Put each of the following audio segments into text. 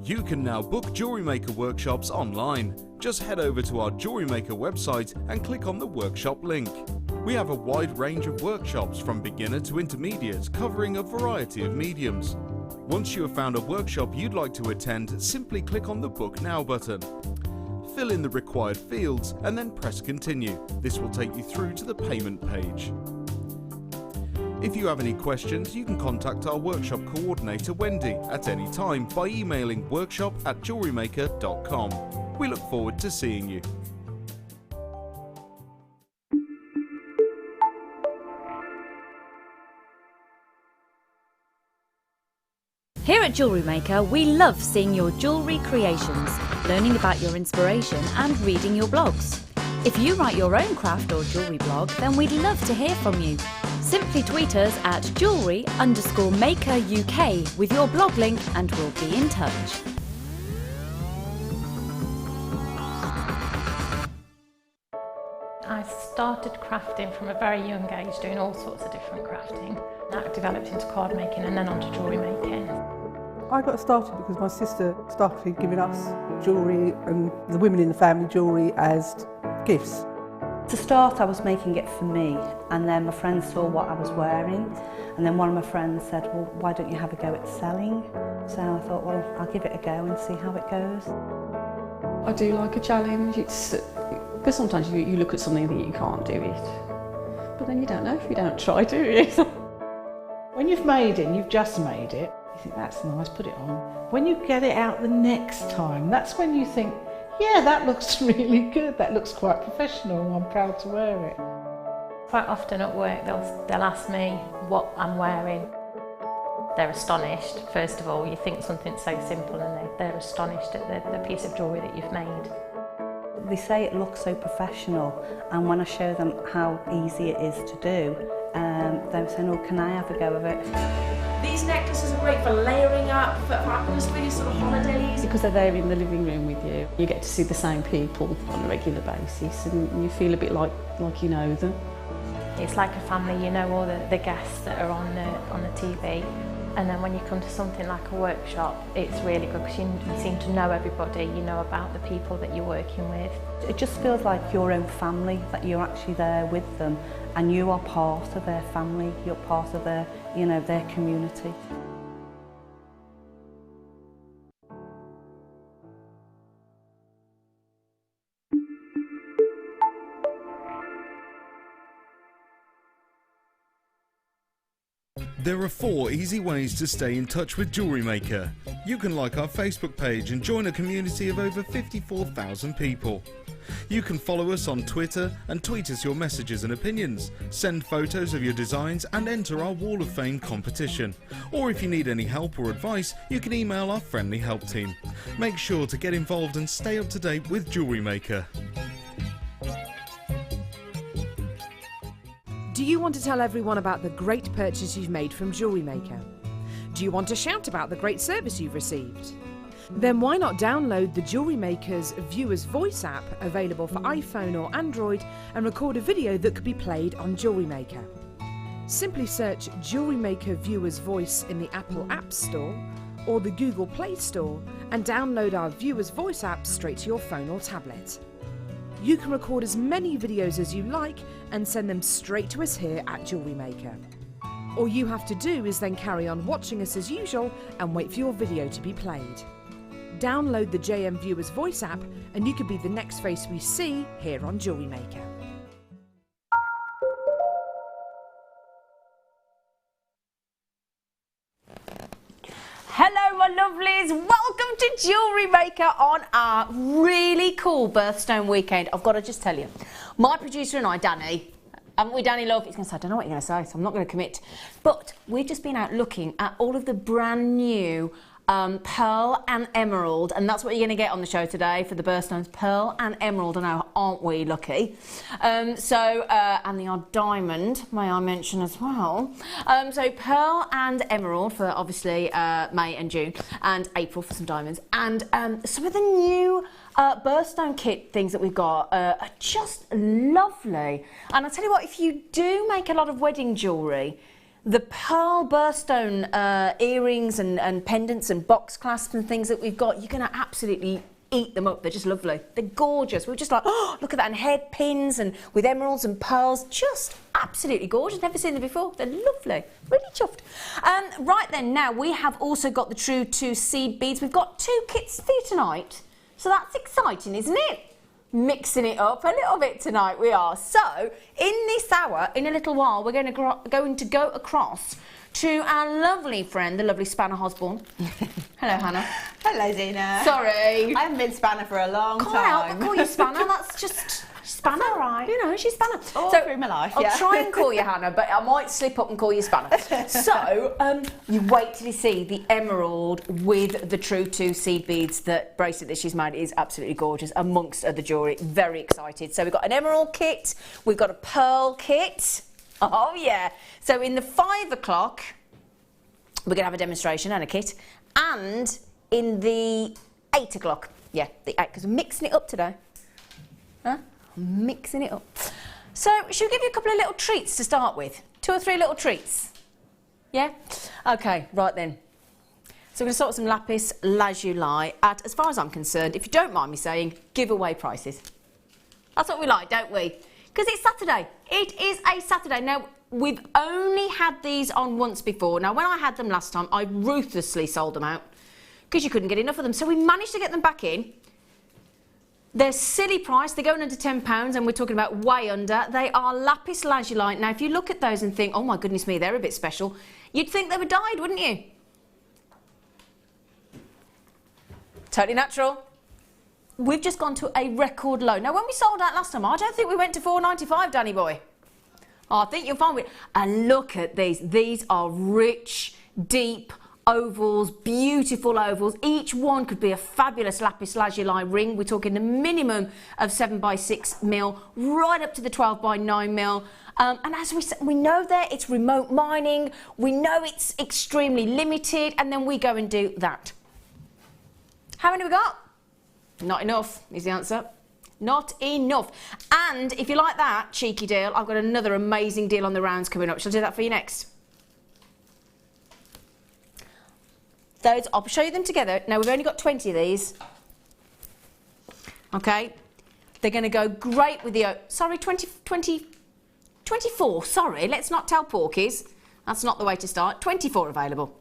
You can now book Jewellery Maker workshops online. Just head over to our Jewellery Maker website and click on the workshop link. We have a wide range of workshops from beginner to intermediate, covering a variety of mediums. Once you have found a workshop you'd like to attend, simply click on the Book Now button. Fill in the required fields and then press Continue. This will take you through to the payment page. If you have any questions, you can contact our workshop coordinator Wendy at any time by emailing workshop@jewellerymaker.com. We look forward to seeing you. Here at Jewellery Maker, we love seeing your jewellery creations, learning about your inspiration and reading your blogs. If you write your own craft or jewellery blog, then we'd love to hear from you. Simply tweet us at jewellery_maker UK with your blog link and we'll be in touch. I started crafting from a very young age, doing all sorts of different crafting. That developed into card making and then onto jewellery making. I got started because my sister started giving us jewellery and the women in the family jewellery as gifts. To start, I was making it for me, and then my friends saw what I was wearing, and then one of my friends said, well, why don't you have a go at selling? So I thought, well, I'll give it a go and see how it goes. I do like a challenge. Because sometimes you look at something and think you can't do it, but then you don't know if you don't try, do you? When you've made it and you've just made it, you think that's nice, put it on. When you get it out the next time, that's when you think, yeah, that looks really good, that looks quite professional, I'm proud to wear it. Quite often at work they'll ask me what I'm wearing. They're astonished. First of all, you think something so simple and they're astonished at the piece of jewellery that you've made. They say it looks so professional, and when I show them how easy it is to do, they're saying, oh, can I have a go of it? These necklaces are great for layering up, for atmosphere, sort of holidays. Because they're there in the living room with you, you get to see the same people on a regular basis and you feel a bit like you know them. It's like a family, you know all the guests that are on the TV. And then when you come to something like a workshop, it's really good because you seem to know everybody, you know about the people that you're working with. It just feels like your own family, that you're actually there with them and you are part of their family, you're part of their, you know, their community. There are 4 easy ways to stay in touch with Jewellery Maker. You can like our Facebook page and join a community of over 54,000 people. You can follow us on Twitter and tweet us your messages and opinions, send photos of your designs and enter our Wall of Fame competition. Or if you need any help or advice, you can email our friendly help team. Make sure to get involved and stay up to date with Jewellery Maker. Do you want to tell everyone about the great purchase you've made from Jewellery Maker? Do you want to shout about the great service you've received? Then why not download the Jewellery Maker's Viewer's Voice app, available for iPhone or Android, and record a video that could be played on Jewellery Maker. Simply search Jewellery Maker Viewer's Voice in the Apple App Store or the Google Play Store and download our Viewer's Voice app straight to your phone or tablet. You can record as many videos as you like and send them straight to us here at Jewellery Maker. All you have to do is then carry on watching us as usual and wait for your video to be played. Download the JM Viewer's Voice app and you could be the next face we see here on Jewellery Maker. Hello my lovelies, welcome to Jewellery Maker on our really cool birthstone weekend. I've got to just tell you, my producer and I, Danny, haven't we, Danny love? He's going to say, I don't know what you're going to say, so I'm not going to commit. But we've just been out looking at all of the brand new pearl and emerald, and that's what you're going to get on the show today for the birthstones. Pearl and emerald, I know, aren't we lucky? And the odd diamond, may I mention as well. So pearl and emerald for obviously May and June, and April for some diamonds, and some of the new birthstone kit things that we've got are just lovely. And I tell you what, if you do make a lot of wedding jewellery, The pearl birthstone earrings and pendants and box clasps and things that we've got, you're going to absolutely eat them up. They're just lovely. They're gorgeous. We're just like, oh, look at that, and head pins and with emeralds and pearls, just absolutely gorgeous. Never seen them before. They're lovely. Really chuffed. Right then, now we have also got the True 2 seed beads. We've got 2 kits for you tonight, so that's exciting, isn't it? Mixing it up a little bit tonight, we are. So, in this hour, in a little while, we're going to go across to our lovely friend, the lovely Spanner Osborne. Hello, Hannah. Hello, Zena. Sorry. I haven't been Spanner for a long time. Can't call you Spanner. That's just Spanner. That's all right. You know, she's Spanner. All through my life, yeah. I'll try and call you Hannah, but I might slip up and call you Spanner. So, you wait till you see the emerald with the True 2 seed beads. That bracelet that she's made is absolutely gorgeous, amongst other jewellery. Very excited. So we've got an emerald kit, we've got a pearl kit. Oh yeah. So in the 5 o'clock, we're going to have a demonstration and a kit. And in the 8 o'clock, yeah, the 8, because we're mixing it up today. Huh? Mixing it up. So, should we give you a couple of little treats to start with? 2 or 3 little treats? Yeah? Okay, right then. So we're going to start with some lapis lazuli at, as far as I'm concerned, if you don't mind me saying, giveaway prices. That's what we like, don't we? Because it's Saturday. It is a Saturday. Now, we've only had these on once before. Now, when I had them last time, I ruthlessly sold them out because you couldn't get enough of them. So we managed to get them back in. They're silly price. They're going under £10, and we're talking about way under. They are lapis lazuli. Now, if you look at those and think, oh my goodness me, they're a bit special, you'd think they were dyed, wouldn't you? Totally natural. We've just gone to a record low. Now, when we sold out last time, I don't think we went to £4.95, Danny boy. Oh, I think you'll find it. And look at these. These are rich, deep ovals, beautiful ovals. Each one could be a fabulous lapis lazuli ring. We're talking the minimum of 7x6mm, right up to the 12x9mm. And as we said, we know that it's remote mining. We know it's extremely limited, and then we go and do that. How many we got? Not enough is the answer. Not enough. And if you like that cheeky deal, I've got another amazing deal on the rounds coming up. Shall I do that for you next? Those, I'll show you them together. Now, we've only got 20 of these. Okay. They're going to go great with the... Sorry, 24. Sorry, let's not tell porkies. That's not the way to start. 24 available.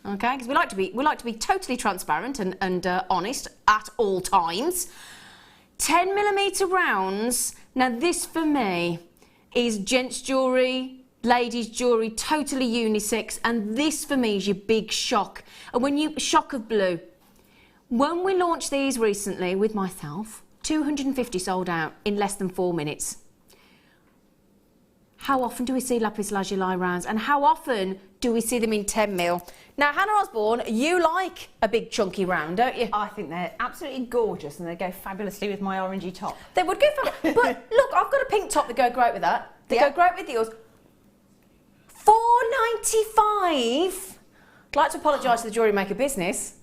Okay, because we like to be totally transparent and honest at all times. 10mm rounds. Now, this for me is gents jewellery, ladies jewellery, totally unisex, and this for me is your big shock. And when you shock of blue, when we launched these recently with myself, 250 sold out in less than 4 minutes. How often do we see lapis lazuli rounds, and how often do we see them in 10mm? Now, Hannah Osborne, you like a big chunky round, don't you? I think they're absolutely gorgeous, and they go fabulously with my orangey top. They would go fabulous. But look, I've got a pink top that go great with that. They go great with yours. £4.95. I'd like to apologise to the Jewellery Maker business.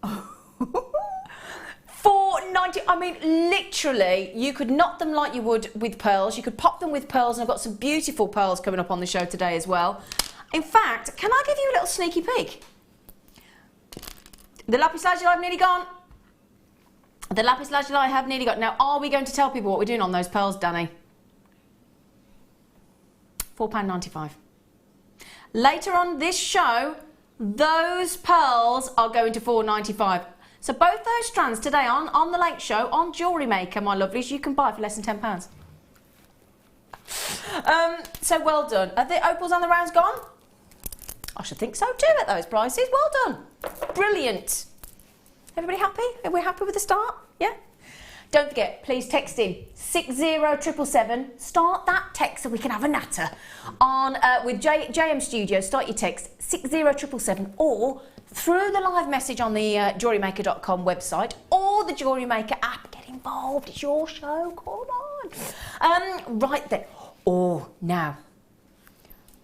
£4.90. I mean, literally, you could knot them like you would with pearls. You could pop them with pearls, and I've got some beautiful pearls coming up on the show today as well. In fact, can I give you a little sneaky peek? The lapis lazuli I've nearly gone. The lapis lazuli I have nearly got. Now, are we going to tell people what we're doing on those pearls, Danny? £4.95. Later on this show, those pearls are going to £4.95. So both those strands today on the Late Show, on Jewellery Maker, my lovelies, you can buy for less than £10. So well done. Are the opals and the rounds gone? I should think so too at those prices. Well done. Brilliant. Everybody happy? Are we happy with the start? Yeah? Don't forget, please text in 60777. Start that text so we can have a natter. On with JM Studio, start your text 60777 or through the live message on the JewelleryMaker.com website or the Jewellery Maker app. Get involved. It's your show. Come on. Right there. Oh, now,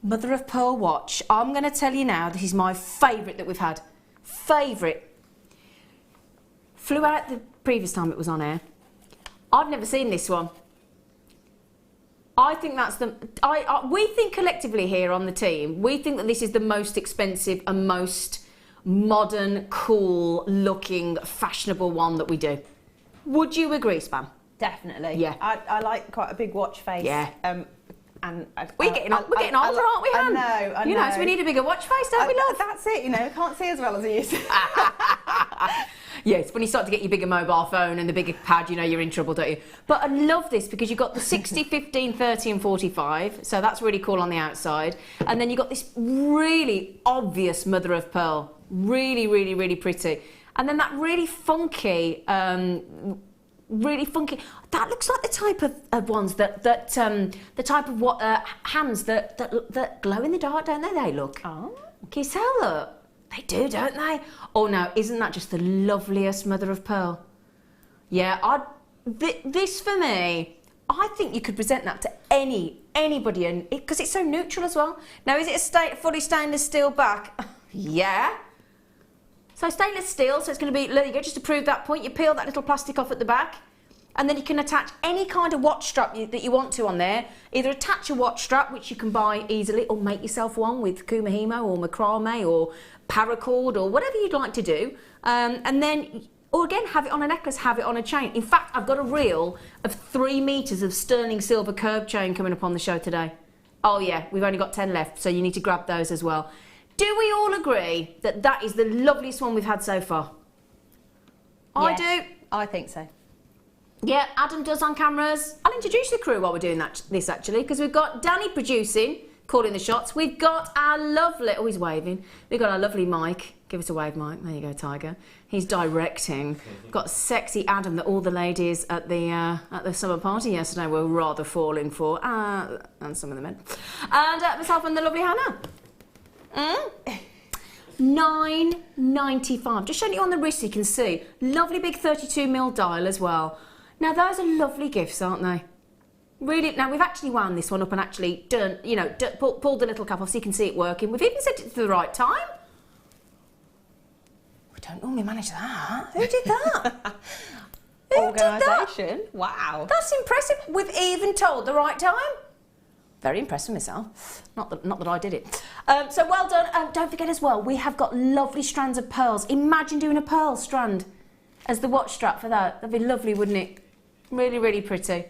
Mother of Pearl watch. I'm going to tell you now, this is my favourite that we've had. Favourite. Flew out the previous time it was on air. I've never seen this one. I think that's we think collectively here on the team, we think that this is the most expensive and most modern, cool looking, fashionable one that we do. Would you agree, Spam? Definitely. Yeah. I like quite a big watch face. Yeah. We're getting older, aren't we, Anne? I know. You know, so we need a bigger watch face, don't we, love? That's it, you know, can't see as well as he is. Yeah, it's when you start to get your bigger mobile phone and the bigger pad, you know you're in trouble, don't you? But I love this because you've got the 60, 15, 30 and 45, so that's really cool on the outside. And then you've got this really obvious mother of pearl, really, really, really pretty. And then that really funky, that looks like the type of ones the type of hands that glow in the dark, don't they? They look. Oh. Can you tell that? They do, don't they? Oh no, isn't that just the loveliest mother of pearl? Yeah, this for me, I think you could present that to anybody, and because it's so neutral as well. Now, is it a fully stainless steel back? Yeah. So stainless steel, so it's going to be, there you go, just to prove that point, you peel that little plastic off at the back, and then you can attach any kind of watch strap that you want to on there. Either attach a watch strap, which you can buy easily, or make yourself one with Kumahimo or macrame or paracord or whatever you'd like to do. And then, or again, have it on a necklace, have it on a chain. In fact, I've got a reel of 3 meters of sterling silver curved chain coming up on the show today. Oh yeah, we've only got 10 left, so you need to grab those as well. Do we all agree that that is the loveliest one we've had so far? Yes, I do. I think so. Yeah, Adam does on cameras. I'll introduce the crew while we're doing this actually, because we've got Danny producing, calling the shots. We've got our lovely, oh he's waving. We've got our lovely Mike. Give us a wave, Mike. There you go, Tiger. He's directing. Got sexy Adam that all the ladies at the summer party yesterday were rather falling for, and some of the men. And myself and the lovely Hannah. $9.95. Just showing you on the wrist so you can see. Lovely big 32mm dial as well. Now those are lovely gifts, aren't they? Really. Now we've actually wound this one up and actually done, you know, pulled the little cap off so you can see it working. We've even set it to the right time. We don't normally manage that. Who did that? Who did that? Wow. That's impressive. We've even told the right time. Very impressed with myself. Not that I did it. So well done. Don't forget as well, we have got lovely strands of pearls. Imagine doing a pearl strand as the watch strap for that. That'd be lovely, wouldn't it? Really, really pretty.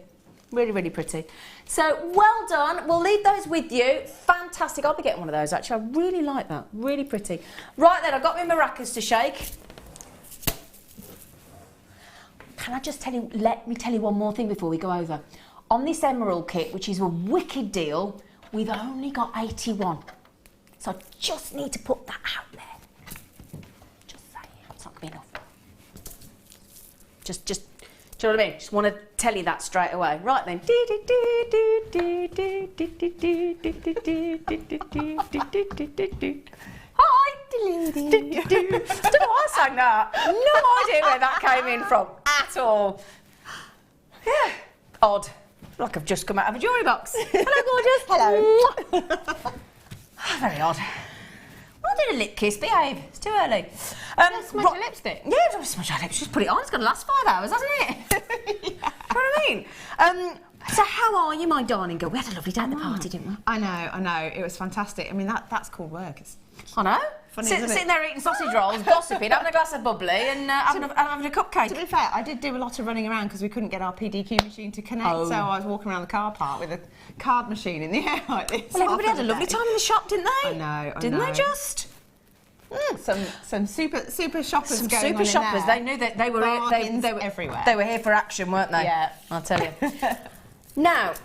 Really, really pretty. So well done. We'll leave those with you. Fantastic. I'll be getting one of those actually. I really like that. Really pretty. Right then, I've got my maracas to shake. Can I just tell you, let me tell you one more thing before we go over. On this emerald kit, which is a wicked deal, we've only got 81. So I just need to put that out there. Just saying, it's not going to be enough. Just, do you know what I mean? Just want to tell you that straight away. Right then. Hi. Don't know why I sang that. No idea where that came in from at all. Yeah. Odd. Like I've just come out of a jewellery box. Hello, gorgeous. Hello. Very odd. Well, I did a lip kiss. Behave. It's too early. Smudge your lipstick. Yeah, don't smudge your lips. Just put it on. It's going to last 5 hours, hasn't it? Yeah. You know what I mean? So how are you, my darling girl? We had a lovely day at the party, didn't we? I know. It was fantastic. I mean, that's called work. I know. Funny, sitting there eating sausage rolls, gossiping, having a glass of bubbly and having a cupcake. To be fair, I did do a lot of running around because we couldn't get our PDQ machine to connect, so I was walking around the car park with a card machine in the air like this. Well, everybody had a lovely time in the shop, didn't they? I know. Didn't they just? Some super shoppers Some going super on in shoppers. there. They knew that they were everywhere. They were here for action, weren't they? Yeah. I'll tell you. Now,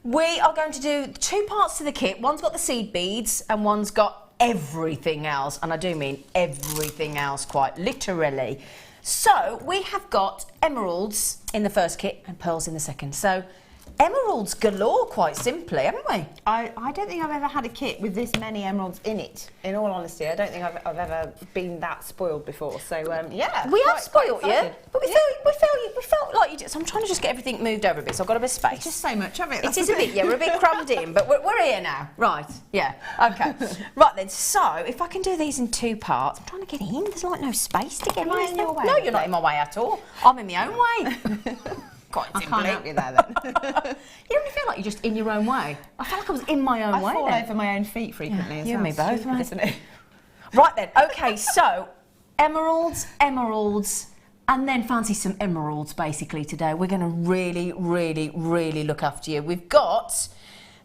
we are going to do 2 parts to the kit. One's got the seed beads and one's got everything else, and I do mean everything else, quite literally. So we have got emeralds in the first kit and pearls in the second. So emeralds galore, quite simply, haven't we? I don't think I've ever had a kit with this many emeralds in it. In all honesty, I don't think I've ever been that spoiled before. So yeah, we have spoiled you, but we felt like you did. So I'm trying to just get everything moved over a bit. So I've got a bit of space. Just so much of it. It is a bit, yeah. We're a bit crammed in, but we're here now. Right, yeah, okay. Right then. So if I can do these in 2 parts, I'm trying to get in. There's like no space to get in. Am I in your way? No, you're not in my way at all. I'm in my own way. quite I simply. can't help you there then. You don't feel like you're just in your own way? I feel like I was in my own way I fall then. over my own feet frequently as You and me well. both, Stupid, mate. isn't it? Right then, okay, so emeralds, and then fancy some emeralds basically today. We're going to really, really, really look after you. We've got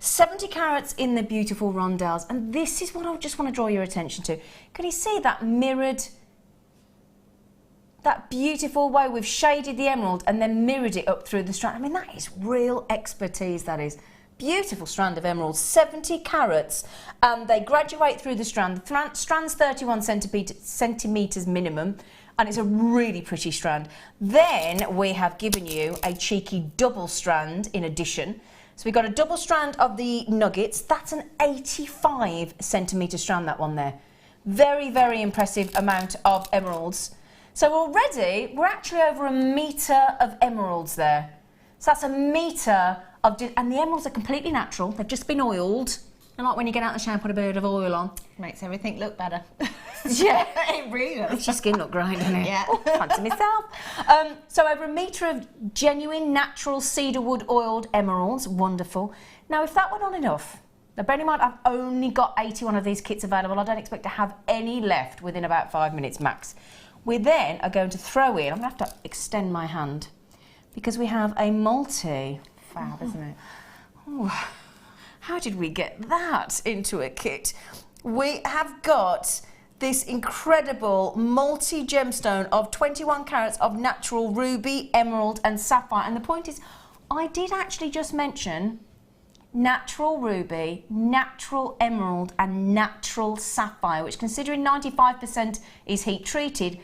70 carats in the beautiful rondelles, and this is what I just want to draw your attention to. Can you see that mirrored, that beautiful way we've shaded the emerald and then mirrored it up through the strand? I mean, that is real expertise, that is. Beautiful strand of emeralds, 70 carats, and they graduate through the strand. The strand's 31 centimetres minimum, and it's a really pretty strand. Then we have given you a cheeky double strand in addition. So we've got a double strand of the nuggets. That's an 85 centimetre strand, that one there. Very, very impressive amount of emeralds. So already we're actually over a metre of emeralds there. So that's a metre of, and the emeralds are completely natural. They've just been oiled. And like when you get out of the shower, put a bit of oil on. Makes everything look better. Yeah, it really does. Makes your skin look great, doesn't it? Yeah. Oh, fancy myself. So over a metre of genuine natural cedarwood oiled emeralds. Wonderful. Now, if that were not enough, now bear in mind I've only got 81 of these kits available. I don't expect to have any left within about 5 minutes max. We then are going to throw in, I'm going to have to extend my hand, because we have a multi. Fab, isn't it? Ooh, how did we get that into a kit? We have got this incredible multi-gemstone of 21 carats of natural ruby, emerald and sapphire. And the point is, I did actually just mention natural ruby, natural emerald and natural sapphire, which, considering 95% is heat treated,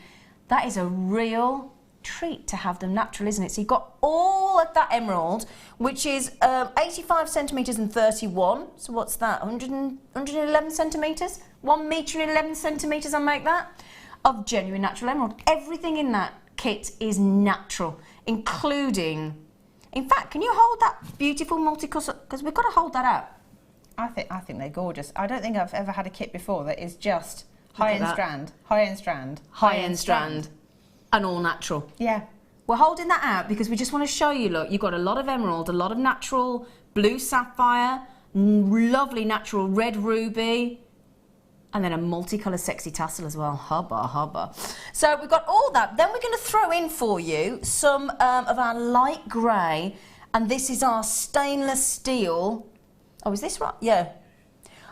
that is a real treat to have them natural, isn't it? So you've got all of that emerald, which is 85 centimetres and 31. So what's that? 111 centimetres? 1 metre and 11 centimetres, I'll make that, of genuine natural emerald. Everything in that kit is natural, including... In fact, can you hold that beautiful multicolour? Because we've got to hold that out. I think they're gorgeous. I don't think I've ever had a kit before that is just high-end strand, high-end strand, high-end strand, and all natural. Yeah. We're holding that out because we just want to show you, look, you've got a lot of emerald, a lot of natural blue sapphire, lovely natural red ruby, and then a multicolour sexy tassel as well. Hubba, hubba. So we've got all that. Then we're going to throw in for you some of our light grey, and this is our stainless steel. Oh, is this right? Yeah.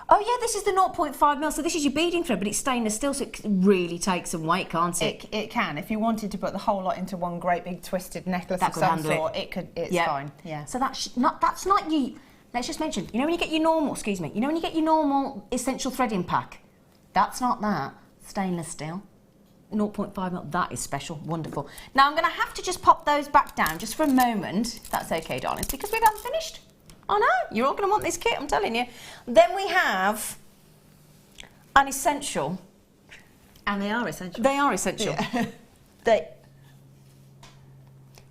Oh yeah, this is the 0.5mm, so this is your beading thread, but it's stainless steel, so it can really take some weight, can't it? It can. If you wanted to put the whole lot into one great big twisted necklace That of could some handle sort, it's fine. Yeah. So that's not you. Let's just mention, you know when you get your normal, you know when you get your normal essential threading pack? That's not that. Stainless steel. 0.5mm, that is special, wonderful. Now I'm going to have to just pop those back down just for a moment, if that's okay, darlings, because we haven't finished. I know, you're all going to want this kit, I'm telling you. Then we have an essential. And they are essential. They are essential. Yeah.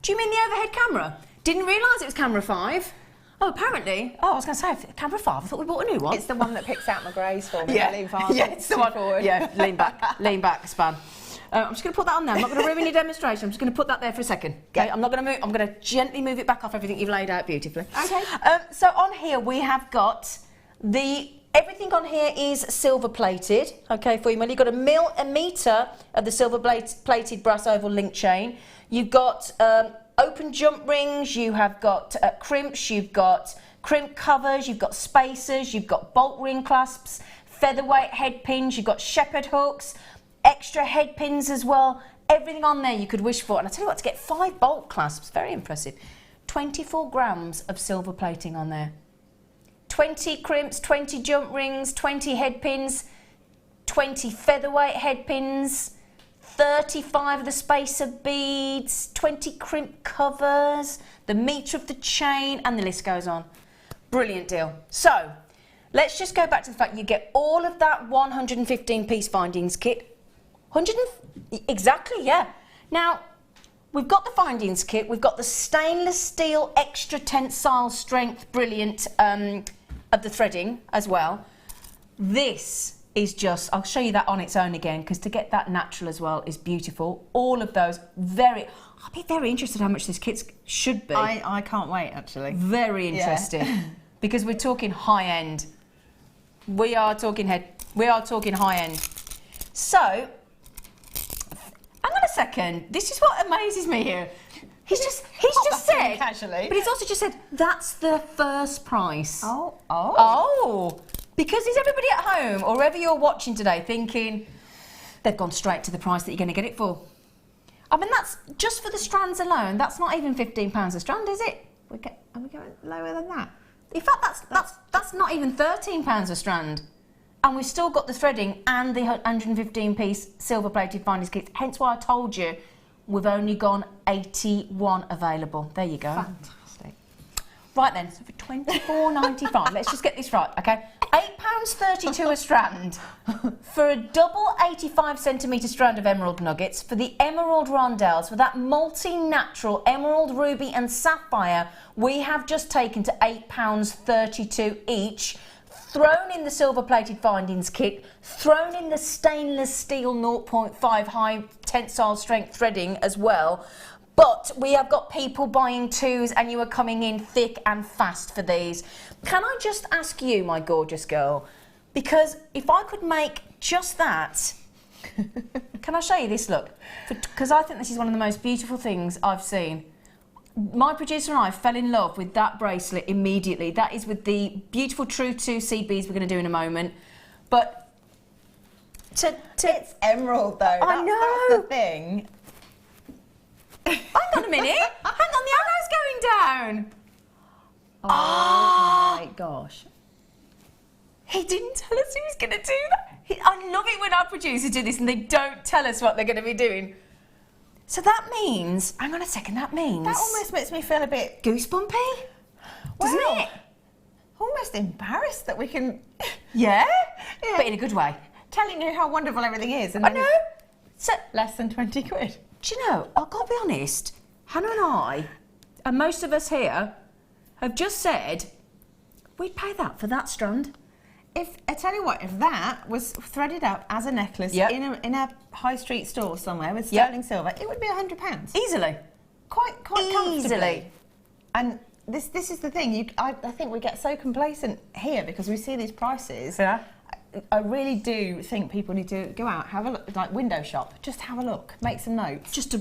Do you mean the overhead camera? Didn't realise it was camera 5. Oh, apparently. Oh, I was going to say, camera 5, I thought we bought a new one. It's the one that picks out my greys for me. Yeah, Lean farther, yeah, it's the one. forward. Yeah, lean back, span. I'm just going to put that on there. I'm not going to ruin your demonstration. I'm just going to put that there for a second. Okay, I'm not going to move. I'm going to gently move it back off everything you've laid out beautifully. Okay. So on here we have got everything on here is silver plated. Okay, for you, Millie. You've got a metre of the silver plated brass oval link chain. You've got open jump rings. You have got crimps. You've got crimp covers. You've got spacers. You've got bolt ring clasps, featherweight head pins. You've got shepherd hooks. Extra head pins as well, everything on there you could wish for. And I tell you what, to get 5 bolt clasps, very impressive. 24 grams of silver plating on there. 20 crimps, 20 jump rings, 20 head pins, 20 featherweight head pins, 35 of the spacer beads, 20 crimp covers, the metre of the chain, and the list goes on. Brilliant deal. So, let's just go back to the fact you get all of that 115 piece findings kit. Exactly, yeah. Now, we've got the findings kit, we've got the stainless steel extra tensile strength, brilliant, of the threading as well. This is just, I'll show you that on its own again, because to get that natural as well is beautiful. All of those I'll be very interested how much this kit should be. I can't wait, actually. Very interested. Because we're talking high end. We are talking high end. So, hang on a second. This is what amazes me here. He's just said, casually. but he's also just said, that's the first price. Oh. Because is everybody at home, or wherever you're watching today, thinking, they've gone straight to the price that you're going to get it for? I mean, that's just for the strands alone. That's not even £15 a strand, is it? Are we going lower than that? In fact, that's not even £13 a strand. And we've still got the threading and the 115-piece silver-plated finders kits. Hence why I told you we've only gone 81 available. There you go. Fantastic. Right then, so for £24.95, let's just get this right, okay? £8.32 a strand for a double 85cm strand of emerald nuggets, for the emerald rondelles, for that multi-natural emerald, ruby and sapphire, we have just taken to £8.32 each, thrown in the silver-plated findings kit, thrown in the stainless steel 0.5 high tensile strength threading as well. But we have got people buying twos and you are coming in thick and fast for these. Can I just ask you, my gorgeous girl, because if I could make just that, can I show you this look? Because I think this is one of the most beautiful things I've seen. My producer and I fell in love with that bracelet immediately. That is with the beautiful True 2 seed beads we're going to do in a moment. But it's emerald though. That's the thing. Hang on a minute. Hang on, the arrow's going down. Oh my gosh. He didn't tell us he was going to do that. I love it when our producers do this and they don't tell us what they're going to be doing. So that means, hang on a second, that means... That almost makes me feel a bit... goosebumpy, doesn't it? Almost embarrassed that we can... Yeah? But in a good way. Telling you how wonderful everything is. And I know. So, less than 20 quid. Do you know, I've got to be honest, Hannah and I, and most of us here, have just said, we'd pay that for that strand. I tell you what, if that was threaded up as a necklace in a high street store somewhere with sterling silver, it would be £100. Easily. Quite comfortably. Easily. And this is the thing, I think we get so complacent here because we see these prices. Yeah. I really do think people need to go out, have a look, like window shop, just have a look, make some notes.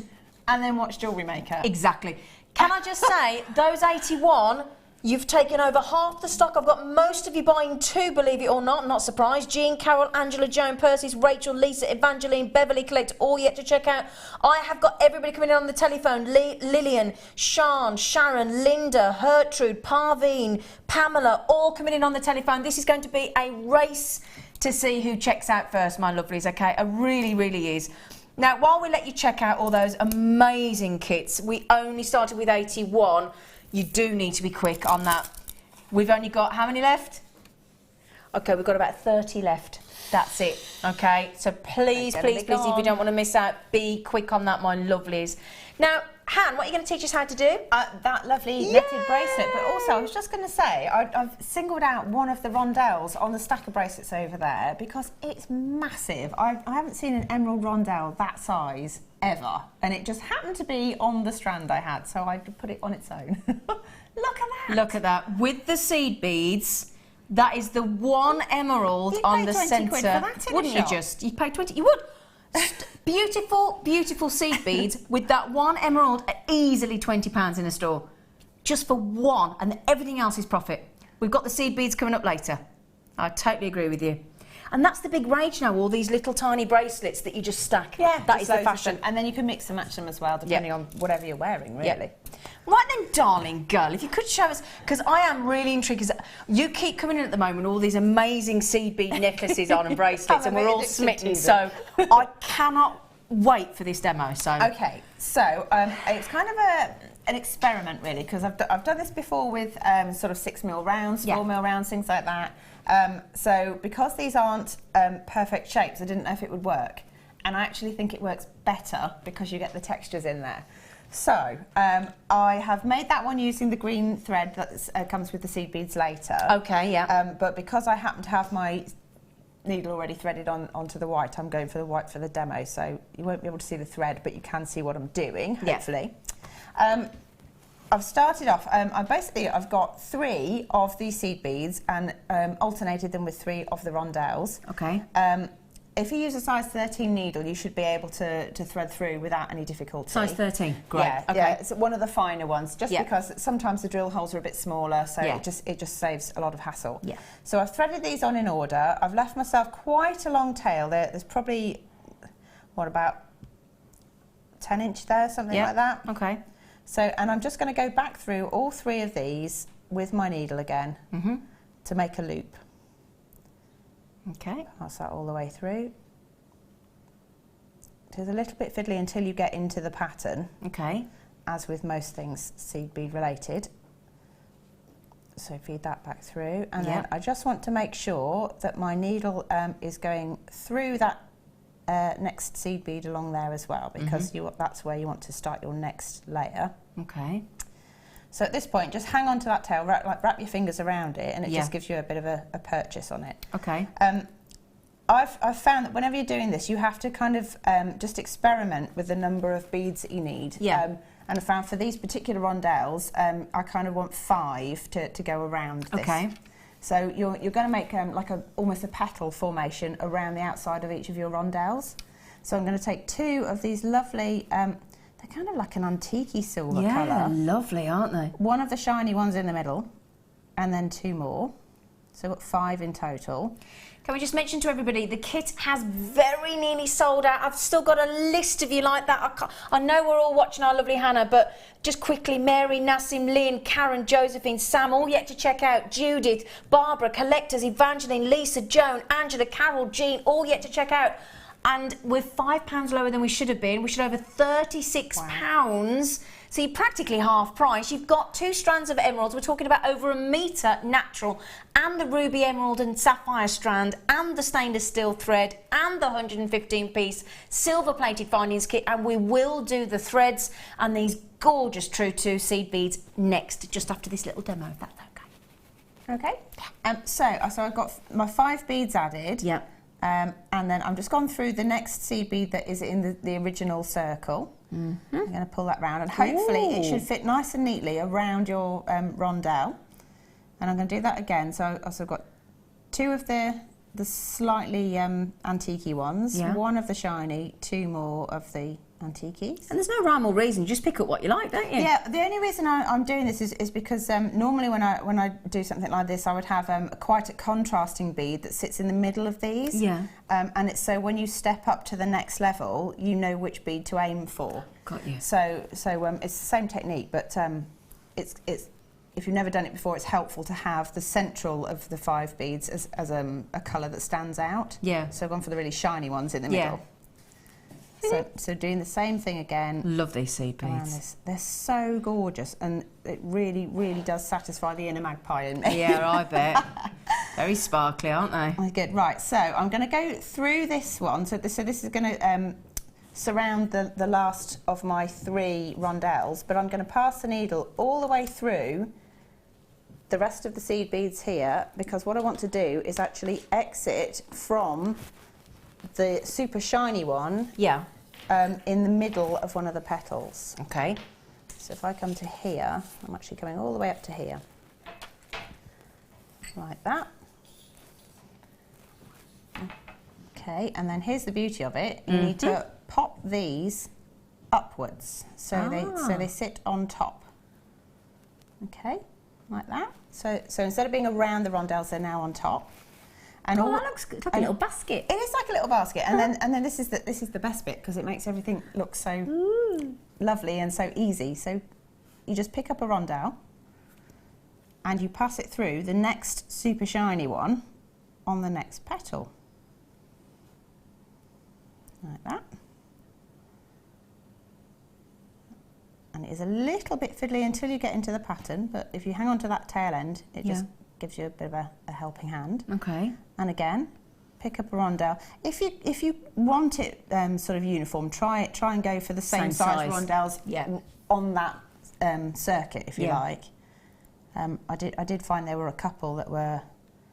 And then watch Jewellery Maker. Exactly. Can I just say, those 81, you've taken over half the stock. I've got most of you buying two, believe it or not. I'm not surprised. Jean, Carol, Angela, Joan, Persis, Rachel, Lisa, Evangeline, Beverly collect all yet to check out. I have got everybody coming in on the telephone. Lillian, Sian, Sharon, Linda, Gertrude, Parveen, Pamela, all coming in on the telephone. This is going to be a race to see who checks out first, my lovelies, okay? It really, really is. Now, while we let you check out all those amazing kits, we only started with 81. You do need to be quick on that. We've only got, how many left? Okay, we've got about 30 left. That's it, okay? So please, please, please, if you don't want to miss out, be quick on that, my lovelies. Now, Han, what are you going to teach us how to do? That lovely netted bracelet, but also I was just going to say, I've singled out one of the rondelles on the stack of bracelets over there because it's massive. I haven't seen an emerald rondelle that size ever, and it just happened to be on the strand I had, so I put it on its own. Look at that. Look at that. With the seed beads, that is the one emerald on the centre. Wouldn't you just? You'd pay 20, you would. Beautiful, beautiful seed beads with that one emerald at easily £20 in a store. Just for one, and everything else is profit. We've got the seed beads coming up later. I totally agree with you. And that's the big rage now, all these little tiny bracelets that you just stack. Yeah, that is the fashion. And then you can mix and match them as well, depending on whatever you're wearing, really. Yep. Right then, darling girl, if you could show us, because I am really intrigued, because you keep coming in at the moment, all these amazing seed bead necklaces on and bracelets, and we're all smitten, so I cannot wait for this demo. So okay, so it's kind of an experiment, really, because I've done this before with sort of 6mm rounds, 4mm rounds, things like that. So because these aren't perfect shapes, I didn't know if it would work, and I actually think it works better because you get the textures in there. So I have made that one using the green thread that comes with the seed beads later. Okay, yeah. But because I happen to have my needle already threaded onto the white. I'm going for the white for the demo, so you won't be able to see the thread, but you can see what I'm doing, hopefully. I've started off, I've got 3 of these seed beads and alternated them with 3 of the rondelles. Okay. If you use a size 13 needle, you should be able to thread through without any difficulty. Size 13, great. Yeah, okay. Yeah, it's one of the finer ones, just because sometimes the drill holes are a bit smaller, so it just saves a lot of hassle. Yeah. So I've threaded these on in order. I've left myself quite a long tail. There's probably, what, about 10 inch there, something like that. Okay. So, and I'm just going to go back through all 3 of these with my needle again to make a loop. Okay. Pass that all the way through. It is a little bit fiddly until you get into the pattern. Okay. As with most things seed bead related. So feed that back through, and then I just want to make sure that my needle is going through that next seed bead along there as well, because that's where you want to start your next layer. Okay. So at this point, just hang on to that tail, wrap your fingers around it, and it just gives you a bit of a purchase on it. Okay. I've found that whenever you're doing this, you have to kind of just experiment with the number of beads that you need. Yeah. And I found for these particular rondelles, I kind of want 5 to go around this. Okay. So you're going to make like almost a petal formation around the outside of each of your rondelles. So I'm going to take 2 of these lovely, they're kind of like an antique-y silver colour. Yeah, lovely, aren't they? One of the shiny ones in the middle, and then 2 more. So we've got 5 in total. Can we just mention to everybody, the kit has very nearly sold out. I've still got a list of you like that. I know we're all watching our lovely Hannah, but just quickly, Mary, Nassim, Lynn, Karen, Josephine, Sam, all yet to check out. Judith, Barbara, Collectors, Evangeline, Lisa, Joan, Angela, Carol, Jean, all yet to check out. And we're £5 lower than we should have been. We should over £36. So you're practically half price. You've got 2 strands of emeralds. We're talking about over a metre natural, and the ruby emerald and sapphire strand, and the stainless steel thread, and the 115-piece silver-plated findings kit. And we will do the threads and these gorgeous True 2 seed beads next, just after this little demo, if that's okay. Okay. So I've got my 5 beads added. Yeah. And then I'm just gone through the next seed bead that is in the original circle. I'm going to pull that round, and hopefully it should fit nice and neatly around your rondelle. And I'm going to do that again. So I've also got 2 of the slightly antique-y ones, 1 of the shiny, 2 more of the antiques. And there's no rhyme or reason, you just pick up what you like, don't you? Yeah, the only reason I'm doing this is because normally when I do something like this, I would have quite a contrasting bead that sits in the middle of these. Yeah. And it's so when you step up to the next level, you know which bead to aim for. Got you. So it's the same technique, but it's if you've never done it before, it's helpful to have the central of the 5 beads as a colour that stands out. Yeah. So I've gone for the really shiny ones in the middle. So doing the same thing again. Love these seed beads. They're so gorgeous, and it really, really does satisfy the inner magpie in me. Yeah, I bet. Very sparkly, aren't they? Oh, good. Right, so I'm going to go through this one. So this is going to surround the last of my 3 rondelles, but I'm going to pass the needle all the way through the rest of the seed beads here, because what I want to do is actually exit from the super shiny one. Yeah. In the middle of one of the petals. Okay. So if I come to here, I'm actually coming all the way up to here. Like that. Okay, and then here's the beauty of it. You need to pop these upwards, so they sit on top. Okay, like that. So instead of being around the rondelles, they're now on top. And that looks like a little basket. It is like a little basket, and then this is the best bit, because it makes everything look so lovely and so easy. So you just pick up a rondelle and you pass it through the next super shiny one on the next petal, like that. And it is a little bit fiddly until you get into the pattern, but if you hang on to that tail end, it just gives you a bit of a helping hand. Okay. And again, pick up a rondelle. If you want it sort of uniform, try and go for the same size rondelles on that circuit, if you like. I did find there were a couple that were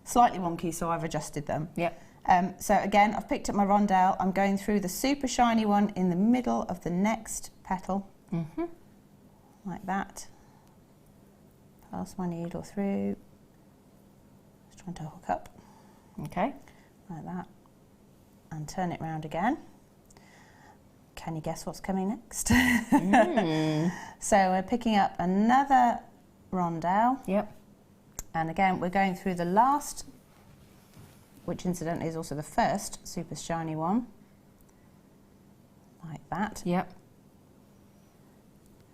slightly wonky, so I've adjusted them. Yep. So again, I've picked up my rondelle. I'm going through the super shiny one in the middle of the next petal, like that. Pass my needle through. Just trying to hook up. Okay. Like that. And turn it round again. Can you guess what's coming next? So we're picking up another rondelle. Yep. And again, we're going through the last, which incidentally is also the first super shiny one, like that. Yep.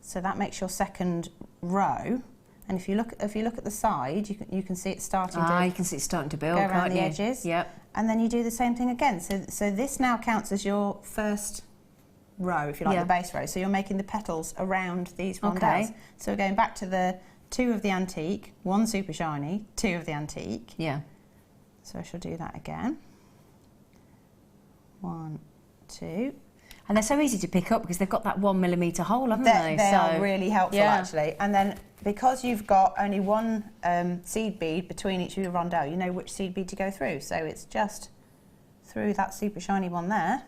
So that makes your second row. And if you look at the side, you can see it starting to. You can see it starting to build. Go around can't the you? edges. Yep. And then you do the same thing again. So this now counts as your first row, if you like, the base row. So you're making the petals around these rondelles. Okay. So we're going back to the 2 of the antique, 1 super shiny, 2 of the antique. Yeah. So I shall do that again. 1, 2. And they're so easy to pick up because they've got that 1 millimetre hole, haven't they? They are really helpful, actually. And then because you've got only 1 seed bead between each of your rondelle, you know which seed bead to go through. So it's just through that super shiny one there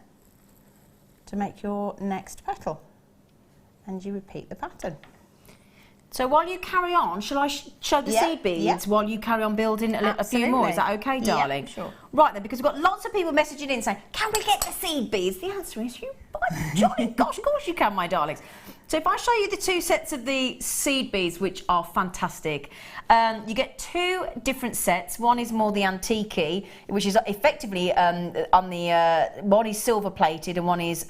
to make your next petal. And you repeat the pattern. So while you carry on, shall I show the seed beads while you carry on building a few more? Is that okay, darling? Yeah, sure. Right then, because we've got lots of people messaging in saying, can we get the seed beads? The answer is you, jolly gosh, of course you can, my darlings. So if I show you the 2 sets of the seed beads, which are fantastic, you get 2 different sets. One is more the antique, which is effectively on the one is silver plated and one is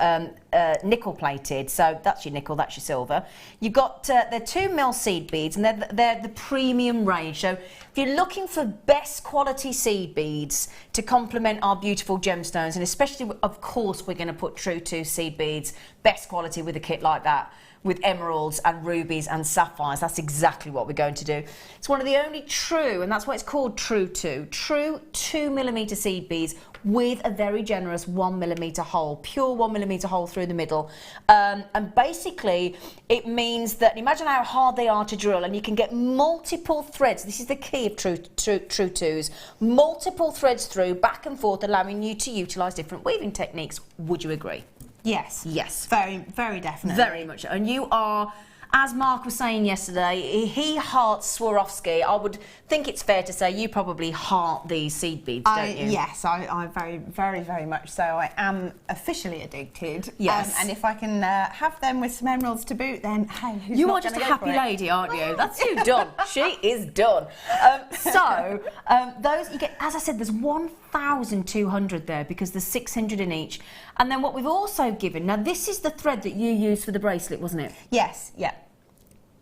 nickel plated. So that's your nickel, that's your silver. You've got they're 2 mil seed beads, and they're the premium range. So if you're looking for best quality seed beads to complement our beautiful gemstones, and especially, of course, we're going to put true to seed beads, best quality with a kit like that, with emeralds and rubies and sapphires. That's exactly what we're going to do. It's one of the only true, and that's why it's called true 2 millimetre seed beads with a very generous 1 millimetre hole, pure 1 millimetre hole through the middle. And basically it means that, imagine how hard they are to drill, and you can get multiple threads. This is the key of true 2s. Multiple threads through, back and forth, allowing you to utilise different weaving techniques. Would you agree? Yes. Yes. Very, very definitely. Very much. And you are, as Mark was saying yesterday, he hearts Swarovski. I would think it's fair to say you probably heart these seed beads, don't you? Yes, I very, very, very much so. I am officially addicted. Yes. And if I can have them with some emeralds to boot, then hey, who's you not are just a gonna go happy for it? lady, aren't you? That's you done. She is done. Those you get, as I said, there's 1,200 there because there's 600 in each. And then what we've also given, now this is the thread that you used for the bracelet, wasn't it? Yes, yeah.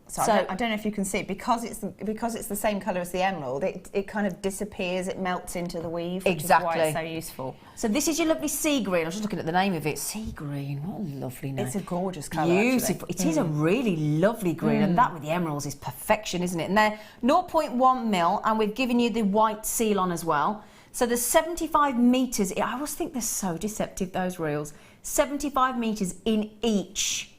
So I don't know if you can see it, because it's the same colour as the emerald. It kind of disappears. It melts into the weave. Which is why it's so useful. So this is your lovely sea green. I was just looking at the name of it. Sea green. What a lovely name. It's a gorgeous colour. Beautiful. It is a really lovely green, and that with the emeralds is perfection, isn't it? And they're 0.1 mil, and we've given you the white seal on as well. So there's 75 metres. I always think they're so deceptive, those reels. 75 metres in each.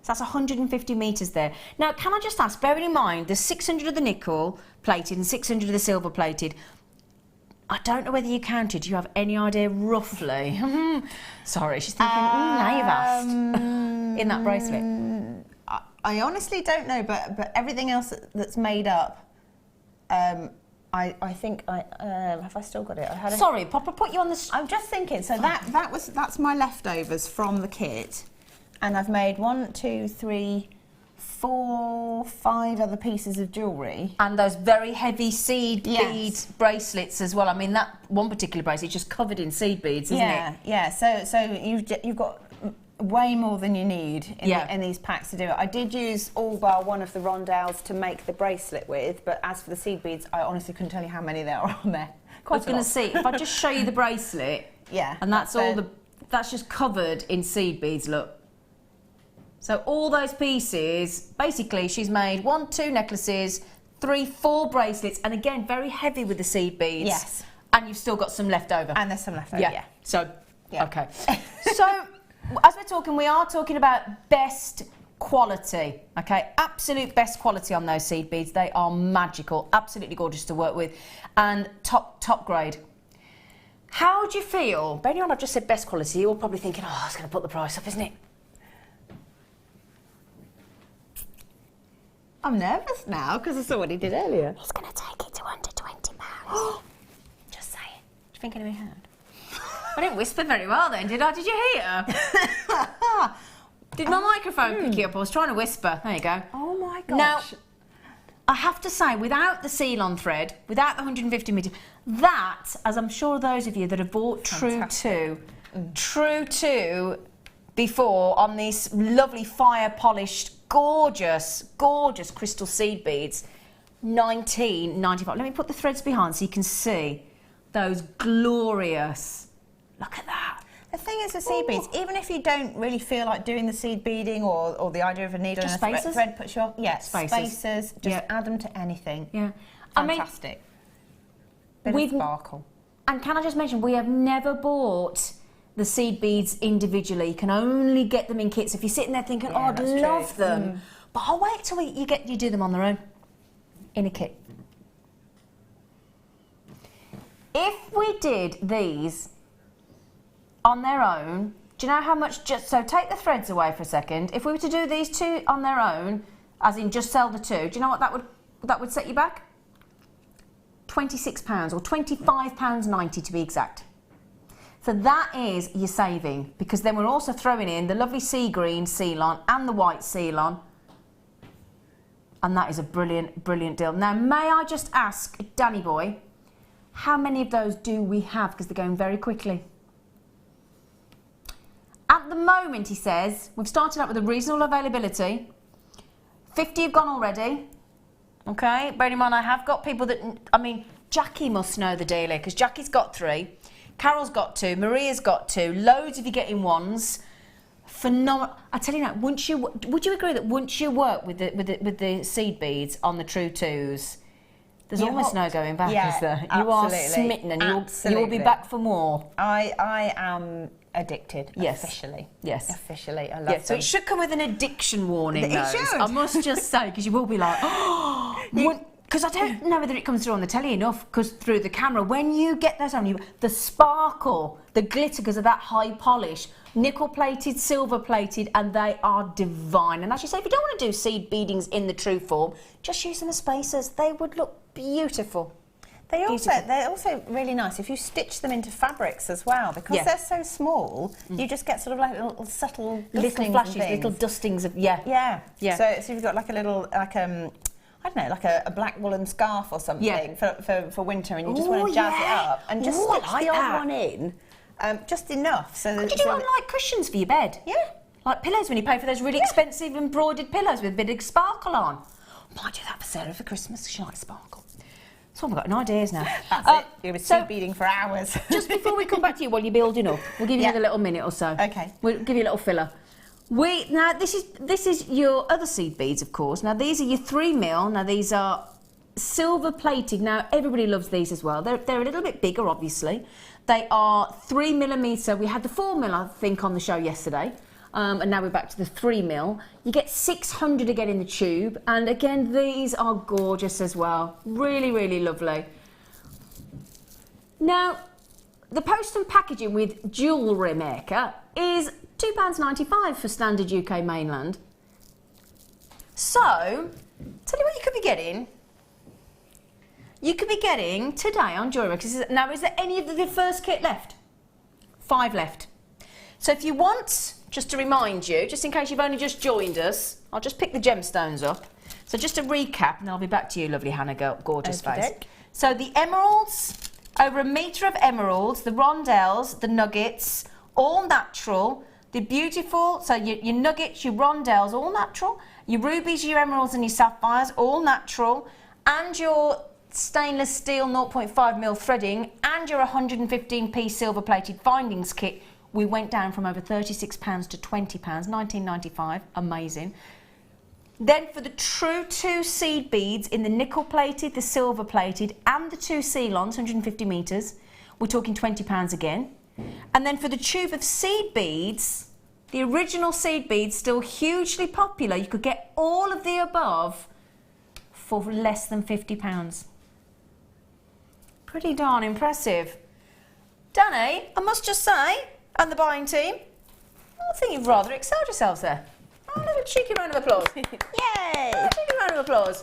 So that's 150 metres there. Now, can I just ask, bearing in mind, there's 600 of the nickel plated and 600 of the silver plated. I don't know whether you counted. Do you have any idea roughly? Sorry, she's thinking, now you've asked. In that bracelet. I honestly don't know, but everything else that's made up, I think have I still got it? Sorry, Papa, put you on the... I'm just thinking. So that's my leftovers from the kit. And I've made 1, 2, 3, 4, 5 other pieces of jewellery. And those very heavy seed bead bracelets as well. I mean, that one particular bracelet is just covered in seed beads, isn't it? Yeah. So you've got way more than you need in these packs to do it. I did use all bar one of the rondelles to make the bracelet with, but as for the seed beads, I honestly couldn't tell you how many there are on there. I was going to see, if I just show you the bracelet, and that's just covered in seed beads, look. So all those pieces, basically she's made 1, 2 necklaces, 3, 4 bracelets, and again, very heavy with the seed beads. Yes. And you've still got some left over. And there's some left over, yeah. So, okay. So, as we're talking, we are talking about best quality, okay? Absolute best quality on those seed beads. They are magical, absolutely gorgeous to work with, and top grade. How do you feel? Bearing in mind I've just said best quality, you're probably thinking, oh, it's going to put the price up, isn't it? I'm nervous now because I saw what he did earlier. He's going to take it to under £20. Just saying. Do you think anybody heard? I didn't whisper very well then, did I? Did you hear? Did my microphone pick you up? I was trying to whisper. There you go. Oh my gosh. Now, I have to say, without the seal-on thread, without the 150 metre, that, as I'm sure those of you that have bought True 2 before on these lovely fire-polished, gorgeous, gorgeous crystal seed beads, £19.95. Let me put the threads behind so you can see those glorious. Look at that. The thing is with seed beads, even if you don't really feel like doing the seed beading or the idea of a needle Just and a spacers? thread puts you off, spacers, just Yeah. add them to anything. Yeah. Fantastic. Bit of sparkle. And can I just mention, we have never bought the seed beads individually. You can only get them in kits. If you're sitting there thinking, oh, I'd love them, but I'll wait till you do them on their own in a kit. If we did these on their own, do you know how much, so take the threads away for a second. If we were to do these two on their own, as in just sell the two, do you know what that would set you back? £26 or £25.90 to be exact. So that is your saving, because then we're also throwing in the lovely sea green seal-on and the white seal-on. And that is a brilliant, brilliant deal. Now, may I just ask, Danny boy, how many of those do we have? Because they're going very quickly. At the moment, he says, we've started out with a reasonable availability. 50 have gone already. Okay, bearing in mind I have got people that, I mean, Jackie must know the deal here, because Jackie's got 3, Carol's got 2, Maria's got 2, loads of you getting ones. Phenomenal. I tell you now, would you agree that once you work with the seed beads on the True 2s, there's almost no going back, is there? You are smitten and you will be back for more. I am addicted, yes. Officially. Yes. Officially, I love them. So it should come with an addiction warning, It should. I must just say, because you will be like, oh, because I don't know whether it comes through on the telly enough, because through the camera, when you get those on you, the sparkle, the glitter because of that high polish, nickel-plated, silver-plated, and they are divine. And as you say, if you don't want to do seed beadings in the true form, just use them as spacers. They would look beautiful. They're also really nice if you stitch them into fabrics as well, because they're so small. You just get sort of like little subtle little flashes, little dustings of yeah. So you've got like a little I don't know, like a black woolen scarf or something for winter, and you just want to jazz it up and just stitch the odd one in, just enough. So could you do on like cushions for your bed? Yeah, like pillows when you pay for those really expensive embroidered pillows with a bit of sparkle on. Might do that for Sarah for Christmas. She likes sparkle. So I've got an ideas now. That's it. You're going to be seed beading for hours. Just before we come back to you while you're building up, we'll give you another little minute or so. Okay. We'll give you a little filler. Now this is your other seed beads, of course. Now these are your 3mm. Now these are silver plated. Now everybody loves these as well. They're a little bit bigger, obviously. They are 3mm. We had the 4mm, I think, on the show yesterday. And now we're back to the 3mm. You get 600 again in the tube, and again these are gorgeous as well. Really, really lovely. Now, the post and packaging with Jewellery Maker is £2.95 for standard UK mainland. So, tell you what you could be getting. You could be getting today on Jewellery Maker. Now, is there any of the first kit left? 5 left. So if you want, just to remind you, just in case you've only just joined us, I'll just pick the gemstones up. So just to recap, and I'll be back to you, lovely Hannah, gorgeous face. So the emeralds, over 1 metre of emeralds, the rondelles, the nuggets, all natural. The beautiful, so your nuggets, your rondelles, all natural. Your rubies, your emeralds and your sapphires, all natural. And your stainless steel 0.5mm threading and your 115p silver plated findings kit. We went down from over £36 to £20, £19.95, amazing. Then for the True 2 seed beads in the nickel plated, the silver plated and the 2 seal-ons, 150 metres, we're talking £20 again. And then for the tube of seed beads, the original seed beads, still hugely popular, you could get all of the above for less than £50. Pretty darn impressive. Danny, I must just say, and the buying team, I think you've rather excelled yourselves there. Oh, a little cheeky round of applause. Yay! A cheeky round of applause.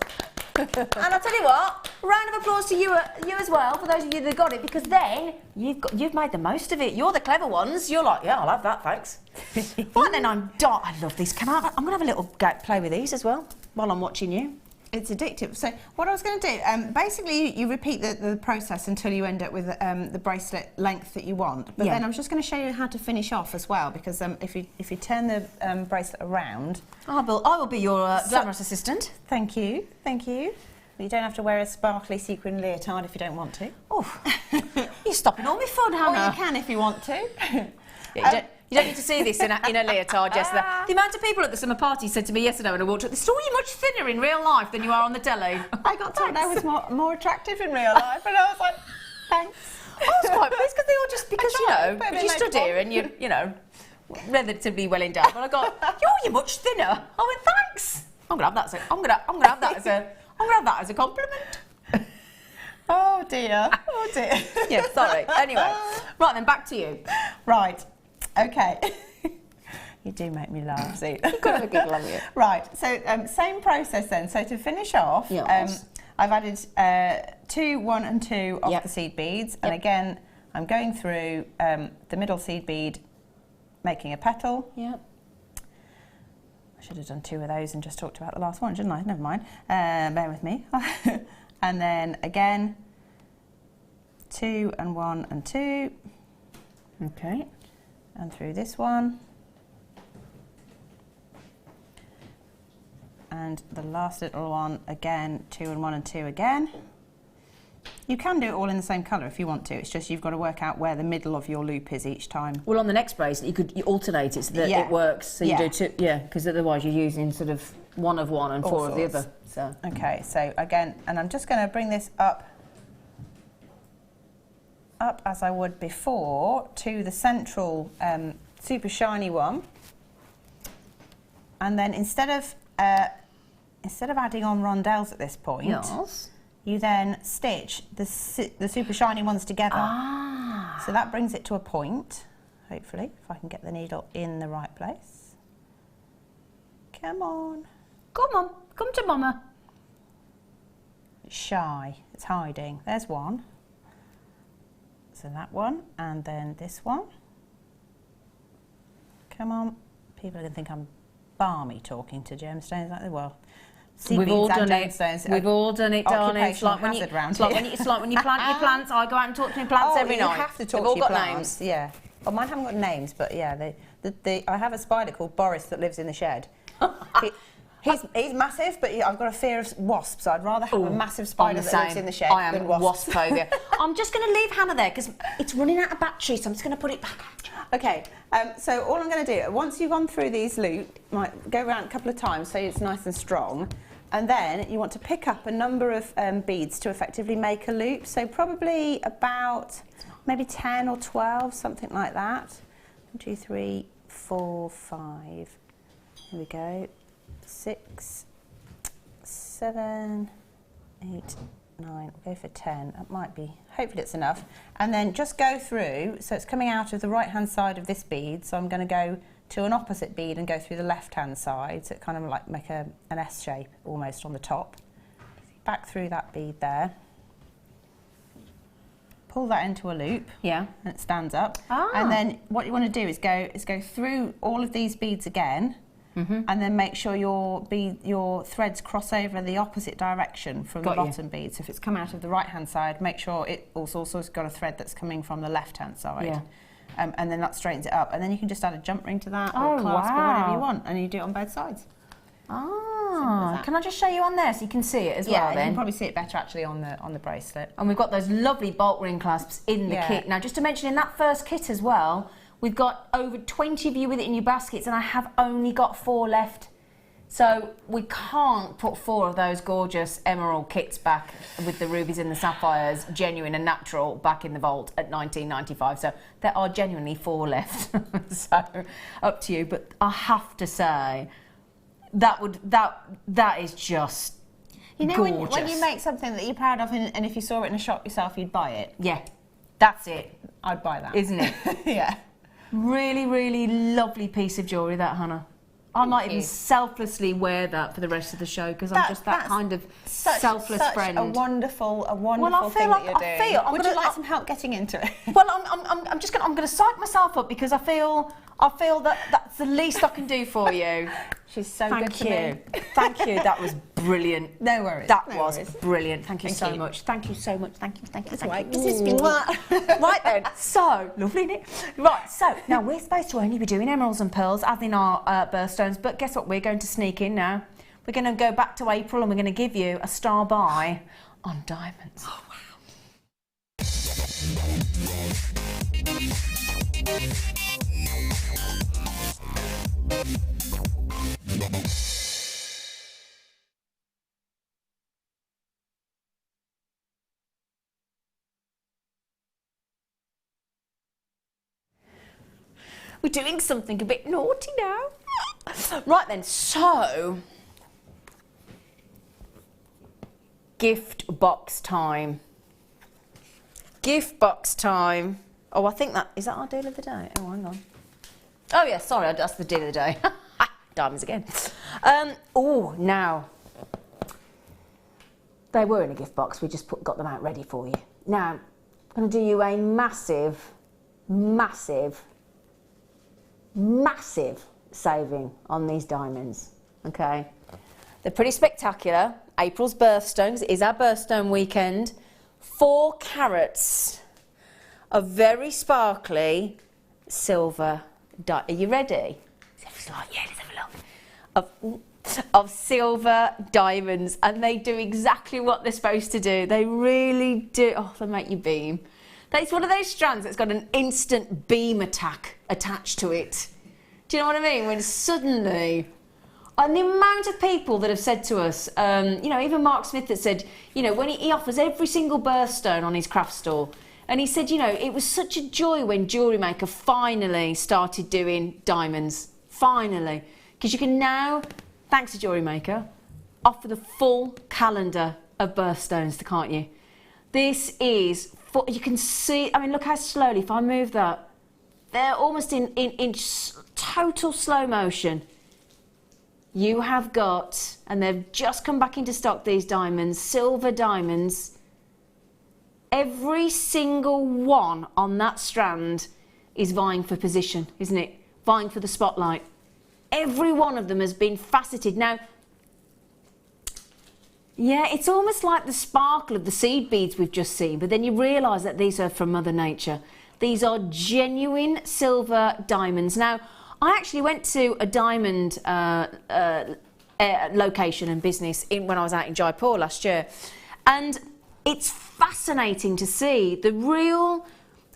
And I'll tell you what, a round of applause to you as well, for those of you that got it, because then you've made the most of it. You're the clever ones. You're like, yeah, I'll have that, thanks. Right then, I love these. I'm going to have a little play with these as well while I'm watching you. It's addictive. So what I was going to do, basically you repeat the process until you end up with the bracelet length that you want. But then I was just going to show you how to finish off as well, because if you turn the bracelet around, I will be your glamorous assistant. Thank you, thank you. You don't have to wear a sparkly sequin leotard if you don't want to. Oh, you're stopping all my fun, Hannah. Or you can if you want to. Yeah, you don't need to see this in a leotard, Jessica. The amount of people at the summer party said to me yesterday when I walked up, they saw you much thinner in real life than you are on the telly. I got told I was more attractive in real life, and I was like, thanks. I was quite pleased because they all just, because, because you stood here and you know, relatively well endowed. But I got, you're much thinner. I went, thanks. I'm gonna have that as a compliment. Oh dear. Oh dear. Yeah, sorry. Anyway, right then, back to you. Right. Okay. You do make me laugh, see. You've got to have a giggle, haven't you? Right, so same process then. So to finish off, I've added 2, 1 and 2 of the seed beads. And again, I'm going through the middle seed bead, making a petal. Yep. I should have done 2 of those and just talked about the last one, shouldn't I? Never mind. Bear with me. And then again, 2 and 1 and 2. Okay. And through this one. And the last little one, again, 2 and 1 and 2 again. You can do it all in the same colour if you want to. It's just you've got to work out where the middle of your loop is each time. Well, on the next bracelet, you alternate it so that it works. So you do 2, because otherwise you're using sort of 1 of one and 4 of the other. So. Okay, so again, and I'm just going to bring this up as I would before to the central super shiny one, and then instead of adding on rondelles at this point, you then stitch the super shiny ones together. So that brings it to a point, hopefully, if I can get the needle in the right place. Come on. Come on, come to Mama. It's shy, it's hiding. There's one. So that one, and then this one. Come on. People are going to think I'm balmy talking to gemstones like they will. We've all done it. We've all done it, darling. It's like when you plant your plants. I go out and talk to my plants every night. You have to talk to your plants. Yeah. Well, mine haven't got names, but yeah, I have a spider called Boris that lives in the shed. He's massive, but I've got a fear of wasps, so I'd rather have a massive spider that lives in the shed than wasps. I am wasp phobia. I'm just going to leave Hannah there because it's running out of battery, so I'm just going to put it back out. Okay, so all I'm going to do, once you've gone through these loops, might go around a couple of times so it's nice and strong, and then you want to pick up a number of beads to effectively make a loop, so probably about maybe 10 or 12, something like that. 1, 2, 3, 4, 5. Here we go. 6, 7, 8, 9, we'll go for 10, that might be, hopefully it's enough. And then just go through, so it's coming out of the right hand side of this bead, so I'm going to go to an opposite bead and go through the left hand side, so it kind of like make an S shape almost on the top. Back through that bead there. Pull that into a loop, and it stands up. And then what you want to do is go through all of these beads again. And then make sure your threads cross over the opposite direction from the bottom bead. So if it's come out of the right-hand side, make sure it also has got a thread that's coming from the left-hand side. And then that straightens it up. And then you can just add a jump ring to that or clasp or whatever you want. And you do it on both sides. Can I just show you on there so you can see it as well then? Yeah, you can probably see it better actually on the bracelet. And we've got those lovely bolt ring clasps in the kit. Now, just to mention, in that first kit as well, we've got over 20 of you with it in your baskets, and I have only got 4 left. So we can't put 4 of those gorgeous emerald kits back with the rubies and the sapphires, genuine and natural, back in the vault at $19.95. So there are genuinely 4 left. So up to you. But I have to say, that is just gorgeous. You know, when you make something that you're proud of, and if you saw it in a shop yourself, you'd buy it. Yeah. That's it, I'd buy that. isn't it? Yeah. Really, really lovely piece of jewellery, that, Hannah. I might even selflessly wear that for the rest of the show because I'm just that kind of selfless friend. A wonderful I thing feel like, that you're doing. Would you like I'm some help getting into it? Well, I'm going to psych myself up because I feel that that's the least I can do for you. She's so good to me. Thank you. That was brilliant. No worries. That was brilliant. Thank you so much. Thank you so much. Thank you. That's right. Right then. So lovely, isn't it? Right. So now we're supposed to only be doing emeralds and pearls, as in our birthstones. But guess what? We're going to sneak in now. We're going to go back to April, and we're going to give you a star buy on diamonds. Oh wow. We're doing something a bit naughty now. Right then, so gift box time. Gift box time. Oh, I think is that our deal of the day? Oh, hang on. Oh yeah, sorry, that's the deal of the day. Diamonds again. Oh, now they were in a gift box. We just got them out ready for you. Now, I'm going to do you a massive saving on these diamonds. Okay, they're pretty spectacular. April's birthstones, it is our birthstone weekend. 4 carats of very sparkly silver. Are you ready? Let's have a look. Of silver diamonds, and they do exactly what they're supposed to do. They really do. Oh, they make you beam. It's one of those strands that's got an instant beam attack attached to it. Do you know what I mean? When suddenly, and the amount of people that have said to us, you know, even Mark Smith that said, you know, when he offers every single birthstone on his craft store, and he said, you know, it was such a joy when Jewellery Maker finally started doing diamonds. Finally. Because you can now, thanks to Jewellery Maker, offer the full calendar of birthstones, can't you? This is, you can see, I mean, look how slowly, if I move that, they're almost in total slow motion. You have got, and they've just come back into stock, these diamonds, silver diamonds. Every single one on that strand is vying for position, isn't it? Vying for the spotlight. Every one of them has been faceted. Now, yeah, it's almost like the sparkle of the seed beads we've just seen, but then you realise that these are from Mother Nature. These are genuine silver diamonds. Now, I actually went to a diamond location and business when I was out in Jaipur last year, and it's fascinating to see the real,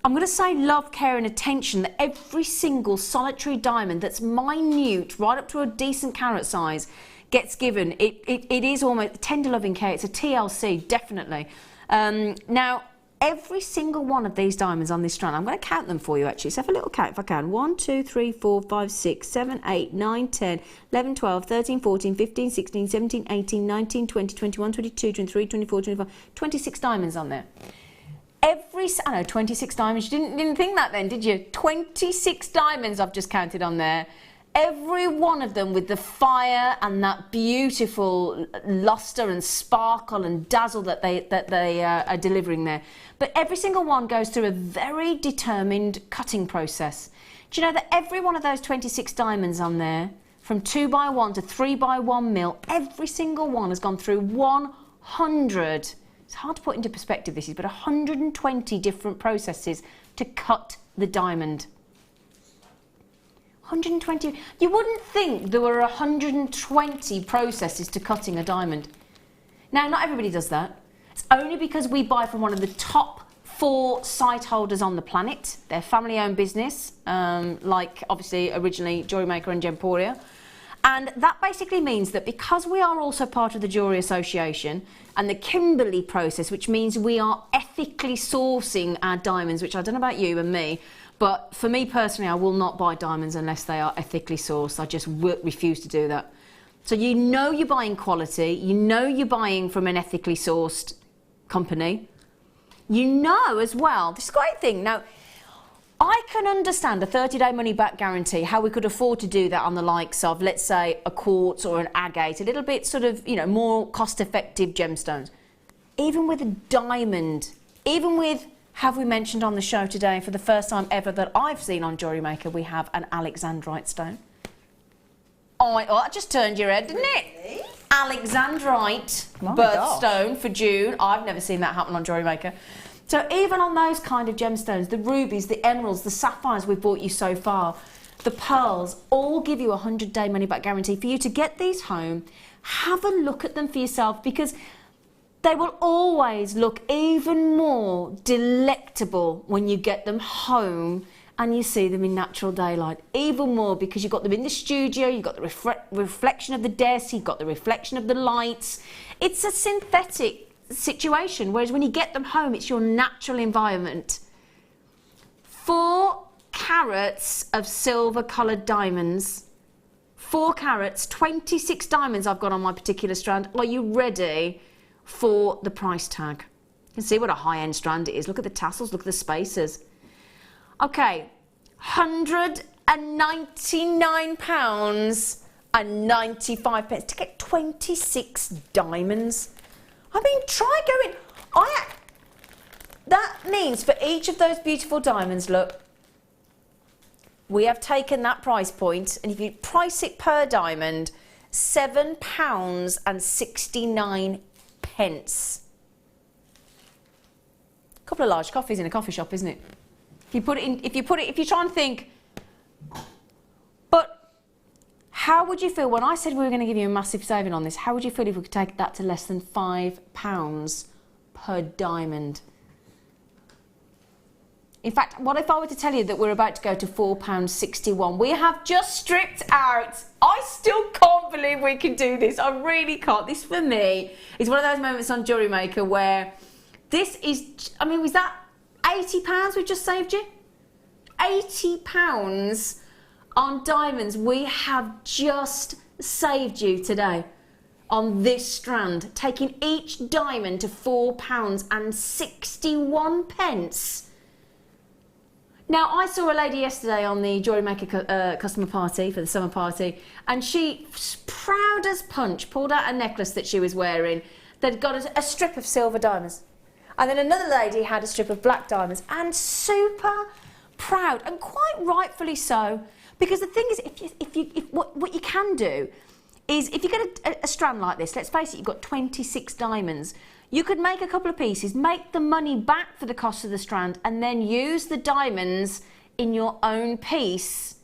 I'm going to say, love, care and attention that every single solitary diamond that's minute, right up to a decent carat size, gets given. It is almost tender loving care. It's a TLC, definitely. Now, every single one of these diamonds on this strand, I'm going to count them for you actually. So have a little count if I can. 1, 2, 3, 4, 5, 6, 7, 8, 9, 10, 11, 12, 13, 14, 15, 16, 17, 18, 19, 20, 21, 22, 23, 24, 25, 26 diamonds on there. I know, 26 diamonds. You didn't think that then, did you? 26 diamonds I've just counted on there. Every one of them with the fire and that beautiful lustre and sparkle and dazzle that they are delivering there. But every single one goes through a very determined cutting process. Do you know that every one of those 26 diamonds on there, from 2x1 to 3x1 mil, every single one has gone through 100, it's hard to put into perspective this is, but 120 different processes to cut the diamond. 120. You wouldn't think there were 120 processes to cutting a diamond. Now, not everybody does that. It's only because we buy from one of the top 4 site holders on the planet. They're family-owned business, like obviously originally Jewellery Maker and Gemporia. And that basically means that because we are also part of the Jewellery Association and the Kimberley process, which means we are ethically sourcing our diamonds, which I don't know about you and me, but for me personally, I will not buy diamonds unless they are ethically sourced. I just refuse to do that. So you know you're buying quality, you know you're buying from an ethically sourced company. You know as well, this is a great thing. Now, I can understand a 30-day money-back guarantee, how we could afford to do that on the likes of, let's say, a quartz or an agate, a little bit sort of, you know, more cost-effective gemstones. Even with a diamond, even with, have we mentioned on the show today, for the first time ever that I've seen on Jewellery Maker, we have an Alexandrite stone. Oh, that just turned your head, didn't it? Alexandrite birthstone for June. I've never seen that happen on Jewellery Maker. So even on those kind of gemstones, the rubies, the emeralds, the sapphires we've bought you so far, the pearls, all give you a 100-day money-back guarantee. For you to get these home, have a look at them for yourself, because they will always look even more delectable when you get them home and you see them in natural daylight. Even more, because you've got them in the studio, you've got the reflection of the desk, you've got the reflection of the lights. It's a synthetic situation, whereas when you get them home, it's your natural environment. 4 carats of silver-coloured diamonds. 4 carats, 26 diamonds I've got on my particular strand. Are you ready for the price tag? You can see what a high-end strand it is. Look at the tassels, look at the spacers. Okay, £199.95 to get 26 diamonds. I mean, try going. That means for each of those beautiful diamonds, look, we have taken that price point, and if you price it per diamond, £7.69. A couple of large coffees in a coffee shop, isn't it? If you try and think, but how would you feel when I said we were going to give you a massive saving on this? How would you feel if we could take that to less than £5 per diamond? In fact, what if I were to tell you that we're about to go to £4.61? We have just stripped out. I still can't believe we can do this. I really can't. This, for me, is one of those moments on Jewellery Maker where this is, I mean, was that £80 we've just saved you? £80 on diamonds we have just saved you today on this strand, taking each diamond to £4.61. Now, I saw a lady yesterday on the Jewellery Maker customer party for the summer party, and she, proud as punch, pulled out a necklace that she was wearing that got a strip of silver diamonds. And then another lady had a strip of black diamonds, and super proud, and quite rightfully so, because the thing is, what you can do is, if you get a strand like this, let's face it, you've got 26 diamonds, you could make a couple of pieces, make the money back for the cost of the strand, and then use the diamonds in your own piece.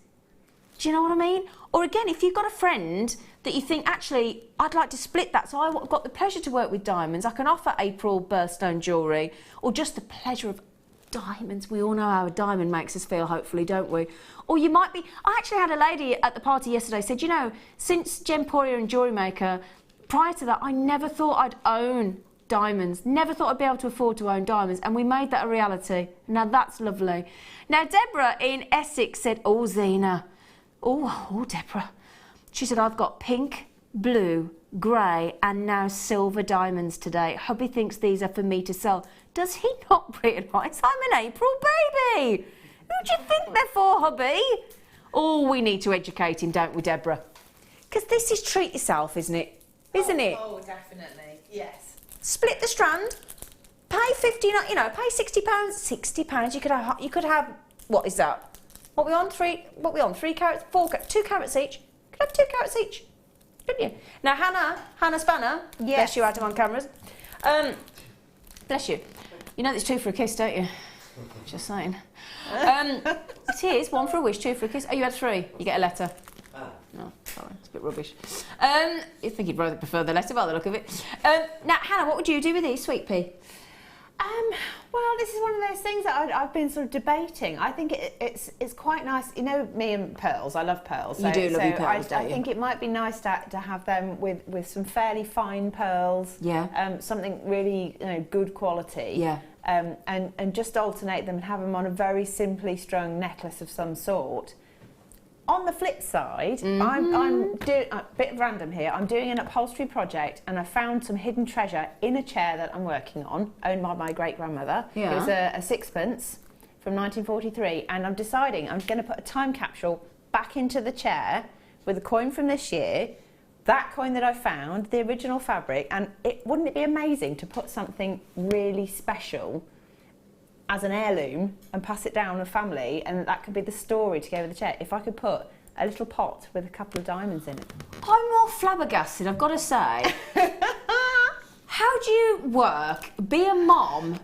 Do you know what I mean? Or again, if you've got a friend that you think, actually, I'd like to split that, so I've got the pleasure to work with diamonds, I can offer April birthstone jewellery, or just the pleasure of diamonds. We all know how a diamond makes us feel, hopefully, don't we? Or you might be, I actually had a lady at the party yesterday said, you know, since Gemporia and Jewellery Maker, prior to that, I never thought I'd own diamonds. Never thought I'd be able to afford to own diamonds, and we made that a reality. Now that's lovely. Now Deborah in Essex said, oh Zena, oh Deborah, she said, I've got pink, blue, grey and now silver diamonds today. Hubby thinks these are for me to sell. Does he not realise I'm an April baby? Who do you think they're for, hubby? Oh, we need to educate him, don't we, Deborah? Because this is treat yourself, isn't it? Isn't it? Oh, definitely, yes. Split the strand, pay pay £60. £60. You could have what is that? What we on 3 carats, 2 carats each. You could have 2 carats each, couldn't you? Now Hannah Spanner, yes. Bless you, Adam on cameras. Bless you. You know there's 2 for a kiss, don't you? Just saying. It is 1 for a wish, 2 for a kiss. Oh, you had 3. You get a letter. No, sorry, it's a bit rubbish. I think you'd rather prefer the letter by the look of it. Now, Hannah, what would you do with these, sweet pea? Well, this is one of those things that I've been sort of debating. I think it's quite nice. You know me and pearls. I love pearls. You do love your pearls, don't you? I think it might be nice to have them with some fairly fine pearls. Yeah. Something really good quality. Yeah. And just alternate them and have them on a very simply strung necklace of some sort. On the flip side, I'm doing a bit of random here. I'm doing an upholstery project, and I found some hidden treasure in a chair that I'm working on, owned by my great grandmother. Yeah. It was a sixpence from 1943, and I'm deciding I'm going to put a time capsule back into the chair with a coin from this year, that coin that I found, the original fabric, and wouldn't it be amazing to put something really special as an heirloom and pass it down to family, and that could be the story to go with the chair. If I could put a little pot with a couple of diamonds in it. I'm more flabbergasted, I've got to say. How do you work, be a mom,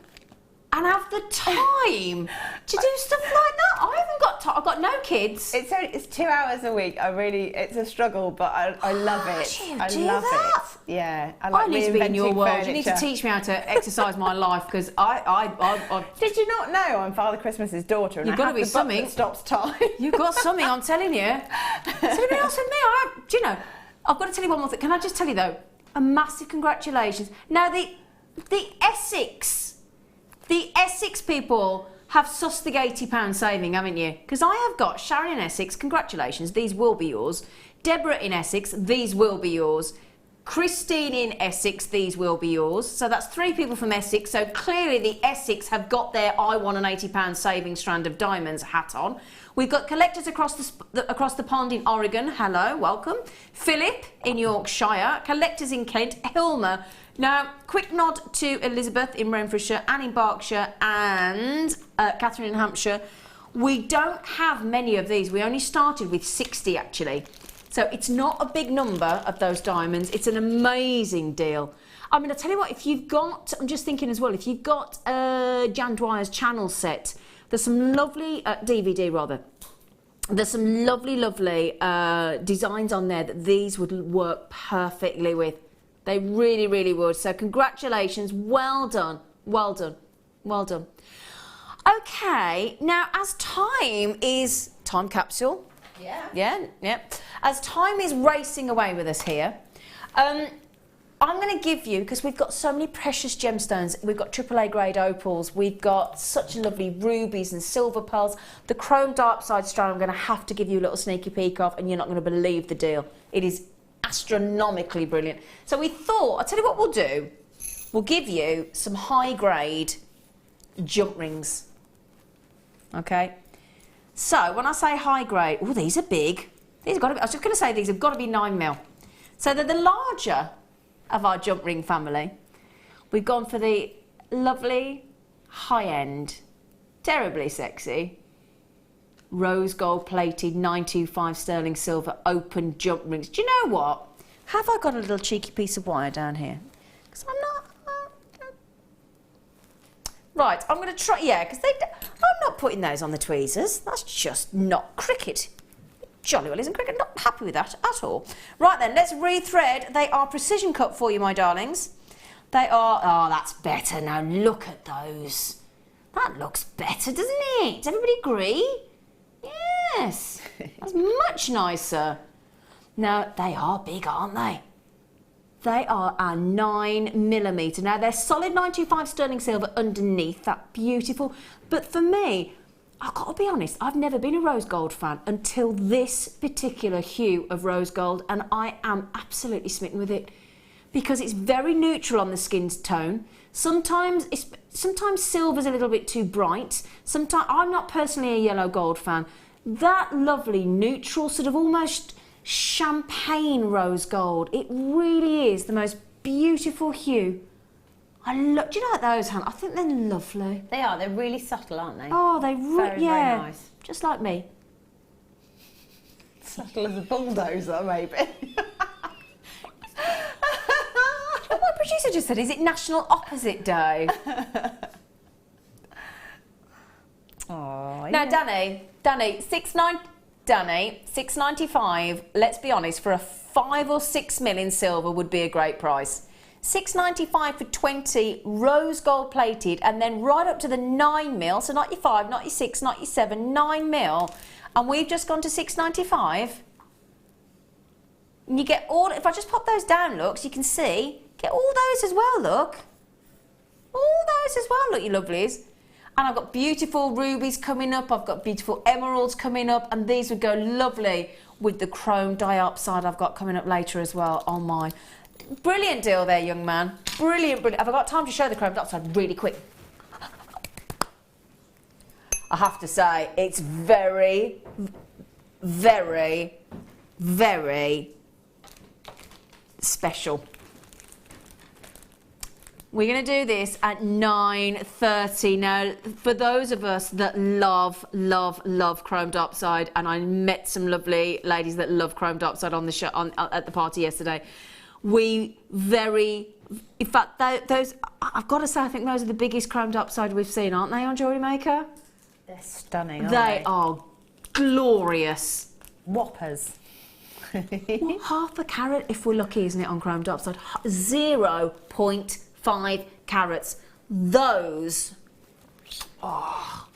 and have the time to do stuff like that? I haven't got time. I've got no kids. It's 2 hours a week. It's a struggle, but I love it. I love it. Yeah, I need to be in your world. Furniture. You need to teach me how to exercise my life, because I Did you not know I'm Father Christmas's daughter? And You've got to be something that stops time. You've got something, I'm telling you. It's anybody else with me? Do you know? I've got to tell you one more thing. Can I just tell you though? A massive congratulations. Now the Essex people have sussed the £80 saving, haven't you? Because I have got Sharon in Essex, congratulations, these will be yours. Deborah in Essex, these will be yours. Christine in Essex, these will be yours. So that's 3 people from Essex. So clearly the Essex have got their I want an £80 saving strand of diamonds hat on. We've got collectors across the pond in Oregon. Hello, welcome. Philip in Yorkshire. Collectors in Kent. Hilma. Now, quick nod to Elizabeth in Renfrewshire, Anne in Berkshire, and Catherine in Hampshire. We don't have many of these. We only started with 60 actually. So it's not a big number of those diamonds. It's an amazing deal. I mean, I'll tell you what, if you've got, I'm just thinking as well, if you've got Jan Dwyer's channel set, there's some lovely, DVD rather, there's some lovely designs on there that these would work perfectly with. They really, really would. So congratulations, well done, well done, well done. Okay, now as time capsule. Yeah. As time is racing away with us here, I'm going to give you, because we've got so many precious gemstones, we've got AAA grade opals, we've got such lovely rubies and silver pearls. The chrome dark side strand I'm going to have to give you a little sneaky peek of, and you're not going to believe the deal. It is astronomically brilliant. So we thought, I'll tell you what we'll do. We'll give you some high grade jump rings. Okay? So when I say high grade, oh, these are big. These have got to be, I was just going to say these have got to be 9mm. So they're the larger of our jump ring family. We've gone for the lovely, high-end, terribly sexy, rose gold plated 925 sterling silver open jump rings. Do you know what? Have I got a little cheeky piece of wire down here? Because I'm not... Right, I'm going to try... Yeah, because I'm not putting those on the tweezers. That's just not cricket. Jolly well isn't cricket. Not happy with that at all. Right then, let's rethread. They are precision cut for you, my darlings. They are... Oh, that's better. Now look at those. That looks better, doesn't it? Does everybody agree? Yes. That's much nicer. Now, they are big, aren't they? They are a 9mm. Now, they're solid 925 sterling silver underneath. That beautiful. But for me, I've got to be honest, I've never been a rose gold fan until this particular hue of rose gold, and I am absolutely smitten with it because it's very neutral on the skin tone. Sometimes silver's a little bit too bright. Sometimes I'm not personally a yellow gold fan. That lovely neutral sort of almost champagne rose gold. It really is the most beautiful hue. Do you know what those, Hannah? I think they're lovely. They are. They're really subtle, aren't they? Oh, they really, yeah. Very nice. Just like me. Subtle as a bulldozer, maybe. What my producer just said, is it National Opposite Day? Oh, now, Danny, 695, let's be honest, for a 5 or 6 mil in silver would be a great price. 695 for 20 rose gold plated, and then right up to the 9mm, so not your 5, not your 6, not your 7, 9mm, and we've just gone to 695. And you get all, if I just pop those down, look, so you can see, get all those as well, look. All those as well, look, you lovelies. And I've got beautiful rubies coming up, I've got beautiful emeralds coming up, and these would go lovely with the chrome diopside I've got coming up later as well on mine. Brilliant deal there, young man. Brilliant, brilliant. Have I got time to show the chrome diopside really quick? I have to say, it's very, very, very special. We're going to do this at 9:30. Now, for those of us that love chrome diopside, and I met some lovely ladies that love chrome diopside on the show, at the party yesterday, in fact, those, I've got to say, I think those are the biggest chrome diopside we've seen, aren't they, on Jewellery Maker? They're stunning, aren't They are glorious. Whoppers. What, half a carat if we're lucky, isn't it, on chrome diopside? 0.5 carats. Those, oh.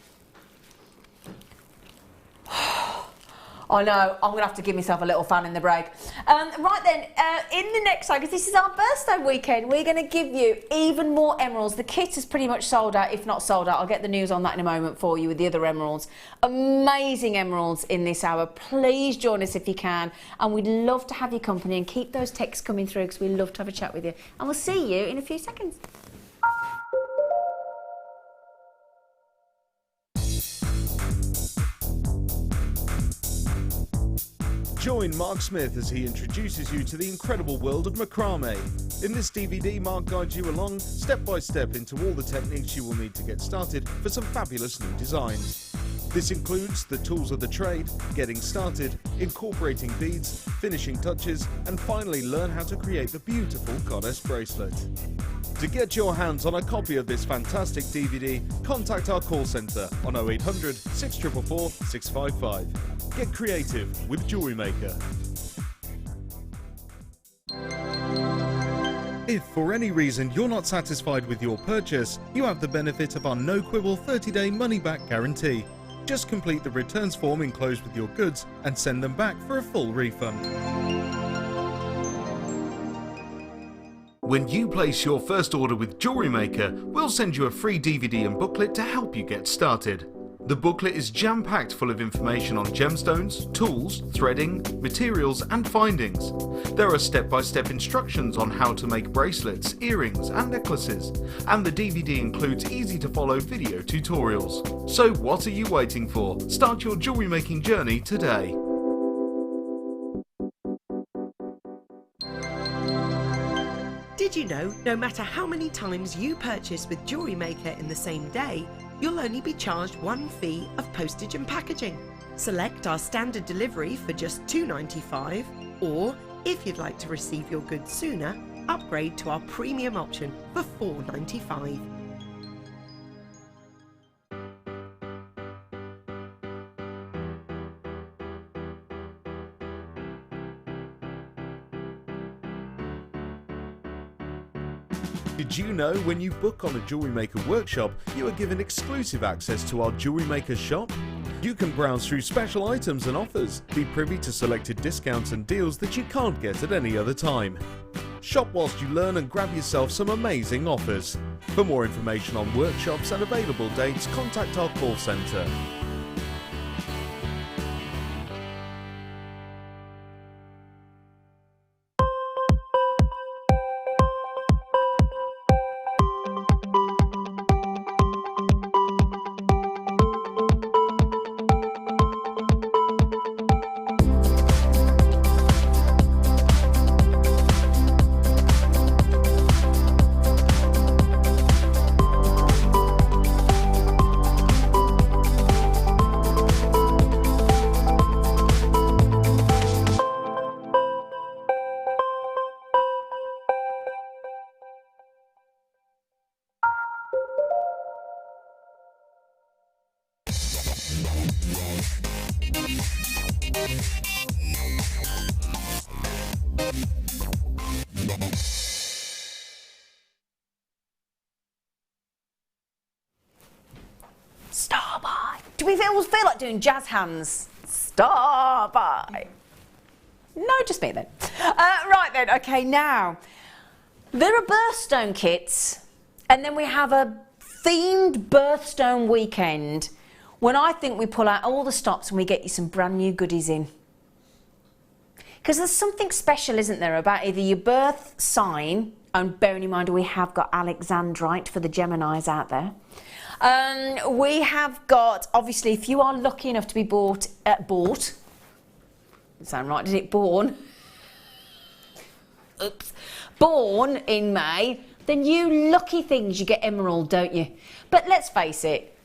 I know, I'm going to have to give myself a little fan in the break. Right then, in the next slide, because this is our birthday weekend, we're going to give you even more emeralds. The kit is pretty much sold out, if not sold out. I'll get the news on that in a moment for you with the other emeralds. Amazing emeralds in this hour. Please join us if you can. And we'd love to have your company, and keep those texts coming through because we'd love to have a chat with you. And we'll see you in a few seconds. Join Mark Smith as he introduces you to the incredible world of macrame. In this DVD, Mark guides you along, step by step, into all the techniques you will need to get started for some fabulous new designs. This includes the tools of the trade, getting started, incorporating beads, finishing touches, and finally learn how to create the beautiful goddess bracelet. To get your hands on a copy of this fantastic DVD, contact our call centre on 0800 644 655. Get creative with Jewellery Maker. If for any reason you're not satisfied with your purchase, you have the benefit of our no-quibble 30-day money-back guarantee. Just complete the returns form enclosed with your goods and send them back for a full refund. When you place your first order with Jewellery Maker, we'll send you a free DVD and booklet to help you get started. The booklet is jam-packed full of information on gemstones, tools, threading, materials and findings. There are step-by-step instructions on how to make bracelets, earrings and necklaces, and the DVD includes easy-to-follow video tutorials. So what are you waiting for? Start your jewellery making journey today. Did you know, no matter how many times you purchase with Jewellery Maker in the same day, you'll only be charged one fee of postage and packaging. Select our standard delivery for just $2.95, or if you'd like to receive your goods sooner, upgrade to our premium option for $4.95. Did you know when you book on a Jewellery Maker workshop, you are given exclusive access to our Jewellery Maker shop? You can browse through special items and offers, be privy to selected discounts and deals that you can't get at any other time. Shop whilst you learn and grab yourself some amazing offers. For more information on workshops and available dates, contact our call centre. Star by. Do we always feel like doing jazz hands? Star by. No, just me then. Right then, okay, now, there are birthstone kits, and then we have a themed birthstone weekend when I think we pull out all the stops and we get you some brand new goodies in. Because there's something special, isn't there, about either your birth sign, and bearing in mind we have got Alexandrite for the Geminis out there. We have got, obviously, if you are lucky enough to be bought, didn't sound right, did it? Born. Oops. Born in May, then you lucky things, you get emerald, don't you? But let's face it,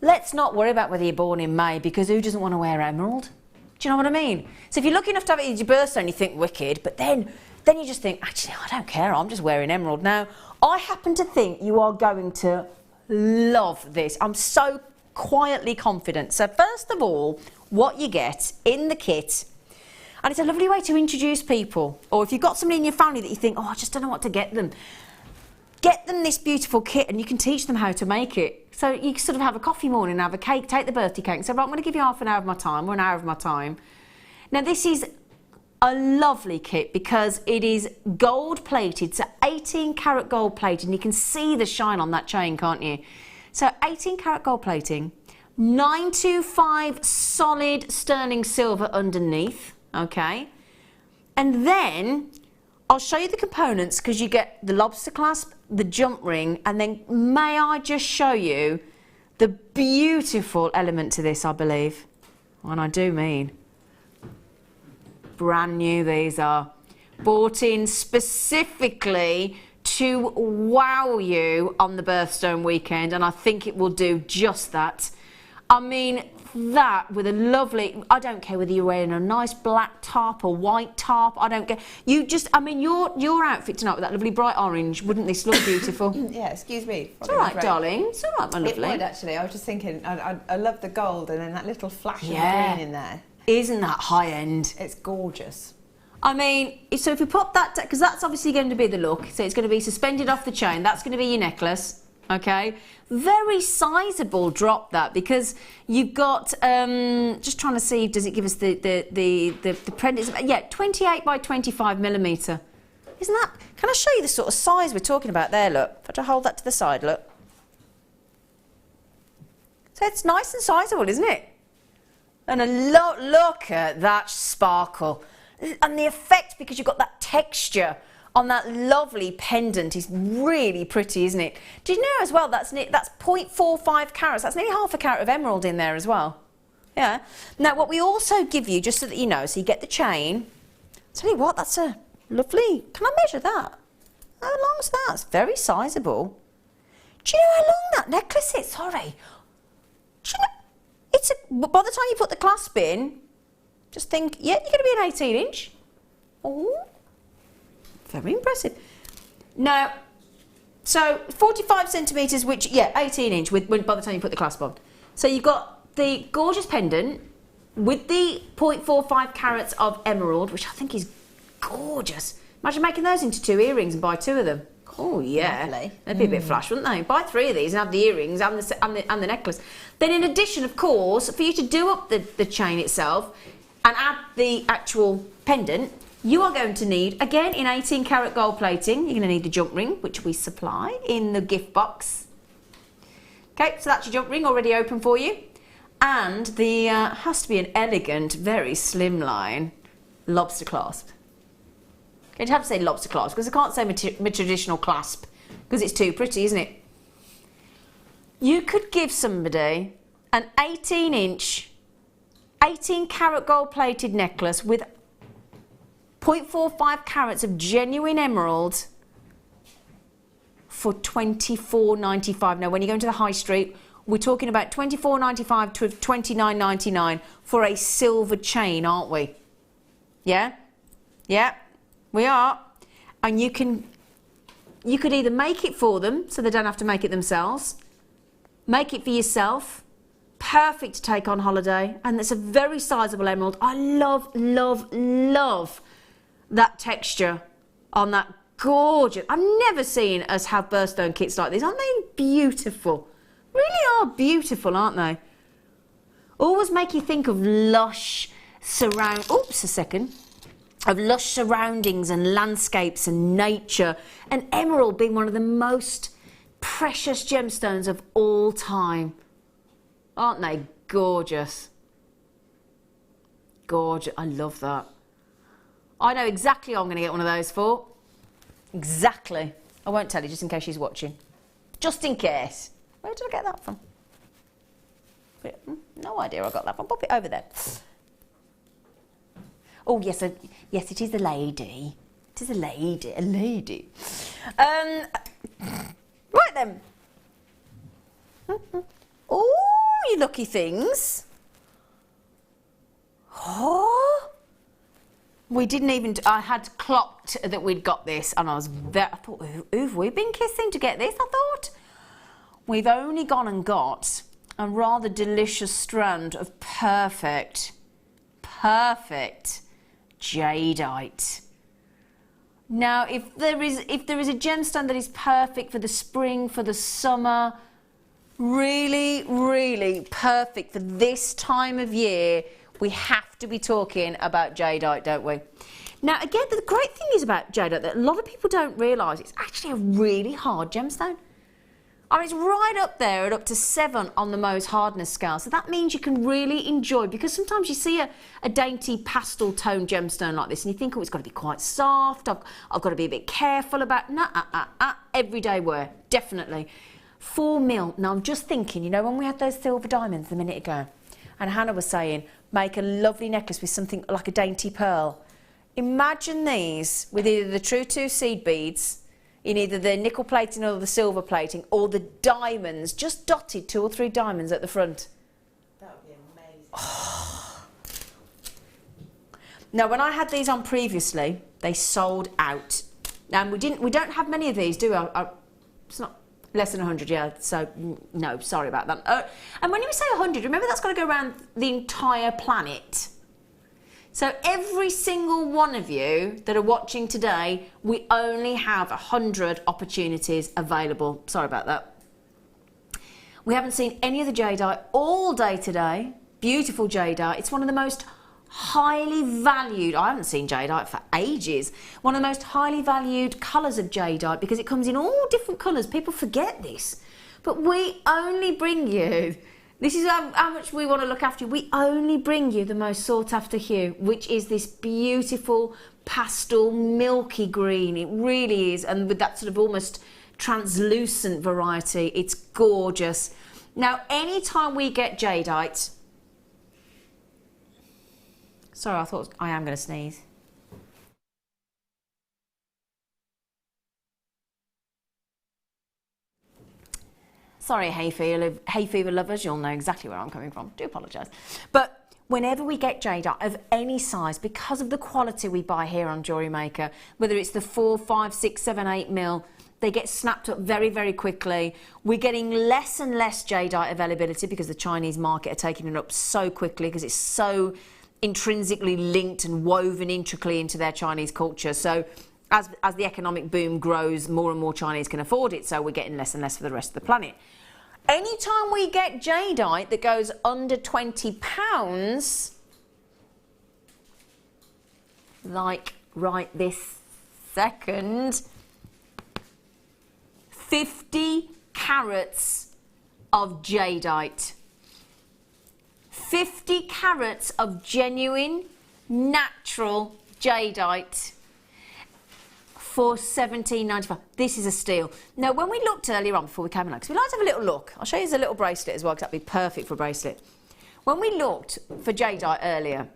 let's not worry about whether you're born in May, because who doesn't want to wear emerald? Do you know what I mean? So if you're lucky enough to have it as your birthstone, you think wicked, but then you just think, actually, I don't care, I'm just wearing emerald. Now, I happen to think you are going to love this. I'm so quietly confident. So first of all, what you get in the kit, and it's a lovely way to introduce people, or if you've got somebody in your family that you think, oh, I just don't know what to get them this beautiful kit and you can teach them how to make it. So you can sort of have a coffee morning, have a cake, take the birthday cake and say, right, I'm going to give you half an hour of my time or an hour of my time. Now this is a lovely kit because it is gold plated, so 18 karat gold plated, and you can see the shine on that chain, can't you? So 18 karat gold plating, 925 solid sterling silver underneath, okay? And then I'll show you the components because you get the lobster clasp, the jump ring, and then may I just show you the beautiful element to this, I believe. And I do mean brand new these are. Bought in specifically to wow you on the birthstone weekend, and I think it will do just that. I mean, that with a lovely, I don't care whether you're wearing a nice black top or white top, I don't care. You just, I mean, your outfit tonight with that lovely bright orange, wouldn't this look beautiful? Yeah, excuse me. It's all right, darling. It's all right, my lovely. It would, actually. I was just thinking, I love the gold and then that little flash of green in there. Isn't that high end? It's gorgeous. I mean, so if you put that, because that's obviously going to be the look, so it's going to be suspended off the chain, that's going to be your necklace. Okay, very sizable drop that, because you've got just trying to see, does it give us the print? Yeah, 28 by 25 millimeter. Isn't that? Can I show you the sort of size we're talking about there? Look, if I try to hold that to the side, look. So it's nice and sizable, isn't it? And look at that sparkle and the effect, because you've got that texture on that lovely pendant is really pretty, isn't it? Do you know as well that's 0.45 carats? That's nearly half a carat of emerald in there as well. Yeah. Now what we also give you, just so that you know, so you get the chain. Tell you what, that's a lovely. Can I measure that? How long is that? It's very sizable. Do you know how long that necklace is? Sorry. Do you know? It's by the time you put the clasp in, just think, yeah, you're going to be an 18-inch. Oh. Very impressive. Now, so 45 centimetres, which, yeah, 18-inch by the time you put the clasp on. So you've got the gorgeous pendant with the 0.45 carats of emerald, which I think is gorgeous. Imagine making those into 2 earrings and buy 2 of them. Oh, yeah. Lovely. They'd be a bit flash, wouldn't they? Buy 3 of these and have the earrings and the necklace. Then in addition, of course, for you to do up the chain itself and add the actual pendant, you are going to need, again, in 18 karat gold plating, you're going to need the jump ring, which we supply in the gift box. Okay, so that's your jump ring already open for you. And the, has to be an elegant, very slimline lobster clasp. You'd have to say lobster clasp, because I can't say my traditional clasp, because it's too pretty, isn't it? You could give somebody an 18-inch, 18 karat gold plated necklace with 0.45 carats of genuine emerald for $24.95. Now, when you go into the high street, we're talking about $24.95 to $29.99 for a silver chain, aren't we? Yeah? Yeah, we are. And you could either make it for them, so they don't have to make it themselves, make it for yourself, perfect to take on holiday, and it's a very sizable emerald. I love, love, love that texture on that gorgeous. I've never seen us have birthstone kits like these. Aren't they beautiful? Really are beautiful, aren't they? Always make you think of lush lush surroundings and landscapes and nature, and emerald being one of the most precious gemstones of all time. Aren't they gorgeous? Gorgeous. I love that. I know exactly who I'm going to get one of those for. Exactly. I won't tell you just in case she's watching. Just in case. Where did I get that from? No idea I got that from. Pop it over there. Oh, yes, yes, it is a lady. It is a lady. A lady. Right then. Oh, you lucky things. Oh. We didn't even, I had clocked that we'd got this and I thought, who've we been kissing to get this, I thought? We've only gone and got a rather delicious strand of perfect jadeite. Now, if there is a gemstone that is perfect for the spring, for the summer, really, really perfect for this time of year, we have to be talking about jadeite, don't we? Now, again, the great thing is about jadeite that a lot of people don't realise, it's actually a really hard gemstone. I mean, it's right up there at up to 7 on the Mohs hardness scale. So that means you can really enjoy, because sometimes you see a dainty pastel tone gemstone like this and you think, oh, it's got to be quite soft. I've got to be a bit careful about, everyday wear, definitely. 4 mil. Now, I'm just thinking, you know, when we had those silver diamonds a minute ago, and Hannah was saying, make a lovely necklace with something like a dainty pearl. Imagine these with either the True 2 seed beads, in either the nickel plating or the silver plating, or the diamonds, just dotted 2 or 3 diamonds at the front. That would be amazing. Oh. Now, when I had these on previously, they sold out. And we don't have many of these, do we? It's not less than 100, yeah, so no, sorry about that. And when you say 100, remember that's got to go around the entire planet. So every single one of you that are watching today, we only have 100 opportunities available. Sorry about that. We haven't seen any of the jadeite all day today. Beautiful jadeite. It's one of the most highly valued, I haven't seen jadeite for ages, one of the most highly valued colours of jadeite, because it comes in all different colours. People forget this. But we only bring you, this is how much we want to look after you, we only bring you the most sought after hue, which is this beautiful pastel milky green. It really is, and with that sort of almost translucent variety, it's gorgeous. Now, anytime we get jadeite, sorry, I am going to sneeze. Sorry, hay fever lovers, you'll know exactly where I'm coming from. Do apologise. But whenever we get jadeite of any size, because of the quality we buy here on Jewellery Maker, whether it's the 4, 5, 6, 7, 8 mil, they get snapped up very, very quickly. We're getting less and less jadeite availability because the Chinese market are taking it up so quickly because it's so intrinsically linked and woven intricately into their Chinese culture. So as the economic boom grows, more and more Chinese can afford it, so we're getting less and less for the rest of the planet. Anytime we get jadeite that goes under £20, like right this second, 50 carats of jadeite. 50 carats of genuine, natural jadeite for £17.95. This is a steal. Now, when we looked earlier on before we came along, because we like to have a little look, I'll show you a little bracelet as well, because that'd be perfect for a bracelet. When we looked for jadeite earlier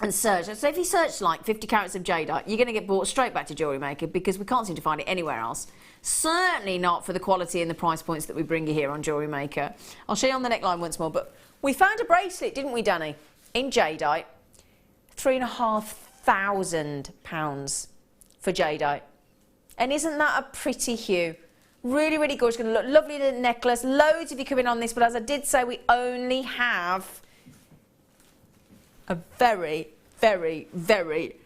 and searched, so if you search like 50 carats of jadeite, you're going to get brought straight back to Jewellery Maker because we can't seem to find it anywhere else. Certainly not for the quality and the price points that we bring you here on Jewellery Maker. I'll show you on the neckline once more, but we found a bracelet, didn't we, Danny? In jadeite, £3,500 for jadeite. And isn't that a pretty hue? Really, really gorgeous. Going to look lovely little necklace. Loads of you coming on this, but as I did say, we only have a very, very, very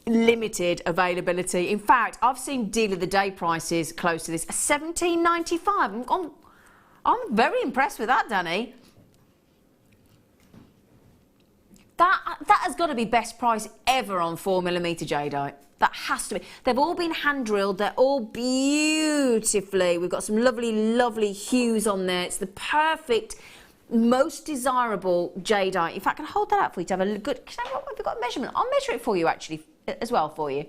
limited availability. In fact, I've seen deal of the day prices close to this, £17.95. I'm very impressed with that, Danny. That has got to be best price ever on 4mm jadeite. That has to be. They've all been hand drilled. They're all beautifully. We've got some lovely, lovely hues on there. It's the perfect, most desirable jadeite. In fact, I can hold that out for you to have a good. Have you got a measurement? I'll measure it for you actually as well for you.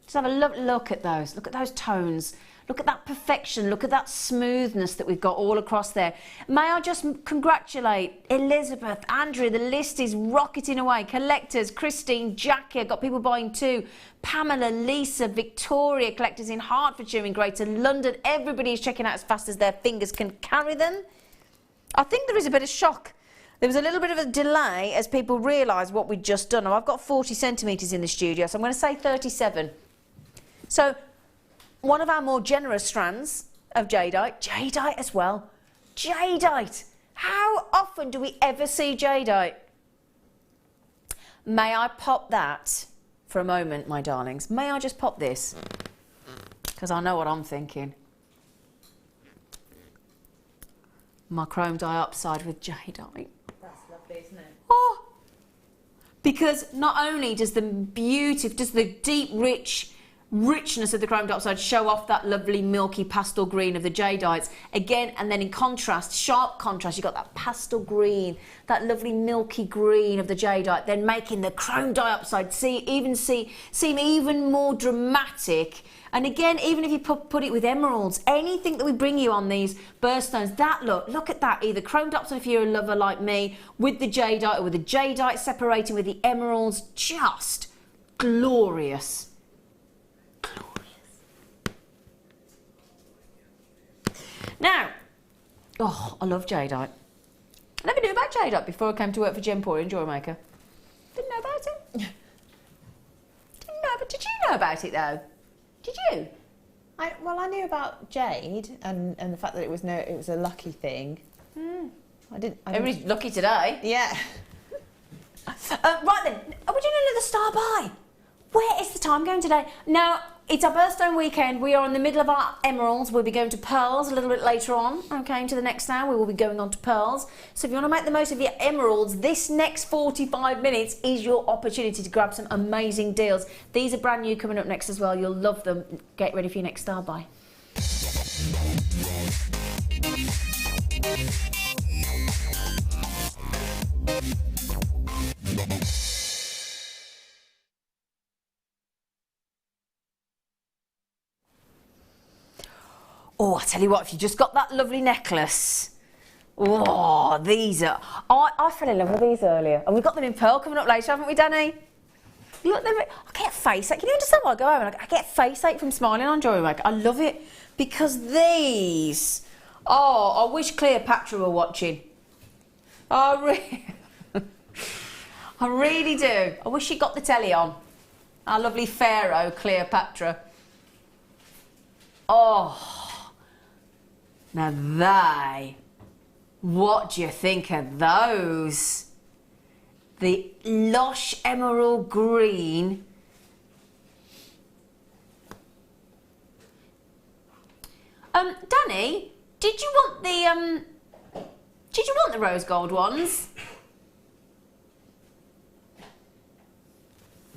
Just have a look at those. Look at those tones. Look at that perfection. Look at that smoothness that we've got all across there. May I just congratulate Elizabeth, Andrea, the list is rocketing away. Collectors, Christine, Jackie, I've got people buying too. Pamela, Lisa, Victoria, collectors in Hertfordshire, in Greater London. Everybody is checking out as fast as their fingers can carry them. I think there is a bit of shock. There was a little bit of a delay as people realise what we'd just done. Now, I've got 40 centimetres in the studio, so I'm going to say 37. So, one of our more generous strands of jadeite as well. Jadeite! How often do we ever see jadeite? May I pop that for a moment, my darlings? May I just pop this? Because I know what I'm thinking. My chrome dioxide with jadeite. That's lovely, isn't it? Oh! Because not only does the beauty, does the deep, richness of the chrome dioxide show off that lovely milky pastel green of the jadeites again, and then in contrast, sharp contrast, you've got that pastel green, that lovely milky green of the jadeite, then making the chrome dioxide seem even more dramatic. And again, even if you put it with emeralds, anything that we bring you on these birthstones, that look at that, either chromed dioxide if you're a lover like me, with the jadeite, or with the jadeite separating with the emeralds, just glorious. Now, oh, I love jadeite. I never knew about jadeite before I came to work for Gemporium and Jewellery Maker. Didn't know about it. Didn't know, but did you know about it though? Did you? Well, I knew about jade and the fact that it was a lucky thing. I didn't. Everybody's lucky today. Yeah. Right then, are we doing another star buy? Where is the time going today? Now, it's our birthstone weekend. We are in the middle of our emeralds. We'll be going to pearls a little bit later on. Okay, into the next hour, we will be going on to pearls. So if you want to make the most of your emeralds, this next 45 minutes is your opportunity to grab some amazing deals. These are brand new coming up next as well. You'll love them. Get ready for your next star buy. Oh, I tell you what, if you just got that lovely necklace. Oh, these are... I fell in love with these earlier. And we've got them in pearl coming up later, haven't we, Danny? You got them... I get face ache. Can you understand why I go home and I get face ache from smiling on Jewellery Maker? I love it. Because these... Oh, I wish Cleopatra were watching. I really do. I wish she got the telly on. Our lovely Pharaoh, Cleopatra. Oh... Now what do you think of those? The lush emerald green. Danny, did you want the rose gold ones?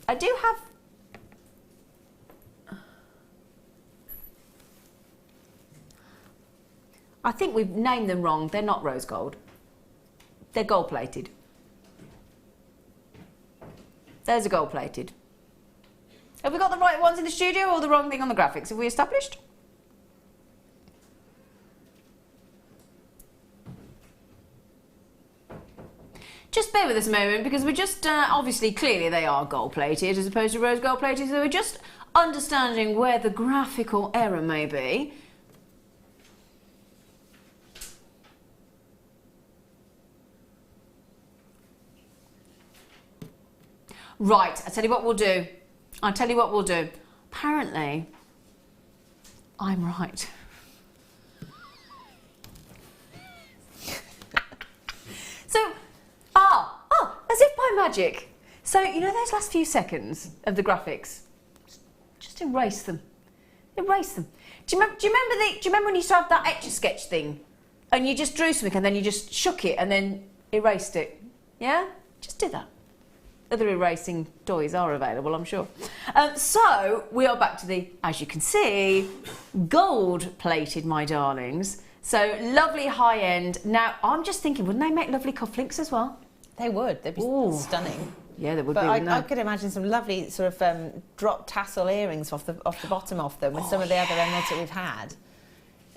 I do have... I think we've named them wrong. They're not rose gold. They're gold plated. Those are gold plated. Have we got the right ones in the studio or the wrong thing on the graphics? Have we established? Just bear with us a moment because we're just, obviously, clearly they are gold plated as opposed to rose gold plated, so we're just understanding where the graphical error may be. Right, I'll tell you what we'll do. Apparently, I'm right. So, as if by magic. So, you know those last few seconds of the graphics? Just erase them. Erase them. Do you remember when you used to have that Etch-a-Sketch thing? And you just drew something and then you just shook it and then erased it? Yeah? Just do that. other erasing toys are available, I'm sure. So we are back to the, as you can see, gold-plated, my darlings. So lovely high-end. Now, I'm just thinking, wouldn't they make lovely cufflinks as well? They would. They'd be stunning. Yeah, they would but be. I could imagine some lovely sort of drop tassel earrings off the bottom of them with some of the other emeralds that we've had.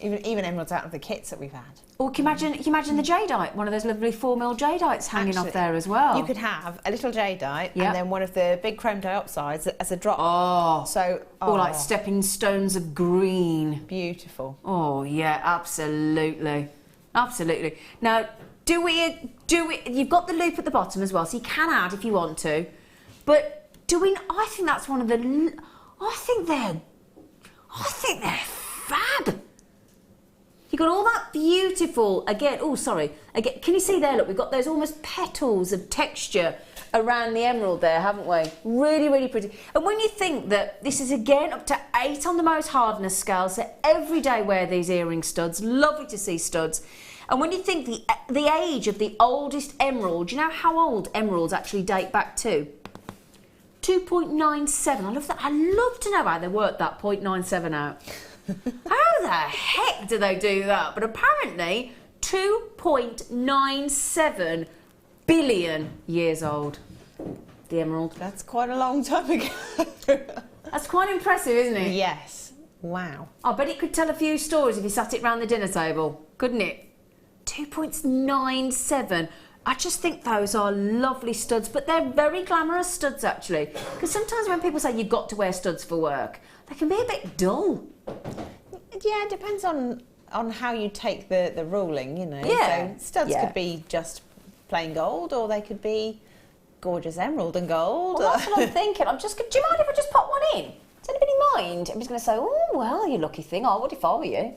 Even emeralds out of the kits that we've had. Or can you imagine the jadeite? One of those lovely 4mm jadeites hanging off there as well. You could have a little jadeite and then one of the big chrome dioxides as a drop. Or like stepping stones of green. Beautiful. Oh yeah, absolutely, absolutely. Now, do we? You've got the loop at the bottom as well, so you can add if you want to. But I think that's one of the. I think they're fab. You've got all that beautiful, again, can you see there, look, we've got those almost petals of texture around the emerald there, haven't we? Really, really pretty. And when you think that this is, again, up to 8 on the most hardness scale, so every day wear these earring studs, lovely to see studs. And when you think the age of the oldest emerald, do you know how old emeralds actually date back to? 2.97. I love that. I love to know how they work that 0.97 out. How the heck do they do that? But apparently 2.97 billion years old. The emerald. That's quite a long time ago. That's quite impressive, isn't it? Yes. Wow. I bet it could tell a few stories if you sat it round the dinner table, couldn't it? 2.97. I just think those are lovely studs, but they're very glamorous studs actually. Because sometimes when people say you've got to wear studs for work, they can be a bit dull. Yeah, it depends on how you take the ruling, you know. Yeah. So studs could be just plain gold, or they could be gorgeous emerald and gold. Well, that's what I'm thinking. Do you mind if I just pop one in? Does anybody mind? I'm just going to say, oh, well, you lucky thing. I would if I were you.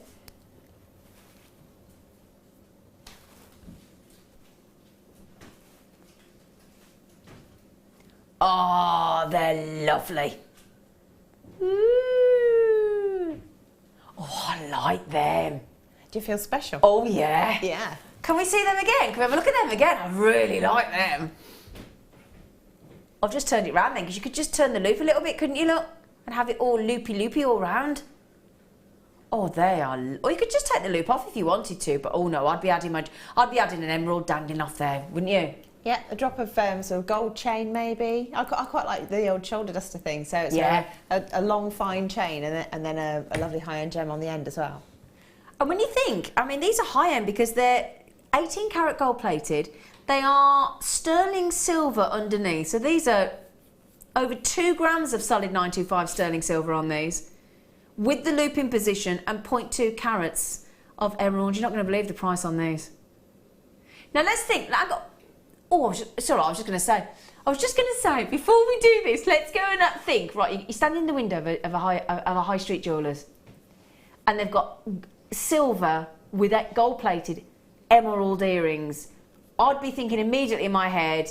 Oh, they're lovely. Ooh. Oh, I like them. Do you feel special? Oh, yeah. Yeah. Can we see them again? Can we have a look at them again? I really like them. I've just turned it round then, because you could just turn the loop a little bit, couldn't you, look? And have it all loopy-loopy all round. Oh, they are... Or you could just take the loop off if you wanted to, but oh no, I'd be adding an emerald dangling off there, wouldn't you? Yeah, a drop of sort of gold chain maybe. I quite like the old shoulder duster thing. So it's a long fine chain and then a lovely high-end gem on the end as well. And when you think, I mean, these are high-end because they're 18 karat gold plated. They are sterling silver underneath. So these are over 2 grams of solid 925 sterling silver on these, with the loop in position and 0.2 carats of emerald. You're not going to believe the price on these. Now let's think. Oh, sorry, I was just going to say, before we do this, let's go and think. Right, you stand in the window of a high street jeweller's, and they've got silver with gold-plated emerald earrings. I'd be thinking immediately in my head,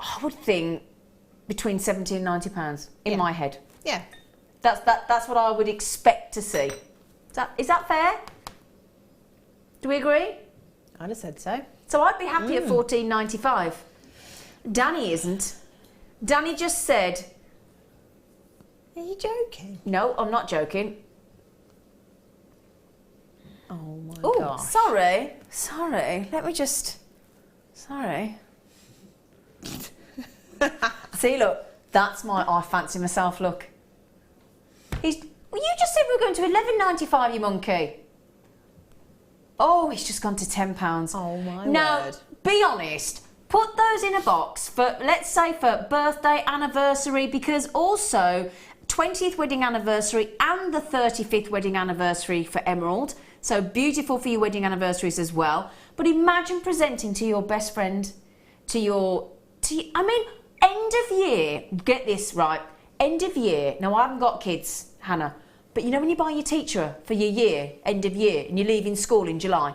I would think between £70 and £90 in my head. Yeah. That's what I would expect to see. Is that fair? Do we agree? I'd have said so. So I'd be happy at £14.95. Danny isn't. Danny just said... Are you joking? No, I'm not joking. Oh my gosh. Sorry. Let me just... Sorry. See, look. That's my I fancy myself look. You just said we were going to £11.95, you monkey. Oh, he's just gone to £10. Oh my word. Now, be honest. Put those in a box for, let's say, for birthday, anniversary, because also 20th wedding anniversary and the 35th wedding anniversary for emerald. So beautiful for your wedding anniversaries as well. But imagine presenting to your best friend, end of year, get this right, end of year. Now, I haven't got kids, Hannah, but you know when you buy your teacher for your year, end of year, and you're leaving school in July,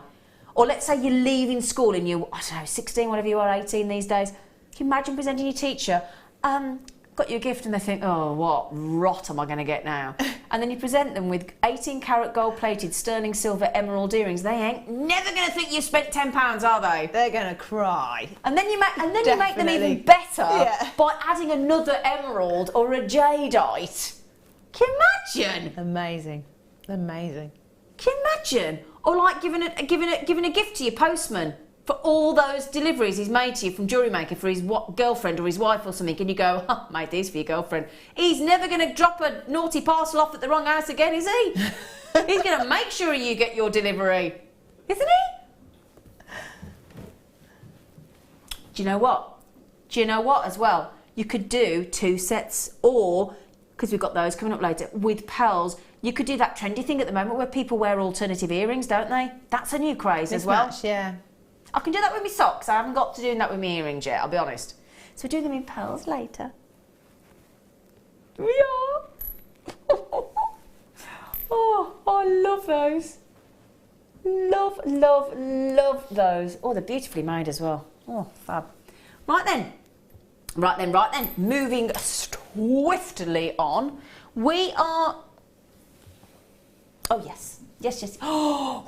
or let's say you're leaving school and you're, I don't know, 16, whatever you are, 18 these days, can you imagine presenting your teacher, got you a gift, and they think, oh, what rot am I going to get now? and then you present them with 18-carat gold-plated sterling silver emerald earrings, they ain't never going to think you spent £10, are they? They're going to cry. And then you make them even better by adding another emerald or a jadeite. Can you imagine? Amazing. Amazing. Can you imagine? Or like giving a gift to your postman for all those deliveries he's made to you from Jewellery Maker for his girlfriend or his wife or something, and you go, made these for your girlfriend. He's never going to drop a naughty parcel off at the wrong house again, is he? He's going to make sure you get your delivery, isn't he? Do you know what? Do you know what as well? You could do 2 sets, or, because we've got those coming up later, with pearls. You could do that trendy thing at the moment where people wear alternative earrings, don't they? That's a new craze as well. Yeah. I can do that with my socks. I haven't got to doing that with my earrings yet, I'll be honest. So we'll do them in pearls later. We are. Oh, I love those. Love, love, love those. Oh, they're beautifully made as well. Oh, fab. Right then. Moving swiftly on. We are... Oh, yes. Yes. Oh.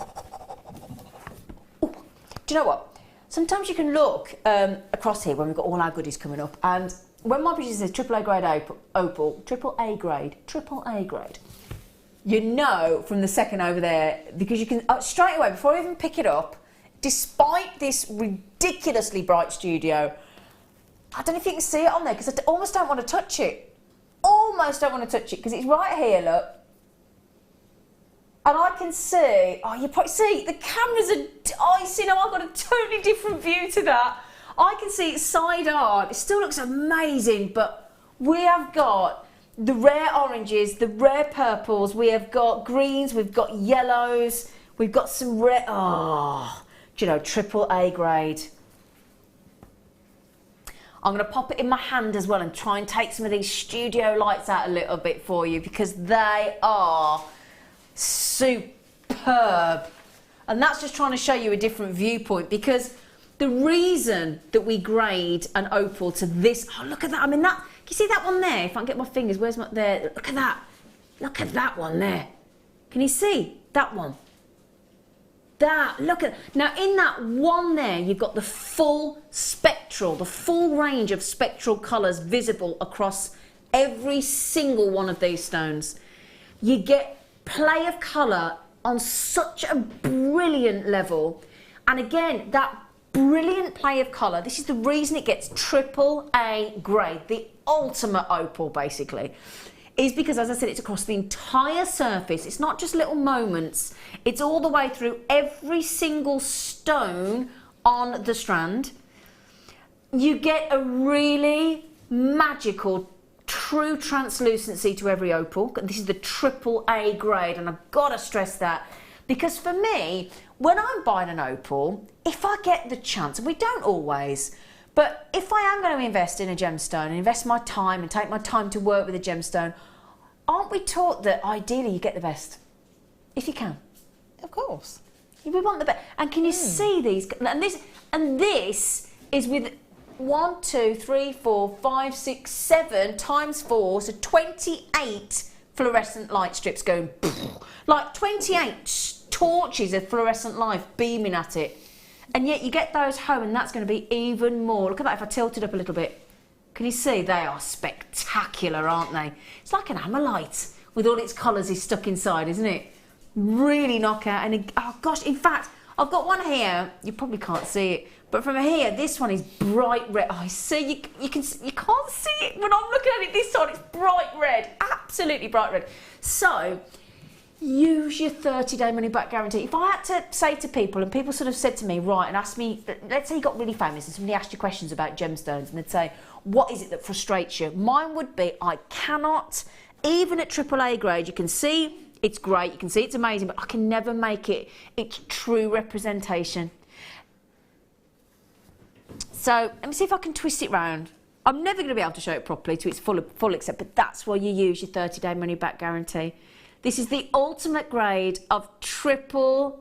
Do you know what? Sometimes you can look across here when we've got all our goodies coming up, and when my producer says AAA grade opal, AAA grade, you know from the second over there, because you can, straight away, before I even pick it up, despite this ridiculously bright studio, I don't know if you can see it on there, because I almost don't want to touch it. Almost don't want to touch it, because it's right here, look. And I can see, you probably see, the cameras are dicey. Now I've got a totally different view to that. I can see it side on. It still looks amazing, but we have got the rare oranges, the rare purples, we have got greens, we've got yellows, we've got some rare, do you know, AAA grade. I'm going to pop it in my hand as well and try and take some of these studio lights out a little bit for you, because they are superb. And that's just trying to show you a different viewpoint, because the reason that we grade an opal to this, look at that, I mean that, can you see that one there? If I can get my fingers, where's my, there, look at that one there. Can you see that one? Look at, now in that one there, you've got the full spectral, the full range of spectral colours visible across every single one of these stones. You get play of colour on such a brilliant level, and again, that brilliant play of colour, this is the reason it gets AAA grade, the ultimate opal basically, is because, as I said, it's across the entire surface. It's not just little moments, it's all the way through every single stone on the strand. You get a really magical, true translucency to every opal. This is the AAA grade, and I've got to stress that, because for me, when I'm buying an opal, if I get the chance, and we don't always, but if I am going to invest in a gemstone and invest my time and take my time to work with a gemstone, aren't we taught that ideally you get the best? If you can. Of course. We want the best. And can you see these? And this is with 1, 2, 3, 4, 5, 6, 7 times 4, so 28 fluorescent light strips going, like 28 torches of fluorescent light beaming at it. And yet you get those home, and that's going to be even more. Look at that, if I tilt it up a little bit. Can you see? They are spectacular, aren't they? It's like an amylite with all its colours is stuck inside, isn't it? Really knockout. And oh gosh, in fact, I've got one here. You probably can't see it, but from here, this one is bright red. Oh, I see. You can't see it when I'm looking at it this side. It's bright red, absolutely bright red. So use your 30-day money-back guarantee. If I had to say to people, and people sort of said to me, right, and asked me, let's say you got really famous and somebody asked you questions about gemstones, and they'd say, what is it that frustrates you? Mine would be, I cannot, even at AAA grade, you can see it's great, you can see it's amazing, but I can never make it its true representation. So let me see if I can twist it round. I'm never going to be able to show it properly to its full extent, but that's why you use your 30-day money-back guarantee. This is the ultimate grade of AAA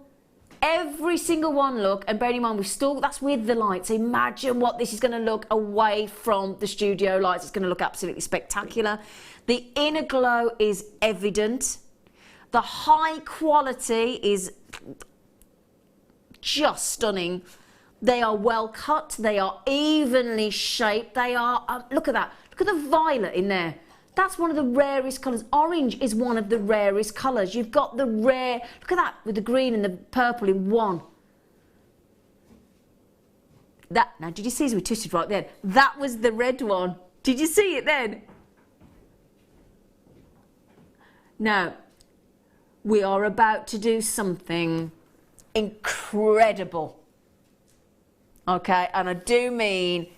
Every single one, look, and bearing in mind, that's with the lights. Imagine what this is going to look away from the studio lights. It's going to look absolutely spectacular. The inner glow is evident. The high quality is just stunning. They are well cut. They are evenly shaped. They are, look at that. Look at the violet in there. That's one of the rarest colours. Orange is one of the rarest colours. You've got the rare, look at that, with the green and the purple in one. Now, did you see as we twisted right then? That was the red one. Did you see it then? Now, we are about to do something incredible. Okay, and I do mean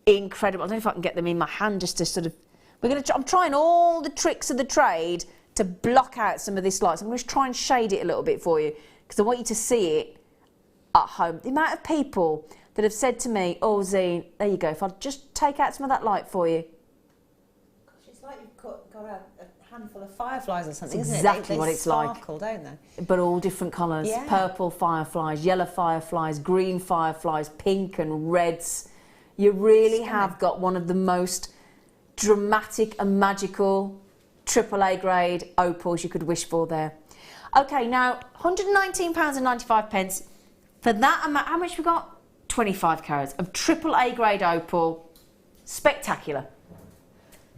incredible. I don't know if I can get them in my hand just to sort of... I'm trying all the tricks of the trade to block out some of this light. So I'm going to try and shade it a little bit for you because I want you to see it at home. The amount of people that have said to me, oh, Zena, there you go, if I'll just take out some of that light for you. Gosh, it's like you've got a handful of fireflies or something, It's isn't exactly it? what it's like. They sparkle, don't they? But all different colours. Yeah. Purple fireflies, yellow fireflies, green fireflies, pink and reds. You really have got one of the most dramatic and magical AAA grade opals you could wish for there. Okay, now £119.95 for that amount. How much we got? 25 carats of AAA grade opal. Spectacular.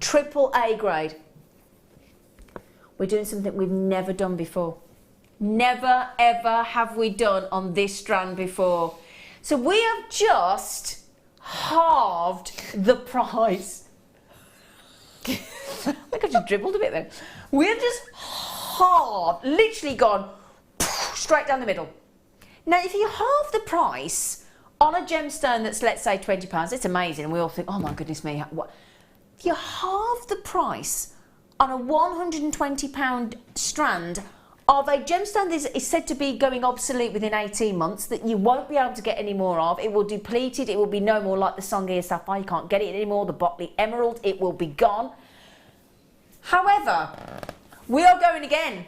AAA grade. We're doing something we've never done before. Never ever have we done on this strand before. So we have just halved the price. I think I just dribbled a bit then. We've just halved, literally gone straight down the middle. Now, if you halve the price on a gemstone that's, let's say, £20, it's amazing, and we all think, oh my goodness me, what? If you halve the price on a £120 strand of a gemstone that is said to be going obsolete within 18 months, that you won't be able to get any more of. It will deplete it. It will be no more like the Songea Sapphire. You can't get it anymore. The Botley Emerald, it will be gone. However, we are going again.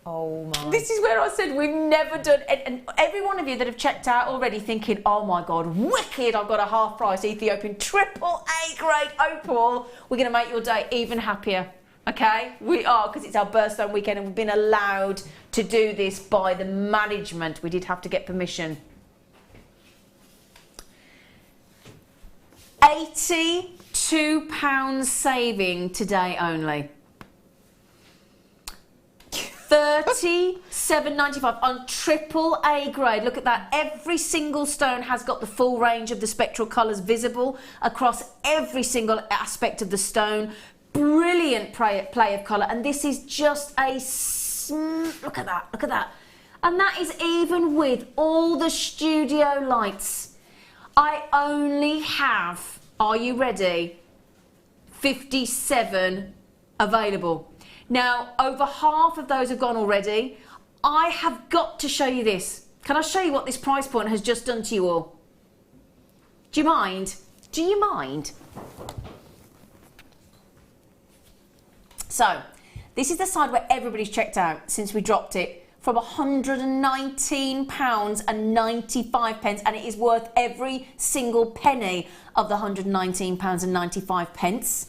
Oh my. This is where I said we've never done, and every one of you that have checked out already thinking, oh my God, wicked, I've got a half price Ethiopian AAA grade opal. We're going to make your day even happier. Okay, we are, because it's our birthstone weekend and we've been allowed to do this by the management. We did have to get permission. £82 saving today only. $37.95 on AAA grade. Look at that. Every single stone has got the full range of the spectral colours visible across every single aspect of the stone. Brilliant play of colour, and this is just a look at that, look at that, and that is even with all the studio lights. I only have, are you ready, 57 available. Now, over half of those have gone already. I have got to show you this. Can I show you what this price point has just done to you all? Do you mind? Do you mind? So, this is the side where everybody's checked out since we dropped it from £119.95, and it is worth every single penny of the £119.95.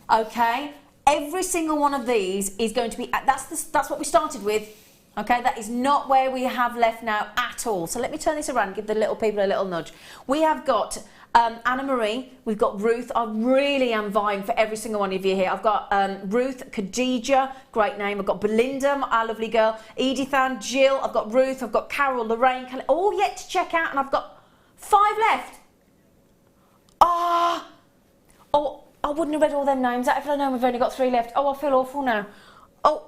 Okay, every single one of these is going to be, that's what we started with. Okay, that is not where we have left now at all. So let me turn this around and give the little people a little nudge. We have got Anna Marie, we've got Ruth. I really am vying for every single one of you here. I've got Ruth, Khadija, great name. I've got Belinda, our lovely girl, Edith Ann, Jill. I've got Ruth, I've got Carol, Lorraine, all yet to check out, and I've got 5 left. Oh, I wouldn't have read all them names out if I'd known we've only got 3 left. Oh, I feel awful now. Oh.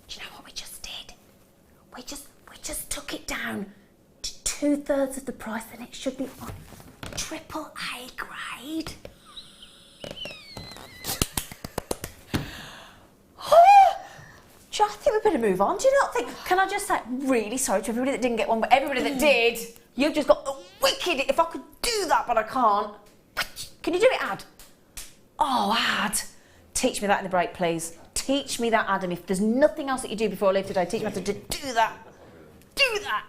Do you know what we just did? We just took it down to 2/3 of the price, and it should be on AAA grade. I think we better move on. Do you not think? Can I just say, really sorry to everybody that didn't get one, but everybody that did, you've just got a wicked. If I could do do that, but I can't. Can you do it, Ad? Oh, Ad. Teach me that in the break, please. Teach me that, Adam. If there's nothing else that you do before I leave today, teach me how to do that. Do that.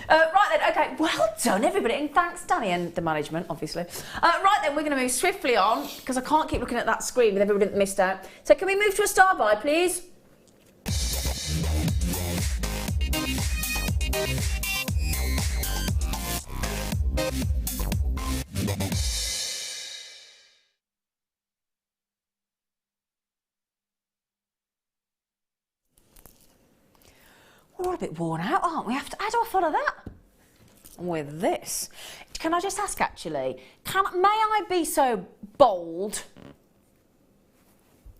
Right then, okay, well done everybody, and thanks Danny and the management, obviously. Right then, we're going to move swiftly on, because I can't keep looking at that screen with everybody that missed out. So can we move to a star by, please? We're all a bit worn out, aren't we? How do I follow that? With this. Can I just ask, actually, may I be so bold?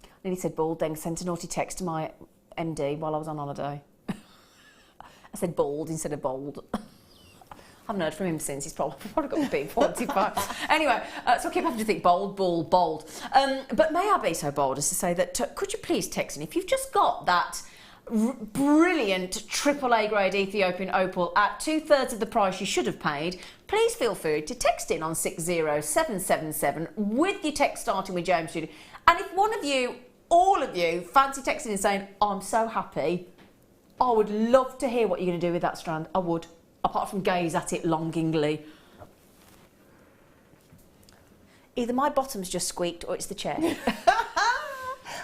I nearly said bald then, sent a naughty text to my MD while I was on holiday. I said bald instead of bold. I haven't heard from him since. He's probably got to be 45. Anyway, so I keep having to think bold. But may I be so bold as to say that, could you please text me if you've just got that brilliant AAA grade Ethiopian opal at 2/3 of the price you should have paid, please feel free to text in on 60777 with your text starting with James Studio. And if one of you, all of you, fancy texting and saying, I'm so happy, I would love to hear what you're going to do with that strand. I would, apart from gaze at it longingly. Either my bottom's just squeaked or it's the chair.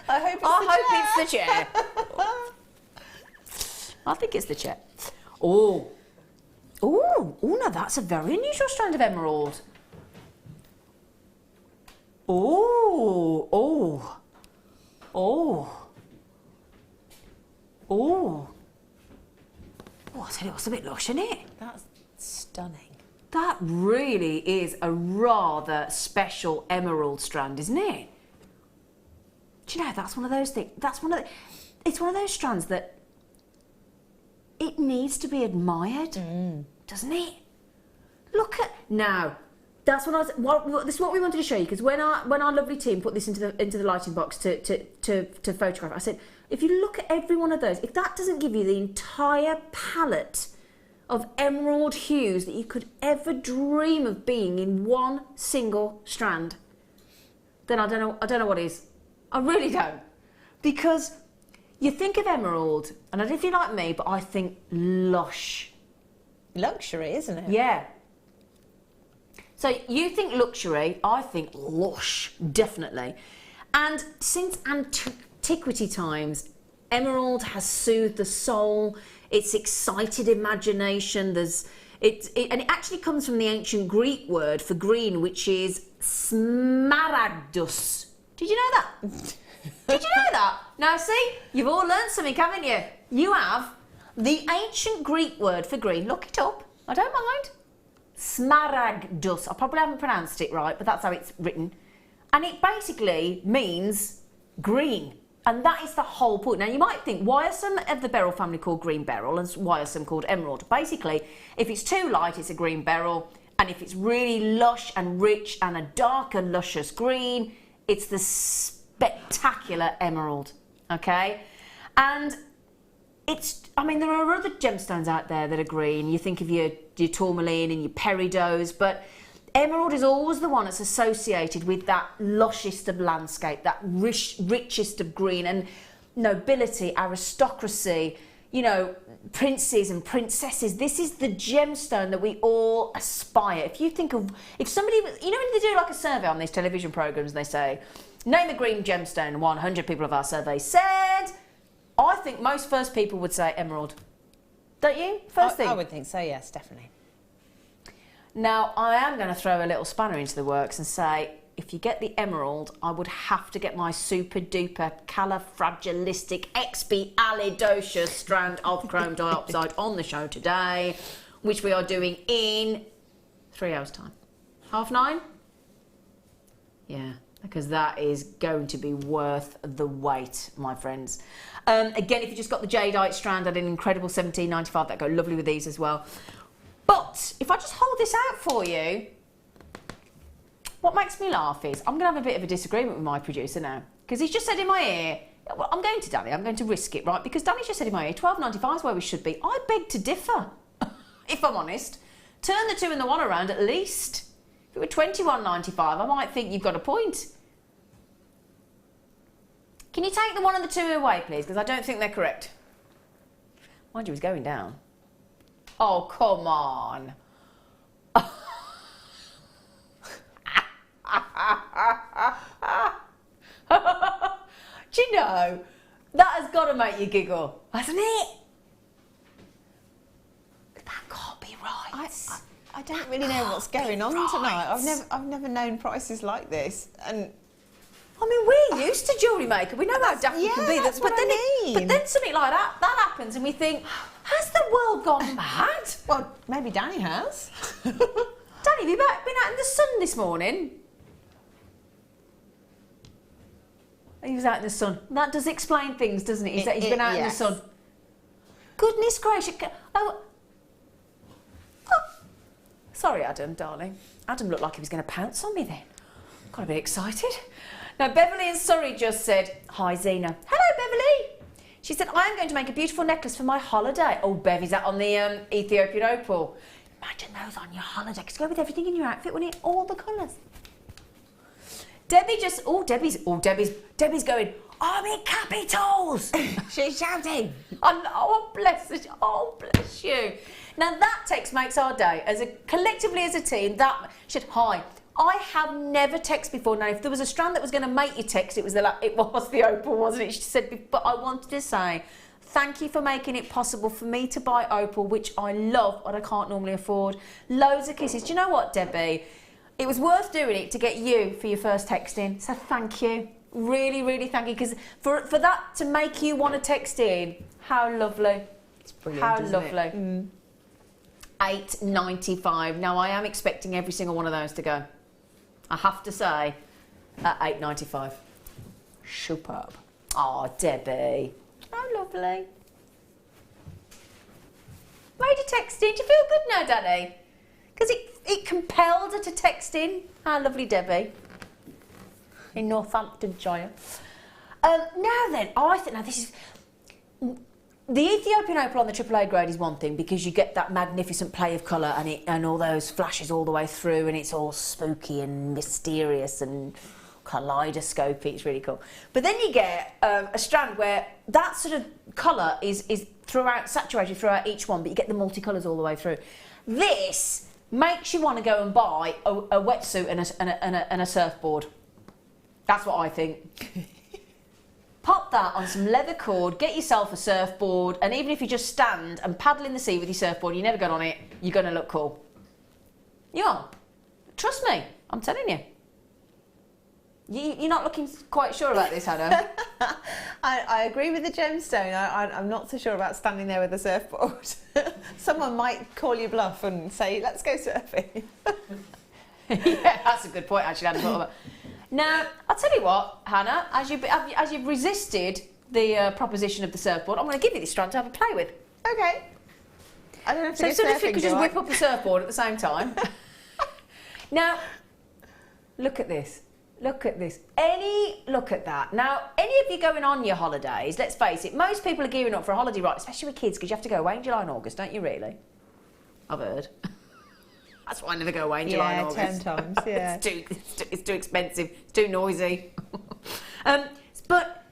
I hope it's the chair. I think it's the chair. Oh, now that's a very unusual strand of emerald. Oh, I tell you what's a bit lush, isn't it? That's stunning. That really is a rather special emerald strand, isn't it? Do you know, that's one of those things, it's one of those strands that it needs to be admired, doesn't it? Look at, now, that's this is what we wanted to show you, because when our lovely team put this into the lighting box to photograph, I said, if you look at every one of those, if that doesn't give you the entire palette of emerald hues that you could ever dream of being in one single strand, then I don't know what is. I really don't. Because you think of emerald, and I don't know if you're like me, but I think lush. Luxury, isn't it? Yeah. So you think luxury, I think lush, definitely. And since antiquity times, emerald has soothed the soul, it's excited imagination, and it actually comes from the ancient Greek word for green, which is smaragdus. Did you know that? Did you know that? Now see, you've all learned something, haven't you? You have. The ancient Greek word for green, look it up, I don't mind. Smaragdus. I probably haven't pronounced it right, but that's how it's written. And it basically means green. And that is the whole point. Now you might think, why are some of the beryl family called green beryl and why are some called emerald? Basically, if it's too light, it's a green beryl. And if it's really lush and rich and a darker, luscious green, it's the spectacular emerald, okay? And I mean, there are other gemstones out there that are green. You think of your tourmaline and your peridos, but emerald is always the one that's associated with that lushest of landscape, that richest of green, and nobility, aristocracy, you know, princes and princesses. This is the gemstone that we all aspire. If you think of, if somebody, you know when they do like a survey on these television programs and they say, name a green gemstone, 100 people of our survey said, I think most first people would say emerald. Don't you? First thing. I would think so, yes, definitely. Now, I am going to throw a little spanner into the works and say, if you get the emerald, I would have to get my super duper califragilistic expialidocious strand of chrome dioxide on the show today, which we are doing in 3 hours' time. 9:30? Yeah, because that is going to be worth the wait, my friends. Again, if you just got the jadeite strand at an incredible $17.95, that'd go lovely with these as well. But if I just hold this out for you, what makes me laugh is I'm going to have a bit of a disagreement with my producer now, because he's just said in my ear, well, I'm going to Danny, I'm going to risk it, right? Because Danny's just said in my ear, $12.95 is where we should be. I beg to differ, if I'm honest. Turn the 2 and the 1 around at least. If it were $21.95, I might think you've got a point. Can you take the 1 and the 2 away, please? Because I don't think they're correct. Mind you, he's going down. Oh, come on. Do you know, that has got to make you giggle, hasn't it? That can't be right. I don't really know what's going on tonight. I've never known prices like this, and I mean, we're used to Jewellery Maker. We know how daft you can be. That's what I mean. But then something like that happens, and we think, has the world gone mad? Well, maybe Danny has. Danny, have you been out in the sun this morning? He was out in the sun. That does explain things, doesn't it? He's been out in the sun. Goodness gracious. Oh. Sorry, Adam, darling. Adam looked like he was going to pounce on me then. Got a bit excited. Now, Beverly in Surrey just said, hi, Zena. Hello, Beverly. She said, I am going to make a beautiful necklace for my holiday. Oh, Bev, is that on the Ethiopian opal? Imagine those on your holiday. Because go with everything in your outfit, wouldn't it? All the colours. Debbie just, Debbie's going, I'm in capitals. She's shouting. Oh, bless her. Oh, bless you. Now that text makes our day. Collectively as a team, that she said, hi. I have never texted before. Now, if there was a strand that was going to make you text, it was the opal, wasn't it? She said, but I wanted to say, thank you for making it possible for me to buy opal, which I love, but I can't normally afford. Loads of kisses. Do you know what, Debbie? It was worth doing it to get you for your first texting. So thank you. Really, really thank you. Because for that to make you want to text in, how lovely. It's brilliant, how isn't lovely. it? Mm. $8.95. Now, I am expecting every single one of those to go. I have to say, at $8.95. Superb. Oh, Debbie. How lovely. Made a text in. Do you feel good now, Daddy? Because it compelled her to text in. How lovely, Debbie. In Northamptonshire. Now then, I think, now this is... The Ethiopian opal on the AAA grade is one thing because you get that magnificent play of colour and all those flashes all the way through and it's all spooky and mysterious and kaleidoscopy. It's really cool. But then you get a strand where that sort of colour is throughout, saturated throughout each one, but you get the multicolours all the way through. This makes you want to go and buy a wetsuit and a surfboard. That's what I think. Pop that on some leather cord, get yourself a surfboard, and even if you just stand and paddle in the sea with your surfboard, you never get on it, you're going to look cool. You are. Trust me, I'm telling you. You're not looking quite sure about this, Hannah. I agree with the gemstone. I'm not so sure about standing there with a surfboard. Someone might call you bluff and say, let's go surfing. Yeah, that's a good point, actually. I hadn't thought about. Now, I'll tell you what, Hannah, as you've resisted the proposition of the surfboard, I'm going to give you this strand to have a play with. Okay. I don't know if if you could just whip up a surfboard at the same time. Now, look at this. Look at this. Look at that. Now, any of you going on your holidays, let's face it, most people are gearing up for a holiday, right? Especially with kids, because you have to go away in July and August, don't you, really? I've heard. That's why I never go away in July and August. 10 times, yeah. It's too expensive. It's too noisy. But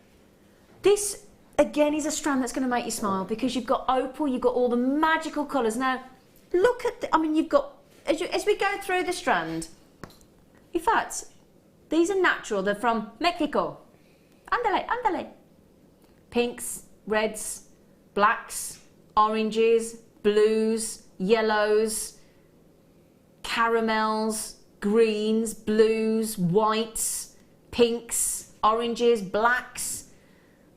this, again, is a strand that's going to make you smile because you've got opal, you've got all the magical colours. Now, look at you've got, as we go through the strand, in fact, these are natural. They're from Mexico. Andale. Pinks, reds, blacks, oranges, blues, yellows, caramels, greens, blues, whites, pinks, oranges, blacks,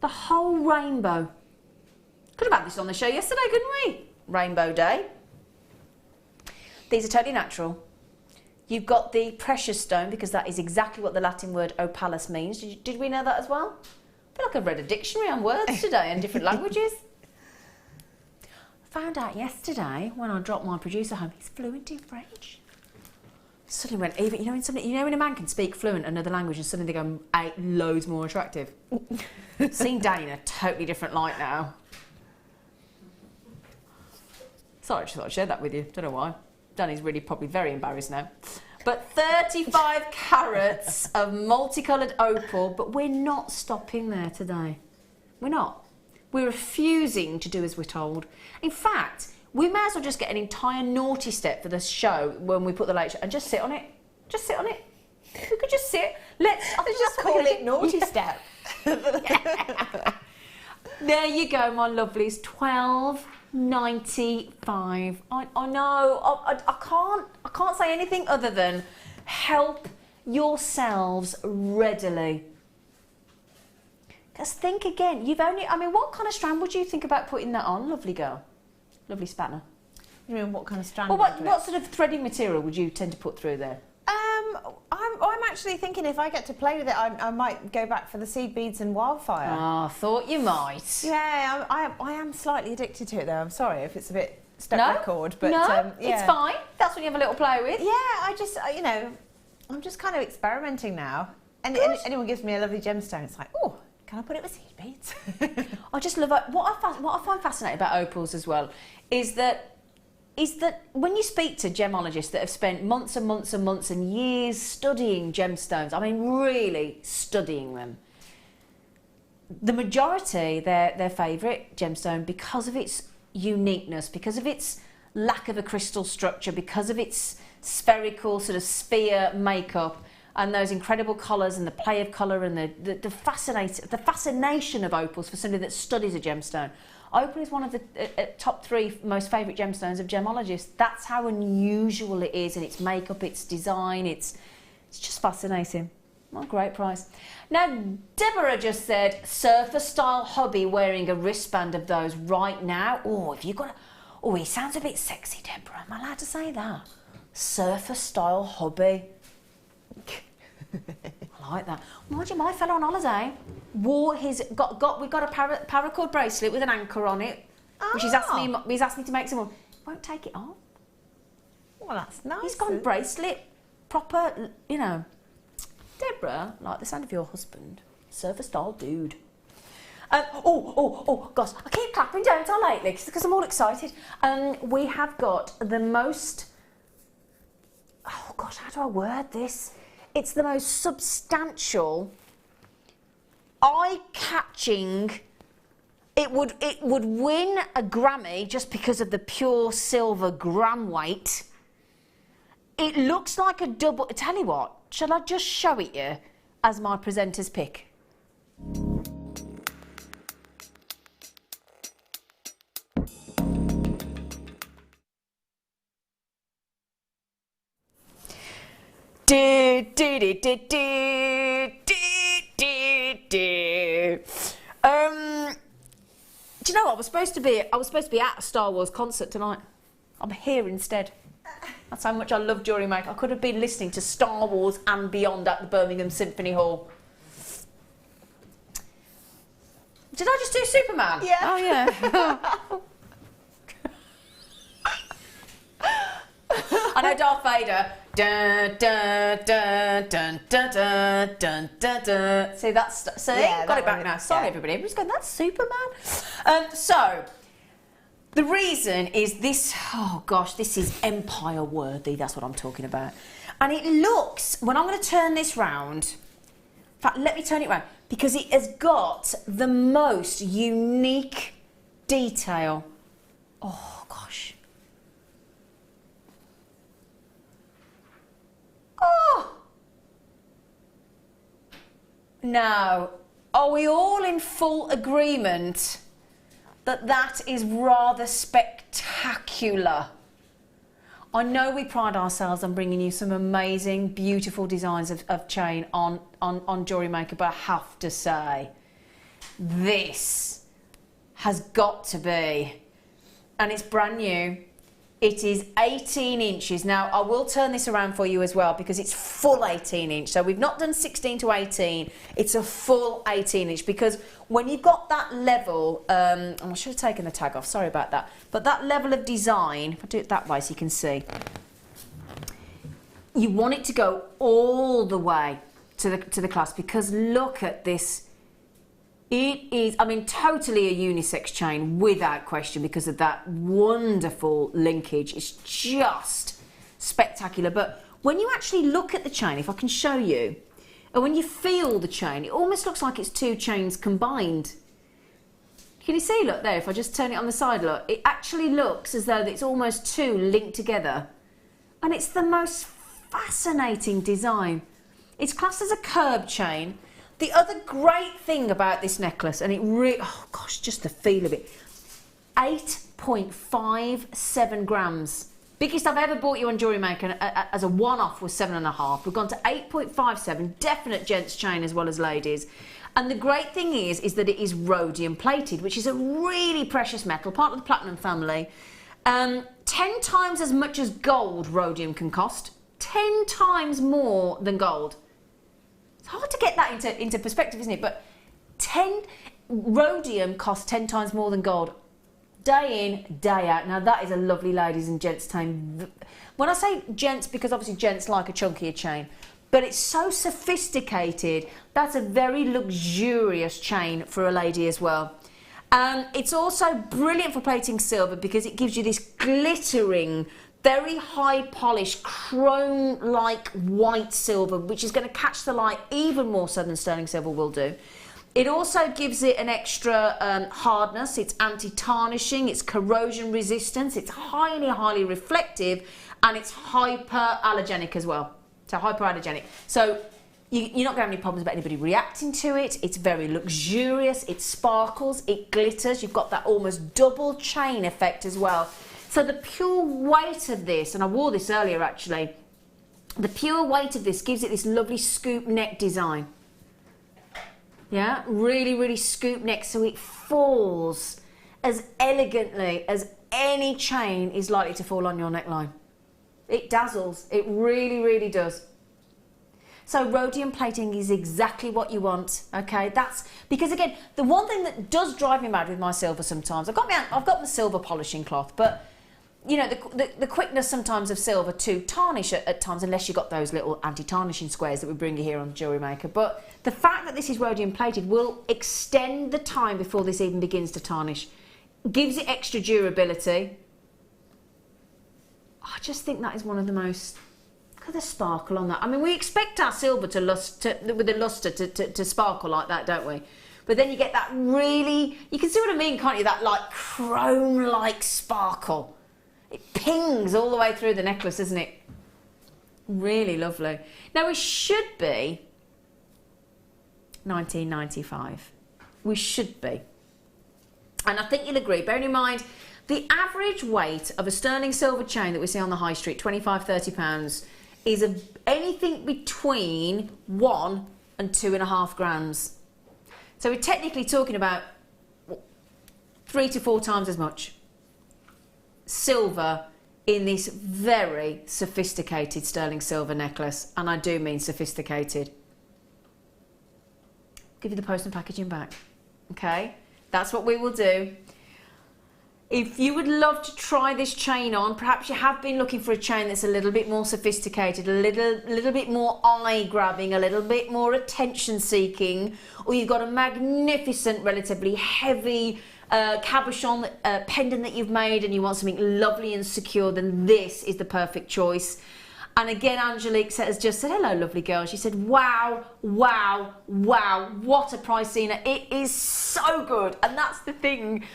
the whole rainbow. Could have had this on the show yesterday, couldn't we? Rainbow Day. These are totally natural. You've got the precious stone because that is exactly what the Latin word opalus means. Did we know that as well? I feel like I've read a dictionary on words today in different languages. Found out yesterday when I dropped my producer home, he's fluent in French. Suddenly went, even, when a man can speak fluent another language and suddenly they go loads more attractive. Seen Danny in a totally different light now. Sorry, I just thought I'd share that with you. Don't know why. Danny's really probably very embarrassed now. But 35 carats of multicoloured opal, but we're not stopping there today. We're not. We're refusing to do as we're told. In fact, we may as well just get an entire naughty step for the show when we put the late show and just sit on it. Just sit on it. We could just sit. Let's just call it naughty step. There you go, my lovelies. $12.95. I know. I can't say anything other than help yourselves readily. Because think again. You've only. I mean, what kind of strand would you think about putting that on, lovely girl, lovely spanner? You mean what kind of strand? Well, what sort of threading material would you tend to put through there? I'm actually thinking if I get to play with it, I might go back for the seed beads and wildfire. Oh, I thought you might. Yeah, I am slightly addicted to it though. I'm sorry if it's a bit stuck record, but no, yeah. It's fine. That's when you have a little play with. Yeah, I just you know, I'm just kind of experimenting now. And anyone gives me a lovely gemstone, it's like, oh, can I put it with seed beads? I just love it. What I find fascinating about opals as well is that when you speak to gemologists that have spent months and months and months and years studying gemstones, I mean really studying them, the majority, their favourite gemstone, because of its uniqueness, because of its lack of a crystal structure, because of its spherical sort of sphere makeup and those incredible colours and the play of colour and the fascination of opals for somebody that studies a gemstone. Opal is one of the top 3 most favourite gemstones of gemologists. That's how unusual it is in its makeup, its design. It's just fascinating. What a great price. Now, Deborah just said, surfer style hobby wearing a wristband of those right now. Oh, if you've got a... Oh, he sounds a bit sexy, Deborah. Am I allowed to say that? Surfer style hobby. I like that. Mind you, my fellow on holiday wore his we got a paracord bracelet with an anchor on it, which he's asked me to make some more. He won't take it off. Well, that's nice. He's gone bracelet, proper, you know. Deborah, like the sound of your husband, surfer style dude. Oh, gosh, I keep clapping, don't I, lately, because I'm all excited. We have got the most, oh gosh, how do I word this? It's the most substantial, eye-catching. It would win a Grammy just because of the pure silver gram weight. It looks like a double. Tell you what, shall I just show it you as my presenter's pick? Do you know what? I was supposed to be at a Star Wars concert tonight. I'm here instead. That's how much I love Jewellery Maker. I could have been listening to Star Wars and beyond at the Birmingham Symphony Hall. Did I just do Superman? Yeah. Oh yeah. I know Darth Vader. Dun, dun, dun, dun, dun, dun, dun, dun, dun. See, Yeah, got it back now. Sorry, everybody. Everybody's going, that's Superman. So, the reason is this, oh gosh, this is empire worthy. That's what I'm talking about. And it looks, when I'm going to turn this round, in fact, let me turn it round, because it has got the most unique detail. Oh, gosh. Oh! Now, are we all in full agreement that that is rather spectacular? I know we pride ourselves on bringing you some amazing, beautiful designs of chain on Jewellery Maker, but I have to say, this has got to be, and it's brand new. It is 18 inches. Now, I will turn this around for you as well because it's full 18 inch. So we've not done 16 to 18. It's a full 18 inch because when you've got that level, I should have taken the tag off, sorry about that. But that level of design, if I do it that way so you can see, you want it to go all the way to the clasp because look at this. It is, I mean, totally a unisex chain without question because of that wonderful linkage. It's just spectacular. But when you actually look at the chain, if I can show you, and when you feel the chain, it almost looks like it's two chains combined. Can you see, look there, if I just turn it on the side, look, it actually looks as though it's almost two linked together. And it's the most fascinating design. It's classed as a curb chain. The other great thing about this necklace, and it really, oh gosh, just the feel of it, 8.57 grams. Biggest I've ever bought you on Jewellery Maker as a one-off was 7.5. We've gone to 8.57, definite gents chain as well as ladies. And the great thing is that it is rhodium plated, which is a really precious metal, part of the platinum family. 10 times as much as gold rhodium can cost, 10 times more than gold. It's hard to get that into perspective, isn't it? But rhodium costs 10 times more than gold. Day in, day out. Now that is a lovely ladies and gents chain. When I say gents, because obviously gents like a chunkier chain, but it's so sophisticated. That's a very luxurious chain for a lady as well. It's also brilliant for plating silver because it gives you this glittering, very high polished, chrome-like white silver, which is going to catch the light even more so than sterling silver will do. It also gives it an extra hardness, it's anti-tarnishing, it's corrosion resistance, it's highly, highly reflective, and it's hyperallergenic as well. So hyperallergenic. So you're not going to have any problems about anybody reacting to it. It's very luxurious, it sparkles, it glitters. You've got that almost double chain effect as well. So the pure weight of this, and I wore this earlier actually, the pure weight of this gives it this lovely scoop neck design. Yeah, really, really scoop neck, so it falls as elegantly as any chain is likely to fall on your neckline. It dazzles, it really, really does. So rhodium plating is exactly what you want, okay? That's because again, the one thing that does drive me mad with my silver sometimes, I've got the silver polishing cloth, but you know, the quickness sometimes of silver to tarnish at times, unless you've got those little anti-tarnishing squares that we bring you here on Jewellery Maker. But the fact that this is rhodium plated will extend the time before this even begins to tarnish. Gives it extra durability. I just think that is one of the most... Look at the sparkle on that. I mean, we expect our silver with the lustre to sparkle like that, don't we? But then you get that really... You can see what I mean, can't you? That like chrome-like sparkle. It pings all the way through the necklace, isn't it? Really lovely. Now, we should be £19.95. We should be. And I think you'll agree, bearing in mind, the average weight of a sterling silver chain that we see on the high street, £25–30, is anything between 1 and 2.5 grams. So we're technically talking about 3 to 4 times as much silver in this very sophisticated sterling silver necklace, and I do mean sophisticated. Give you the post and packaging back, okay? That's what we will do. If you would love to try this chain on, perhaps you have been looking for a chain that's a little bit more sophisticated, a little bit more eye-grabbing, a little bit more attention-seeking, or you've got a magnificent, relatively heavy cabochon pendant that you've made and you want something lovely and secure, then this is the perfect choice. And again, Angelique has just said, hello, lovely girl. She said, wow, wow, wow, what a price, Zena. It is so good. And that's the thing.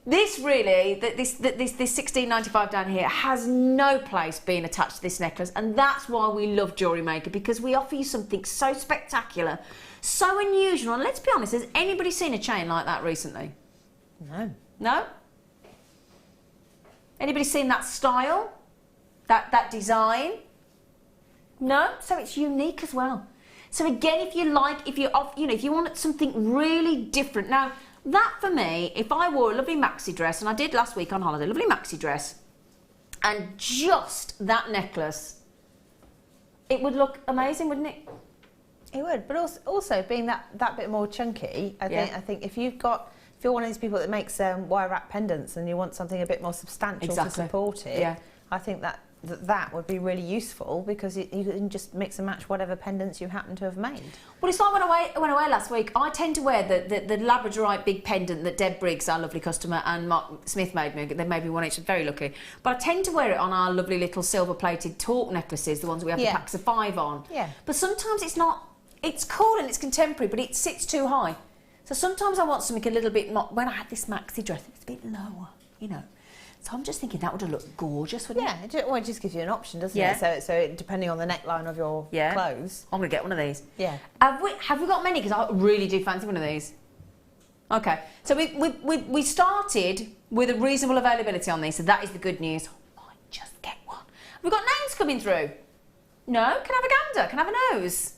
This really, this £16.95 down here has no place being attached to this necklace. And that's why we love Jewellery Maker, because we offer you something so spectacular, so unusual. And let's be honest, has anybody seen a chain like that recently? No. No? Anybody seen that style? That design? No? So it's unique as well. So again, if you want something really different. Now, that for me, if I wore a lovely maxi dress, and I did last week on holiday, lovely maxi dress, and just that necklace, it would look amazing, wouldn't it? It would, but also being that bit more chunky, I think if you're one of these people that makes wire wrap pendants and you want something a bit more substantial to support it, I think that that would be really useful because you can just mix and match whatever pendants you happen to have made. Well, it's like when I went away last week, I tend to wear the Labradorite big pendant that Deb Briggs, our lovely customer, and Mark Smith made me. They made me one each, very lucky. But I tend to wear it on our lovely little silver-plated torque necklaces, the ones we have the packs of 5 on. Yeah. But sometimes it's not, it's cool and it's contemporary, but it sits too high. So sometimes I want something a little bit more, when I had this maxi dress, it was a bit lower, you know. So I'm just thinking that would have looked gorgeous, wouldn't it? Yeah, well, it just gives you an option, doesn't it? So depending on the neckline of your clothes. I'm going to get one of these. Yeah. Have we got many? Because I really do fancy one of these. Okay, so we started with a reasonable availability on these, so that is the good news. I might just get one. We've got names coming through. No? Can I have a gander? Can I have a nose?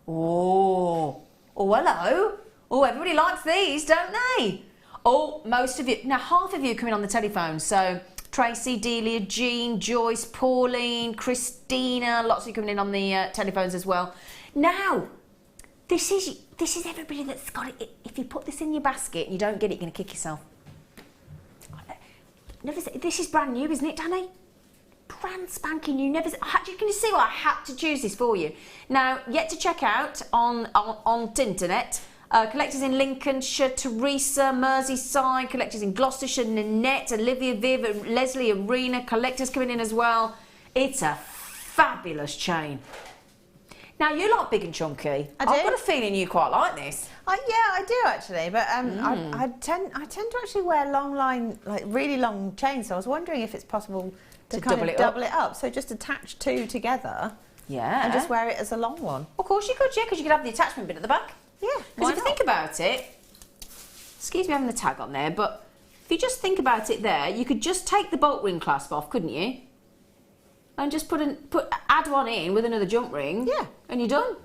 Oh, hello. Oh, everybody likes these, don't they? Oh, most of you. Now, half of you coming on the telephone. So, Tracy, Delia, Jean, Joyce, Pauline, Christina. Lots of you coming in on the telephones as well. Now, this is everybody that's got it. If you put this in your basket and you don't get it, you're going to kick yourself. This is brand new, isn't it, Danny? Brand spanking new. Can you see why I had to choose this for you? Now, yet to check out on the internet. Collectors in Lincolnshire, Teresa, Merseyside, collectors in Gloucestershire, Nanette, Olivia, Viv, Leslie, Arena, collectors coming in as well. It's a fabulous chain. Now, you like big and chunky. I do. I've got a feeling you quite like this. Yeah, I do actually, but I tend to actually wear long line, like really long chains, so I was wondering if it's possible to kind of double it up. So just attach 2 together and just wear it as a long one. Of course you could, yeah, because you could have the attachment bit at the back. Yeah, because if you think about it, excuse me having the tag on there, but if you just think about it there, you could just take the bolt ring clasp off, couldn't you? And just add one in with another jump ring. Yeah. And you're done.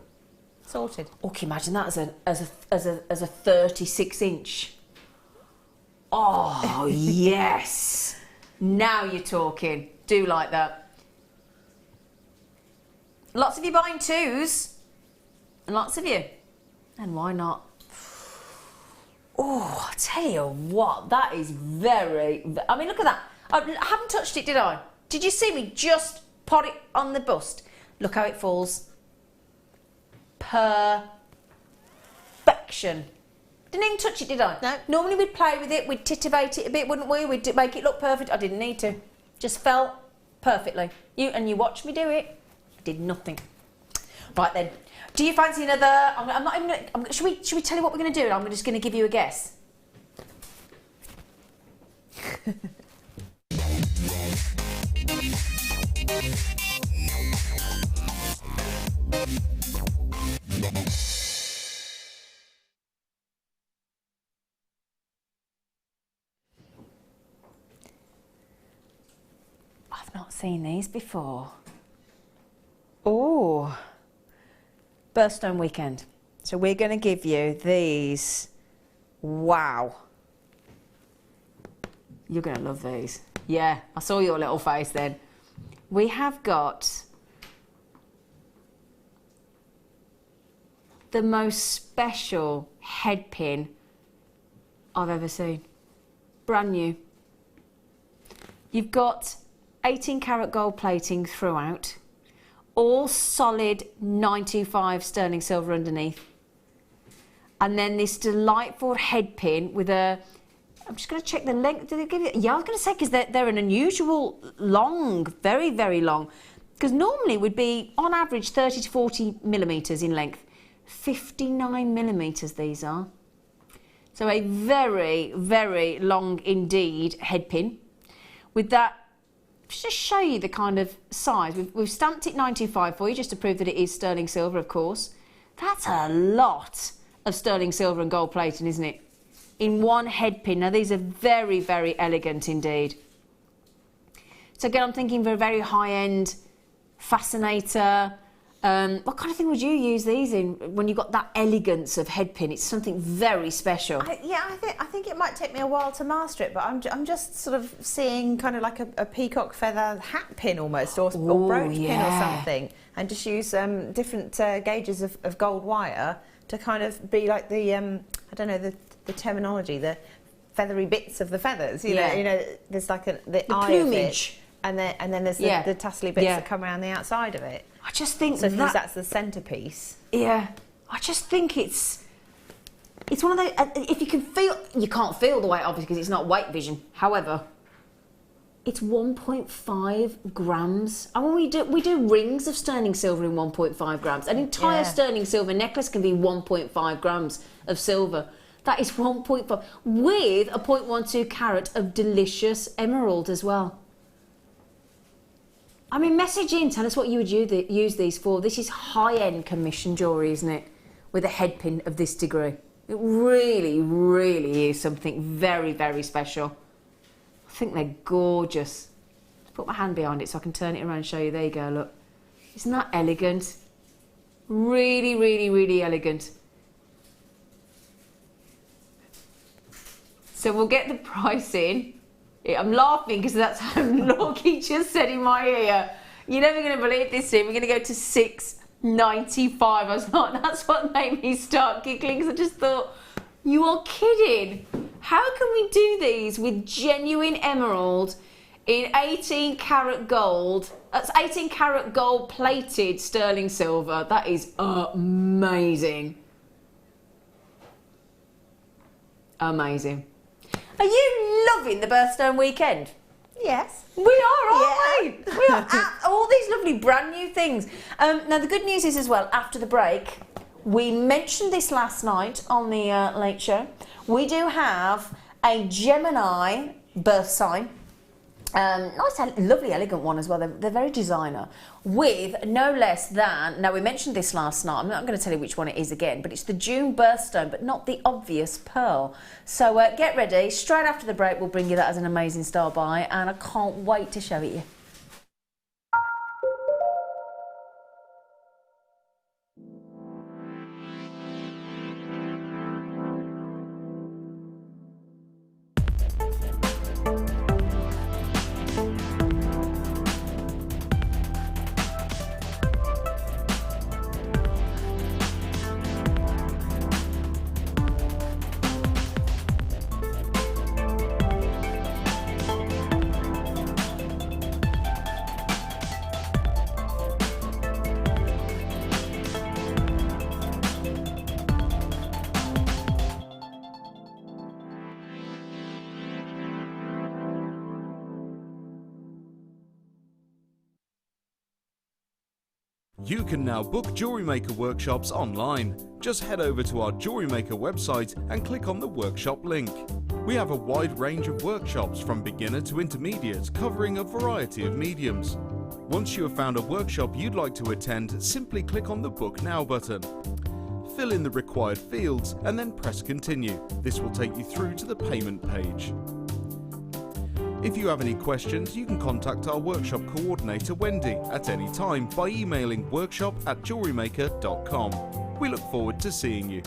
Sorted. Oh, can you imagine that as a 36-inch? Oh, yes. Now you're talking. Do like that. Lots of you buying 2s. And lots of you. And why not? Oh, I tell you what, that is very... I mean, look at that. I haven't touched it, did I? Did you see me just pot it on the bust? Look how it falls. Perfection. Didn't even touch it, did I? No. Normally we'd play with it, we'd titivate it a bit, wouldn't we? We'd make it look perfect. I didn't need to. Just fell perfectly. You watched me do it. I did nothing. Right then. Do you fancy another? I'm not even gonna, should we tell you what we're going to do? I'm just going to give you a guess. I've not seen these before. Oh. Birthstone weekend. So we're going to give you these. Wow. You're going to love these. Yeah, I saw your little face then. We have got the most special head pin I've ever seen. Brand new. You've got 18 karat gold plating throughout. All solid 925 sterling silver underneath. And then this delightful head pin with a... I'm just going to check the length. Did they give you... Yeah, I was going to say, because they're an unusual long, very, very long. Because normally would be, on average, 30 to 40 millimetres in length. 59 millimetres these are. So a very, very long indeed head pin. With that, just show you the kind of size. We've stamped it 925 for you, just to prove that it is sterling silver, of course. That's a lot of sterling silver and gold plating, isn't it? In one head pin. Now, these are very, very elegant indeed. So again, I'm thinking for a very high-end fascinator. What kind of thing would you use these in when you've got that elegance of head pin? It's something very special. I think it might take me a while to master it, but I'm just sort of seeing kind of like a peacock feather hat pin almost, or brooch pin or something, and just use different gauges of gold wire to kind of be like the I don't know the terminology, the feathery bits of the feathers. You know, there's like the eye plumage. Of it. and then there's the tassely bits that come around the outside of it. I just think so. That's the centerpiece. Yeah, I just think it's one of those. If you can feel, you can't feel the weight obviously because it's not weight vision. However, it's 1.5 grams. I mean, we do rings of sterling silver in 1.5 grams. An entire sterling silver necklace can be 1.5 grams of silver. That is 1.5 with a 0.12 carat of delicious emerald as well. I mean, message in, tell us what you would use these for. This is high-end commission jewellery, isn't it? With a head pin of this degree. It really, really is something very, very special. I think they're gorgeous. Let's put my hand behind it so I can turn it around and show you. There you go, look. Isn't that elegant? Really, really, really elegant. So we'll get the price in. I'm laughing because that's how Lockie just said in my ear. You're never going to believe this, We're going to go to $6.95. I was like, that's what made me start giggling because I just thought, you are kidding. How can we do these with genuine emerald in 18 karat gold? That's 18 karat gold plated sterling silver. That is amazing. Amazing. Are you loving the birthstone weekend? Yes. We are, aren't we? We are at all these lovely brand new things. Now, the good news is as well, after the break, we mentioned this last night on the Late Show. We do have a Gemini birth sign. Nice, lovely, elegant one as well. They're very designer. With no less than, now we mentioned this last night, I'm not going to tell you which one it is again, but it's the June birthstone, but not the obvious pearl. So get ready. Straight after the break, we'll bring you that as an amazing star buy, and I can't wait to show it you. You can now book Jewellery Maker workshops online. Just head over to our Jewellery Maker website and click on the workshop link. We have a wide range of workshops from beginner to intermediate, covering a variety of mediums. Once you have found a workshop you'd like to attend, simply click on the Book Now button. Fill in the required fields and then press Continue. This will take you through to the payment page. If you have any questions, you can contact our workshop coordinator Wendy at any time by emailing workshop@jewellerymaker.com. We look forward to seeing you.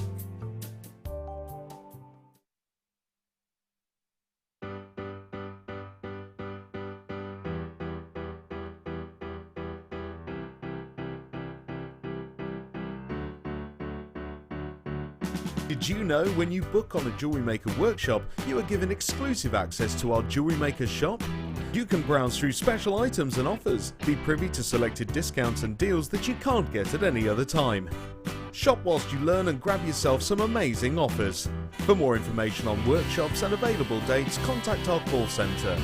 Did you know when you book on a Jewellery Maker workshop, you are given exclusive access to our Jewellery Maker shop? You can browse through special items and offers, be privy to selected discounts and deals that you can't get at any other time. Shop whilst you learn and grab yourself some amazing offers. For more information on workshops and available dates, contact our call centre.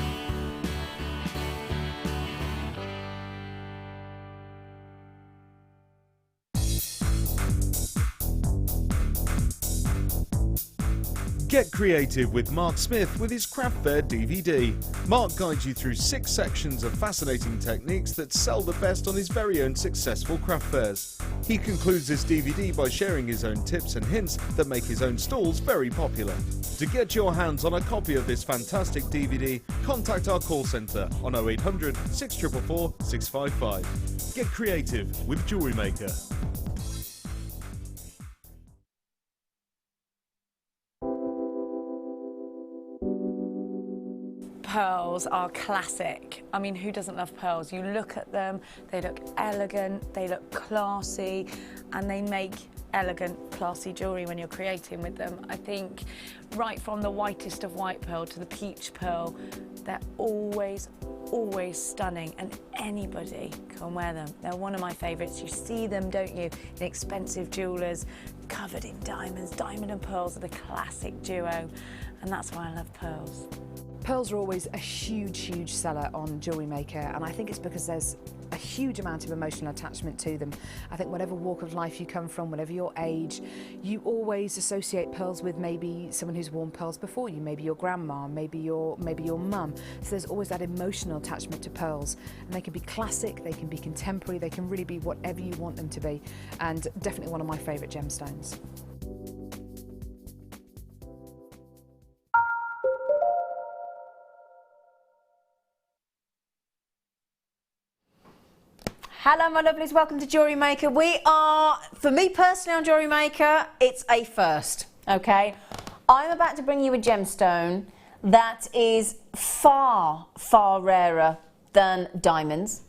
Get creative with Mark Smith with his Craft Fair DVD. Mark guides you through 6 sections of fascinating techniques that sell the best on his very own successful craft fairs. He concludes this DVD by sharing his own tips and hints that make his own stalls very popular. To get your hands on a copy of this fantastic DVD, contact our call centre on 0800 644 655. Get creative with Jewellery Maker. Pearls are classic. I mean, who doesn't love pearls? You look at them, they look elegant, they look classy, and they make elegant, classy jewellery when you're creating with them. I think right from the whitest of white pearl to the peach pearl, they're always always stunning, and anybody can wear them. They're one of my favourites. You see them, don't you, in expensive jewellers, covered in diamonds. Diamond and pearls are the classic duo, and that's why I love pearls. Pearls are always a huge seller on Jewellery Maker, and I think it's because there's a huge amount of emotional attachment to them. I think whatever walk of life you come from, whatever your age, you always associate pearls with maybe someone who's worn pearls before you, maybe your grandma, maybe your mum. So there's always that emotional attachment to pearls, and they can be classic, they can be contemporary, they can really be whatever you want them to be, and definitely one of my favourite gemstones. Hello my lovelies, welcome to Jewellery Maker. We are, for me personally on Jewellery Maker, it's a first, okay? I'm about to bring you a gemstone that is far rarer than diamonds,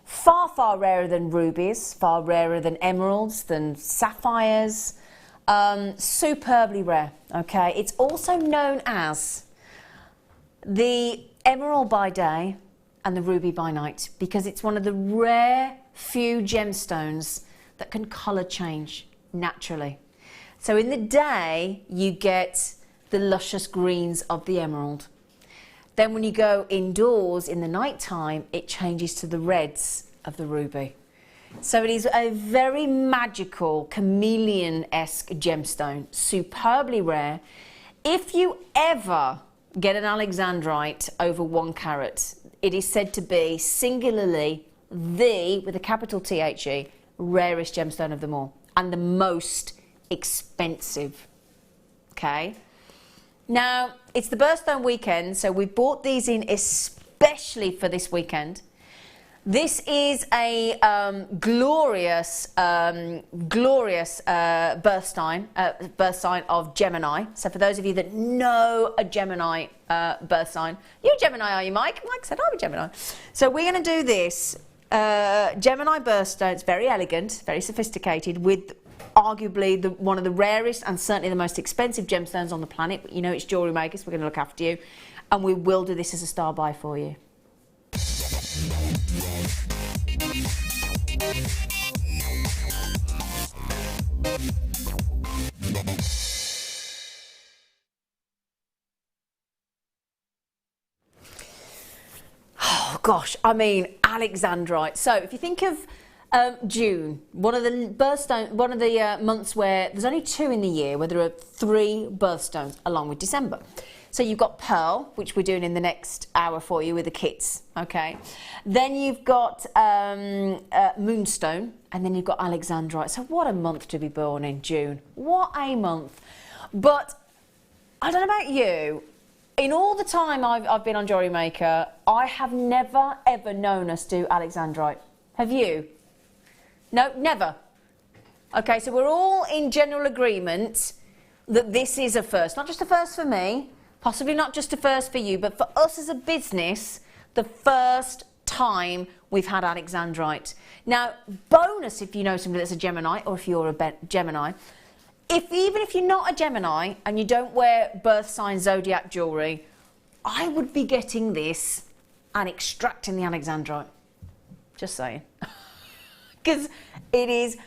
far rarer than rubies, far rarer than emeralds, than sapphires, superbly rare, okay? It's also known as the emerald by day and the ruby by night, because it's one of the rare few gemstones that can colour change naturally. So in the day you get the luscious greens of the emerald. Then when you go indoors in the night time, it changes to the reds of the ruby. So it is a very magical, chameleon-esque gemstone, superbly rare. If you ever get an alexandrite over 1 carat, it is said to be singularly the, with a capital THE, rarest gemstone of them all, and the most expensive, okay? Now, it's the birthstone weekend, so we bought these in especially for this weekend. This is a glorious birth sign of Gemini. So for those of you that know a Gemini birth sign, you're a Gemini, are you, Mike? Mike said I'm a Gemini. So we're going to do this Gemini birthstone. It's very elegant, very sophisticated, with arguably one of the rarest and certainly the most expensive gemstones on the planet. But you know it's Jewellery Maker, so we're going to look after you, and we will do this as a star buy for you. Oh gosh, I mean alexandrite. So if you think of June, one of the months where there's only 2 in the year, where there are 3 birthstones along with December. So you've got pearl, which we're doing in the next hour for you with the kits, okay? Then you've got moonstone, and then you've got alexandrite. So what a month to be born in, June. What a month. But I don't know about you, in all the time I've been on Jewellery Maker, I have never ever known us do alexandrite. Have you? No, never. Okay, so we're all in general agreement that this is a first. Not just a first for me, possibly not just a first for you, but for us as a business, the first time we've had alexandrite. Now, bonus if you know somebody that's a Gemini, or if you're a Gemini, even if you're not a Gemini and you don't wear birth sign zodiac jewellery, I would be getting this and extracting the alexandrite. Just saying. Because it is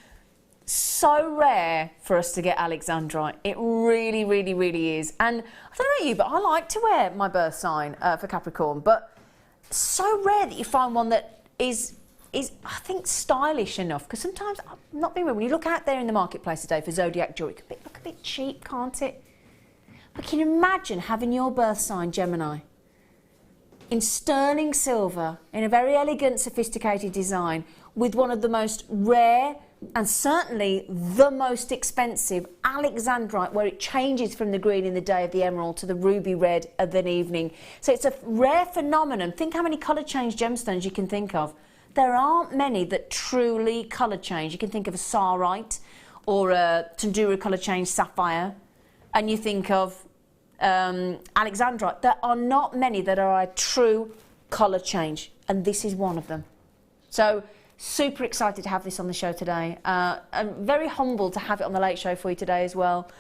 so rare for us to get alexandrite. It really is. And I don't know about you, but I like to wear my birth sign for Capricorn, but so rare that you find one that is I think stylish enough, because sometimes, I'm not being rude, when you look out there in the marketplace today for zodiac jewellery, it can look a bit cheap, can't it? But can you imagine having your birth sign Gemini in sterling silver, in a very elegant, sophisticated design, with one of the most rare and certainly the most expensive alexandrite, where it changes from the green in the day of the emerald to the ruby red of an evening. So it's a rare phenomenon. Think how many colour change gemstones you can think of. There aren't many that truly colour change. You can think of a sarite or a Tundura colour change sapphire, and you think of alexandrite. There are not many that are a true colour change, and this is one of them. So Super excited to have this on the show today. I'm very humbled to have it on the Late Show for you today as well.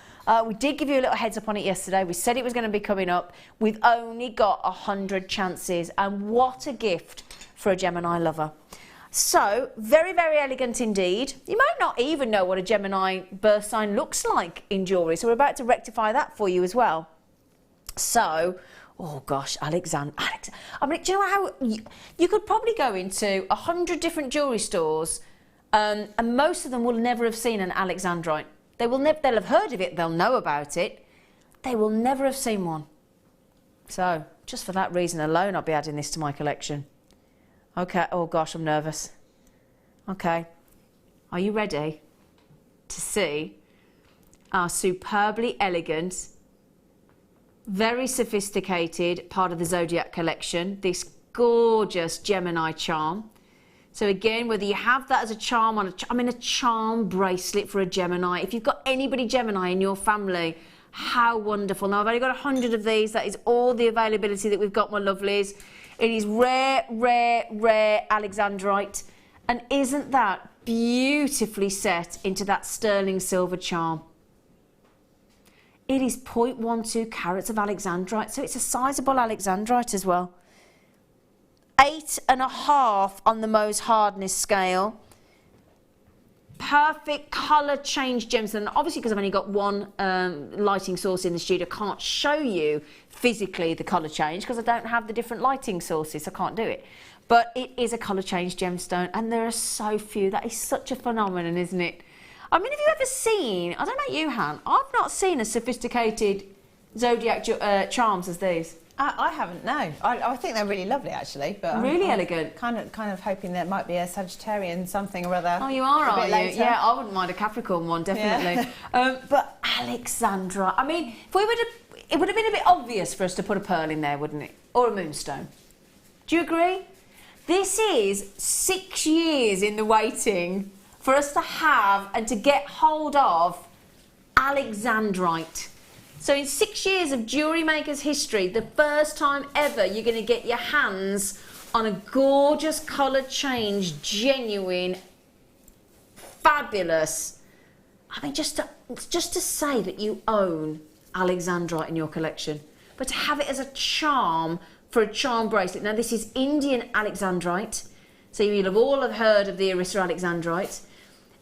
We did give you a little heads up on it yesterday. We said it was going to be coming up. We've only got 100 chances, and what a gift for a Gemini lover. So, very, very elegant indeed. You might not even know what a Gemini birth sign looks like in jewellery, so we're about to rectify that for you as well. So, oh gosh, I mean, do you know how you could probably go into 100 different jewellery stores, and most of them will never have seen an alexandrite. They'll have heard of it, they'll know about it. They will never have seen one. So, just for that reason alone, I'll be adding this to my collection. Okay, oh gosh, I'm nervous. Okay, are you ready to see our superbly elegant, very sophisticated part of the Zodiac collection, this gorgeous Gemini charm? So again, whether you have that as a charm on a charm bracelet for a Gemini. If you've got anybody Gemini in your family, how wonderful. Now, I've only got 100 of these. That is all the availability that we've got, my lovelies. It is rare, rare, rare alexandrite. And isn't that beautifully set into that sterling silver charm? It is 0.12 carats of alexandrite, so it's a sizable alexandrite as well. 8.5 on the Mohs hardness scale. Perfect colour change gemstone. Obviously, because I've only got one lighting source in the studio, I can't show you physically the colour change because I don't have the different lighting sources, so I can't do it. But it is a colour change gemstone, and there are so few. That is such a phenomenon, isn't it? I mean, have you ever seen, I don't know you, Han, I've not seen as sophisticated Zodiac charms as these. I haven't, no. I think they're really lovely, actually. But really I'm elegant. Kind of hoping there might be a Sagittarian something or other. Oh, you are you? Later. Yeah, I wouldn't mind a Capricorn one, definitely. Yeah. But Alexandra, I mean, if we would have, it would have been a bit obvious for us to put a pearl in there, wouldn't it? Or a moonstone. Do you agree? This is 6 years in the waiting for us to have and to get hold of alexandrite. So in 6 years of Jewellery Maker's history, the first time ever you're going to get your hands on a gorgeous colour change, genuine, fabulous. I mean, just to say that you own alexandrite in your collection, but to have it as a charm for a charm bracelet. Now, this is Indian alexandrite, so you'll have all heard of the Orissa alexandrite.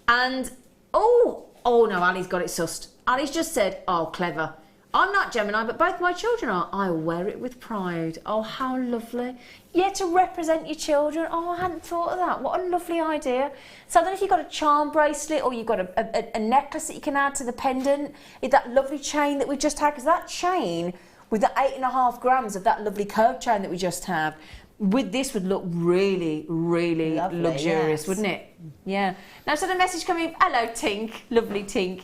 And, oh no, Ali's got it sussed. Ali's just said, oh, clever. I'm not Gemini, but both my children are. I wear it with pride. Oh, how lovely. Yeah, to represent your children. Oh, I hadn't thought of that. What a lovely idea. So I don't know if you've got a charm bracelet or you've got a necklace that you can add to the pendant. That lovely chain that we just had, because that chain with the 8.5 grams of that lovely curved chain that we just have, with this would look really, really lovely, luxurious, yes. Wouldn't it? Yeah. Now, so the message coming, hello, Tink, lovely Tink.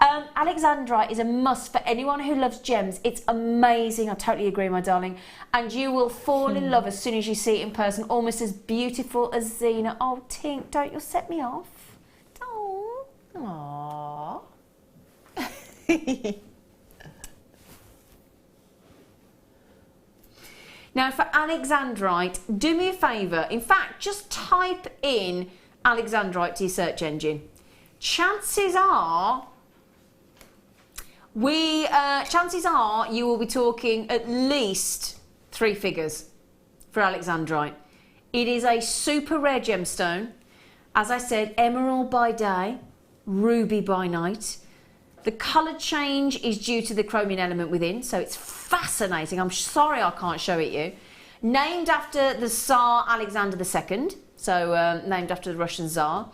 Alexandrite is a must for anyone who loves gems. It's amazing. I totally agree, my darling. And you will fall in love as soon as you see it in person, almost as beautiful as Zena. Oh, Tink, don't you set me off. Oh. Aww. Now, for alexandrite, do me a favour. In fact, just type in alexandrite to your search engine. Chances are you will be talking at least 3 figures for alexandrite. It is a super rare gemstone. As I said, emerald by day, ruby by night. The colour change is due to the chromium element within, so it's fascinating. I'm sorry I can't show it you. Named after the Tsar Alexander II, so named after the Russian Tsar.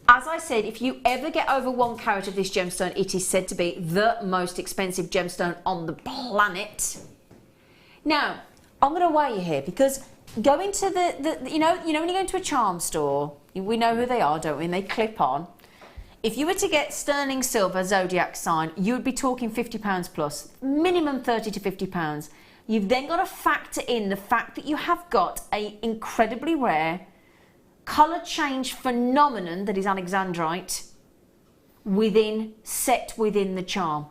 As I said, if you ever get over 1 carat of this gemstone, it is said to be the most expensive gemstone on the planet. Now, I'm going to weigh you here because going to you know when you go into a charm store, we know who they are, don't we? And they clip on. If you were to get sterling silver zodiac sign, you would be talking £50 plus, minimum £30 to £50. You've then got to factor in the fact that you have got an incredibly rare colour change phenomenon that is alexandrite set within the charm.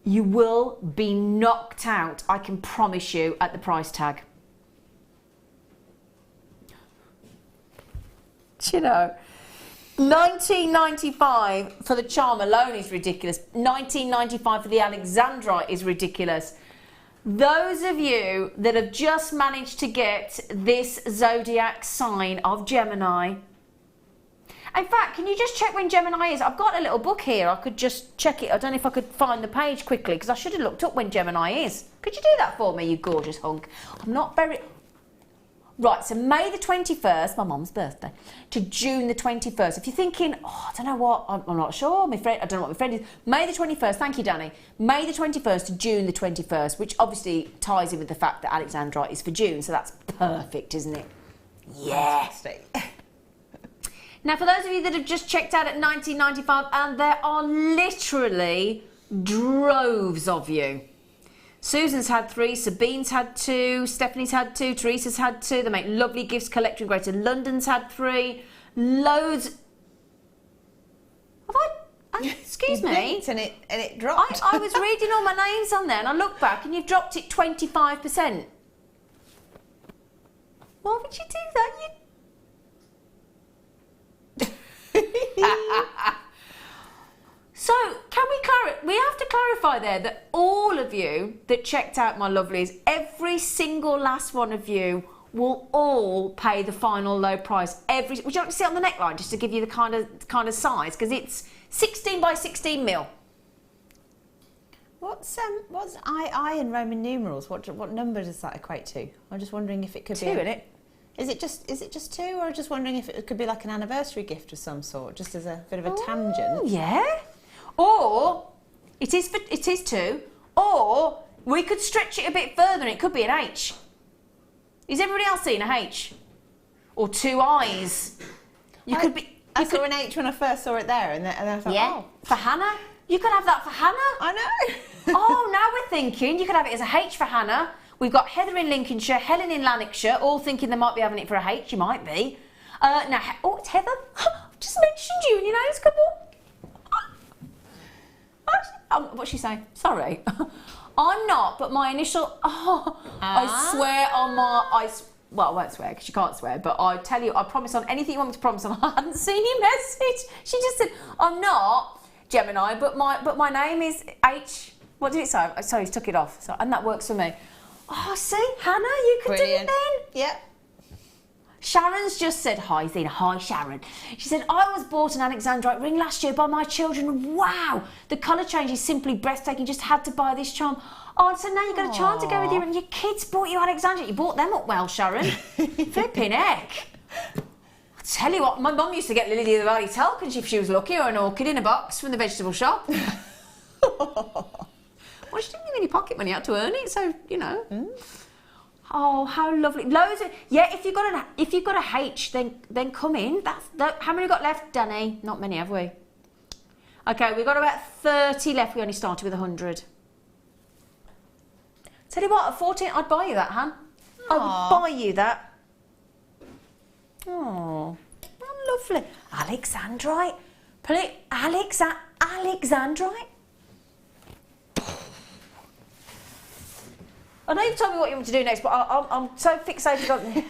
You will be knocked out, I can promise you, at the price tag. Do you know? $19.95 for the charm alone is ridiculous. $19.95 for the Alexandrite is ridiculous. Those of you that have just managed to get this zodiac sign of Gemini. In fact, can you just check when Gemini is? I've got a little book here. I could just check it. I don't know if I could find the page quickly because I should have looked up when Gemini is. Could you do that for me, you gorgeous hunk? I'm not very... Right, so May the 21st, my mum's birthday, to June the 21st. If you're thinking, oh, I don't know what, I'm not sure, my friend, I don't know what my friend is. May the 21st, thank you, Danny. May the 21st to June the 21st, which obviously ties in with the fact that Alexandrite is for June, so that's perfect, isn't it? Yes. Now, for those of you that have just checked out at $19.95, and there are literally droves of you. Susan's had 3, Sabine's had 2, Stephanie's had 2, Teresa's had 2. They make lovely gifts collection. Greater London's had 3. Loads. Have I? Excuse me. And it dropped. I was reading all my names on there, and I look back, and you've dropped it 25%. Why would you do that? So, can we have to clarify there that all of you that checked out, my lovelies, every single last one of you will all pay the final low price. Would you like to see it on the neckline just to give you the kind of size? Because it's 16 by 16 mil. What's II in Roman numerals? What number does that equate to? I'm just wondering if it could be 2 in it. Is it just 2, or just wondering if it could be like an anniversary gift of some sort, just as a bit of a tangent? Yeah. Or it is 2, or we could stretch it a bit further and it could be an H. Is everybody else seeing a H? Or 2 I's? I saw an H when I first saw it there, and then I thought, yeah, for Hannah? You could have that for Hannah. I know. Oh, now we're thinking you could have it as a H for Hannah. We've got Heather in Lincolnshire, Helen in Lanarkshire, all thinking they might be having it for a H. You might be. Now, it's Heather. I've just mentioned you and your name's come up. What's she saying? Sorry. I'm not, but my initial... I swear on my... Well, I won't swear because you can't swear, but I tell you, I promise on anything you want me to promise on. I hadn't seen your message. She just said, I'm not Gemini, but my name is H... What did it say? Sorry, he took it off. So, and that works for me. Oh, see, Hannah, you could do it then. Yeah. Sharon's just said, hi, Zena. Hi, Sharon. She said, I was bought an Alexandrite ring last year by my children. Wow, the colour change is simply breathtaking. Just had to buy this charm. Oh, so now you've got a charm to go with you, and your kids bought you Alexandrite. You bought them up well, Sharon. Flipping heck. I tell you what, my mum used to get Lily of the Valley talc if she was lucky, or an orchid in a box from the vegetable shop. Well, she didn't have any pocket money out to earn it, so, you know. Oh, how lovely. Loads of... Yeah, if you've got a H, then come in. How many got left, Danny? Not many, have we? Okay, we've got about 30 left. We only started with 100. Tell you what, at 14, I'd buy you that, Han. I would buy you that. Oh, how lovely. Alexandrite. Alexandrite. I know you've told me what you want to do next, but I'm so fixated on...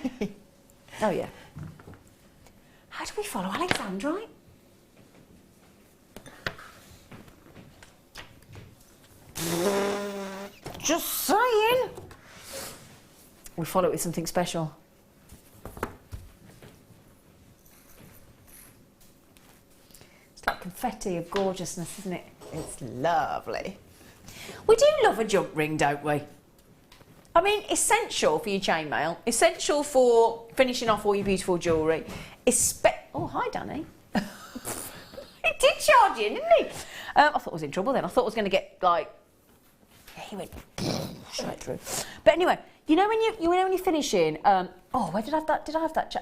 Oh, yeah. How do we follow Alexandrite? Just saying. We follow it with something special. It's like confetti of gorgeousness, isn't it? It's lovely. We do love a jump ring, don't we? I mean, essential for your chainmail, essential for finishing off all your beautiful jewellery. Oh, hi, Danny. He did charge in, didn't he? I thought I was in trouble then. I thought I was going to get, like... Yeah, he went straight through. But anyway, you know when you're finishing... where did I have that? Did I have that?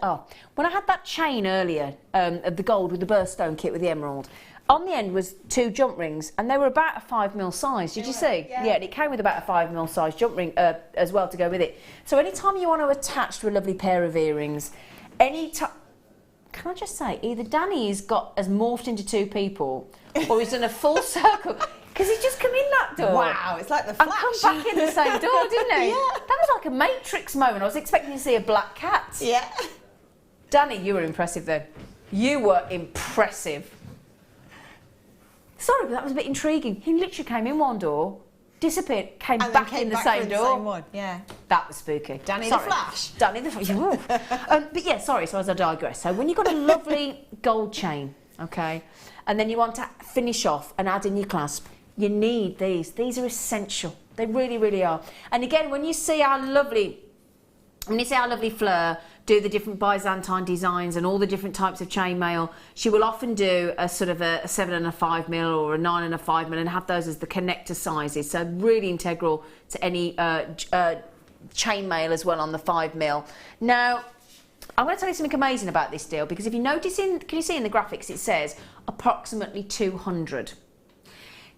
When I had that chain earlier of the gold with the birthstone kit with the emerald, on the end was 2 jump rings, and they were about a 5mm size. Did you see? Yeah, and it came with about a 5mm size jump ring as well to go with it. So anytime you want to attach to a lovely pair of earrings, can I just say, either Danny's has morphed into 2 people, or he's done a full circle, because he's just come in that door. Wow, it's like the Flash. And come back in the same door, didn't he? Yeah. That was like a Matrix moment. I was expecting to see a black cat. Yeah. Danny, you were impressive then. You were impressive. Sorry, but that was a bit intriguing. He literally came in one door, disappeared, came back in the same door. Same one. Yeah. That was spooky. Danny the Flash. Danny the Flash. But yeah, sorry, so as I digress. So when you've got a lovely gold chain, okay, and then you want to finish off and add in your clasp, you need these. These are essential. They really, really are. And again, when you see our lovely Fleur do the different Byzantine designs and all the different types of chainmail, she will often do a sort of a 7 and a 5 mil or a 9 and a 5 mil and have those as the connector sizes. So really integral to any chainmail as well on the 5 mil. Now, I'm going to tell you something amazing about this deal, because if you notice can you see in the graphics it says approximately 200.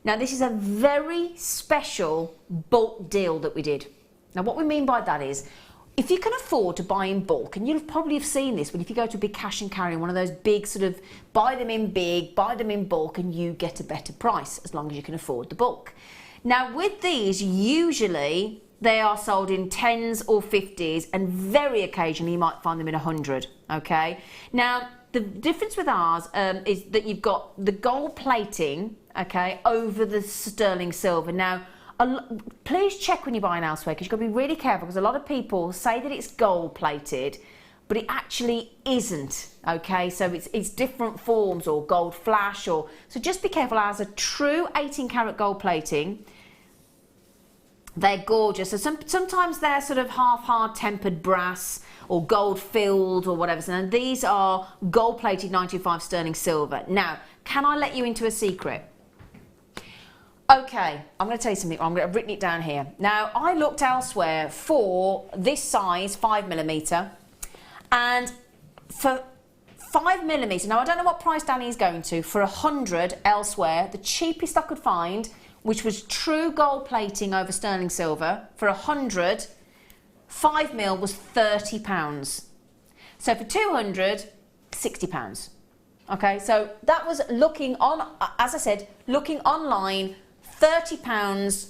Now this is a very special bulk deal that we did. Now what we mean by that is, if you can afford to buy in bulk, and you'll probably have seen this, but if you go to a big cash and carry, one of those big sort of buy them in big, buy them in bulk, and you get a better price as long as you can afford the bulk. Now with these, usually they are sold in 10s or 50s, and very occasionally you might find them in 100, okay? Now the difference with ours is that you've got the gold plating, okay, over the sterling silver. Now please check when you're buying elsewhere, because you've got to be really careful, because a lot of people say that it's gold plated, but it actually isn't, okay? So it's different forms, or gold flash, so just be careful. Ours are true 18 karat gold plating. They're gorgeous. So sometimes they're sort of half hard tempered brass or gold filled or whatever. And these are gold plated 925 sterling silver. Now, can I let you into a secret? Okay, I'm going to tell you something. I've written it down here. Now, I looked elsewhere for this size, 5mm, and for 5mm, now I don't know what price Danny is going to, for 100 elsewhere, the cheapest I could find, which was true gold plating over sterling silver, for 100, 5mm was £30. So for 200, £60. Okay, so that was looking on, as I said, looking online, £30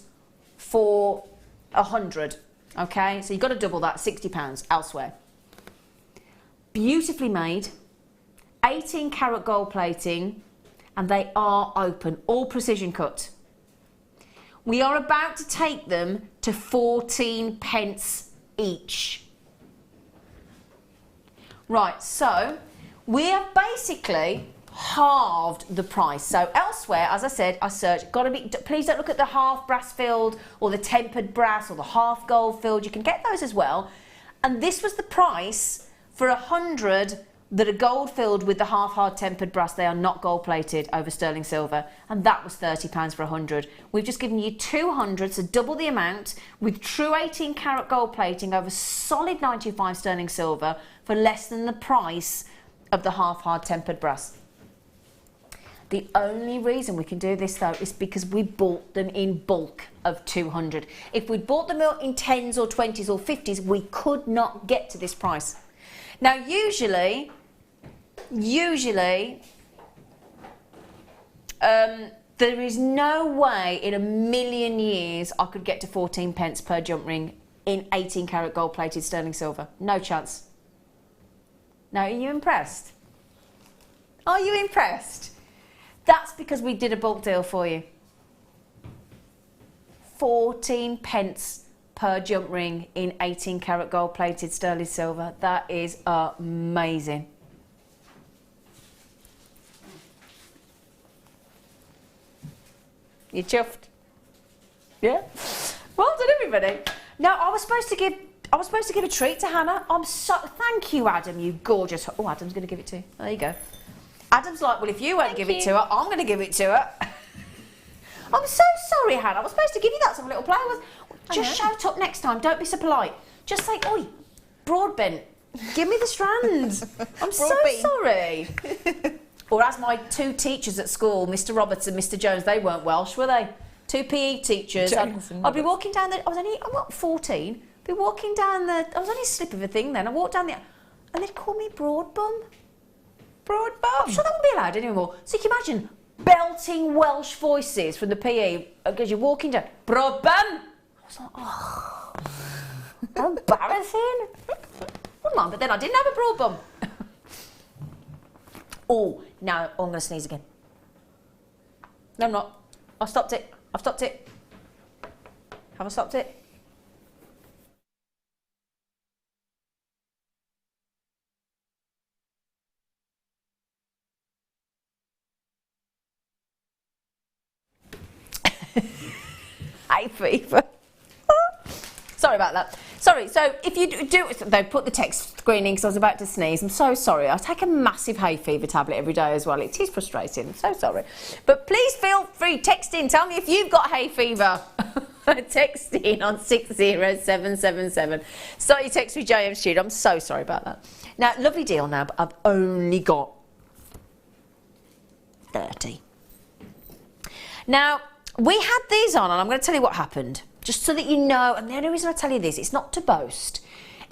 for 100, okay? So you've got to double that, £60 elsewhere. Beautifully made, 18 karat gold plating, and they are open, all precision cut. We are about to take them to 14 pence each. Right, so we have basically halved the price. So elsewhere, as I said, I searched, please don't look at the half brass filled or the tempered brass or the half gold filled. You can get those as well. And this was the price for 100 that are gold filled with the half hard tempered brass. They are not gold plated over sterling silver, and that was £30 for 100. We've just given you 200, so double the amount, with true 18 karat gold plating over solid 925 sterling silver for less than the price of the half hard tempered brass. The only reason we can do this though is because we bought them in bulk of 200. If we'd bought them in 10s or 20s or 50s, we could not get to this price. Now usually there is no way in a million years I could get to 14 pence per jump ring in 18 karat gold plated sterling silver. No chance. Now, are you impressed? Are you impressed? That's because we did a bulk deal for you. 14 pence per jump ring in 18 karat gold plated sterling silver. That is amazing. You chuffed? Yeah? Well done, everybody. Now, I was supposed to give a treat to Hannah. Thank you, Adam, you gorgeous. Oh, Adam's going to give it to you. There you go. Adam's like, well, if you won't give it to her, I'm going to give it to her. I'm so sorry, Hannah. I was supposed to give you that some little play. Just shout up next time. Don't be so polite. Just say, oi, Broadbent, give me the strands. I'm so sorry. Or as my two teachers at school, Mr. Roberts and Mr. Jones, they weren't Welsh, were they? Two PE teachers. I'd be walking down I'm not 14. Be walking down I was only a slip of a thing then. I walked down and they'd call me Broadbum. Broadbum? I'm sure that wouldn't be allowed anymore. So you can imagine belting Welsh voices from the PE because you're walking down, Broadbum. I was like, oh, how embarrassing. Well, but then I didn't have a Broadbum. Oh, now I'm going to sneeze again. No, I'm not. I've stopped it. I've stopped it. Have I stopped it? Hay fever. Sorry about that. Sorry, so if you do, they put the text screen in because I was about to sneeze. I'm so sorry. I take a massive hay fever tablet every day as well. It is frustrating. I'm so sorry. But please feel free, text in. Tell me if you've got hay fever. Text in on 60777. So you text me JM Studio. I'm so sorry about that. Now, lovely deal now, but I've only got 30. Now, we had these on, and I'm going to tell you what happened. Just so that you know, and the only reason I tell you this, it's not to boast.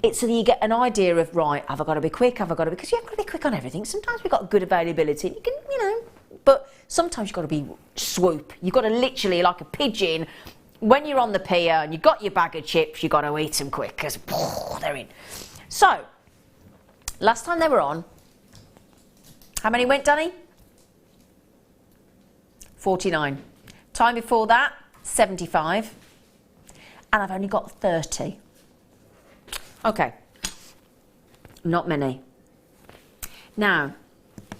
It's so that you get an idea of, right, have I got to be quick? Have I got to be... Because you haven't got to be quick on everything. Sometimes we've got good availability. You can, you know... But sometimes you've got to be swoop. You've got to literally, like a pigeon, when you're on the pier and you've got your bag of chips, you've got to eat them quick because they're in. So, last time they were on, how many went, Danny? 49. Time before that, 75. And I've only got 30. Okay. Not many. Now,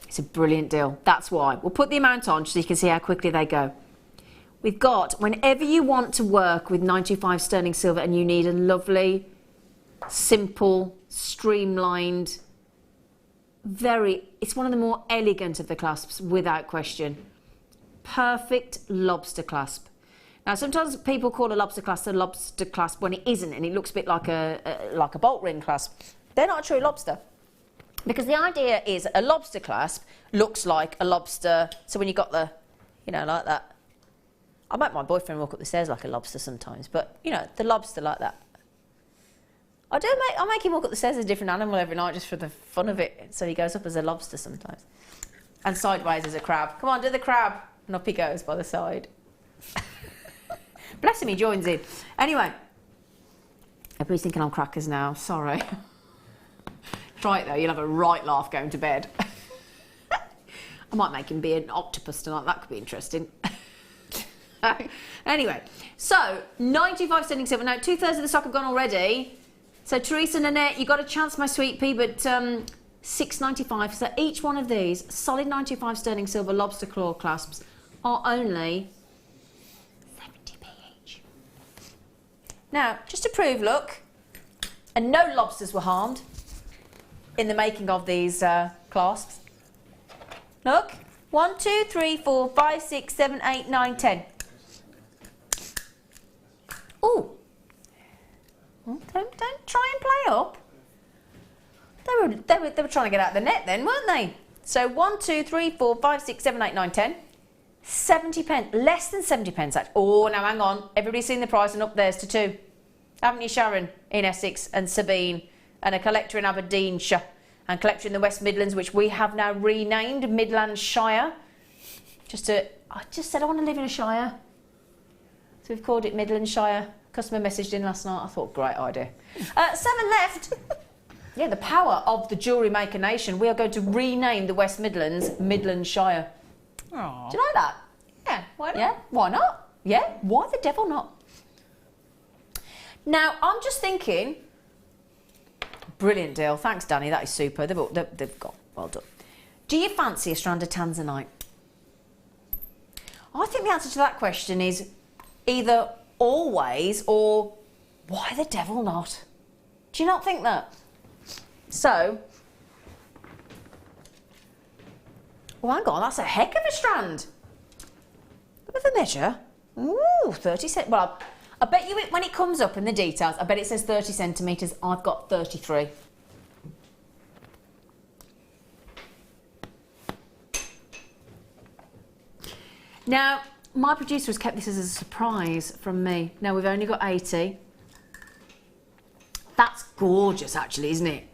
it's a brilliant deal. That's why. We'll put the amount on so you can see how quickly they go. We've got, whenever you want to work with 95 sterling silver and you need a lovely, simple, streamlined, it's one of the more elegant of the clasps, without question. Perfect lobster clasp. Now, sometimes people call a lobster clasp when it isn't, and it looks a bit like a bolt ring clasp. They're not a true lobster. Because the idea is a lobster clasp looks like a lobster, so when you've got the, you know, like that. I make my boyfriend walk up the stairs like a lobster sometimes, but, you know, the lobster like that. I make him walk up the stairs as a different animal every night just for the fun of it, so he goes up as a lobster sometimes. And sideways as a crab. Come on, do the crab. And up he goes by the side. Bless him, he joins in. Anyway, everybody's thinking I'm crackers now. Sorry. Try it though, you'll have a right laugh going to bed. I might make him be an octopus tonight, that could be interesting. Anyway, so 95 sterling silver. Now 2/3 of the stock have gone already. So Teresa and Annette, you got a chance, my sweet pea, but $6.95. So each one of these solid 95 sterling silver lobster claw clasps are only 70p each. Now, just to prove, look, and no lobsters were harmed in the making of these clasps. Look, 1, 2, 3, 4, 5, 6, 7, 8, 9, 10. Ooh. Don't try and play up. They were trying to get out of the net then, weren't they? So 1, 2, 3, 4, 5, 6, 7, 8, 9, 10. 70 pence, less than 70 pence actually. Oh, now hang on. Everybody's seen the price and up there's to 2. Haven't you, Sharon, in Essex, and Sabine, and a collector in Aberdeenshire, and collector in the West Midlands, which we have now renamed Midlandshire. I just said I want to live in a shire. So we've called it Midlandshire. Customer messaged in last night. I thought, great idea. 7 left. Yeah, the power of the Jewellery Maker Nation. We are going to rename the West Midlands Midlandshire. Aww. Do you like that? Yeah, why not? Yeah, why not? Yeah, why the devil not? Now, I'm just thinking, brilliant deal. Thanks, Danny. That is super. They've got, well done. Do you fancy a strand of tanzanite? I think the answer to that question is either always or why the devil not? Do you not think that? So, well, hang on, that's a heck of a strand. Look at the measure. Ooh, 30 centimetres. Well, I bet you when it comes up in the details, I bet it says 30 centimetres. I've got 33. Now, my producer has kept this as a surprise from me. Now, we've only got 80. That's gorgeous, actually, isn't it?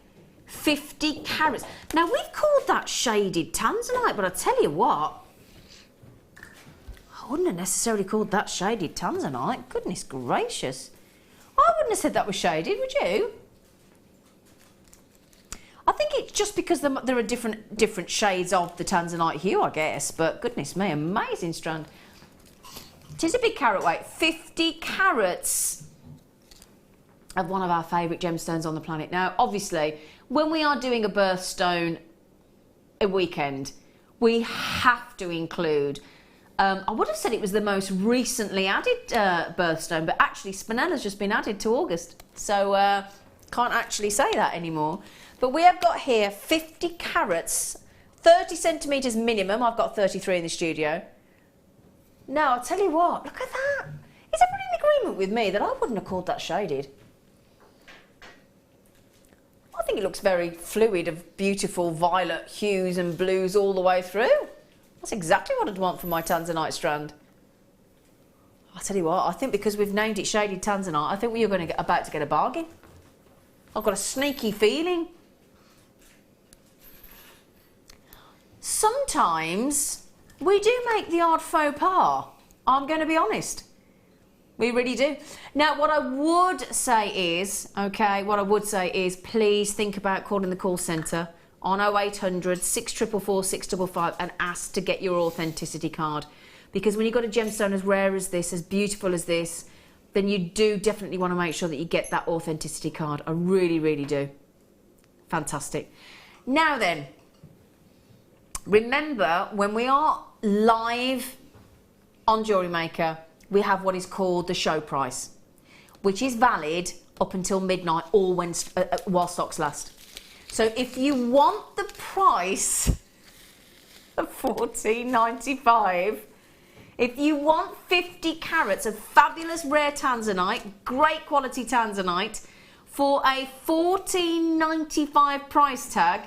50 carats. Now, we've called that shaded tanzanite, but I tell you what, I wouldn't have necessarily called that shaded tanzanite. Goodness gracious. I wouldn't have said that was shaded, would you? I think it's just because there are different shades of the tanzanite hue, I guess. But goodness me, amazing strand. It is a big carat weight, 50 carats of one of our favourite gemstones on the planet. Now, obviously, when we are doing a birthstone a weekend, we have to include, I would have said it was the most recently added birthstone, but actually Spinella's just been added to August, so can't actually say that anymore. But we have got here 50 carats, 30 centimetres minimum. I've got 33 in the studio. Now, I'll tell you what, look at that. Is everybody in agreement with me that I wouldn't have called that shaded? I think it looks very fluid, of beautiful violet hues and blues all the way through. That's exactly what I'd want for my tanzanite strand. I'll tell you what, I think because we've named it shaded tanzanite, I think we're about to get a bargain. I've got a sneaky feeling. Sometimes we do make the odd faux pas. I'm going to be honest. We really do. Now, what I would say is, please think about calling the call centre on 0800 644 655 and ask to get your authenticity card. Because when you've got a gemstone as rare as this, as beautiful as this, then you do definitely want to make sure that you get that authenticity card. I really, really do. Fantastic. Now then, remember, when we are live on Jewellery Maker, we have what is called the show price, which is valid up until midnight or while stocks last. So if you want the price of $14.95, if you want 50 carats of fabulous rare tanzanite, great quality tanzanite, for a $14.95 price tag,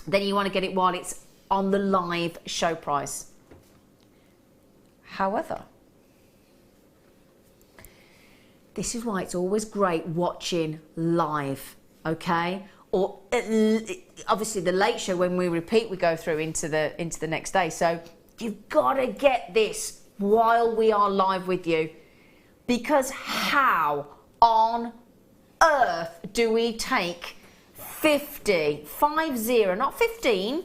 then you want to get it while it's on the live show price. However, this is why it's always great watching live, okay? Or obviously the late show, when we repeat, we go through into the next day. So you've got to get this while we are live with you, because how on earth do we take 50, not 15,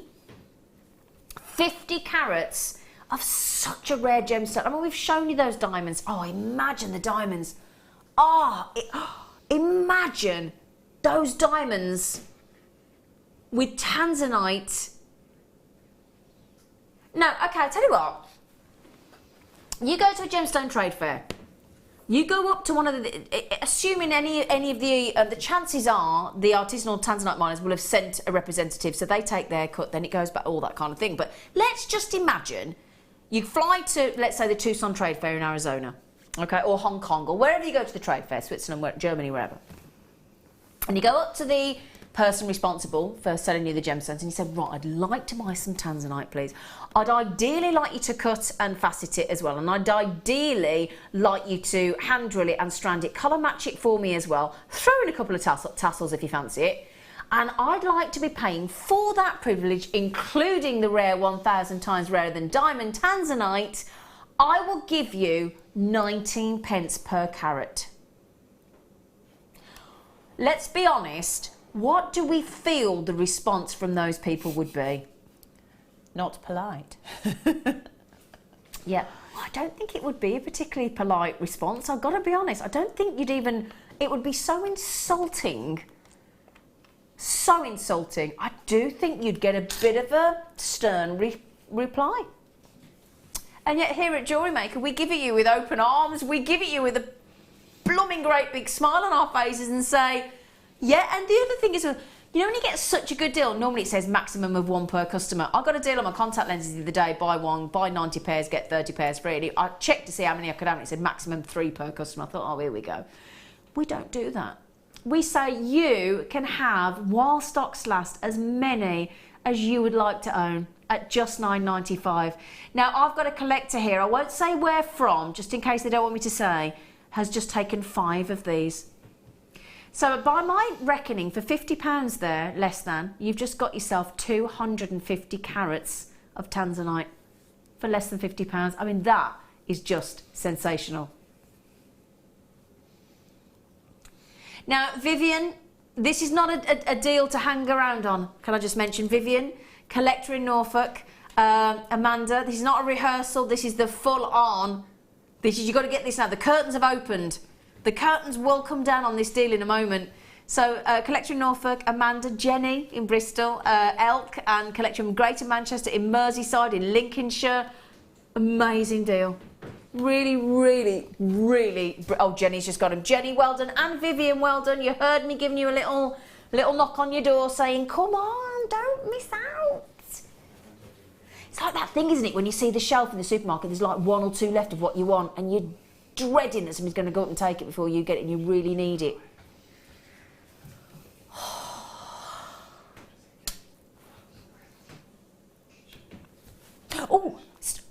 50 carats of such a rare gemstone? I mean, we've shown you those diamonds. Oh, imagine the diamonds. Imagine those diamonds with tanzanite. No, okay, I'll tell you what. You go to a gemstone trade fair. You go up to one of the, assuming any of the chances are the artisanal tanzanite miners will have sent a representative, so they take their cut, then it goes back, all that kind of thing. But let's just imagine you fly to, let's say, the Tucson Trade Fair in Arizona, okay, or Hong Kong, or wherever you go to the trade fair, Switzerland, Germany, wherever. And you go up to the person responsible for selling you the gemstones and you said, right, I'd like to buy some tanzanite, please. I'd ideally like you to cut and facet it as well, and I'd ideally like you to hand drill it and strand it, colour match it for me as well, throw in a couple of tassels if you fancy it, and I'd like to be paying for that privilege, including the rare 1,000 times rarer than diamond tanzanite. I will give you 19 pence per carat. Let's be honest, what do we feel the response from those people would be? Not polite. Yeah, I don't think it would be a particularly polite response. I've got to be honest. I don't think you'd even, it would be so insulting. So insulting. I do think you'd get a bit of a stern reply. And yet here at Jewellery Maker, we give it you with open arms. We give it you with a blooming great big smile on our faces and say, yeah. And the other thing is, you know, when you get such a good deal, normally it says maximum of one per customer. I got a deal on my contact lenses the other day, buy one, buy 90 pairs, get 30 pairs free. I checked to see how many I could have, and it said maximum 3 per customer. I thought, oh, here we go. We don't do that. We say you can have, while stocks last, as many as you would like to own at just $9.95. Now, I've got a collector here, I won't say where from, just in case they don't want me to say, has just taken 5 of these. So by my reckoning, for £50 there, less than, you've just got yourself 250 carats of tanzanite for less than £50. I mean, that is just sensational. Now, Vivian this is not a deal to hang around on. Can I just mention Vivian, collector in Norfolk, Amanda. This is not a rehearsal. This is the full on. You've got to get this now. The curtains have opened. The curtains will come down on this deal in a moment. So, collector in Norfolk, Amanda, Jenny in Bristol, Elk, and collector in Greater Manchester, in Merseyside, in Lincolnshire. Amazing deal. Really, really, really. Oh, Jenny's just got them. Jenny, well done, and Vivian, well done. You heard me giving you a little knock on your door saying, come on, don't miss out. It's like that thing, isn't it, when you see the shelf in the supermarket, there's like 1 or 2 left of what you want, and you're dreading that somebody's going to go up and take it before you get it, and you really need it. Oh,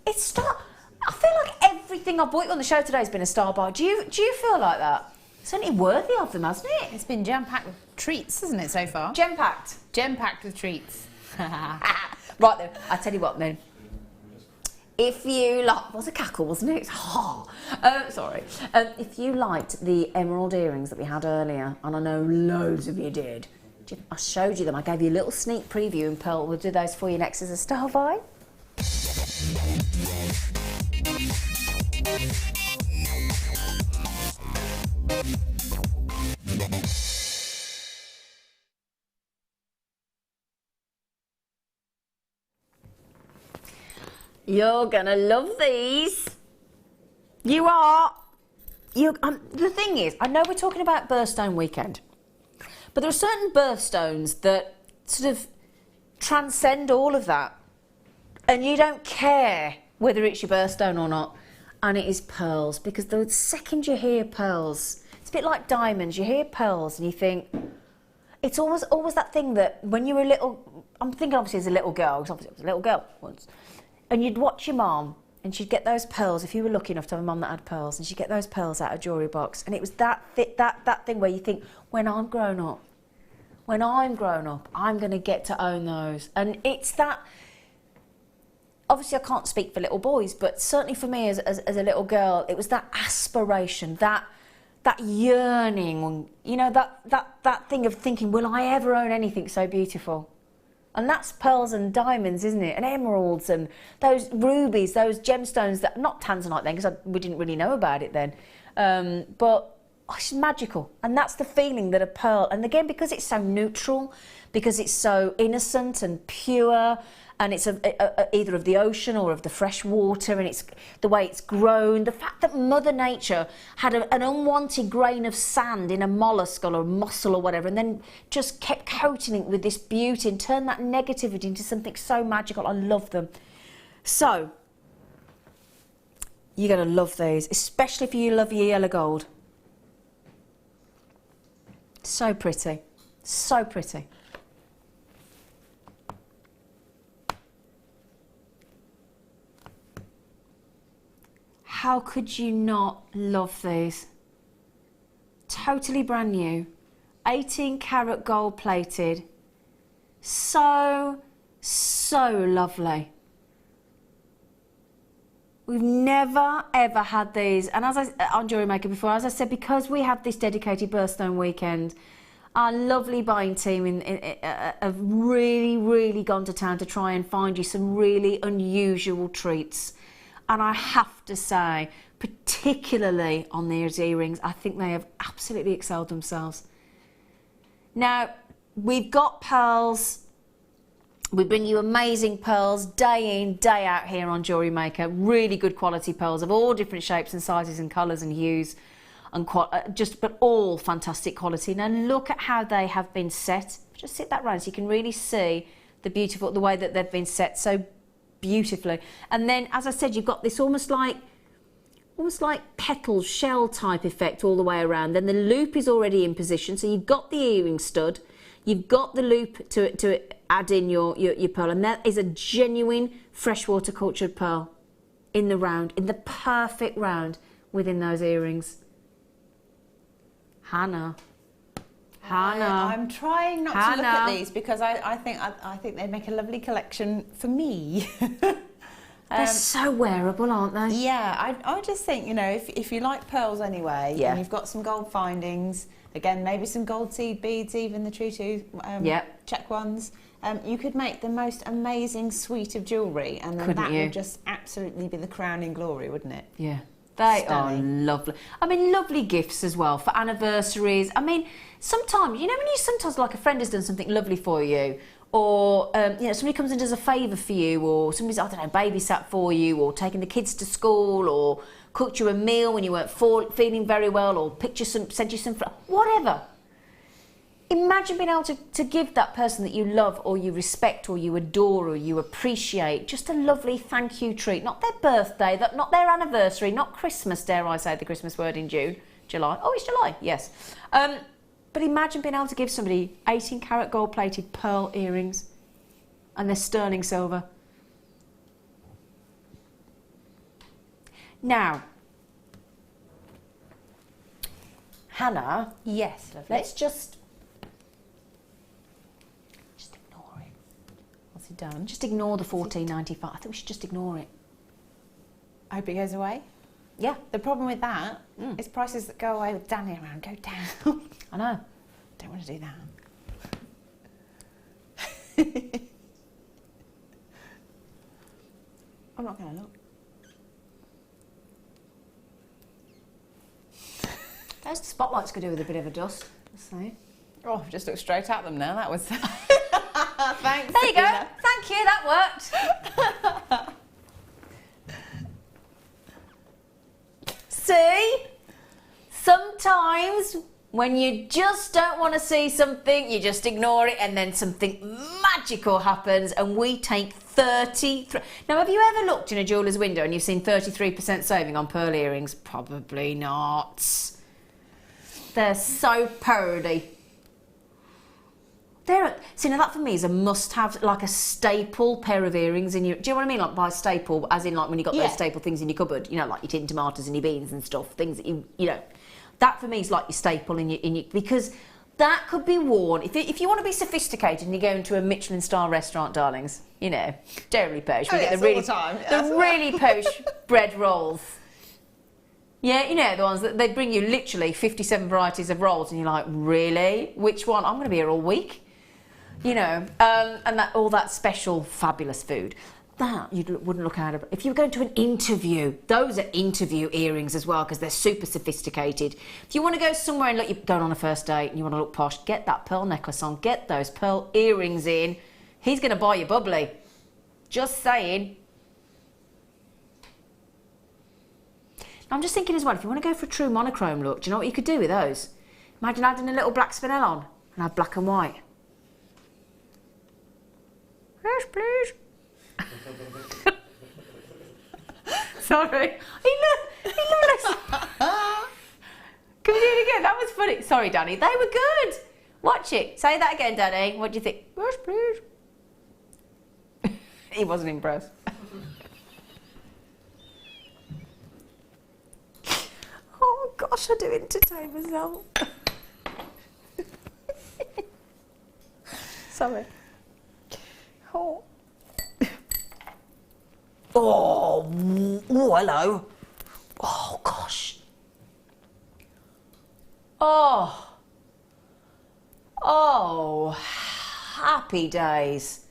it's star. I feel like everything I've bought you on the show today has been a star buy. Do you feel like that? It's certainly worthy of them, hasn't it? It's been jam-packed with treats, hasn't it, so far? Jam-packed. Jam-packed with treats. Right then, I tell you what then. If you like, it was a cackle, wasn't it? Sorry. If you liked the emerald earrings that we had earlier, and I know loads of you did, I showed you them. I gave you a little sneak preview, and Pearl will do those for you next as a star buy. You're gonna love these. You are. The thing is, I know we're talking about birthstone weekend, but there are certain birthstones that sort of transcend all of that, and you don't care whether it's your birthstone or not, and it is pearls, because the second you hear pearls, it's a bit like diamonds. You hear pearls and you think, it's always that thing that when you were little, I'm thinking obviously as a little girl, because obviously I was a little girl once, and you'd watch your mum and she'd get those pearls, if you were lucky enough to have a mum that had pearls, and she'd get those pearls out of a jewellery box, and it was that thing where you think, when I'm grown up, I'm going to get to own those. And it's that, obviously I can't speak for little boys, but certainly for me as a little girl, it was that aspiration, that yearning, you know, that thing of thinking, will I ever own anything so beautiful? And that's pearls and diamonds, isn't it? And emeralds and those rubies, those gemstones, that not tanzanite then, because we didn't really know about it then. But it's magical. And that's the feeling that a pearl, and again, because it's so neutral, because it's so innocent and pure, and it's either of the ocean or of the fresh water, and it's the way it's grown, the fact that Mother Nature had an unwanted grain of sand in a mollusk or a mussel or whatever, and then just kept coating it with this beauty and turned that negativity into something so magical. I love them. So, you're going to love these, especially if you love your yellow gold. So pretty. So pretty. How could you not love these? Totally brand new, 18 karat gold plated. So lovely. We've never ever had these, and as on Jewellery Maker before, as I said, because we have this dedicated birthstone weekend, our lovely buying team have really gone to town to try and find you some really unusual treats. And I have to say, particularly on these earrings, I think they have absolutely excelled themselves. Now, we've got pearls. We bring you amazing pearls day in, day out here on Jewellery Maker. Really good quality pearls of all different shapes and sizes and colours and hues, and but all fantastic quality. Now look at how they have been set. Just sit that round so you can really see the way that they've been set so beautifully. And then, as I said, you've got this almost like petals, shell type effect all the way around. Then the loop is already in position, so you've got the earring stud, you've got the loop to add in your pearl, and that is a genuine freshwater cultured pearl in the round, in the perfect round within those earrings. Hannah. I'm trying not to look at these because I think they make a lovely collection for me. They're so wearable, aren't they? Yeah, I just think, you know, if you like pearls anyway, and you've got some gold findings, again, maybe some gold seed beads, even the True to check ones, you could make the most amazing suite of jewellery, and then that would just absolutely be the crowning glory, wouldn't it? Yeah. They are lovely. I mean, lovely gifts as well for anniversaries. I mean, sometimes, you know, when you sometimes, like, a friend has done something lovely for you, or, you know, somebody comes and does a favour for you, or somebody's, I don't know, babysat for you, or taken the kids to school, or cooked you a meal when you weren't feeling very well, or sent you some, whatever. Imagine being able to give that person that you love, or you respect, or you adore, or you appreciate, just a lovely thank you treat. Not their birthday, not their anniversary, not Christmas, dare I say the Christmas word in July. Oh, it's July, yes. But imagine being able to give somebody 18 karat gold plated pearl earrings, and they're sterling silver. Now, Hannah. Yes, lovely. Let's just ignore it. What's he done? Just ignore the $14.95. I think we should just ignore it. I hope it goes away. Yeah. The problem with that is prices that go away with Danny around go down. I know. Don't want to do that. I'm not going to look. Those spotlights could do with a bit of a dust. Let's see. Oh, I've just looked straight at them now. That was... Thanks. There you go. Thank you. That worked. See? Sometimes when you just don't want to see something, you just ignore it, and then something magical happens, and we take 33... Now, have you ever looked in a jeweller's window and you've seen 33% saving on pearl earrings? Probably not. They're so purdy. See, now that for me is a must-have, like a staple pair of earrings in your... Do you know what I mean? Like, by staple, as in like when you got those staple things in your cupboard, you know, like your tin tomatoes and your beans and stuff, things that you know... That for me is like your staple in your because that could be worn if you want to be sophisticated and you go into a Michelin star restaurant, darlings. You know, dairy posh. We get the really really posh bread rolls. Yeah, you know the ones that they bring you literally 57 varieties of rolls, and you're like, really? Which one? I'm going to be here all week. You know, and that all that special, fabulous food. That you wouldn't look at it. If you were going to an interview, those are interview earrings as well, because they're super sophisticated. If you want to go somewhere and look, you're going on a first date and you want to look posh, get that pearl necklace on, get those pearl earrings in. He's going to buy you bubbly. Just saying. I'm just thinking as well, if you want to go for a true monochrome look, do you know what you could do with those? Imagine adding a little black spinel on and have black and white. Yes, please. Sorry. He looked. Can we do it again? That was funny. Sorry, Danny. They were good. Watch it. Say that again, Danny. What do you think? Yes, please. He wasn't impressed. Oh gosh, I do entertain myself. Sorry. Oh. Oh, hello. Oh, gosh. Oh, happy days.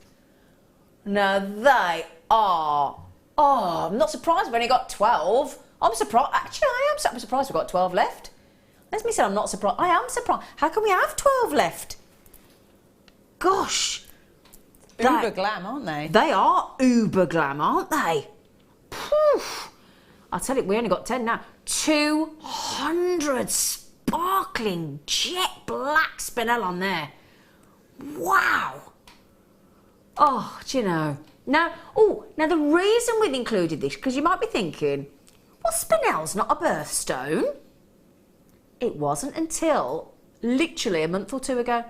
Now they are... Oh, I'm not surprised we've only got 12. I'm surprised. Actually, I'm surprised we've got 12 left. Let me say I'm not surprised. I am surprised. How can we have 12 left? Gosh. Uber glam, aren't they? They are uber glam, aren't they? Poof. I'll tell you, we only got 10 now. 200 sparkling jet black spinel on there. Wow. Oh, do you know? Now the reason we've included this, because you might be thinking, well, spinel's not a birthstone. It wasn't until literally a month or two ago.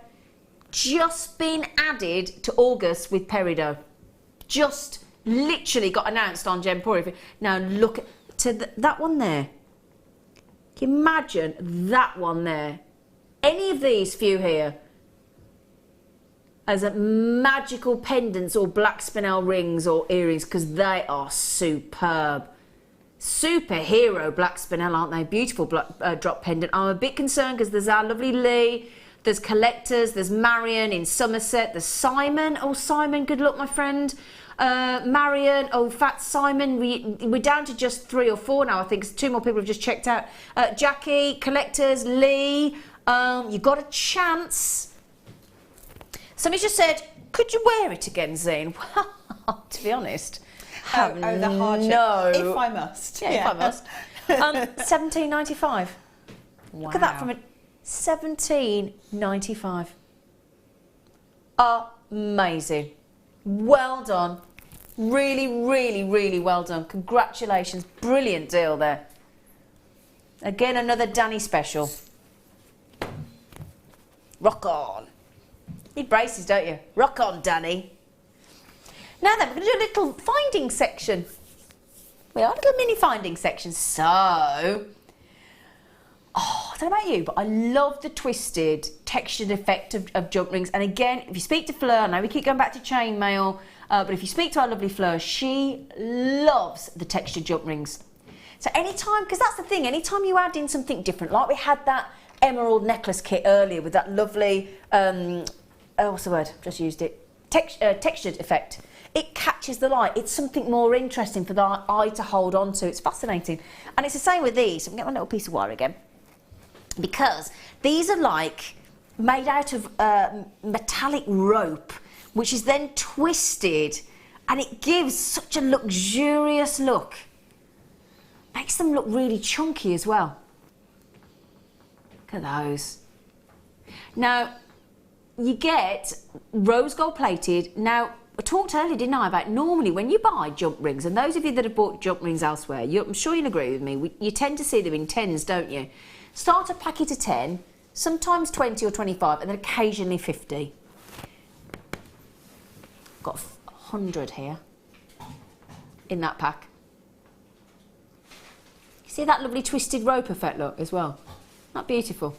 Just been added to August with peridot. Just literally got announced on Gemstory. Now look to that one there. Can you imagine that one there? Any of these few here? as a magical pendants or black spinel rings or earrings, because they are superb. Superhero black spinel, aren't they? Beautiful black, drop pendant. I'm a bit concerned because there's our lovely Lee, there's collectors, there's Marion in Somerset, there's Simon. Oh, Simon, good luck, my friend. Marion, oh, Fat Simon, we're down to just 3 or 4 now, I think. 2 more people have just checked out. Jackie, collectors, Lee, you got a chance. Somebody just said, could you wear it again, Zane? Well, to be honest, the hardship. No. If I must. Yeah, if I must. $17.95. Wow. Look at that from a $17.95. Amazing. Well done. Really, really, really well done. Congratulations. Brilliant deal there. Again, another Danny special. Rock on. Need braces, don't you? Rock on, Danny. Now then, we're going to do a little finding section. We are a little mini finding section. So, I don't know about you, but I love the twisted, textured effect of jump rings. And again, if you speak to Fleur, I know we keep going back to chainmail, but if you speak to our lovely Fleur, she loves the textured jump rings. So anytime, because that's the thing, anytime you add in something different, like we had that emerald necklace kit earlier with that lovely, what's the word? Just used it. Textured effect. It catches the light. It's something more interesting for the eye to hold on to. It's fascinating. And it's the same with these. I'm going to get my little piece of wire again. Because these are like made out of metallic rope, which is then twisted, and it gives such a luxurious look. Makes them look really chunky as well. Look at those. Now, you get rose gold plated. Now, I talked earlier, didn't I, about normally when you buy jump rings, and those of you that have bought jump rings elsewhere, I'm sure you'll agree with me, you tend to see them in 10s, don't you? Starter packet of 10, sometimes 20 or 25, and then occasionally 50. Got 100 here in that pack. You see that lovely twisted rope effect look as well? Not beautiful?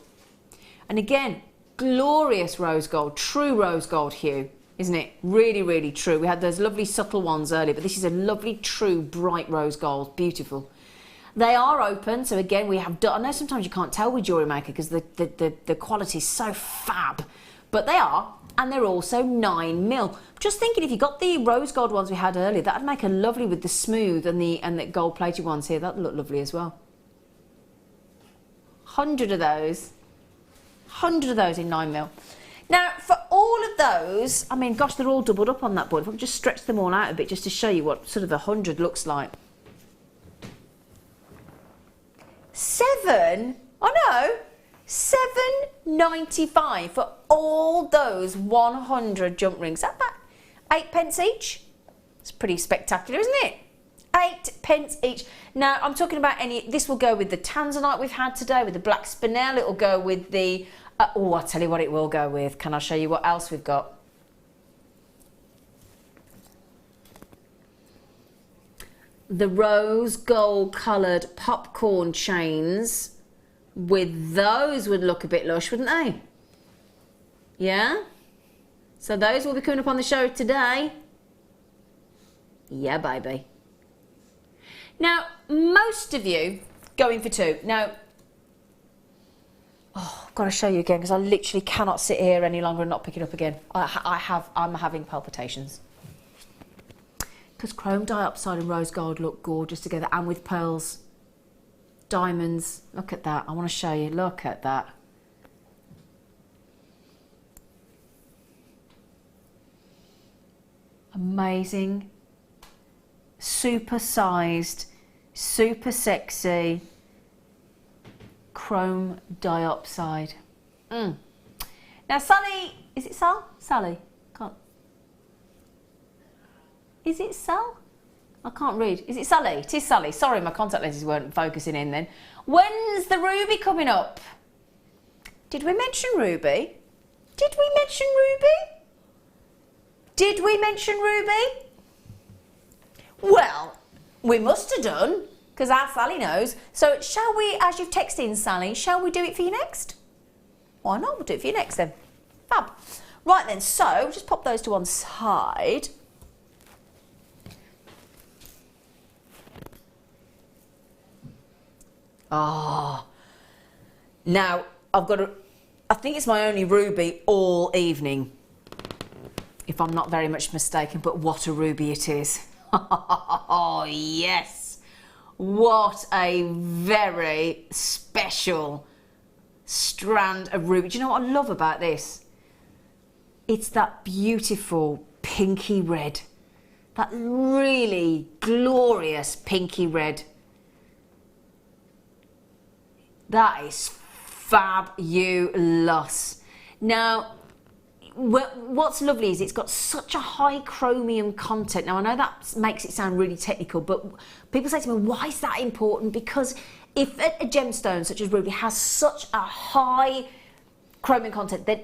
And again, glorious rose gold, true rose gold hue, isn't it? Really, really true. We had those lovely subtle ones earlier, but this is a lovely, true, bright rose gold. Beautiful. They are open, so again, we have done. I know sometimes you can't tell with Jewellery Maker because the quality is so fab, but they are, and they're also 9mm. Just thinking, if you got the rose gold ones we had earlier, that'd make a lovely with the smooth and the gold plated ones here. That'd look lovely as well. 100 of those. 100 of those in 9mm. Now, for all of those, I mean, gosh, they're all doubled up on that board. If I just stretch them all out a bit just to show you what sort of 100 looks like. 7.95 for all those 100 jump rings. That's about 8p each. It's pretty spectacular, isn't it? 8p each. Now, I'm talking about this will go with the tanzanite we've had today, with the black spinel. It will go with the, I'll tell you what it will go with. Can I show you what else we've got? The rose gold coloured popcorn chains. With those would look a bit lush, wouldn't they? Yeah? So those will be coming up on the show today. Yeah, baby. Now, most of you going for 2. Now, I've got to show you again because I literally cannot sit here any longer and not pick it up again. I'm having palpitations. Because chrome dioxide and rose gold look gorgeous together, and with pearls, diamonds. Look at that. I want to show you. Look at that. Amazing. Super sized, super sexy chrome dioxide. Now, Sally, is it Sal? Sally? Can't. Is it Sal? I can't read. Is it Sally? It is Sally. Sorry, my contact lenses weren't focusing in then. When's the ruby coming up? Did we mention ruby? Did we mention ruby? Did we mention ruby? Well, we must have done, because our Sally knows. So shall we, as you've texted in, Sally, shall we do it for you next? Why not? We'll do it for you next then. Fab. Right then, so just pop those to one side. Ah, now I've got I think it's my only ruby all evening, if I'm not very much mistaken, but what a ruby it is. Oh yes, what a very special strand of ruby. Do you know what I love about this? It's that beautiful pinky red, that really glorious pinky red. That is fabulous. Now, what's lovely is it's got such a high chromium content. Now, I know that makes it sound really technical, but people say to me, why is that important? Because if a gemstone such as ruby has such a high chromium content, then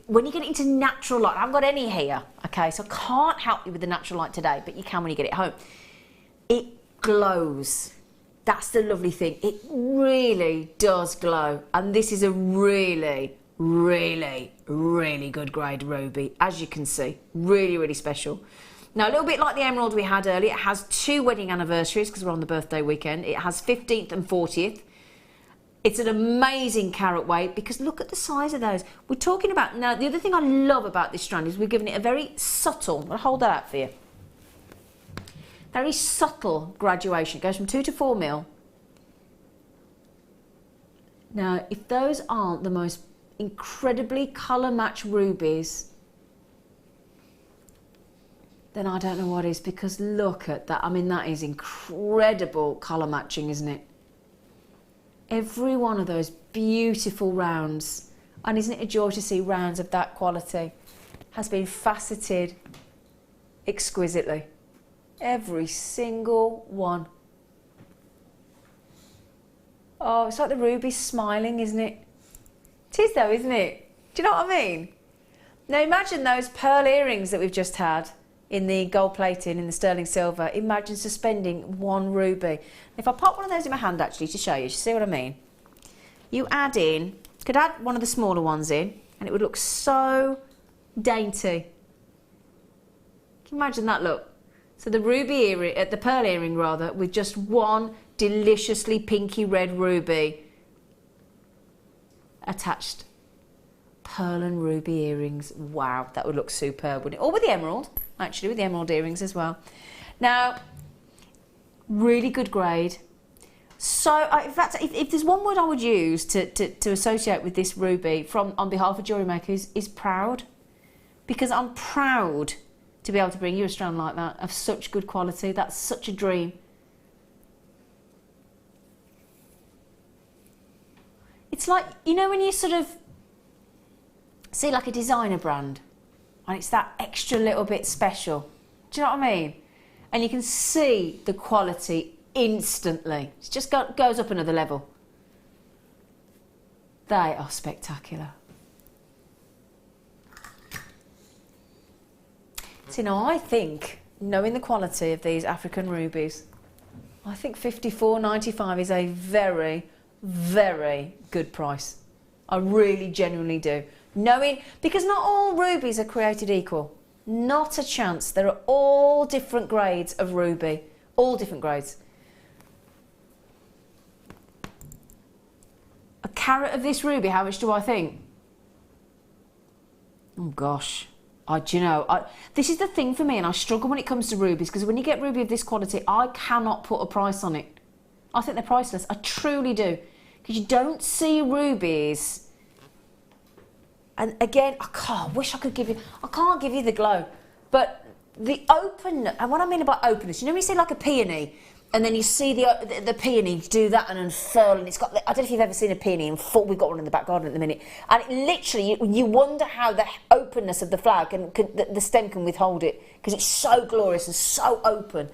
when you get it into natural light, I haven't got any here, okay, so I can't help you with the natural light today, but you can when you get it home. It glows. That's the lovely thing. It really does glow. And this is a really, really, really good grade ruby, as you can see. Really, really special. Now, a little bit like the emerald we had earlier, it has 2 wedding anniversaries because we're on the birthday weekend. It has 15th and 40th. It's an amazing carat weight because look at the size of those. We're talking about, now the other thing I love about this strand is we're giving it a very subtle, I'll hold that out for you. Very subtle graduation. It goes from 2 to 4 mil. Now, if those aren't the most incredibly colour matched rubies, then I don't know what is, because look at that. I mean, that is incredible colour matching, isn't it? Every one of those beautiful rounds, and isn't it a joy to see rounds of that quality, has been faceted exquisitely. Every single one. Oh, it's like the ruby's smiling, isn't it? It is though, isn't it? Do you know what I mean? Now imagine those pearl earrings that we've just had in the gold plating, in the sterling silver. Imagine suspending one ruby. If I pop one of those in my hand actually to show you see what I mean? You add in, could add one of the smaller ones in and it would look so dainty. Can you imagine that look? So the ruby earring, the pearl earring rather, with just one deliciously pinky red ruby attached. Pearl and ruby earrings. Wow, that would look superb, wouldn't it? Or with the emerald, actually, with the emerald earrings as well. Now, really good grade. So, in fact, if there's one word I would use to associate with this ruby on behalf of Jewellery Maker is proud. Because I'm proud to be able to bring you a strand like that of such good quality. That's such a dream. It's like, you know, when you sort of see like a designer brand and it's that extra little bit special. Do you know what I mean? And you can see the quality instantly. It just goes up another level. They are spectacular. So, you know, I think, knowing the quality of these African rubies, I think £54.95 is a very, very good price. I really genuinely do. Knowing, because not all rubies are created equal. Not a chance. There are all different grades of ruby. All different grades. A carat of this ruby, how much do I think? Oh gosh. Do you know, this is the thing for me, and I struggle when it comes to rubies, because when you get ruby of this quality, I cannot put a price on it. I think they're priceless. I truly do. Because you don't see rubies. And again, I wish I could give you, I can't give you the glow. But the openness, and what I mean about openness, you know when you see like a peony, and then you see the peony do that and unfurl, and it's got, I don't know if you've ever seen a peony in full, we've got one in the back garden at the minute, and it literally, you wonder how the openness of the flower, the stem can withhold it, because it's so glorious and so open.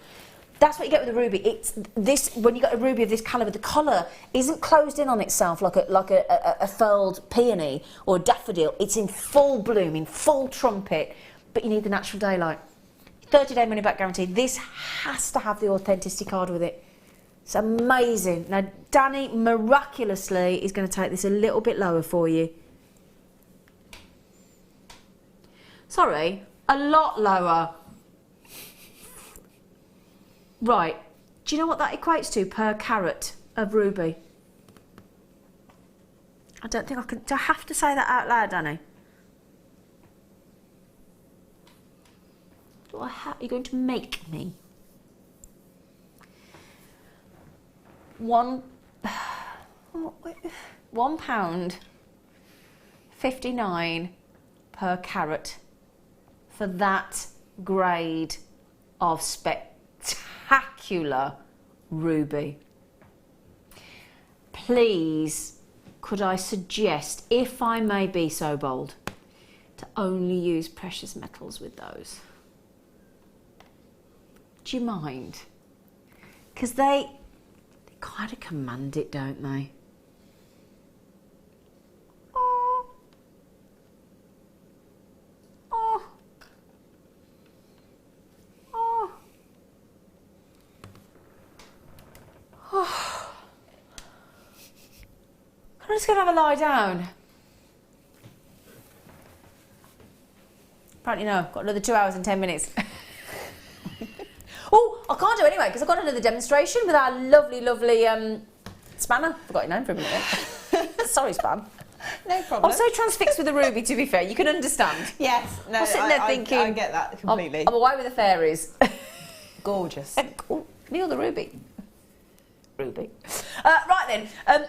That's what you get with a ruby. It's this, when you get a ruby of this calibre, the colour isn't closed in on itself like a furled peony or a daffodil. It's in full bloom, in full trumpet, but you need the natural daylight. 30-day money back guarantee. This has to have the authenticity card with it. It's amazing. Now, Danny miraculously is going to take this a little bit lower for you. Sorry, a lot lower. Right, do you know what that equates to per carat of ruby? I don't think I can. Do I have to say that out loud, Danny? Are you going to make me? £1.59 per carat for that grade of spectacular ruby. Please, could I suggest, if I may be so bold, to only use precious metals with those? Do you mind? Because they kind of command it, don't they? Oh. Oh. Oh. Oh. I'm just going to have a lie down. Apparently no, got another 2 hours and 10 minutes. Oh, I can't do it anyway because I've got another demonstration with our lovely spanner. Forgot your name for a minute. Sorry, Span. No problem. I'm so transfixed with the ruby, to be fair. You can understand. Yes. No, I'm sitting there thinking... I get that completely. I'm away with the fairies. Gorgeous. Oh, Neil the ruby. Ruby. Right then. I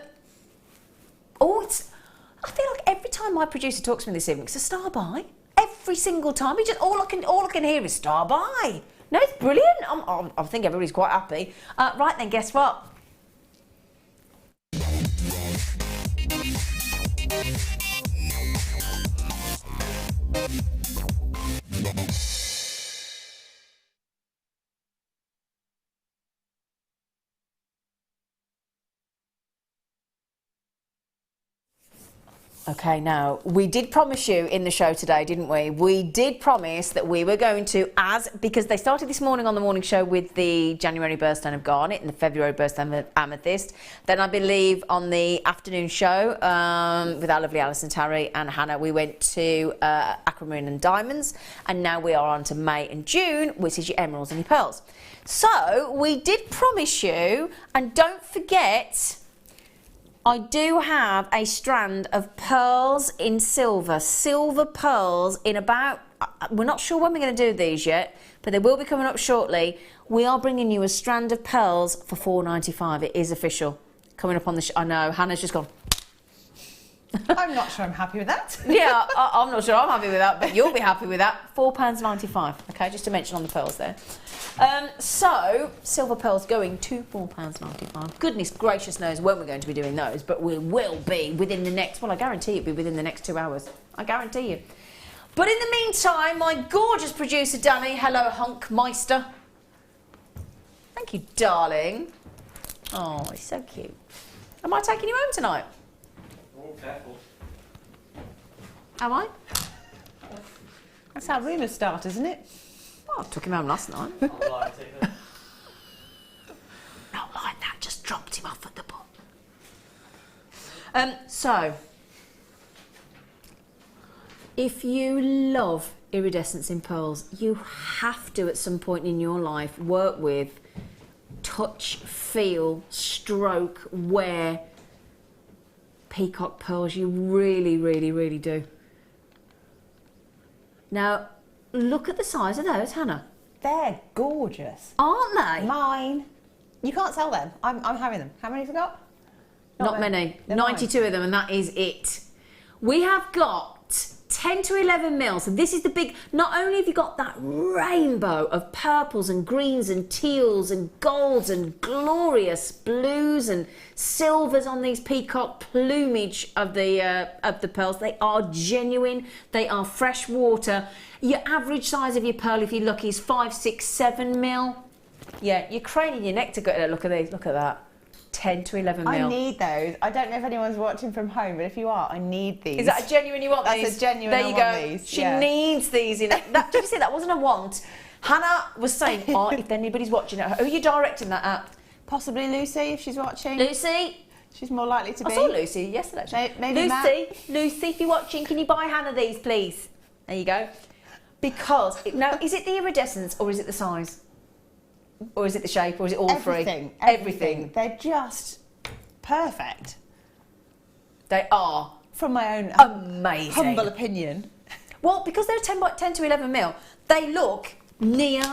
feel like every time my producer talks to me this evening, it's a star by. Every single time. All I can hear is star by. No, it's brilliant. I think everybody's quite happy. Right then, guess what? Okay, now, we did promise you in the show today, didn't we? We did promise that we were going to, because they started this morning on the morning show with the January birthstone of garnet and the February birthstone of amethyst. Then I believe on the afternoon show with our lovely Alison Tarry and Hannah, we went to aquamarine and diamonds. And now we are on to May and June, which is your emeralds and your pearls. So, we did promise you, and don't forget... I do have a strand of pearls in silver pearls in about, we're not sure when we're going to do these yet, but they will be coming up shortly. We are bringing you a strand of pearls for £4.95. It is official. Coming up on the I know, Hannah's just gone. I'm not sure I'm happy with that. Yeah, I'm not sure I'm happy with that, but you'll be happy with that. £4.95. Okay, just to mention on the pearls there. So, silver pearls going to £4.95. Goodness gracious knows when we're going to be doing those, but we will be within the next, well, I guarantee it'll be within the next 2 hours. I guarantee you. But in the meantime, my gorgeous producer, Danny, hello, Hunkmeister. Thank you, darling. Oh, he's so cute. Am I taking you home tonight? Oh, careful. Am I? That's how rumours start, isn't it? Oh, I took him home last night. Not like that, just dropped him off at the pub. So, if you love iridescence in pearls, you have to at some point in your life work with, touch, feel, stroke, wear peacock pearls. You really, really, really do. Now, look at the size of those, Hannah. They're gorgeous. Aren't they? Mine. You can't sell them. I'm having them. How many have you got? Not many. 92 of them, and that is it. We have got 10 to 11 mils. So this is the big, not only have you got that rainbow of purples and greens and teals and golds and glorious blues and silvers on these peacock plumage of the pearls. They are genuine. They are fresh water. Your average size of your pearl, if you're lucky, is 5, 6, 7 mil. Yeah, you're craning your neck to get a look at these. Look at that. 10 to 11 mil. I need those. I don't know if anyone's watching from home, but if you are, I need these. Is that a genuine you want these? That's a genuine there you I want go. These. She yeah. needs these. Did you see that wasn't a want? Hannah was saying, oh, if anybody's watching at home, who are you directing that at? Possibly Lucy, if she's watching. Lucy? She's more likely to be. I saw Lucy yesterday. Maybe Lucy, if you're watching, can you buy Hannah these, please? There you go. Because, now, is it the iridescence or is it the size? Or is it the shape or is it all three? Everything. They're just perfect. They are. From my own amazing humble opinion. Well, because they're 10 to 11 mil, they look near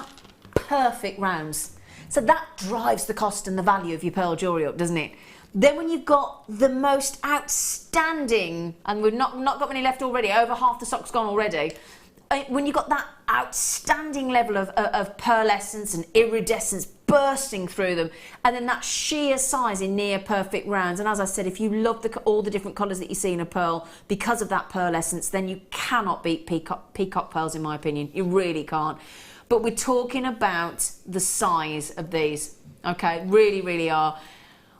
perfect rounds. So that drives the cost and the value of your pearl jewellery up, doesn't it? Then when you've got the most outstanding, and we've not got many left already, over half the stock's gone already, when you've got that outstanding level of pearlescence and iridescence bursting through them, and then that sheer size in near perfect rounds, and as I said, if you love all the different colours that you see in a pearl because of that pearlescence, then you cannot beat peacock pearls, in my opinion. You really can't. But we're talking about the size of these, okay? Really, really are.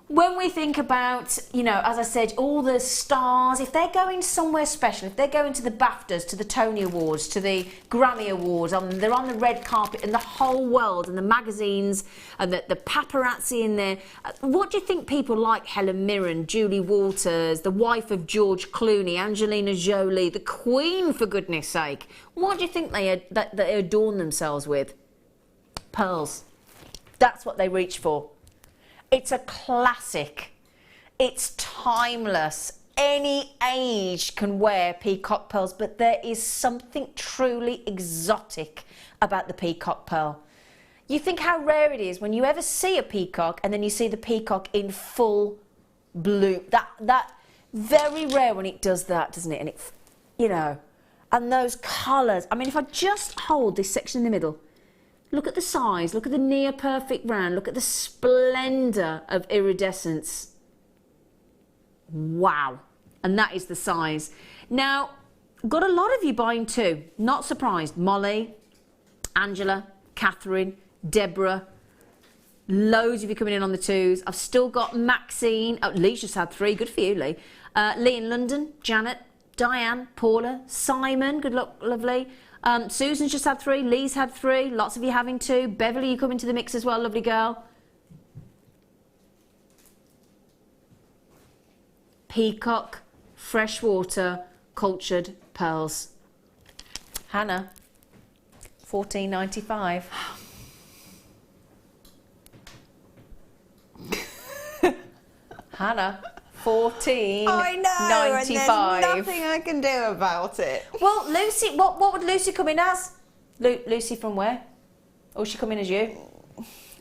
When we think about, you know, as I said, all the stars, if they're going somewhere special, if they're going to the BAFTAs, to the Tony Awards, to the Grammy Awards, they're on the red carpet in the whole world, and the magazines, and the paparazzi in there, what do you think people like Helen Mirren, Julie Walters, the wife of George Clooney, Angelina Jolie, the Queen, for goodness sake, what do you think they adorn themselves with? Pearls. That's what they reach for. It's a classic. It's timeless. Any age can wear peacock pearls, but there is something truly exotic about the peacock pearl. You think how rare it is when you ever see a peacock and then you see the peacock in full bloom. That very rare when it does that, doesn't it? And it, you know, and those colours. I mean, if I just hold this section in the middle, look at the size, look at the near perfect round, look at the splendour of iridescence. Wow. And that is the size. Now, got a lot of you buying too. Not surprised. Molly, Angela, Catherine, Deborah. Loads of you coming in on the twos. I've still got Maxine. Oh, Lee's just had 3. Good for you, Lee. Lee in London, Janet, Diane, Paula, Simon. Good luck, lovely. Susan's just had 3, Lee's had 3, lots of you having 2. Beverly, you come into the mix as well, lovely girl. Peacock, freshwater, cultured pearls. Hannah, $14.95. Hannah, $14.95. I know, and there's nothing I can do about it. Well, Lucy, what would Lucy come in as? Lucy from where? Or is she coming as you?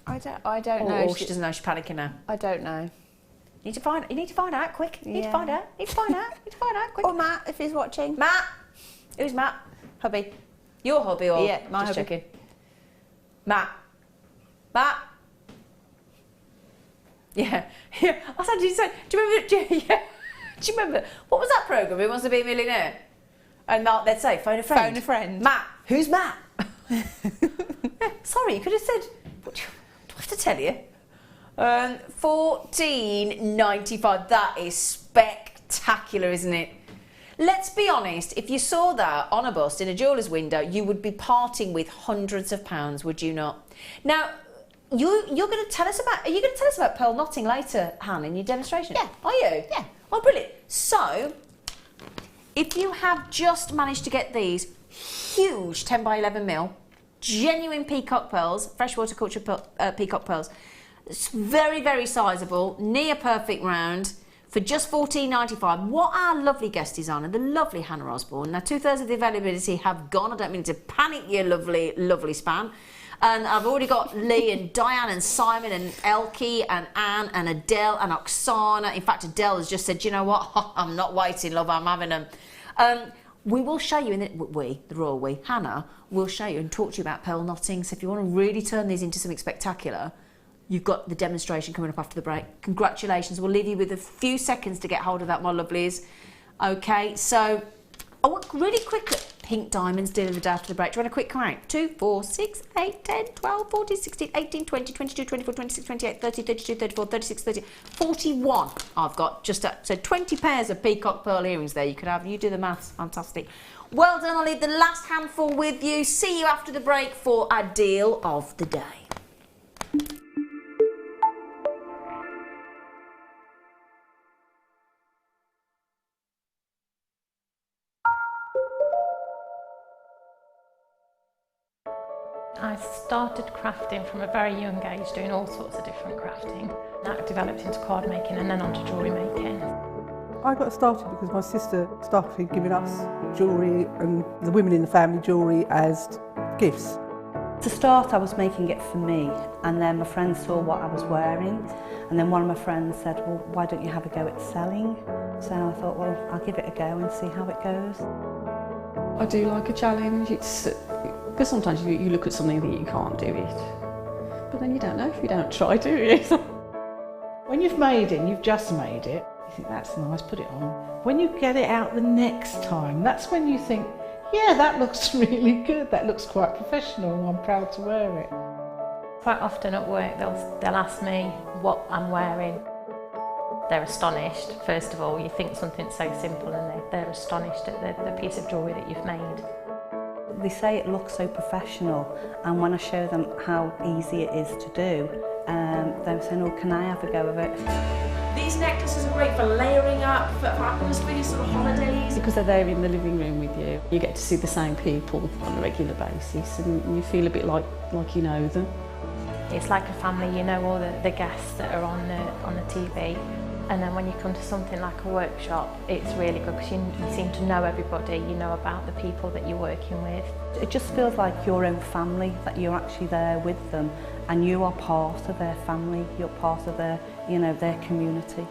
I don't know. Or she doesn't know, she's panicking now. I don't know. You need to find out quick. You need to find out. You need to find out quick. Or Matt, if he's watching. Matt! Who's Matt? Hubby. Your hubby or? Yeah, my just hubby. checking. Matt. Matt. Yeah. I said, do you remember, what was that programme, Who Wants to Be a Millionaire? And they'd say, phone a friend. Phone a friend. Matt. Who's Matt? Sorry, you could have said, do I have to tell you? $14.95. That is spectacular, isn't it? Let's be honest, if you saw that on a bust in a jeweller's window, you would be parting with hundreds of pounds, would you not? Now, you're going to tell us about, are you going to tell us about pearl knotting later, Han, in your demonstration? Yeah. Are you? Yeah. Oh, brilliant. So, if you have just managed to get these huge 10 by 11 mil, genuine peacock pearls, freshwater culture peacock pearls, it's very, very sizable, near perfect round, for just $14.95. What our lovely guest is on, and the lovely Hannah Osborne. Now, 2/3 of the availability have gone. I don't mean to panic your lovely, lovely span. And I've already got Lee and Diane and Simon and Elkie and Anne and Adele and Oksana. In fact, Adele has just said, you know what? I'm not waiting, love, I'm having them. We will show you, the royal we, Hannah, will show you and talk to you about pearl knotting. So if you want to really turn these into something spectacular, you've got the demonstration coming up after the break. Congratulations. We'll leave you with a few seconds to get hold of that, my lovelies. Okay, so I want really quickly. Pink diamonds, deal of the day after the break. Do you want a quick count? 2, 4, 6, 8, 10, 12, 14, 16, 18, 20, 22, 24, 26, 28, 30, 32, 34, 36, 30, 41. I've got just so 20 pairs of peacock pearl earrings there you could have. You do the maths. Fantastic. Well done. I'll leave the last handful with you. See you after the break for our deal of the day. I started crafting from a very young age, doing all sorts of different crafting. That developed into card making and then onto jewellery making. I got started because my sister started giving us jewellery and the women in the family jewellery as gifts. To start, I was making it for me, and then my friends saw what I was wearing, and then one of my friends said, well, why don't you have a go at selling? So I thought, well, I'll give it a go and see how it goes. I do like a challenge. It's because sometimes you look at something that you can't do it, but then you don't know if you don't try, do you? When you've made it and you've just made it, you think that's nice, put it on. When you get it out the next time, that's when you think, yeah, that looks really good, that looks quite professional, I'm proud to wear it. Quite often at work they'll ask me what I'm wearing. They're astonished. First of all, you think something so simple and they're astonished at the piece of jewellery that you've made. They say it looks so professional, and when I show them how easy it is to do, they're saying, oh, can I have a go of it? These necklaces are great for layering up, for atmosphere, sort of holidays. Because they're there in the living room with you. You get to see the same people on a regular basis and you feel a bit like you know them. It's like a family, you know all the guests that are on the TV. And then when you come to something like a workshop, it's really good because you seem to know everybody, you know about the people that you're working with. It just feels like your own family, that you're actually there with them and you are part of their family, you're part of their, you know, their community.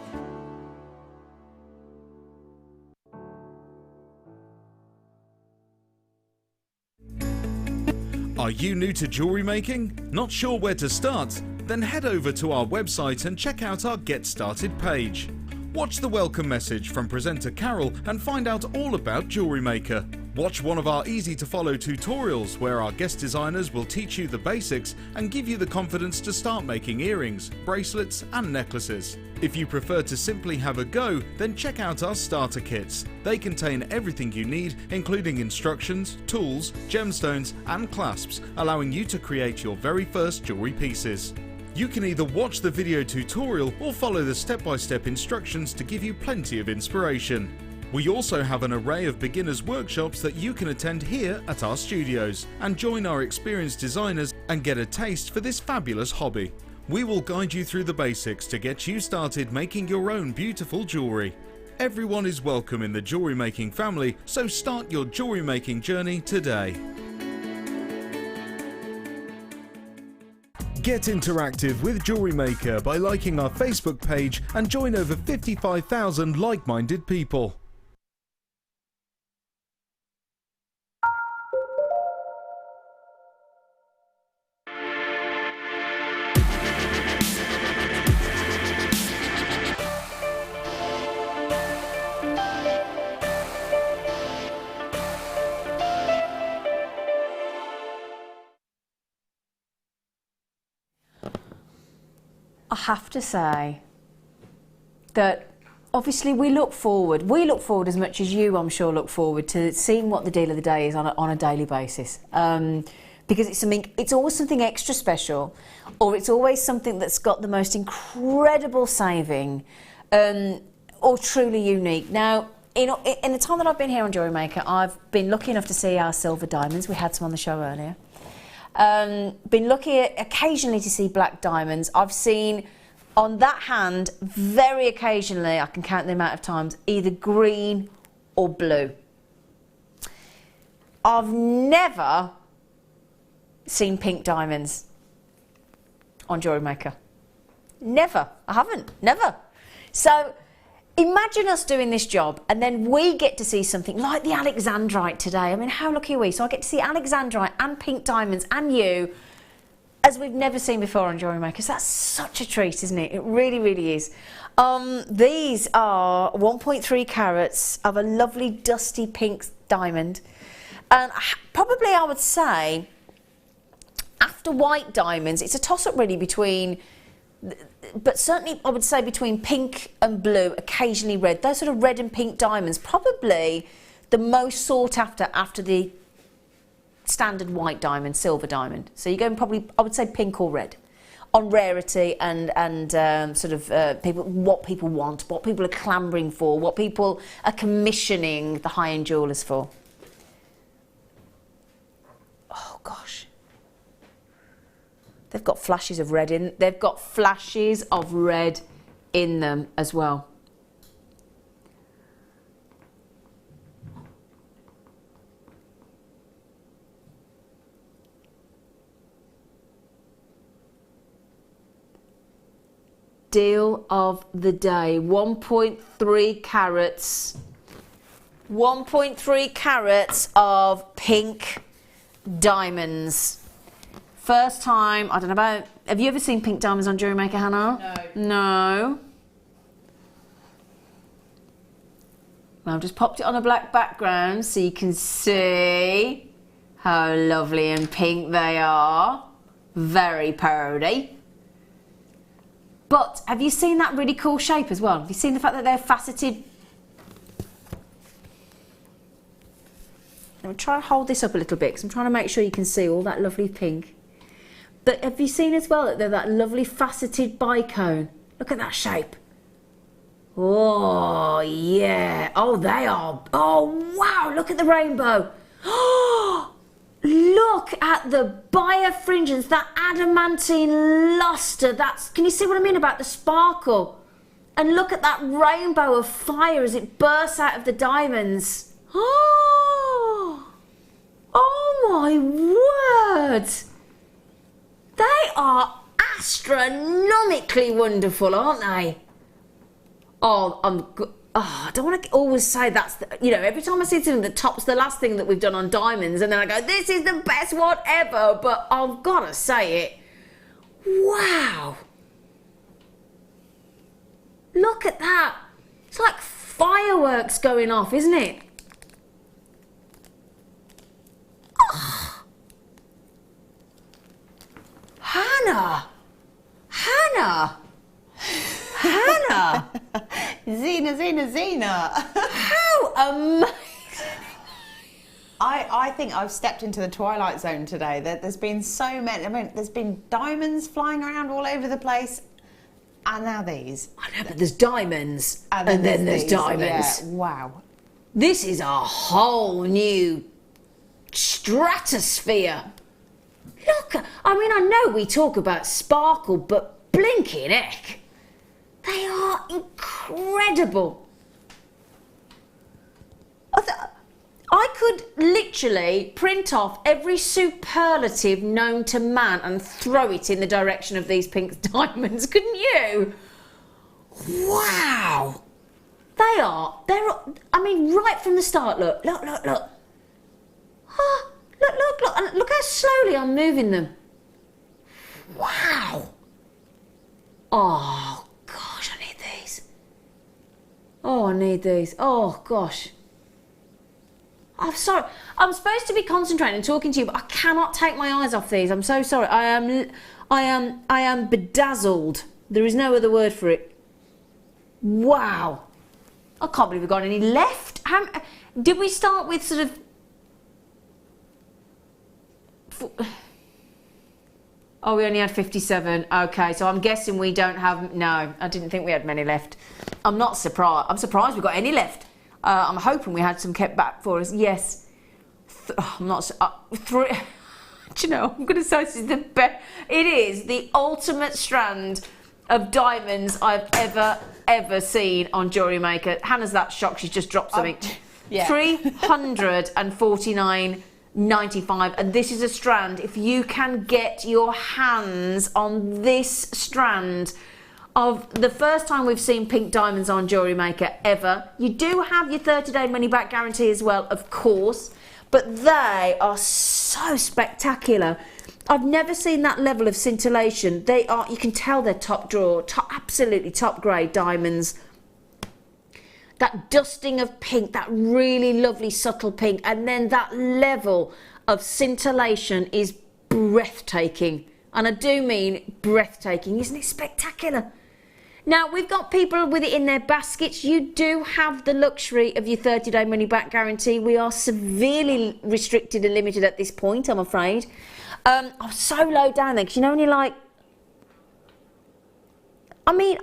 Are you new to jewellery making? Not sure where to start? Then head over to our website and check out our Get Started page. Watch the welcome message from presenter Carol and find out all about Jewellery Maker. Watch one of our easy to follow tutorials where our guest designers will teach you the basics and give you the confidence to start making earrings, bracelets and necklaces. If you prefer to simply have a go, then check out our starter kits. They contain everything you need, including instructions, tools, gemstones and clasps, allowing you to create your very first jewellery pieces. You can either watch the video tutorial or follow the step-by-step instructions to give you plenty of inspiration. We also have an array of beginners workshops that you can attend here at our studios and join our experienced designers and get a taste for this fabulous hobby. We will guide you through the basics to get you started making your own beautiful jewellery. Everyone is welcome in the jewellery making family, so start your jewellery making journey today. Get interactive with Jewellery Maker by liking our Facebook page and join over 55,000 like-minded people. I have to say that obviously we look forward as much as you, I'm sure, look forward to seeing what the deal of the day is on a daily basis. Because it's always something extra special, or it's always something that's got the most incredible saving, or truly unique. Now, in the time that I've been here on Jewellery Maker, I've been lucky enough to see our silver diamonds. We had some on the show earlier. Been lucky occasionally to see black diamonds. I've seen on that hand, very occasionally, I can count the amount of times, either green or blue. I've never seen pink diamonds on Jewellery Maker. Never. I haven't. Never. So imagine us doing this job and then we get to see something like the Alexandrite today. I mean, how lucky are we? So I get to see Alexandrite and pink diamonds and you as we've never seen before on Jewellery Maker. So that's such a treat, isn't it? It really, really is. These are 1.3 carats of a lovely dusty pink diamond. And probably I would say, after white diamonds, it's a toss-up really between, but certainly I would say between pink and blue, occasionally red. Those sort of red and pink diamonds, probably the most sought after the standard white diamond, silver diamond. So you're going probably, I would say pink or red, on rarity and what people want, what people are clamouring for, what people are commissioning the high-end jewellers for. Oh gosh. They've got flashes of red in. They've got flashes of red in them as well. Deal of the day, 1.3 carats. 1.3 carats of pink diamonds. First time, I don't know about, have you ever seen pink diamonds on Jewellery Maker, Hannah? No. No. Well, I've just popped it on a black background so you can see how lovely and pink they are. Very pretty. But have you seen that really cool shape as well? Have you seen the fact that they're faceted? Let me try to hold this up a little bit because I'm trying to make sure you can see all that lovely pink. But have you seen as well that they're that lovely faceted bicone? Look at that shape. Oh, yeah. Oh, they are. Oh, wow. Look at the rainbow. Oh, look at the birefringence, that adamantine luster. Can you see what I mean about the sparkle? And look at that rainbow of fire as it bursts out of the diamonds. Oh, my word. They are astronomically wonderful, aren't they? Oh, I don't want to always say that's, every time I see something that tops the last thing that we've done on diamonds, and then I go, this is the best one ever, but I've got to say it. Wow. Look at that. It's like fireworks going off, isn't it? Oh. Hannah. Zena. How amazing. I think I've stepped into the twilight zone today. There's been so many, there's been diamonds flying around all over the place, and now these. I know, but there's diamonds, and then there's diamonds. Yeah, wow. This is a whole new stratosphere. Look, I know we talk about sparkle, but blinking heck, they are incredible. I could literally print off every superlative known to man and throw it in the direction of these pink diamonds, couldn't you? Wow. They're, right from the start, look. Oh, look how slowly I'm moving them. Wow. Oh, gosh, I need these. Oh, I need these. Oh, gosh. I'm sorry. I'm supposed to be concentrating and talking to you, but I cannot take my eyes off these. I'm so sorry. I am bedazzled. There is no other word for it. Wow. I can't believe we've got any left. Did we start with sort of... Oh, we only had 57. Okay, so I'm guessing we don't have... No, I didn't think we had many left. I'm not surprised. I'm surprised we got any left. I'm hoping we had some kept back for us. Yes. I'm not... three... Do you know, I'm going to say this is the best... It is the ultimate strand of diamonds I've ever seen on Jewellery Maker. Hannah's that shocked. She's just dropped something. Yeah. 349.95, and this is a strand. If you can get your hands on this strand of the first time we've seen pink diamonds on Jewellery Maker ever. You do have your 30-day money-back guarantee as well, of course, but they are so spectacular. I've never seen that level of scintillation. They are, you can tell they're top drawer, absolutely top grade diamonds. That dusting of pink, that really lovely subtle pink, and then that level of scintillation is breathtaking. And I do mean breathtaking. Isn't it spectacular? Now, we've got people with it in their baskets. You do have the luxury of your 30-day money-back guarantee. We are severely restricted and limited at this point, I'm afraid. I'm so low down there, because you know when you're like... I mean,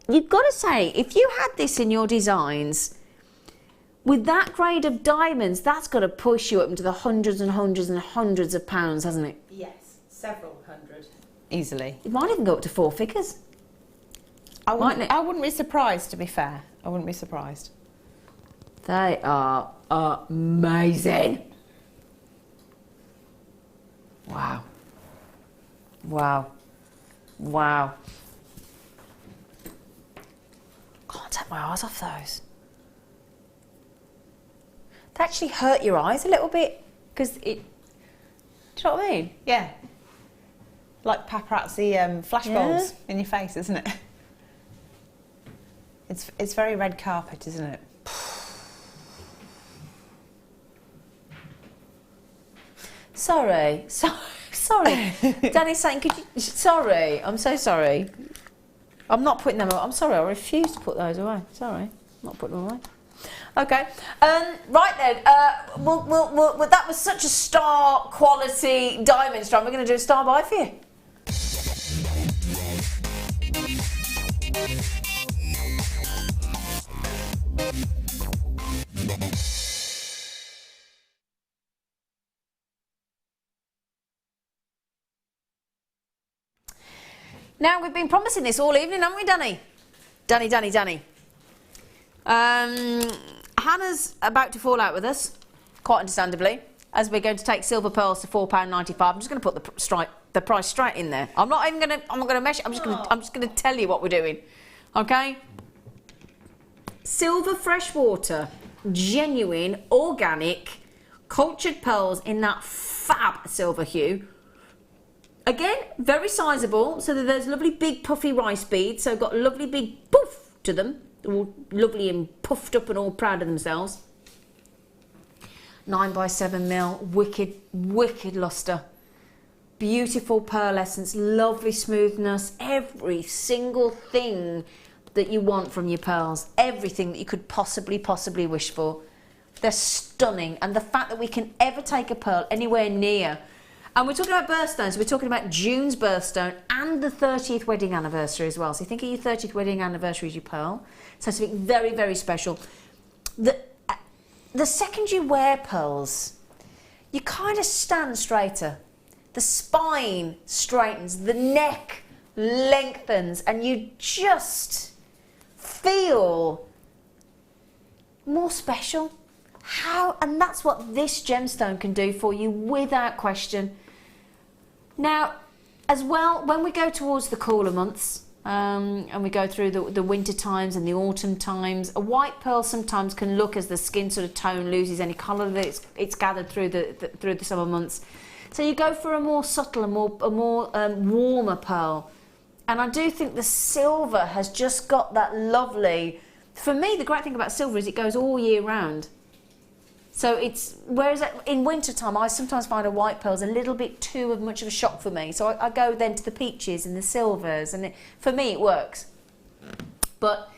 you've got to say, if you had this in your designs, with that grade of diamonds, that's got to push you up into the hundreds and hundreds and hundreds of pounds, hasn't it? Yes, several hundred. easily. It might even go up to 4 figures. I wouldn't be surprised, to be fair. I wouldn't be surprised. They are amazing. Wow. Wow. Wow. Can't take my eyes off those. They actually hurt your eyes a little bit because it. Do you know what I mean? Yeah. Like paparazzi flashbulbs in your face, isn't it? It's very red carpet, isn't it? Sorry. Danny's saying, could you... Sorry, I'm so sorry. I'm not putting them away. I'm sorry, I refuse to put those away. Sorry, I'm not putting them away. Okay, right then, that was such a star quality diamond strand. We're going to do a star buy for you. Now, we've been promising this all evening, haven't we, Danny? Danny. Hannah's about to fall out with us, quite understandably, as we're going to take silver pearls to £4.95. I'm just going to put the price straight in there. I'm not going to measure. I'm just going to tell you what we're doing. Okay? Silver freshwater, genuine, organic, cultured pearls in that fab silver hue. Again, very sizable, so that there's lovely big puffy rice beads, so got lovely big poof to them. They're all lovely and puffed up and all proud of themselves. 9x7mm, wicked lustre. Beautiful pearlescence, lovely smoothness, every single thing that you want from your pearls. Everything that you could possibly wish for. They're stunning, and the fact that we can ever take a pearl anywhere near. And we're talking about birthstones, we're talking about June's birthstone and the 30th wedding anniversary as well. So you think of your 30th wedding anniversary as your pearl. So something very special. The second you wear pearls, you kind of stand straighter. The spine straightens, the neck lengthens, and you just feel more special. And that's what this gemstone can do for you without question. Now, as well, when we go towards the cooler months, and we go through the winter times and the autumn times, a white pearl sometimes can look, as the skin sort of tone loses any colour that it's gathered through the summer months. So you go for a more subtle, a more warmer pearl. And I do think the silver has just got that lovely. For me, the great thing about silver is it goes all year round. So whereas in winter time, I sometimes find a white pearl's a little bit too much of a shock for me. So I go then to the peaches and the silvers, and for me it works. But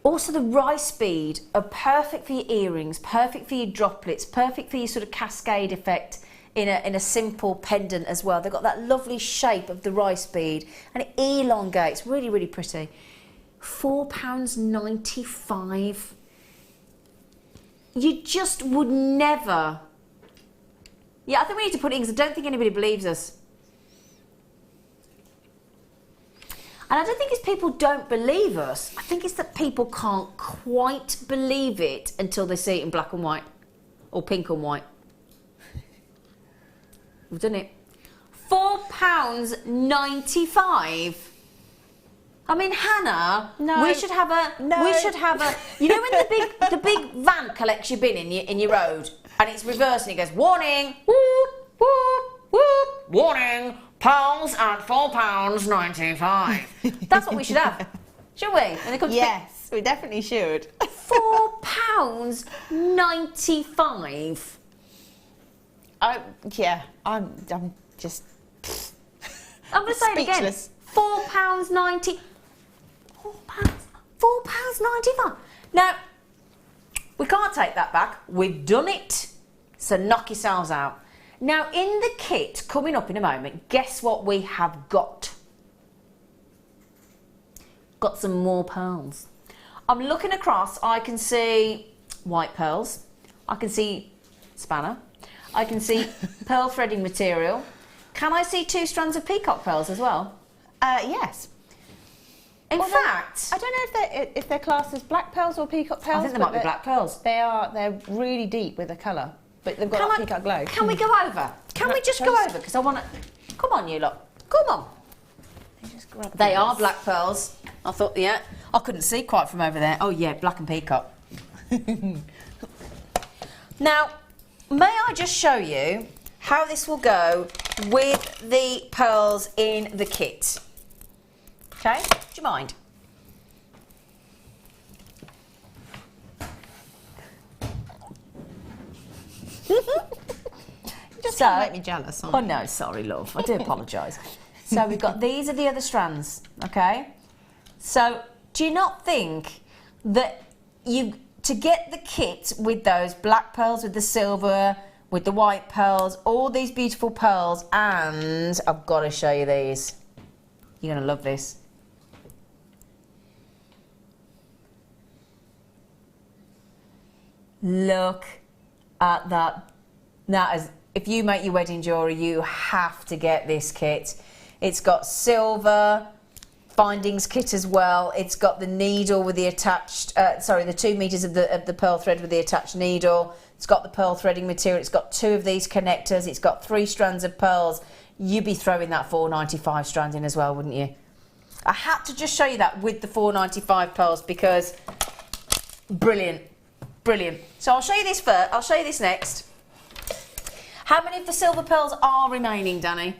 also the rice bead are perfect for your earrings, perfect for your droplets, perfect for your sort of cascade effect in a simple pendant as well. They've got that lovely shape of the rice bead, and it elongates, really pretty. £4.95. You just would never. Yeah, I think we need to put it in because I don't think anybody believes us. And I don't think it's people don't believe us. I think it's that people can't quite believe it until they see it in black and white. Or pink and white. We've done it. £4.95. I mean, Hannah, no, we should have a. No. We should have a. You know when the big van collects your bin in your road, and it's reversed and it goes, warning, whoop whoop whoop, warning, pearls at £4.95. That's what we should have, shouldn't we? And they come to yes, we definitely should. £4.95. Yeah, I'm just. I'm going to say it again. £4.90. £4.95. Now, we can't take that back. We've done it. So knock yourselves out. Now, in the kit coming up in a moment, guess what we have got? Got some more pearls. I'm looking across. I can see white pearls. I can see spanner. I can see pearl threading material. can I see 2 strands of peacock pearls as well? Yes. In fact, I don't know if they're classed as black pearls or peacock pearls. I think they might be black pearls. They're really deep with the colour, but they've got that peacock glow. Can we go over? Can we just go over? Because I want to. Come on, you lot. Come on. They are black pearls. I thought, yeah. I couldn't see quite from over there. Oh yeah, black and peacock. Now, may I just show you how this will go with the pearls in the kit? Okay, do you mind? Just make me jealous. Oh no, sorry, love. I do apologise. So we've got these are the other strands, okay? So do you not think that to get the kit with those black pearls, with the silver, with the white pearls, all these beautiful pearls, and I've got to show you these. You're going to love this. Look at that. That is, if you make your wedding jewellery, you have to get this kit. It's got silver bindings kit as well. It's got the needle with the attached, the 2 meters of the pearl thread with the attached needle. It's got the pearl threading material. It's got 2 of these connectors. It's got 3 strands of pearls. You'd be throwing that 495 strand in as well, wouldn't you? I had to just show you that with the 495 pearls because brilliant, brilliant. So I'll show you this first. I'll show you this next. How many of the silver pearls are remaining, Danny?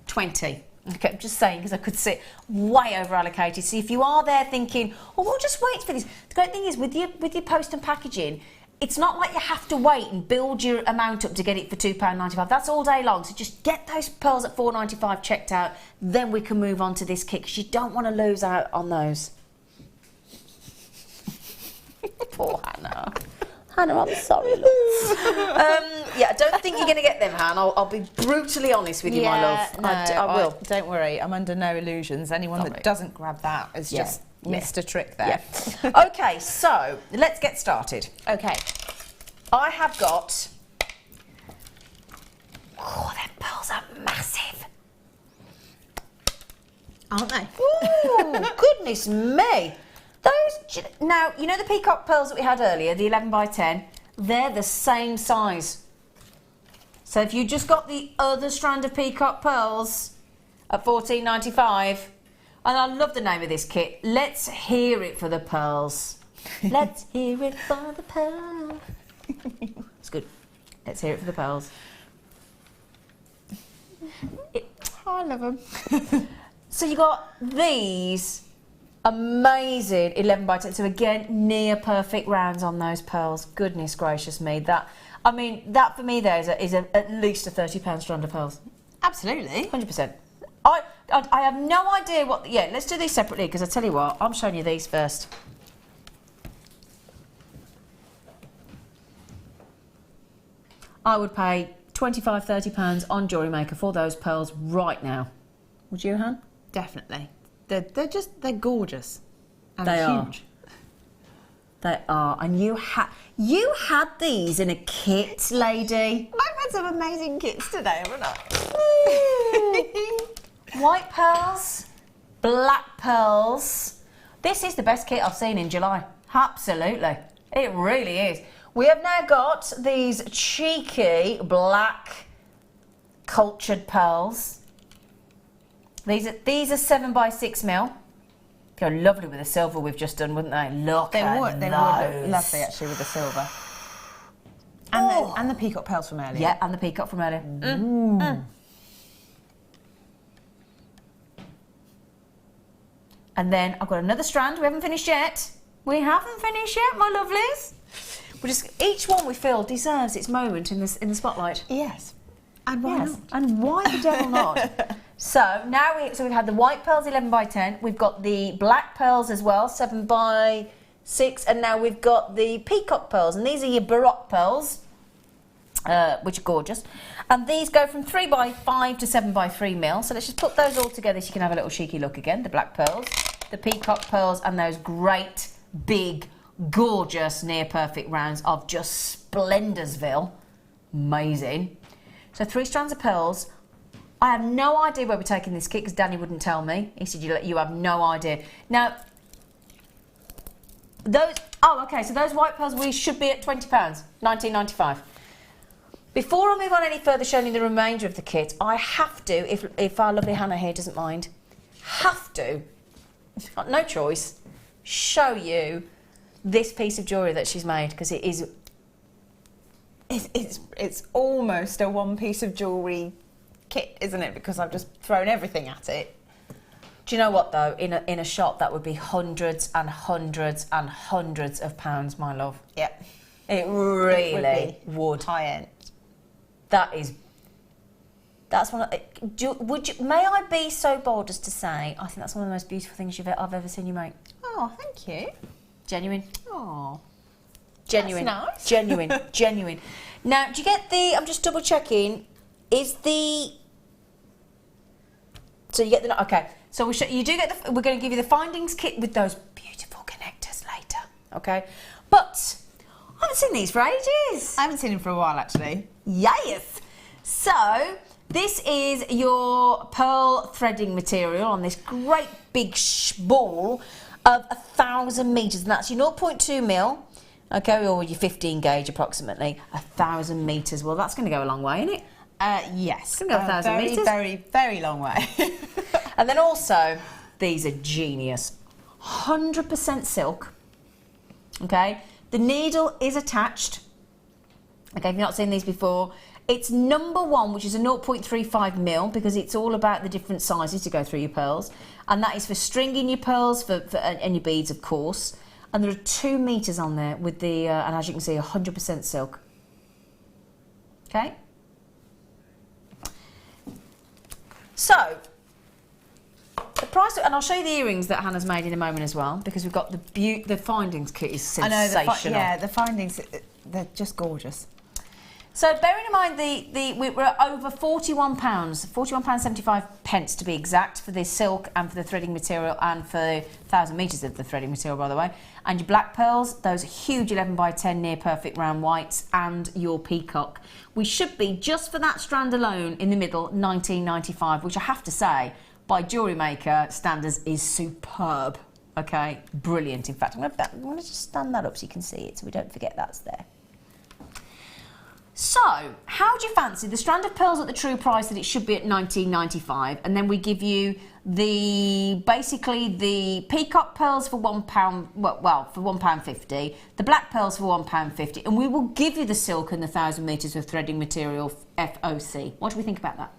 20. Okay, I'm just saying because I could see it way over allocated. See, if you are there thinking, oh, we'll just wait for this. The great thing is with your post and packaging, it's not like you have to wait and build your amount up to get it for £2.95. That's all day long. So just get those pearls at £4.95 checked out. Then we can move on to this kit because you don't want to lose out on those. Poor Hannah. Hannah, I'm sorry, love. Yeah, I don't think you're going to get them, Hannah. I'll be brutally honest with you, my love. No, I will. Don't worry, I'm under no illusions. Anyone that doesn't grab that has just missed a trick there. Yeah. Okay, so let's get started. Okay. I have got... Oh, them pearls are massive. Aren't they? Ooh, goodness me. Those, now, you know the peacock pearls that we had earlier, the 11 by 10? They're the same size. So if you just got the other strand of peacock pearls at $14.95, and I love the name of this kit, let's hear it for the pearls. Let's hear it for the pearls. It's good. Let's hear it for the pearls. I love them. So you got these amazing 11 by 10. So again, near perfect rounds on those pearls. Goodness gracious me. That for me there is at least a £30 strand of pearls. Absolutely. 100%. I have no idea what... Yeah, let's do these separately because I tell you what, I'm showing you these first. I would pay £25, £30 on Jewellery Maker for those pearls right now. Would you, Han? Definitely. They're gorgeous. And they huge. They are. And you had these in a kit, lady. I've had some amazing kits today, haven't I? White pearls, black pearls. This is the best kit I've seen in July. Absolutely. It really is. We have now got these cheeky black cultured pearls. These are 7x6mm. Go lovely with the silver we've just done, wouldn't they? Look at those. They would look lovely actually with the silver. And the peacock pearls from earlier. Yeah, and the peacock from earlier. And then I've got another strand. We haven't finished yet. We haven't finished yet, my lovelies. Each one we feel deserves its moment in the spotlight. Yes. And why not? And why the devil not? So now we've had the white pearls 11 by 10. We've got the black pearls as well, 7 by 6, and now we've got the peacock pearls, and these are your baroque pearls, which are gorgeous. And these go from 3 by 5 to 7 by 3 mil. So let's just put those all together so you can have a little cheeky look again. The black pearls, the peacock pearls, and those great big, gorgeous, near perfect rounds of just Splendorsville. Amazing. So 3 strands of pearls. I have no idea where we're taking this kit because Danny wouldn't tell me. He said, you have no idea. Now, those, so those white pearls, we should be at £20, $19.95. Before I move on any further showing you the remainder of the kit, I have to, if our lovely Hannah here doesn't mind, got no choice, show you this piece of jewellery that she's made, because it is... It's almost a one piece of jewellery kit, isn't it? Because I've just thrown everything at it. Do you know what though? In a shop that would be hundreds and hundreds and hundreds of pounds, my love. Yep. It really would. High end. That's one. May I be so bold as to say I think that's one of the most beautiful things I've ever seen you make. Oh, thank you. Genuine. Oh. Genuine. That's nice. Genuine. Genuine. Now, do you get the... I'm just double checking. Is the... So you get the... Okay. So you do get the... We're going to give you the findings kit with those beautiful connectors later. Okay? But I haven't seen these for ages. I haven't seen them for a while, actually. Yes. So this is your pearl threading material on this great big ball of 1,000 metres. And that's your 0.2 mil. Okay, or your 15 gauge approximately, 1,000 metres. Well, that's going to go a long way, isn't it? Yes. It's going to go 1,000 metres. Very, very long way. And then also, these are genius. 100% silk. Okay, the needle is attached. Okay, if you've not seen these before, it's number 1, which is a 0.35 mil, because it's all about the different sizes to go through your pearls. And that is for stringing your pearls and your beads, of course. And there are 2 metres on there with the, and as you can see, 100% silk. Okay? So, the price, and I'll show you the earrings that Hannah's made in a moment as well, because we've got the findings kit is sensational. I know, the findings, they're just gorgeous. So bearing in mind we're at over £41, £41.75 to be exact, for the silk and for the threading material and for 1,000 metres of the threading material, by the way. And your black pearls, those huge 11 by 10 near perfect round whites, and your peacock. We should be, just for that strand alone in the middle, $19.95, which I have to say, by Jewellery Maker standards, is superb. Okay, brilliant. In fact, I'm going to just stand that up so you can see it, so we don't forget that's there. So, how do you fancy the strand of pearls at the true price that it should be at $19.95, and then we give you basically the peacock pearls for £1, for £1.50, the black pearls for £1.50, and we will give you the silk and the 1,000 metres of threading material FOC. What do we think about that?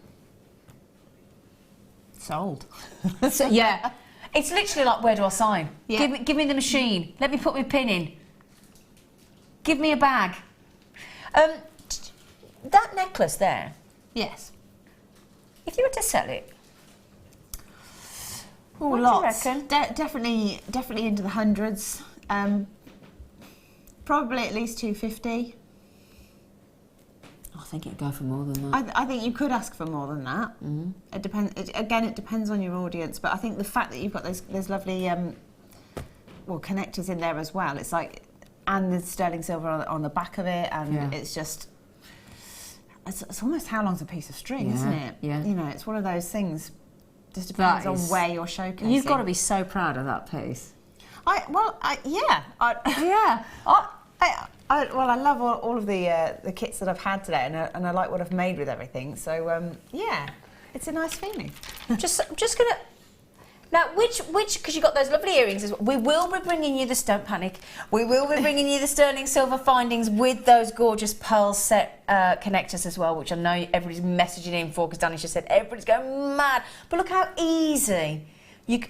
Sold. So, yeah, it's literally like, where do I sign? Yeah. Give me the machine. Let me put my pin in. Give me a bag. That necklace there. Yes. If you were to sell it, what lots. do you reckon? Definitely into the hundreds. Probably at least 250. I think it'd go for more than that. I think you could ask for more than that. Mm-hmm. It depends. It depends on your audience. But I think the fact that you've got those lovely connectors in there as well. It's like, and the sterling silver on the back of it, and it's just. It's almost how long's a piece of string, isn't it? Yeah. You know, it's one of those things. Just depends on where you're showcasing. You've got to be so proud of that piece. I love all of the kits that I've had today, and I like what I've made with everything. So yeah, it's a nice feeling. I'm just gonna. Now, which, because you've got those lovely earrings as well, we will be bringing you don't panic, we will be bringing you the sterling silver findings with those gorgeous pearl set connectors as well, which I know everybody's messaging in for, because Danny just said everybody's going mad. But look how easy.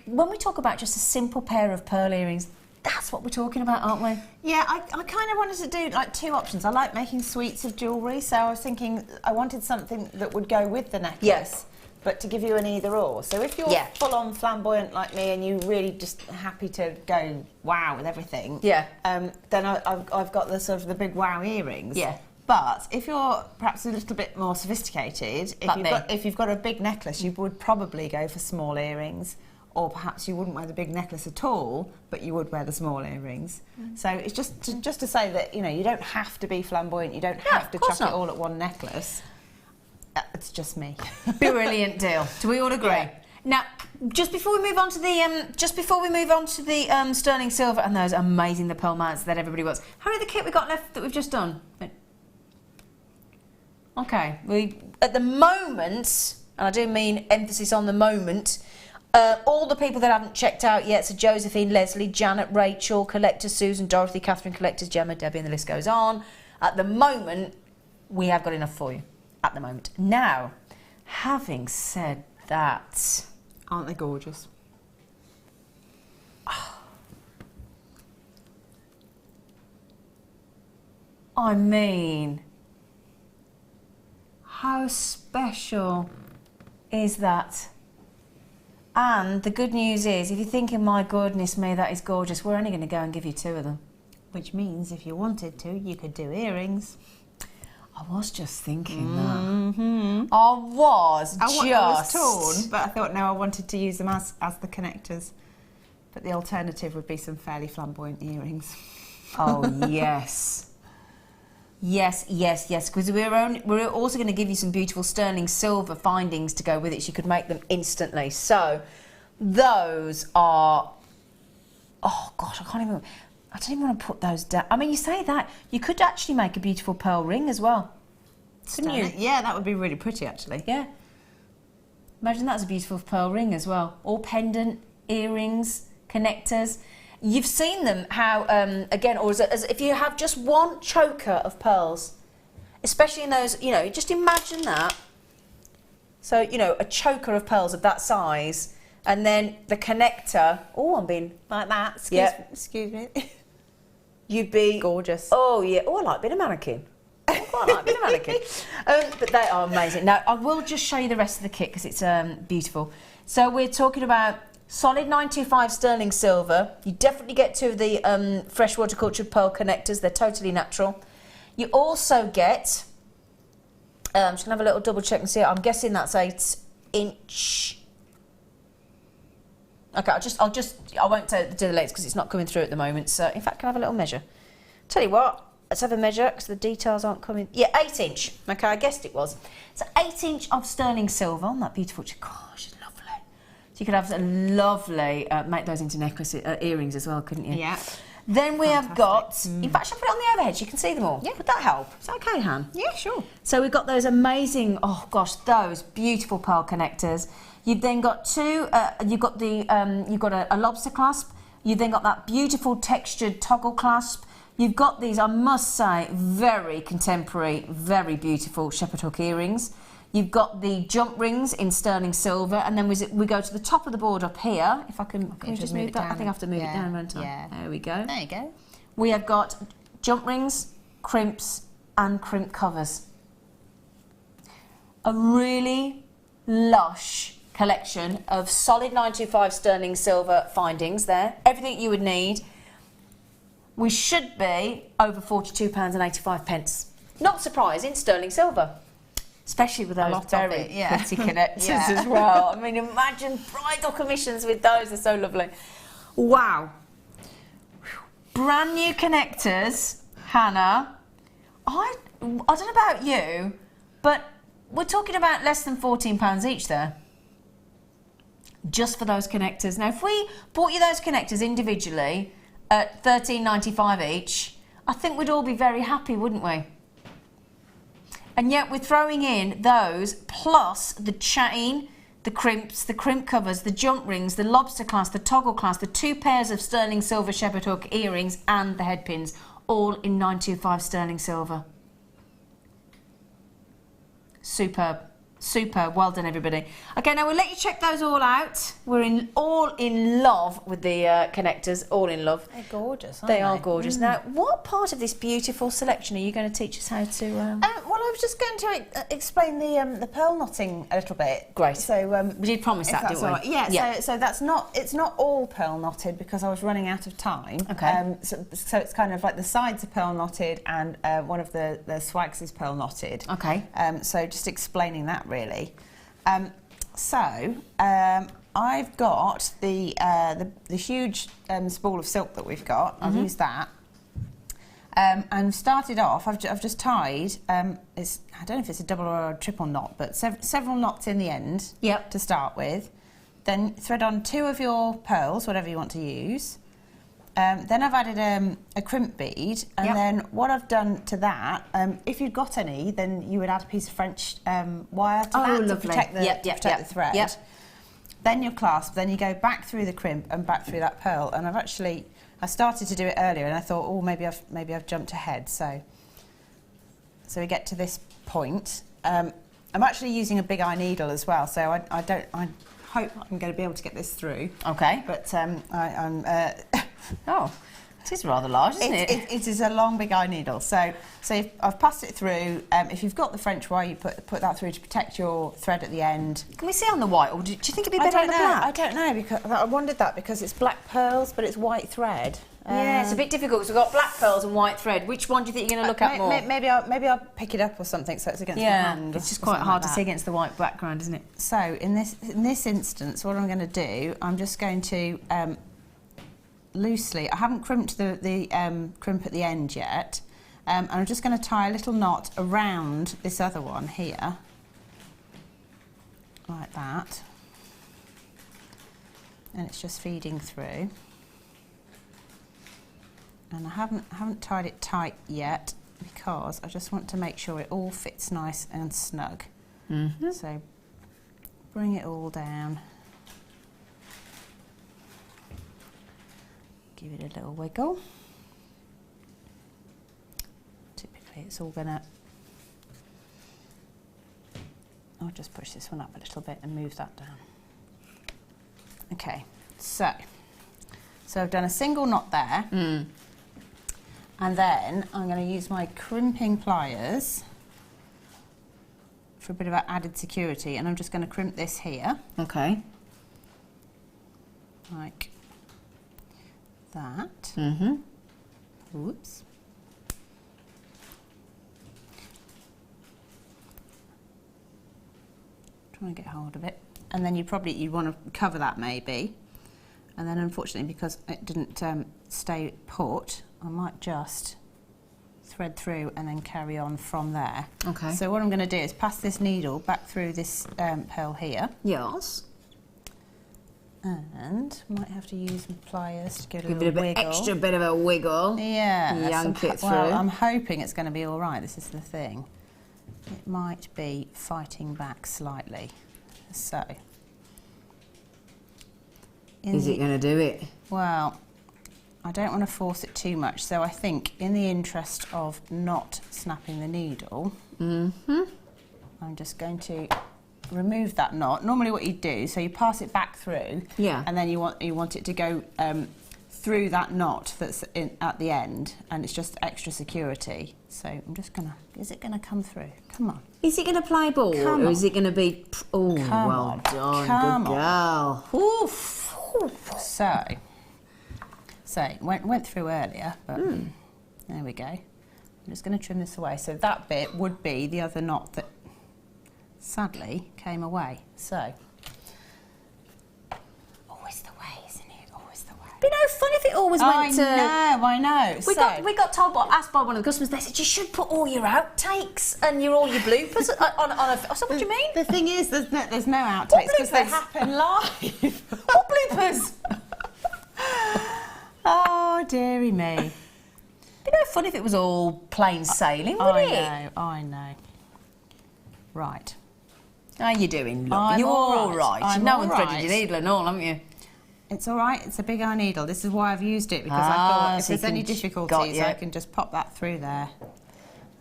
When we talk about just a simple pair of pearl earrings, that's what we're talking about, aren't we? Yeah, I kind of wanted to do like 2 options. I like making suites of jewellery, so I was thinking I wanted something that would go with the necklace. Yes. But to give you an either or. So if you're full-on flamboyant like me and you're really just happy to go wow with everything, then I've got the sort of the big wow earrings. Yeah. But if you're perhaps a little bit more sophisticated, if you've got a big necklace, you would probably go for small earrings, or perhaps you wouldn't wear the big necklace at all, but you would wear the small earrings. So it's just to say that, you know, you don't have to be flamboyant, you don't have to chuck it all at one necklace. It's just me. Brilliant deal. Do we all agree? Yeah. Now, just before we move on to the sterling silver and those amazing the pearl mats that everybody wants, how many of the kit we got left that we've just done? Okay, we at the moment, and I do mean emphasis on the moment. All the people that haven't checked out yet, so Josephine, Leslie, Janet, Rachel, Collector, Susan, Dorothy, Catherine, Collectors, Gemma, Debbie, and the list goes on. At the moment, we have got enough for you. At the moment. Now, having said that, aren't they gorgeous? I mean, how special is that? And the good news is, if you're thinking, my goodness me, that is gorgeous, we're only going to go and give you 2 of them. Which means if you wanted to, you could do earrings. I was just thinking that. I was torn, but I thought, no, I wanted to use them as the connectors. But the alternative would be some fairly flamboyant earrings. Oh, yes. Yes, because we're also going to give you some beautiful sterling silver findings to go with it, so you could make them instantly. So, those are... Oh, gosh, I don't even want to put those down. I mean, you say that, you could actually make a beautiful pearl ring as well. Couldn't you? Yeah, that would be really pretty, actually. Yeah. Imagine that's a beautiful pearl ring as well. All pendant, earrings, connectors. You've seen them, how, again, or as if you have just one choker of pearls, especially in those, you know, just imagine that. So, you know, a choker of pearls of that size, and then the connector, oh, I'm being like that, excuse me. You'd be... gorgeous. Oh, yeah. Oh, I like being a mannequin. I quite like being a mannequin. But they are amazing. Now, I will just show you the rest of the kit because it's beautiful. So we're talking about solid 925 sterling silver. You definitely get 2 of the freshwater cultured pearl connectors. They're totally natural. You also get... I'm just going to have a little double check and see. I'm guessing that's 8 inch... Okay, I won't do the legs because it's not coming through at the moment. So, in fact, can I have a little measure? Tell you what, let's have a measure because the details aren't coming. Yeah, 8 inch. Okay, I guessed it was. So 8 inch of sterling silver on that beautiful. Gosh, it's lovely. So you could have a lovely make those into necklace earrings as well, couldn't you? Yeah. Then we have got. In fact, shall I put it on the overhead so you can see them all? Yeah. Would that help? Is that okay, Han? Yeah, sure. So we've got those amazing. Oh gosh, those beautiful pearl connectors. You've then got 2, you've got a lobster clasp, you've then got that beautiful textured toggle clasp, you've got these, I must say, very contemporary, very beautiful shepherd hook earrings, you've got the jump rings in sterling silver, and then we go to the top of the board up here, if I can you just move that? I think I have to move it down, won't I? Yeah. There we go. There you go. We have got jump rings, crimps, and crimp covers. A really lush collection of solid 925 sterling silver findings there. Everything you would need. We should be over £42.85. Not surprising, sterling silver. Especially with those very pretty connectors as well. I mean, imagine bridal commissions with those. They're so lovely. Wow. Brand new connectors, Hannah. I don't know about you, but we're talking about less than £14 each there. Just for those connectors. Now, if we bought you those connectors individually at $13.95 each, I think we'd all be very happy, wouldn't we? And yet we're throwing in those plus the chain, the crimps, the crimp covers, the jump rings, the lobster clasp, the toggle clasp, the 2 pairs of sterling silver shepherd hook earrings and the head pins, all in 925 sterling silver. Superb. Superb. Well done, everybody. Okay, now we'll let you check those all out. We're all in love with the connectors. All in love. They're gorgeous, aren't they? They are gorgeous. Now, what part of this beautiful selection are you going to teach us how to... well, I was just going to explain the pearl knotting a little bit. Great. So we did promise that, didn't we? Right. Yeah. So that's not. It's not all pearl knotted because I was running out of time. Okay. So it's kind of like the sides are pearl knotted and one of the swags is pearl knotted. Okay. So just explaining that really. I've got the huge spool of silk that we've got. I've used that. And started off, I've just tied, I don't know if it's a double or a triple knot, but several knots in the end to start with. Then thread on 2 of your pearls, whatever you want to use. Then I've added a crimp bead, and then what I've done to that, if you've got any, then you would add a piece of French wire to that to protect the thread. Yep. Then your clasp, then you go back through the crimp and back through that pearl. And I started to do it earlier, and I thought, oh, maybe I've jumped ahead. So we get to this point. I'm actually using a big eye needle as well, so I hope I'm going to be able to get this through. Okay. But I'm. Oh, it is rather large, isn't it? It is a long, big eye needle. So if I've passed it through. If you've got the French wire, you put that through to protect your thread at the end. Can we see on the white, or do you think it'd be better on the black? I don't know, because I wondered that because it's black pearls, but it's white thread. Yeah, it's a bit difficult because we've got black pearls and white thread. Which one do you think you're going to look at more? Maybe I'll pick it up or something so it's against my hand. It's just quite hard to see against the white background, isn't it? So in this instance, what I'm going to do, I'm just going to loosely. I haven't crimped the crimp at the end yet, and I'm just going to tie a little knot around this other one here, like that, and it's just feeding through. And I haven't tied it tight yet because I just want to make sure it all fits nice and snug. Mm-hmm. So bring it all down. Give it a little wiggle. Typically it's all gonna... I'll just push this one up a little bit and move that down. Okay, so I've done a single knot there. Mm. And then I'm going to use my crimping pliers for a bit of added security, and I'm just going to crimp this here. Okay. Like that. Mm-hmm. Oops. Trying to get hold of it. And then you want to cover that maybe. And then unfortunately, because it didn't stay put, I might just thread through and then carry on from there. Okay. So what I'm going to do is pass this needle back through this pearl here. Yes. And might have to use my pliers to give it a bit extra bit of a wiggle. Yeah. Yank it through. Well, I'm hoping it's going to be all right. This is the thing. It might be fighting back slightly. So. Is it going to do it? Well, I don't want to force it too much, so I think in the interest of not snapping the needle, I'm just going to remove that knot. Normally what you do, so you pass it back through, and then you want it to go through that knot that's at the end, and it's just extra security. So I'm just gonna, is it gonna come through? Come on. Is it gonna play ball, or is it gonna be, oh, well done, good girl. Oof. So went through earlier, but there we go. I'm just going to trim this away. So that bit would be the other knot that sadly came away. So always the way, isn't it? Always the way. Be no fun if it always went to... I know. We got told, asked by one of the customers, they said you should put all your outtakes and all your bloopers on a... I said, what do you mean? The thing is, there's no outtakes because they happen live. What bloopers? Oh, dearie me. Be no fun if it was all plain sailing, would it? I know. Right. How are you doing, love? You're all right. No one's threaded your needle and all, haven't you? It's all right. It's a big eye needle. This is why I've used it, because I thought if there's any difficulties, I can just pop that through there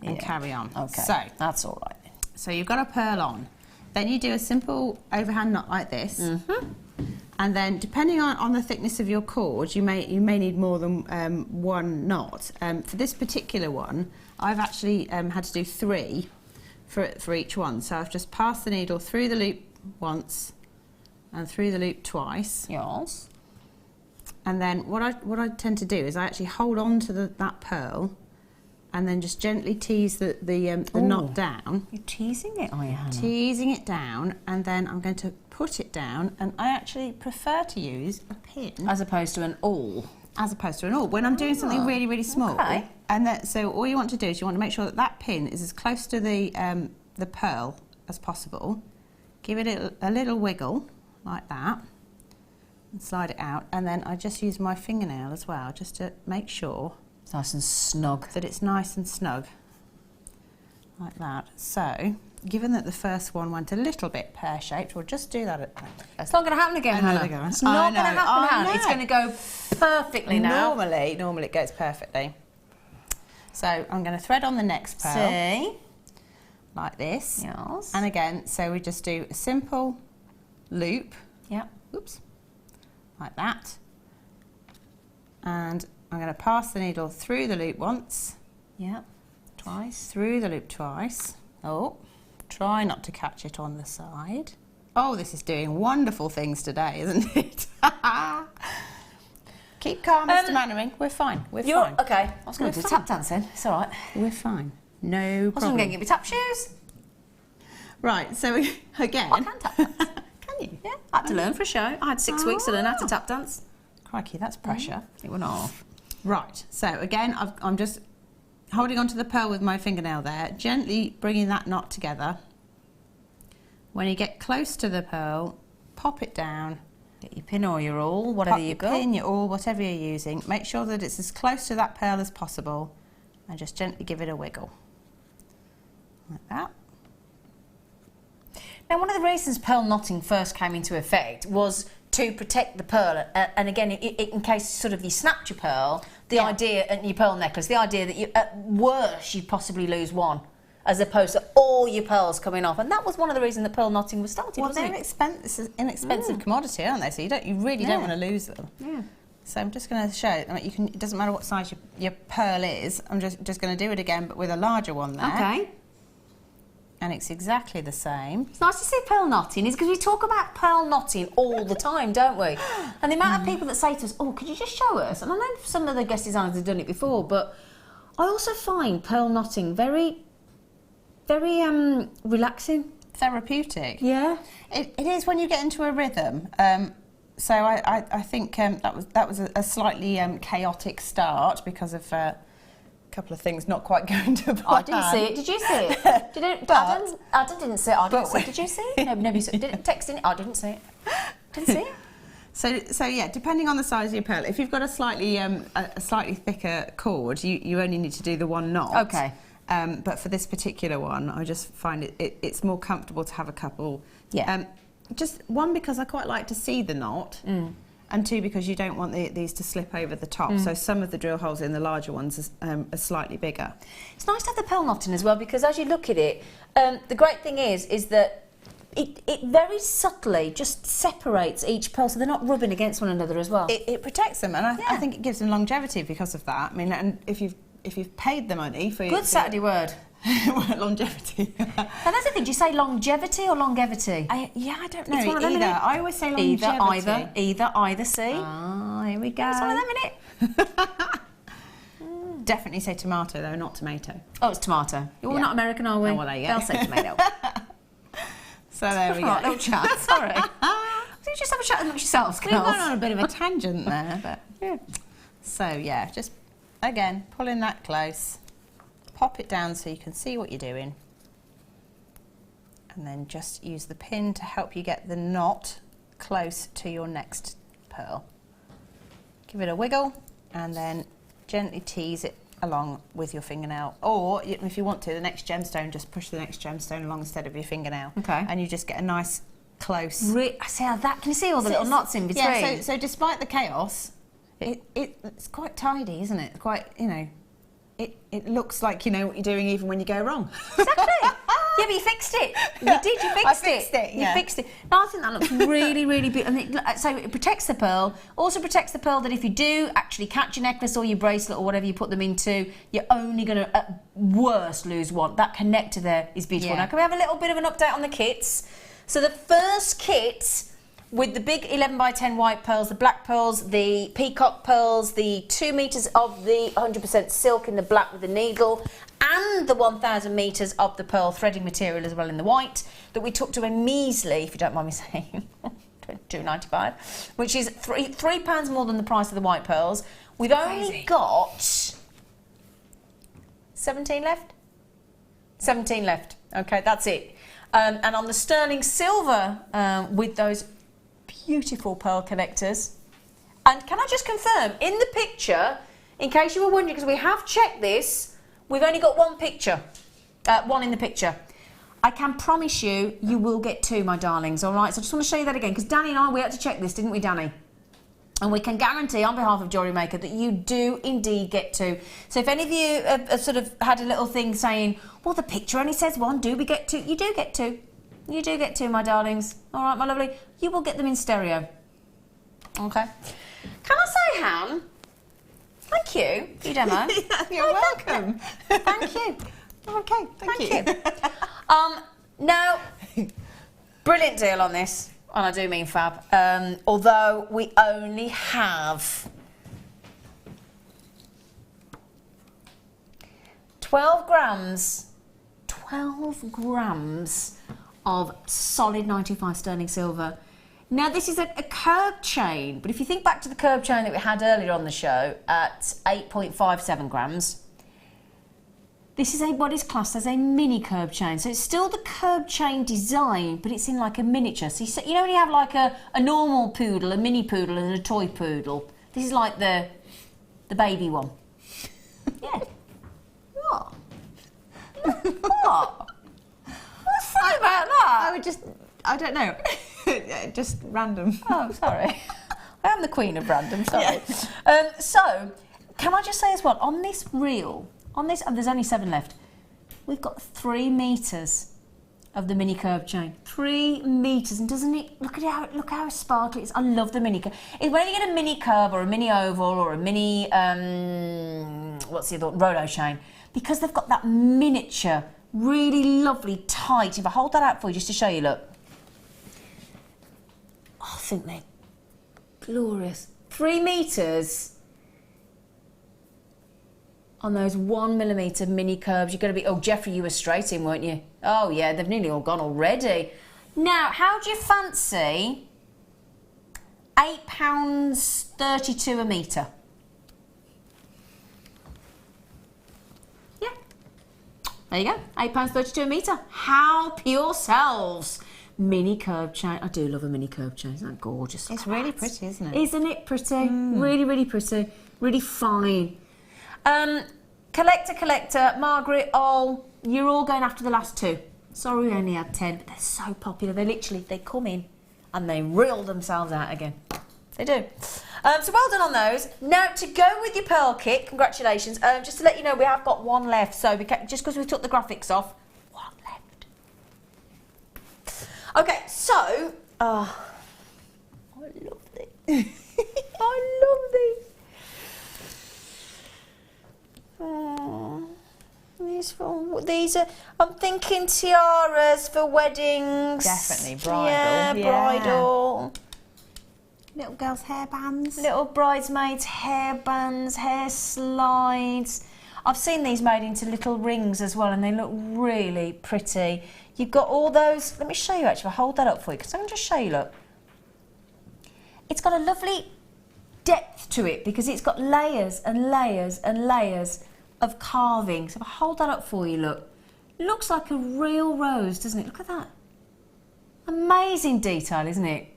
and carry on. Okay, so that's all right. So you've got a pearl on. Then you do a simple overhand knot like this. And then, depending on the thickness of your cord, you may need more than one knot. For this particular one, I've actually had to do 3 for each one. So I've just passed the needle through the loop once and through the loop twice. Yes. And then what I tend to do is I actually hold on to that pearl and then just gently tease the knot down. You're teasing it, are you, Hannah? Teasing it down, and then I'm going to put it down, and I actually prefer to use a pin. As opposed to an awl. as opposed to an all. When I'm doing something really, really small, and so all you want to do is you want to make sure that that pin is as close to the pearl as possible. Give it a little wiggle like that, and slide it out, and then I just use my fingernail as well, just to make sure it's nice and snug. That it's nice and snug, like that. So, given that the first one went a little bit pear-shaped, we'll just do that. It's not going to happen again, Hannah. It's not going to happen, Hannah. It's going to go perfectly now. Normally it goes perfectly. So I'm going to thread on the next pearl. See? Like this. Yes. And again, so we just do a simple loop. Yeah. Oops. Like that. And I'm going to pass the needle through the loop once. Yeah. Twice. Through the loop twice. Oh. Try not to catch it on the side. Oh, this is doing wonderful things today, isn't it? Keep calm, Mr. Mannering. We're fine. We're fine. Okay. I was going to do tap dancing. It's all right. We're fine. No problem. I was going to give you tap shoes. Right, so again... I can tap dance. Can you? Yeah. I had to learn for a show. I had 6 weeks to learn how to tap dance. Crikey, that's pressure. It went off. Right, so again, I'm just holding onto the pearl with my fingernail there, gently bringing that knot together. When you get close to the pearl, pop it down. Get your pin or your awl, whatever you've got. Pin, your awl, whatever you're using. Make sure that it's as close to that pearl as possible, and just gently give it a wiggle. Like that. Now, one of the reasons pearl knotting first came into effect was to protect the pearl, and again, in case sort of you snapped your pearl, the idea, and your pearl necklace, the idea that you, at worst, you possibly lose one, as opposed to all your pearls coming off, and that was one of the reasons that pearl knotting was started. Well, wasn't they're it? inexpensive commodity, aren't they? So you really don't want to lose them. Yeah. So I'm just going to show. I mean, it doesn't matter what size your pearl is. I'm just going to do it again, but with a larger one there. Okay. And it's exactly the same. It's nice to see pearl knotting, is because we talk about pearl knotting all the time, don't we? And the amount of people that say to us, oh, could you just show us? And I know some of the guest designers have done it before, but I also find pearl knotting very, very relaxing. Therapeutic. Yeah. It is when you get into a rhythm. So I think that was a slightly chaotic start because of couple of things not quite going to plan. I didn't see it. Did you see it? Adam didn't see it. I didn't see it. Did you see it? No, nobody saw it. Didn't text in it. I didn't see it. Didn't see it. So yeah, depending on the size of your pearl, if you've got a slightly thicker cord, you only need to do the one knot. Okay. But for this particular one, I just find it's more comfortable to have a couple. Yeah. Just one, because I quite like to see the knot. And two, because you don't want these to slip over the top. So some of the drill holes in the larger ones are slightly bigger. It's nice to have the pearl knotting as well, because as you look at it, the great thing is that it very subtly just separates each pearl, so they're not rubbing against one another as well. It protects them, and I think it gives them longevity because of that. I mean, and if you've paid the money for good Saturday word. Longevity. And that's the thing. Do you say longevity or longevity? Yeah, I don't know. Either. I always say longevity. Either. See. Ah, here we go. It's one of them, innit? Definitely say tomato though, not tomato. Oh, it's tomato. We're not American, are we? Oh, well, there you go. They'll say tomato. So there we go. Right, little chat. Sorry. You just have a chat amongst yourselves, girls. We've gone on a bit of a tangent there, but yeah. So yeah, just again pulling that close. Pop it down so you can see what you're doing, and then just use the pin to help you get the knot close to your next pearl. Give it a wiggle and then gently tease it along with your fingernail, or if you want to, the next gemstone, just push the next gemstone along instead of your fingernail. Okay. And you just get a nice close... I see how that... Can you see all the little knots in between? Yeah, so despite the chaos, it's quite tidy, isn't it? Quite, you know... It looks like you know what you're doing even when you go wrong. Exactly. Yeah, but you fixed it. You did. You fixed it. I fixed it. Yeah. You fixed it. No, I think that looks really, really big. And so it protects the pearl. Also protects the pearl that if you do actually catch your necklace or your bracelet or whatever you put them into, you're only going to at worst lose one. That connector there is beautiful. Yeah. Now, can we have a little bit of an update on the kits? So the first kit, with the big 11 by 10 white pearls, the black pearls, the peacock pearls, the 2 meters of the 100% silk in the black with the needle, and the 1,000 meters of the pearl threading material as well in the white, that we took to a measly, if you don't mind me saying, £22.95, which is £3 more than the price of the white pearls. We've only got 17 left. 17 left. Okay, that's it. And on the sterling silver with those beautiful pearl connectors. And can I just confirm, in the picture, in case you were wondering, because we have checked this, we've only got one picture, one in the picture. I can promise you, you will get 2, my darlings, all right? So I just want to show you that again, because Danny and I, we had to check this, didn't we, Danny? And we can guarantee on behalf of Jewellery Maker that you do indeed get 2. So if any of you have sort of had a little thing saying, well, the picture only says 1, do we get 2? You do get 2. You do get 2, my darlings. All right, my lovely. You will get them in stereo. Okay. Can I say, Han, thank you for your demo. You're welcome. Thank you. Okay, thank you. Now, brilliant deal on this. And I do mean fab, although we only have 12 grams of solid 95 sterling silver. Now this is a curb chain, but if you think back to the curb chain that we had earlier on the show at 8.57 grams, this is what is classed as a mini curb chain. So it's still the curb chain design, but it's in like a miniature. So you know when you have like a normal poodle, a mini poodle and a toy poodle? This is like the baby one. Yeah. What? What? What's funny about that? I don't know. Just random. Oh, sorry. I am the queen of random, sorry. Yeah. So, can I just say as well, on this reel, and there's only 7 left, we've got 3 metres of the mini curb chain. 3 metres, and doesn't it, look how sparkly it is. I love the mini curb. When you get a mini curb or a mini oval or a mini, what's the other one, Rolo chain, because they've got that miniature, really lovely, tight, if I hold that out for you just to show you, look. Oh, I think they're glorious. 3 metres on those 1mm mini curbs. You're going to be, oh, Jeffrey, you were straight in, weren't you? Oh, yeah, they've nearly all gone already. Now, how do you fancy £8.32 a metre? Yeah. There you go, £8.32 a metre. Help yourselves. Mini curb chain. I do love a mini curb chain. Isn't that gorgeous? It's really pretty, isn't it? Isn't it pretty? Really, really pretty. Really fine. Collector, Margaret, you're all going after the last 2. Sorry we only had 10, but they're so popular. They come in and they reel themselves out again. They do. So well done on those. Now, to go with your pearl kit, congratulations. Just to let you know, we have got 1 left. So just because we took the graphics off, 1 left. Okay, so, I love this. I love these. Oh, these are, I'm thinking tiaras for weddings. Definitely bridal. Yeah, bridal. Little girls' hairbands. Little bridesmaids' hairbands, hair slides. I've seen these made into little rings as well, and they look really pretty. You've got all those. Let me show you actually. I'll hold that up for you because I can just show you. Look, it's got a lovely depth to it because it's got layers and layers and layers of carving. So if I hold that up for you, look, it looks like a real rose, doesn't it? Look at that. Amazing detail, isn't it?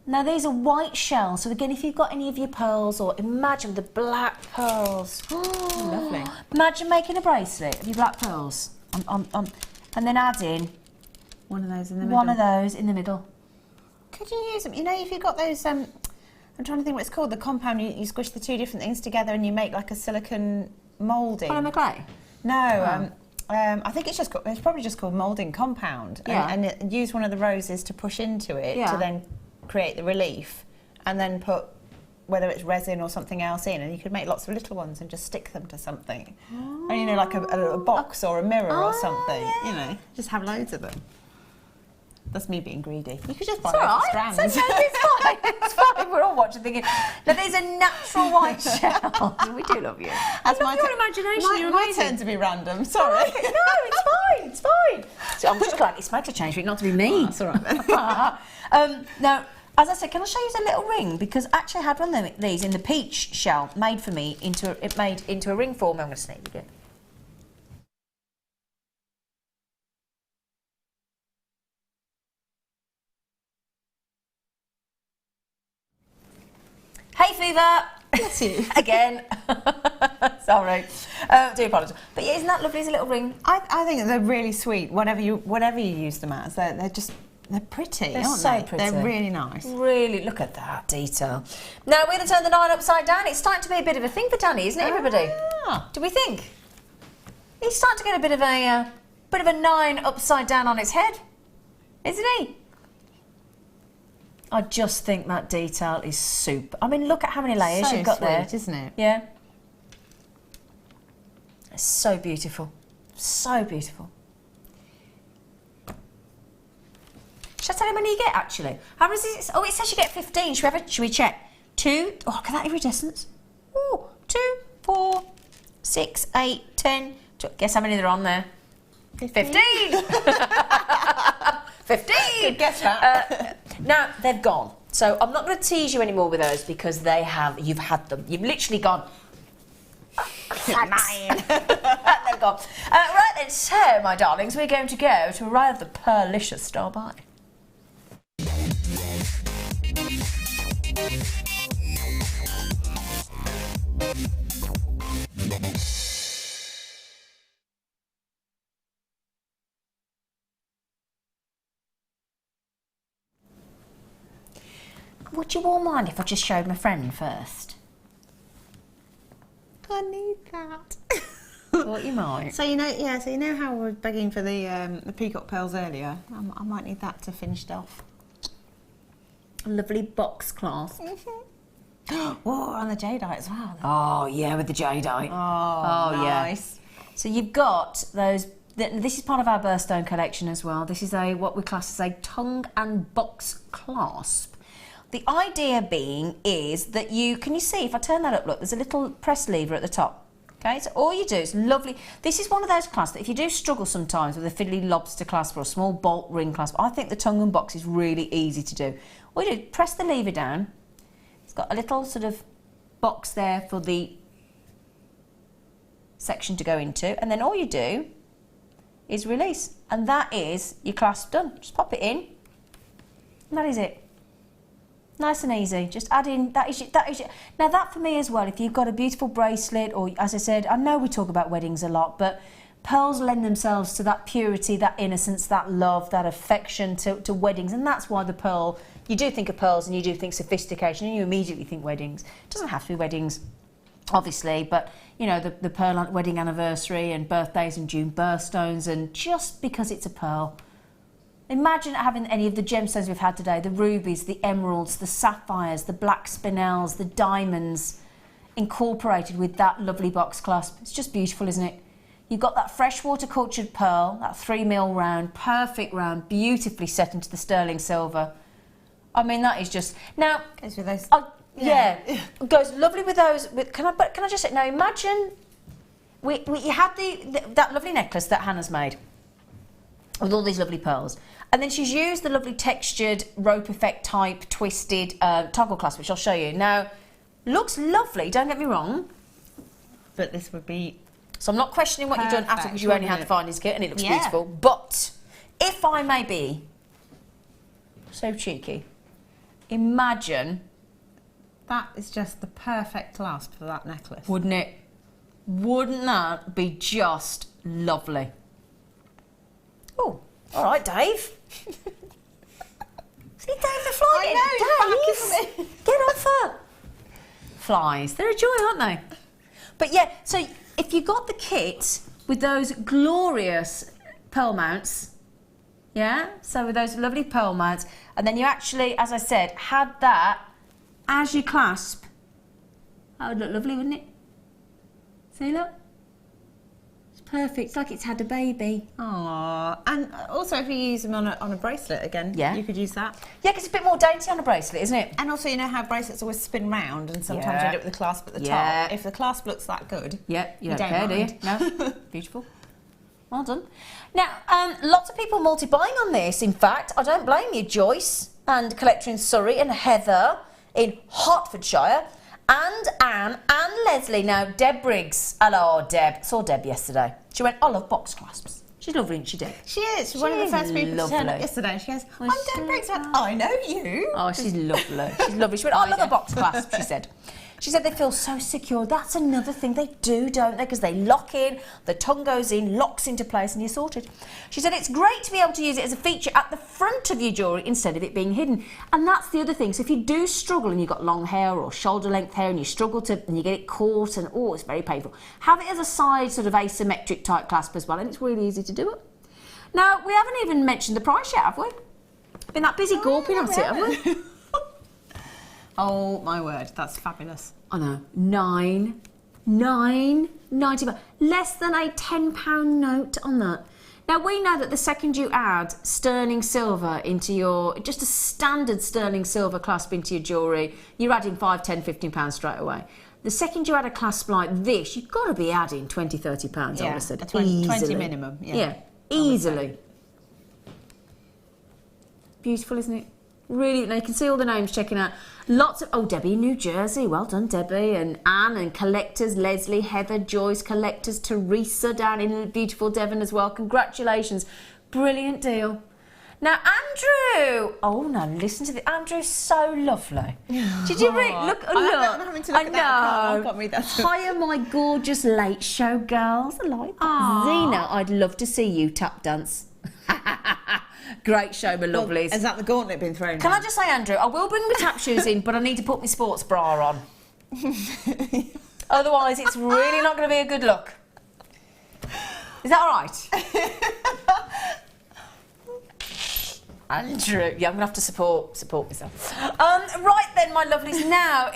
Now these are white shells, so again, if you've got any of your pearls, or imagine the black pearls. Oh, lovely. Imagine making a bracelet of your black pearls, and then adding one of those in the middle. One of those in the middle. Could you use them? You know, if you've got those, I'm trying to think what it's called, the compound, you squish the 2 different things together and you make like a silicone moulding. Polymer clay? No, I think it's probably just called moulding compound. Yeah. And use one of the roses to push into it to then create the relief, and then put whether it's resin or something else in, and you could make lots of little ones and just stick them to something. Oh. And, you know, like a box or a mirror or something, you know, just have loads of them. That's me being greedy. You could just buy It's all loads of right. strands. It's fine. It's fine. We're all watching thinking, now these are natural white shells. We do love you. I love your imagination. You're my amazing. turn to be random. Sorry. No, it's fine. It's fine. So I'm just glad it's made a change for it not to be me. That's all right then. Now, as I said, can I show you a little ring? Because actually I had one of these in the peach shell made for me into a ring form. I'm going to sneak again. Hay fever! Bless you. Again. Sorry. Do apologise. But yeah, isn't that lovely as a little ring? I think they're really sweet, whatever you use them as. They're pretty, They're aren't so they? pretty. They're really nice. Really, look at that detail. Now we're going to turn the 9 upside down. It's starting to be a bit of a thing for Danny, isn't it, everybody? Do we think? He's starting to get a bit of a 9 upside down on its head, isn't he? I just think that detail is super. I mean, look at how many layers So you've got sweet, there, isn't it? Yeah. It's so beautiful, so beautiful. Should I tell you how many you get, actually? How many is it? Oh, it says you get 15. Should we check? 2. Oh, look at that iridescence. Ooh, 2, 4, 6, 8, 10. Guess how many there are on there? 15. 15. Good guess that. Now, they've gone. So I'm not going to tease you anymore with those because you've had them. You've literally gone, thanks. They've gone. Right then, so, my darlings, we're going to go to a rather pearlicious star by. Would you all mind if I just showed my friend first? I need that. Thought you might. So you know how we were begging for the peacock pearls earlier? I might need that to finish it off. A lovely box clasp. Oh, and the jadeite as well. Oh yeah, with the jadeite. Oh, nice. Yeah. So you've got those. This is part of our birthstone collection as well. This is what we class as a tongue and box clasp. The idea being is that can you see if I turn that up? Look, there's a little press lever at the top. Okay, so all you do is lovely. This is one of those clasps that if you do struggle sometimes with a fiddly lobster clasp or a small bolt ring clasp, I think the tongue and box is really easy to do. All you do, press the lever down. It's got a little sort of box there for the section to go into, and then all you do is release, and that is your clasp done. Just pop it in, and that is it. Nice and easy. Just add in, that is it. Now that for me as well, if you've got a beautiful bracelet, or as I said, I know we talk about weddings a lot, but pearls lend themselves to that purity, that innocence, that love, that affection to weddings, and that's why the pearl, you do think of pearls and you do think sophistication and you immediately think weddings. It doesn't have to be weddings, obviously, but you know, the pearl wedding anniversary and birthdays and June birthstones, and just because it's a pearl. Imagine having any of the gemstones we've had today, the rubies, the emeralds, the sapphires, the black spinels, the diamonds, incorporated with that lovely box clasp. It's just beautiful, isn't it? You've got that freshwater cultured pearl, that 3mm round, perfect round, beautifully set into the sterling silver. I mean, that is just... Now, goes with those... yeah, goes lovely with those... Can I just say... Now, imagine... You had that lovely necklace that Hannah's made with all these lovely pearls. And then she's used the lovely textured rope effect type twisted toggle clasp, which I'll show you. Now, looks lovely, don't get me wrong. But this would be... So I'm not questioning what you've done after, because you only had the finder's kit and it looks beautiful. But if I may be so cheeky, imagine... That is just the perfect clasp for that necklace. Wouldn't it? Wouldn't that be just lovely? Oh, all right, Dave. See, Dave the fly. I know, Dave, get off her. Flies, they're a joy, aren't they? But yeah, so if you got the kit with those glorious pearl mounts, yeah, so with those lovely pearl mounts, and then you actually, as I said, had that as your clasp, that would look lovely, wouldn't it? See, look. It's perfect. It's like it's had a baby. Aww. And also if you use them on a bracelet again, you could use that. Yeah, because it's a bit more dainty on a bracelet, isn't it? And also, you know how bracelets always spin round and sometimes you end up with the clasp at the Yeah. top. If the clasp looks that good, you don't care, do mind. you? No. Beautiful. Well done. Now, lots of people multi-buying on this. In fact, I don't blame you, Joyce, and collector in Surrey, and Heather in Hertfordshire, and Anne and Leslie. Now, Deb Briggs. Hello, Deb. Saw Deb yesterday. She went, I love box clasps. She's lovely, isn't she, Deb? She is. She's one of the first people to turn up yesterday. She goes, I'm Deb Briggs. I know you. Oh, she's lovely. She's lovely. She went, I love a box clasp, she said. She said they feel so secure. That's another thing they do, don't they? Because they lock in, the tongue goes in, locks into place, and you're sorted. She said it's great to be able to use it as a feature at the front of your jewellery instead of it being hidden. And that's the other thing. So if you do struggle and you've got long hair or shoulder length hair and you struggle to, and you get it caught and, oh, it's very painful, have it as a side sort of asymmetric type clasp as well, and it's really easy to do it. Now, we haven't even mentioned the price yet, have we? Been that busy gawping at it, have we? Oh my word, that's fabulous. I know. $9.95. Less than a £10 note on that. Now we know that the second you add sterling silver into your, just a standard sterling silver clasp into your jewellery, you're adding £5, £10, £15 straight away. The second you add a clasp like this, you've got to be adding £20, £30, I would have said. 20 minimum. Yeah, easily. Beautiful, isn't it? Really, now you can see all the names checking out. Lots of, oh, Debbie in New Jersey, well done, Debbie, and Anne, and collectors, Leslie, Heather, Joyce, collectors, Teresa down in beautiful Devon as well. Congratulations, brilliant deal. Now, Andrew, oh no, listen to this. Andrew's so lovely. Did you read? Look, I'm having to look at that. Got me that. Hiya, my gorgeous late show girls. I like that. Zena, I'd love to see you tap dance. Great show, my lovelies. Has that the gauntlet been thrown? Can I just say, Andrew, I will bring my tap shoes in, but I need to put my sports bra on. Otherwise, it's really not going to be a good look. Is that all right? Andrew, yeah, I'm going to have to support myself. Right then, my lovelies, now...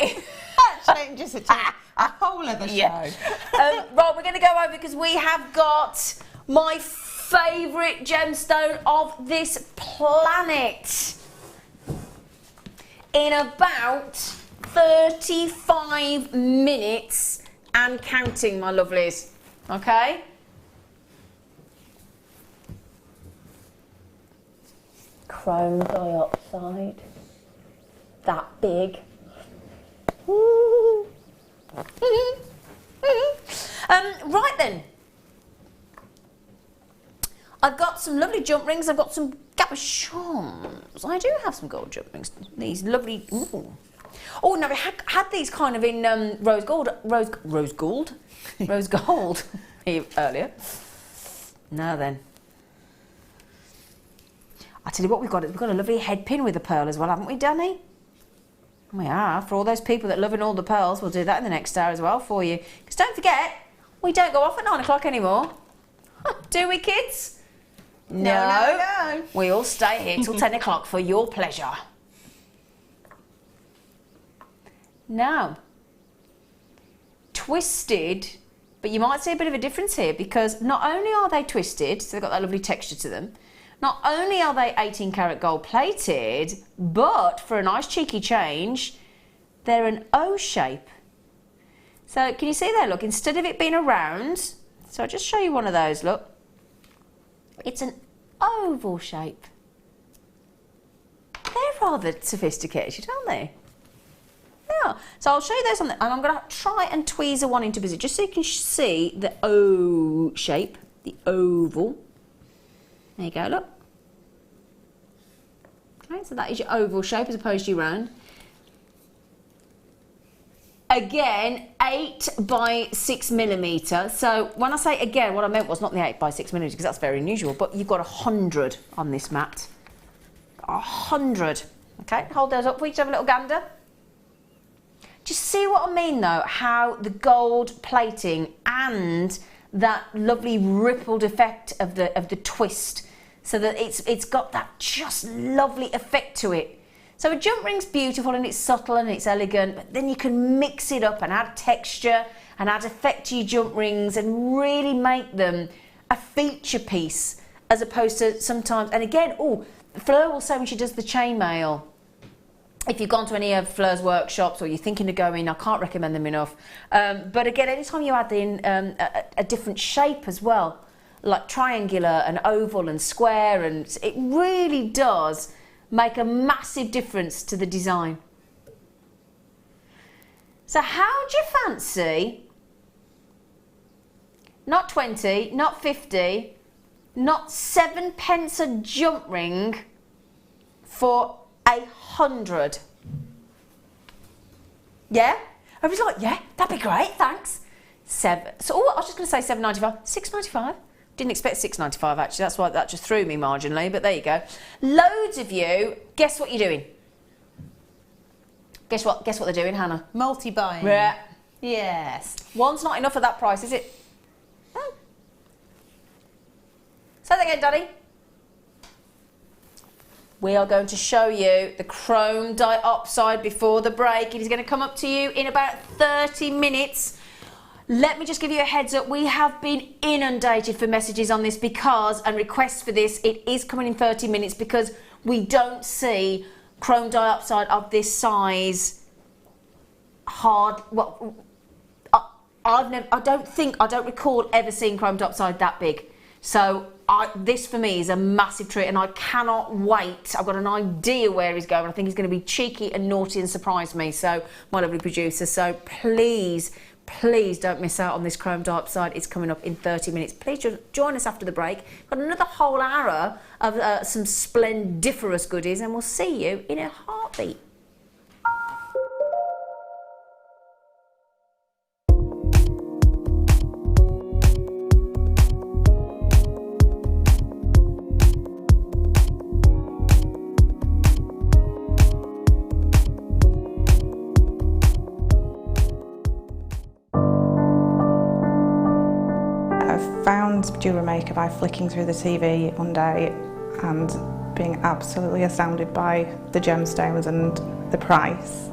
Changes it to a whole other show. Right, we're going to go over because we have got my favourite gemstone of this planet in about 35 minutes and counting, my lovelies. Okay? Chrome dioxide. That big. Right then. I've got some lovely jump rings. I've got some cabochons. I do have some gold jump rings. These lovely. Ooh. Oh, no, I had these kind of in rose gold earlier. Now then. I tell you what, we've got a lovely head pin with a pearl as well, haven't we, Danny? We are. For all those people that love all the pearls, we'll do that in the next hour as well for you. Because don't forget, we don't go off at 9 o'clock anymore. Do we, kids? No. We all stay here till 10 o'clock for your pleasure. Now, twisted, but you might see a bit of a difference here because not only are they twisted, so they've got that lovely texture to them, not only are they 18 karat gold plated, but for a nice cheeky change, they're an O shape. So can you see there, look, instead of it being a round, so I'll just show you one of those, look. It's an oval shape. They're rather sophisticated, aren't they? Yeah. So I'll show you those on the, and I'm going to try and tweezer one into position just so you can see the O shape, the oval. There you go, look. Okay, so that is your oval shape as opposed to your round. Again, 8 by 6 millimetre. So when I say again, what I meant was not the 8 by 6 millimetre because that's very unusual, but you've got 100 on this mat. 100. Okay, hold those up for you to have a little gander. Do you see what I mean though? How the gold plating and that lovely rippled effect of the twist, so that it's got that just lovely effect to it. So a jump ring's beautiful and it's subtle and it's elegant, but then you can mix it up and add texture and add effect to your jump rings and really make them a feature piece as opposed to sometimes, and again, Fleur will say when she does the chainmail, if you've gone to any of Fleur's workshops or you're thinking of going, I can't recommend them enough. But again, anytime you add in a different shape as well, like triangular and oval and square, and it really does make a massive difference to the design. So how do you fancy, not 20, not 50, not 7 pence a jump ring for 100? Yeah? I was like, yeah, that'd be great, thanks. I was just going to say $7.95, $6.95. Didn't expect $6.95 actually, that's why that just threw me marginally, but there you go. Loads of you, guess what you're doing? Guess what they're doing, Hannah? Multi-buying. Yeah. Yes. One's not enough at that price, is it? Oh. Say that again, Daddy. We are going to show you the chrome dioxide before the break. It is going to come up to you in about 30 minutes. Let me just give you a heads up. We have been inundated for messages on this and requests for this. It is coming in 30 minutes because we don't see chrome dioxide of this size I don't recall ever seeing chrome dioxide that big. So this for me is a massive treat and I cannot wait. I've got an idea where he's going. I think he's going to be cheeky and naughty and surprise me. So my lovely producer, so please don't miss out on this chrome dioxide. It's coming up in 30 minutes. Please join us after the break. We've got another whole hour of some splendiferous goodies and we'll see you in a heartbeat. Found Jewellery Maker by flicking through the TV one day and being absolutely astounded by the gemstones and the price.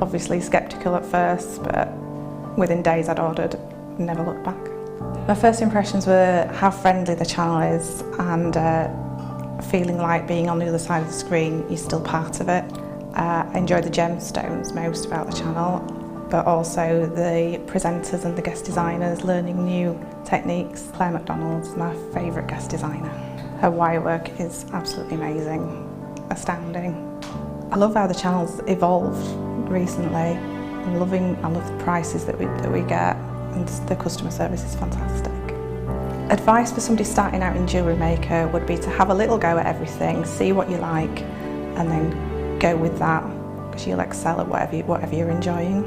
Obviously sceptical at first, but within days I'd ordered, never looked back. My first impressions were how friendly the channel is and feeling like being on the other side of the screen, you're still part of it. I enjoy the gemstones most about the channel, but also the presenters and the guest designers learning new techniques. Claire McDonald's my favourite guest designer. Her wire work is absolutely amazing, astounding. I love how the channel's evolved recently. I love the prices that we get, and the customer service is fantastic. Advice for somebody starting out in Jewellery Maker would be to have a little go at everything, see what you like, and then go with that, because you'll excel at whatever you're enjoying.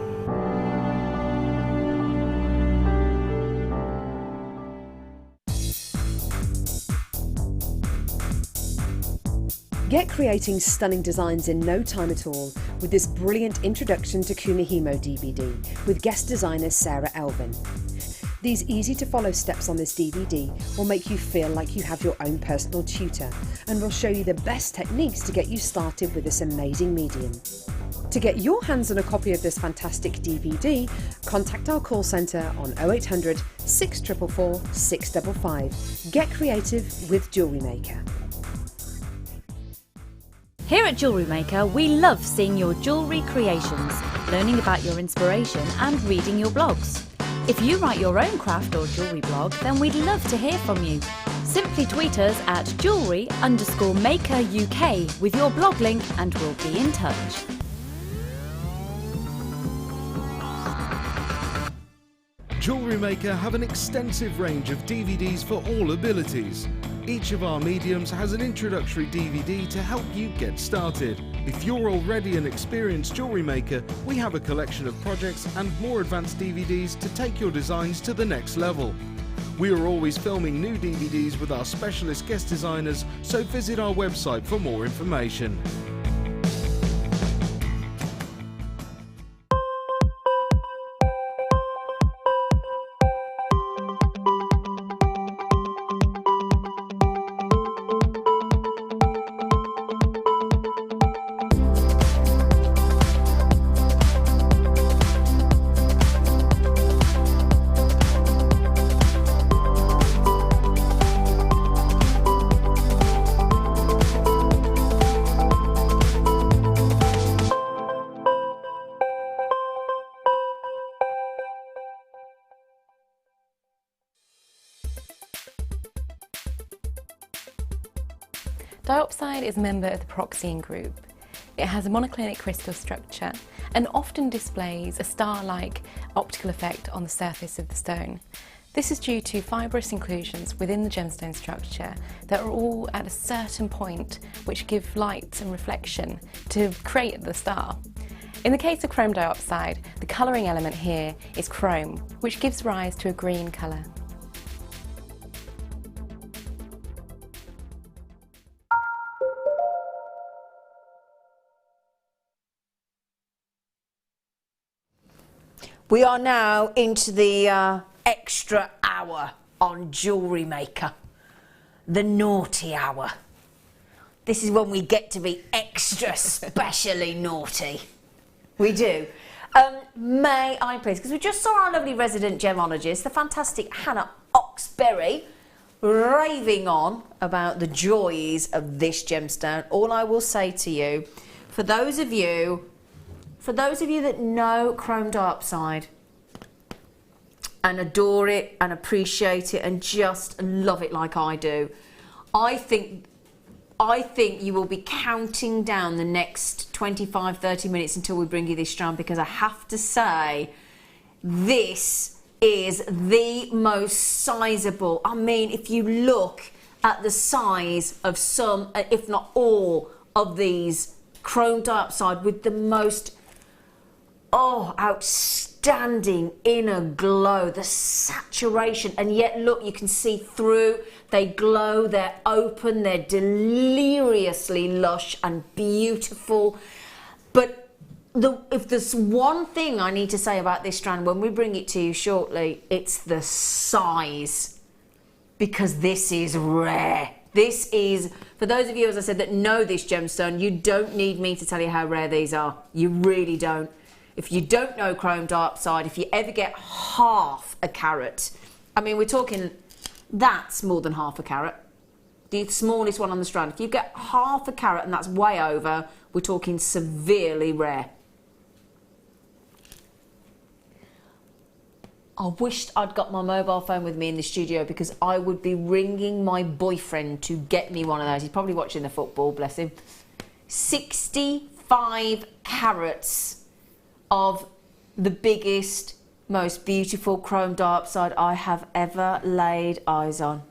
Get creating stunning designs in no time at all with this brilliant Introduction to Kunihimo DVD with guest designer Sarah Elvin. These easy to follow steps on this DVD will make you feel like you have your own personal tutor and will show you the best techniques to get you started with this amazing medium. To get your hands on a copy of this fantastic DVD, contact our call centre on 0800 644 655. Get creative with Jewellery Maker. Here at Jewellery Maker, we love seeing your jewellery creations, learning about your inspiration and reading your blogs. If you write your own craft or jewellery blog, then we'd love to hear from you. Simply tweet us at jewellery_maker UK with your blog link and we'll be in touch. Jewellery Maker have an extensive range of DVDs for all abilities. Each of our mediums has an introductory DVD to help you get started. If you're already an experienced jewellery maker, we have a collection of projects and more advanced DVDs to take your designs to the next level. We are always filming new DVDs with our specialist guest designers, so visit our website for more information. Diopside is a member of the pyroxene group. It has a monoclinic crystal structure and often displays a star-like optical effect on the surface of the stone. This is due to fibrous inclusions within the gemstone structure that are all at a certain point which give light and reflection to create the star. In the case of chrome diopside, the colouring element here is chrome, which gives rise to a green colour. We are now into the extra hour on Jewellery Maker, the naughty hour. This is when we get to be extra specially naughty. We do. May I please, because we just saw our lovely resident gemologist, the fantastic Hannah Oxberry, raving on about the joys of this gemstone. All I will say to you, for those of you that know chrome diopside and adore it and appreciate it and just love it like I do, I think you will be counting down the next 25-30 minutes until we bring you this strand, because I have to say this is the most sizable. I mean, if you look at the size of some, if not all, of these chrome diopside with the most outstanding inner glow, the saturation, and yet look, you can see through, they glow, they're open, they're deliriously lush and beautiful. But if there's one thing I need to say about this strand when we bring it to you shortly, it's the size, because this is rare. This is, for those of you, as I said, that know this gemstone, you don't need me to tell you how rare these are. You really don't. If you don't know chrome diopside, if you ever get half a carat, I mean, we're talking, that's more than half a carat, the smallest one on the strand. If you get half a carat, and that's way over, we're talking severely rare. I wished I'd got my mobile phone with me in the studio, because I would be ringing my boyfriend to get me one of those. He's probably watching the football, bless him. 65 carats of the biggest, most beautiful chrome diopside I have ever laid eyes on.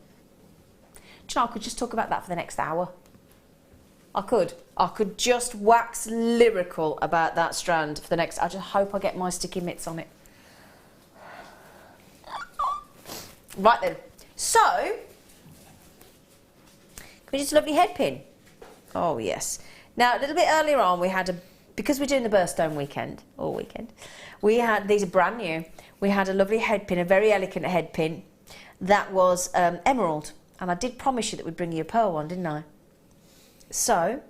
Do you know, I could just talk about that for the next hour. I could just wax lyrical about that strand for the next, I just hope I get my sticky mitts on it. Right then, so, can we just a lovely head pin? Oh yes. Now, a little bit earlier on, we had because we're doing the birthstone weekend, all weekend, we had, these are brand new, we had a lovely head pin, a very elegant head pin that was emerald. And I did promise you that we'd bring you a pearl one, didn't I? So,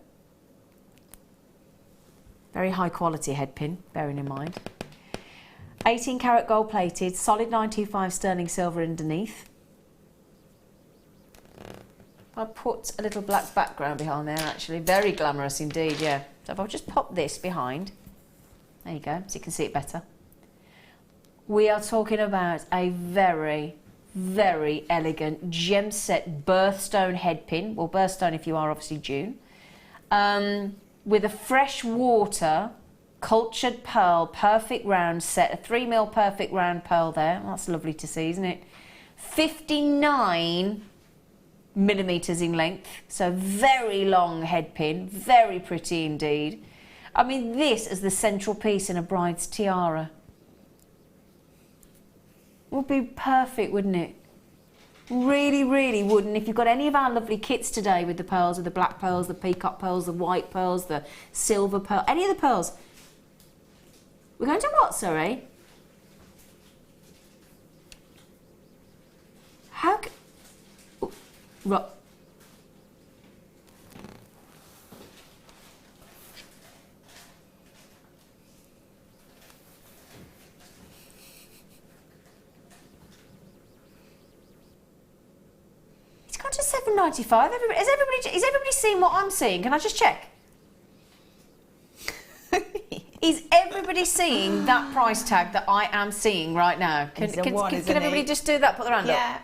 very high quality head pin, bearing in mind. 18 carat gold plated, solid 925 sterling silver underneath. I put a little black background behind there, actually. Very glamorous indeed, yeah. So if I'll just pop this behind, there you go, so you can see it better. We are talking about a very, very elegant gem set birthstone head pin. Well, birthstone if you are obviously June. With a fresh water cultured pearl, perfect round set, a 3mm perfect round pearl there. Well, that's lovely to see, isn't it? 59 millimeters in length, so very long head pin, very pretty indeed. I mean, this is the central piece in a bride's tiara. Would be perfect, wouldn't it? Really, really would. And if you've got any of our lovely kits today with the pearls, with the black pearls, the peacock pearls, the white pearls, the silver pearl, any of the pearls. We're going to what, sorry? How can... Right. It's gone to £7.95. Is everybody seeing what I'm seeing? Can I just check? Is everybody seeing that price tag that I am seeing right now? Can everybody just do that? Put their hand up.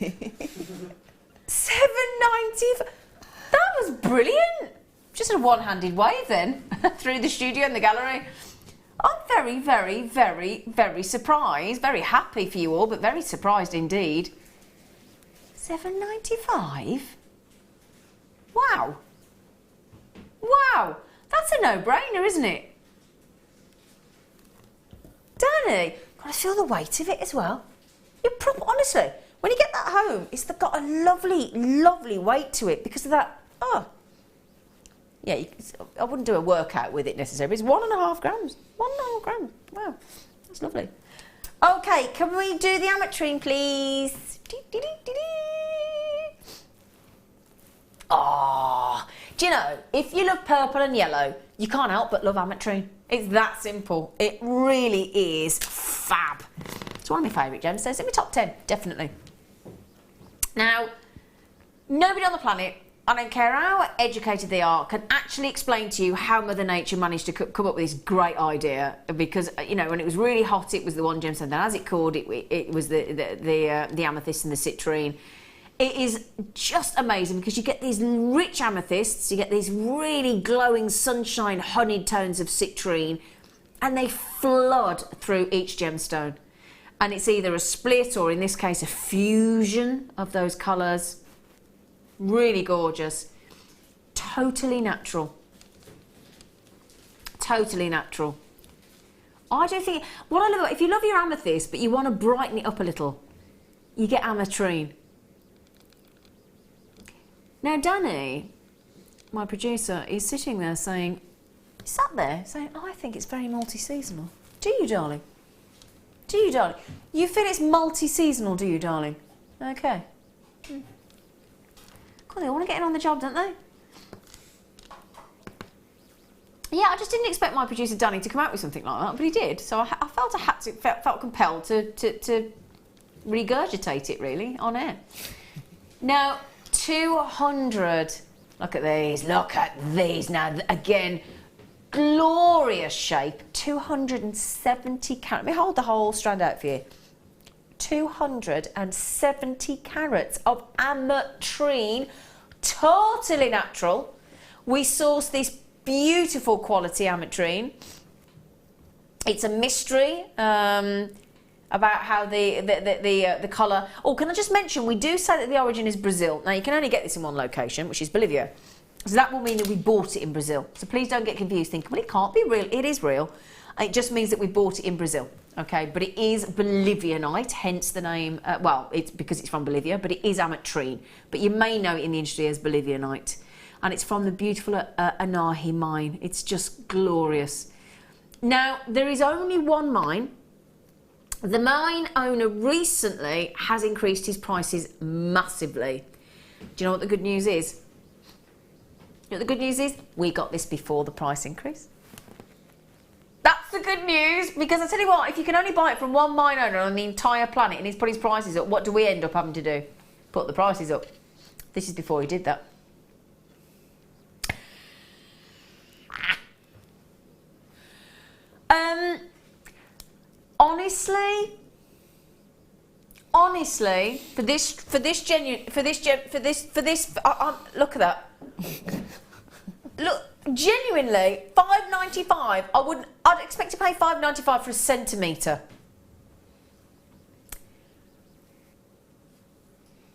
$7.95. That was brilliant. Just a one-handed wave then through the studio and the gallery. I'm very, very, very, very surprised. Very happy for you all, but very surprised indeed. $7.95. Wow. Wow. That's a no-brainer, isn't it? Danny, got to feel the weight of it as well. Honestly, when you get that home, it's got a lovely, lovely weight to it because of that. Oh, yeah. I wouldn't do a workout with it necessarily. It's 1.5 grams. 1.5 grams. Wow, that's lovely. Okay, can we do the ametrine, please? Oh, do you know, if you love purple and yellow, you can't help but love ametrine. It's that simple. It really is fab. It's one of my favourite gemstones. It's in my top 10, definitely. Now, nobody on the planet, I don't care how educated they are, can actually explain to you how Mother Nature managed to come up with this great idea. Because, you know, when it was really hot, it was the one gemstone. Then as it cooled, it was the amethyst and the citrine. It is just amazing because you get these rich amethysts, you get these really glowing sunshine honeyed tones of citrine, and they flood through each gemstone. And it's either a split or in this case a fusion of those colours. Really gorgeous. Totally natural. Totally natural. I don't think, what I love about, if you love your amethyst but you want to brighten it up a little, you get ametrine. Now Danny, my producer, is sitting there saying, sat there saying, oh, I think it's very multi-seasonal. Do you, darling? Do you, darling? You feel it's multi-seasonal, do you, darling? Okay. God, they want to get in on the job, don't they? Yeah, I just didn't expect my producer Danny to come out with something like that, but he did. So I felt compelled to regurgitate it really on air. Now, 200. Look at these. Look at these. Now again, glorious shape. 270 carat. Let me hold the whole strand out for you. 270 carats of ametrine, totally natural. We source this beautiful quality ametrine. It's a mystery about how the colour. Oh, can I just mention, we do say that the origin is Brazil. Now you can only get this in one location, which is Bolivia. So that will mean that we bought it in Brazil. So please don't get confused thinking, well, it can't be real. It is real. It just means that we bought it in Brazil. Okay, but it is Bolivianite, hence the name. Well, it's because it's from Bolivia, but it is ametrine. But you may know it in the industry as Bolivianite. And it's from the beautiful Anahi mine. It's just glorious. Now, there is only one mine. The mine owner recently has increased his prices massively. Do you know what the good news is? You know what the good news is? We got this before the price increase. That's the good news, because I tell you what, if you can only buy it from one mine owner on the entire planet and he's put his prices up, what do we end up having to do? Put the prices up. This is before he did that. Honestly, for this, look at that. Look, genuinely, $5.95. I'd expect to pay $5.95 for a centimetre.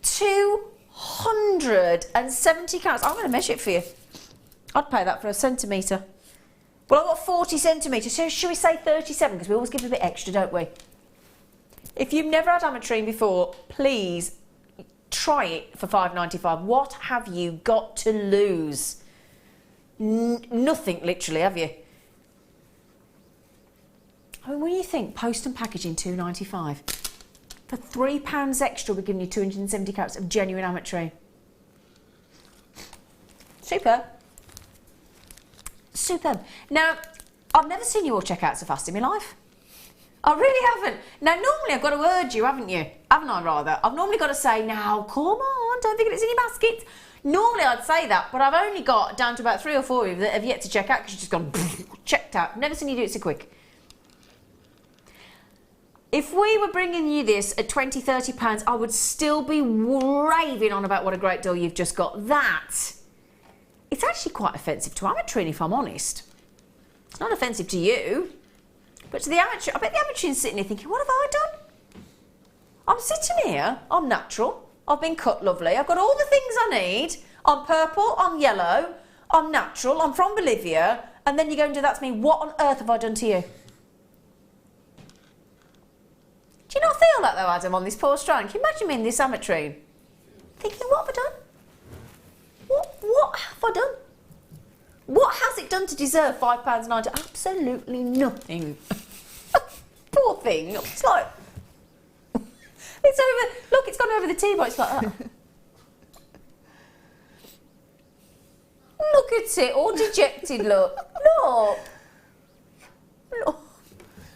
270 carats. I'm going to measure it for you. I'd pay that for a centimetre. Well, I've got 40 centimetres, so should we say 37? Because we always give a bit extra, don't we? If you've never had ametrine before, please try it for $5.95. What have you got to lose? Nothing, literally, have you? I mean, when you think post and packaging $2.95, for £3 extra, we're giving you 270 carats of genuine ametrine. Superb. Superb. Now, I've never seen you all check out so fast in my life. I really haven't. Now, normally I've got to urge you, haven't you? Haven't I, rather? I've normally got to say, now, come on, don't forget it's in your basket. Normally I'd say that, but I've only got down to about 3 or 4 of you that have yet to check out because you've just gone checked out. Never seen you do it so quick. If we were bringing you this at £20, £30, I would still be raving on about what a great deal you've just got. That, it's actually quite offensive to amateuring, if I'm honest. It's not offensive to you, but to the amateur. I bet the amateur is sitting here thinking, what have I done? I'm sitting here, I'm natural, I've been cut lovely, I've got all the things I need, I'm purple, I'm yellow, I'm natural, I'm from Bolivia, and then you go and do that to me. What on earth have I done to you? Do you not feel that though, Adam, on this poor strand? Can you imagine me in this amateuring? Thinking, what have I done? What have I done? What has it done to deserve £5.90? Absolutely nothing. Poor thing. It's like, it's over, look, it's gone over the tea, but it's like that. Look at it, all dejected, look. Look. Look.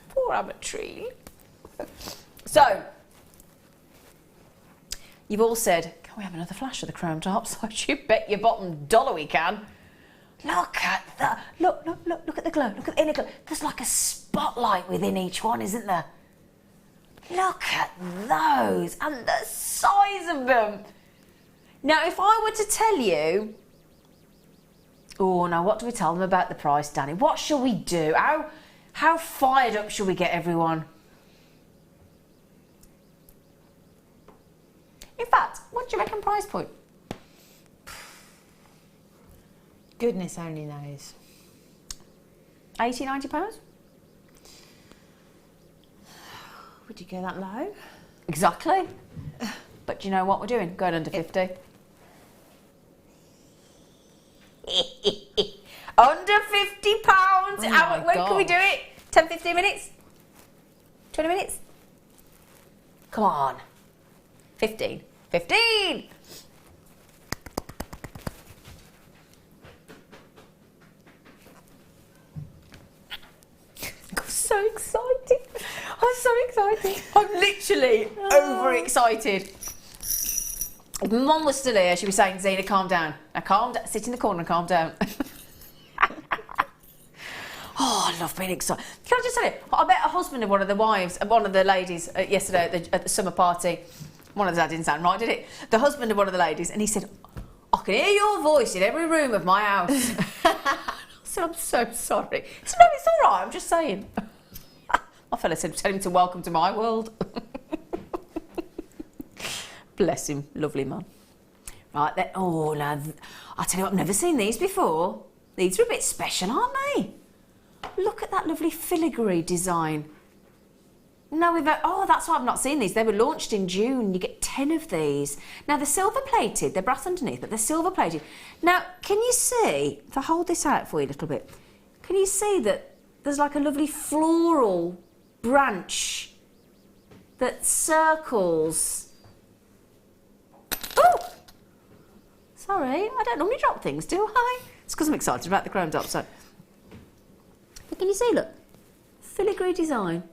Poor amateuring. So, you've all said, can we have another flash of the chrome tops? You bet your bottom dollar we can. Look at that. Look at the glow. Look at the inner glow. There's like a spotlight within each one, isn't there? Look at those. And the size of them. Now, if I were to tell you... Oh, now what do we tell them about the price, Danny? What shall we do? How fired up shall we get everyone? In fact, what do you reckon price point? Goodness only knows. £80, £90? Would you go that low? Exactly. But do you know what we're doing? Going under 50. Under £50. Oh When can we do it? 10, 15 minutes? 20 minutes? Come on. 15. 15! I'm so excited. I'm so excited. I'm literally overexcited. If Mum was still here, she'd be saying, Zena, calm down. Now calm down. Sit in the corner and calm down. Oh, I love being excited. Can I just tell you, I met a husband of one of the ladies yesterday at the summer party. One of the, that didn't sound right, did it? The husband of one of the ladies, and he said, I can hear your voice in every room of my house. I said, I'm so sorry. He said, no, it's all right, I'm just saying. My fella said, tell him to welcome to my world. Bless him, lovely man. Right, then, oh, now, I'll tell you what, I've never seen these before. These are a bit special, aren't they? Look at that lovely filigree design. No, that's why I've not seen these. They were launched in June. You get 10 of these. Now, they're silver-plated. They're brass underneath, but they're silver-plated. Now, can you see, if I hold this out for you a little bit, can you see that there's like a lovely floral branch that circles... Oh! Sorry, I don't normally drop things, do I? It's because I'm excited about the chrome top, so... But can you see, look? Filigree design.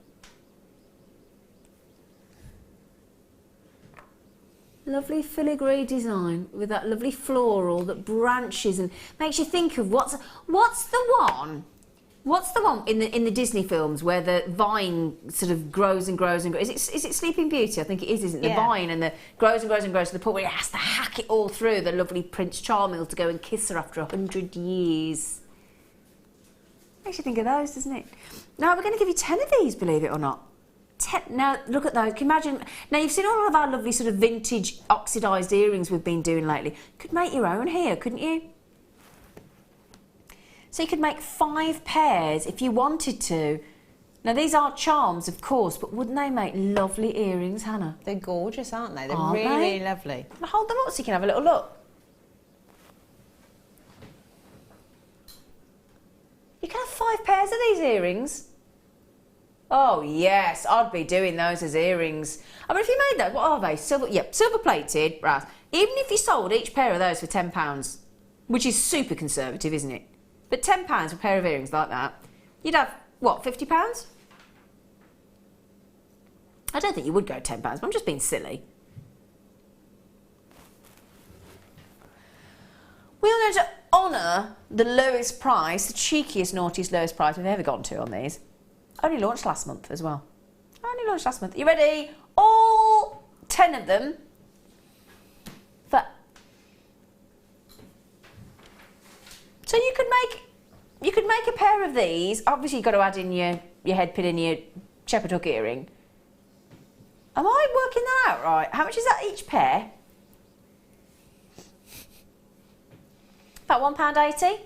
Lovely filigree design with that lovely floral that branches and makes you think of what's the one in the Disney films where the vine sort of grows and grows and grows. Is it Sleeping Beauty? I think it is, isn't it? Yeah. The vine and the grows and grows and grows to the point where it has to hack it all through the lovely Prince Charming to go and kiss her after 100 years. Makes you think of those, doesn't it? Now we're going to give you 10 of these, believe it or not. Now, look at those. Can you imagine? Now, you've seen all of our lovely sort of vintage oxidised earrings we've been doing lately. Could make your own here, couldn't you? So you could make 5 pairs if you wanted to. Now, these are charms, of course, but wouldn't they make lovely earrings, Hannah? They're gorgeous, aren't they? They're Aren't really, they? really lovely. Now, hold them up so you can have a little look. You can have 5 pairs of these earrings. Oh, yes, I'd be doing those as earrings. I mean, if you made those, what are they? Silver-plated, brass. Even if you sold each pair of those for £10, which is super conservative, isn't it? But £10 for a pair of earrings like that, you'd have, what, £50? I don't think you would go £10, but I'm just being silly. We are going to honour the lowest price, the cheekiest, naughtiest, lowest price we've ever gotten to on these. Only launched last month as well. I only launched last month. You ready? All 10 of them for... So you could make a pair of these. Obviously you've got to add in your head pin and your shepherd hook earring. Am I working that out right? How much is that each pair? About £1.80.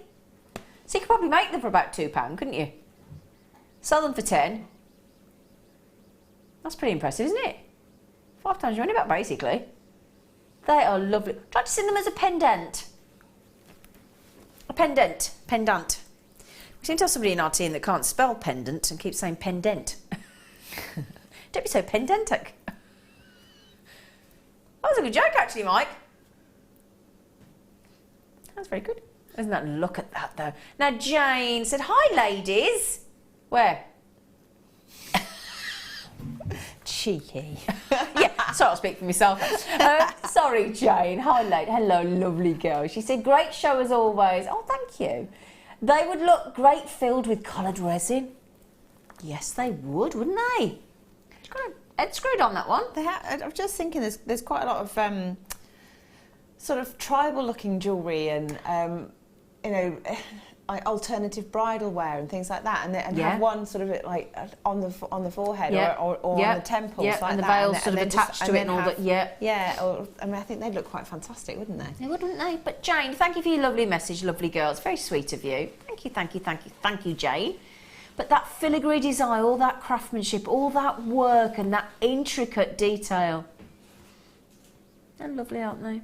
So you could probably make them for about £2, couldn't you? Sell them for 10. That's pretty impressive, isn't it? 5 times your money back, basically. They are lovely. Try to sing them as a pendant. A pendant. Pendant. We seem to have somebody in our team that can't spell pendant and keeps saying pendant. Don't be so pendentic. That was a good joke, actually, Mike. That's very good. Isn't that? Look at that, though. Now, Jane said, hi, ladies. Where? Cheeky. Yeah, sorry, I'll speak for myself. Sorry, Jane. Hi, lady. Hello, lovely girl. She said, great show as always. Oh, thank you. They would look great filled with coloured resin. Yes, they would, wouldn't they? She's got a head screwed on that one. I'm just thinking there's quite a lot of sort of tribal-looking jewellery and, you know, like alternative bridal wear and things like that, and have one sort of like on the forehead or on the temples, like and the that, veils sort of attached to it and all that. I mean, I think they'd look quite fantastic, wouldn't they? They would, wouldn't they? But Jane, thank you for your lovely message, lovely girl. It's very sweet of you. Thank you, thank you, thank you, thank you, Jane. But that filigree design, all that craftsmanship, all that work and that intricate detail, they're lovely, aren't they?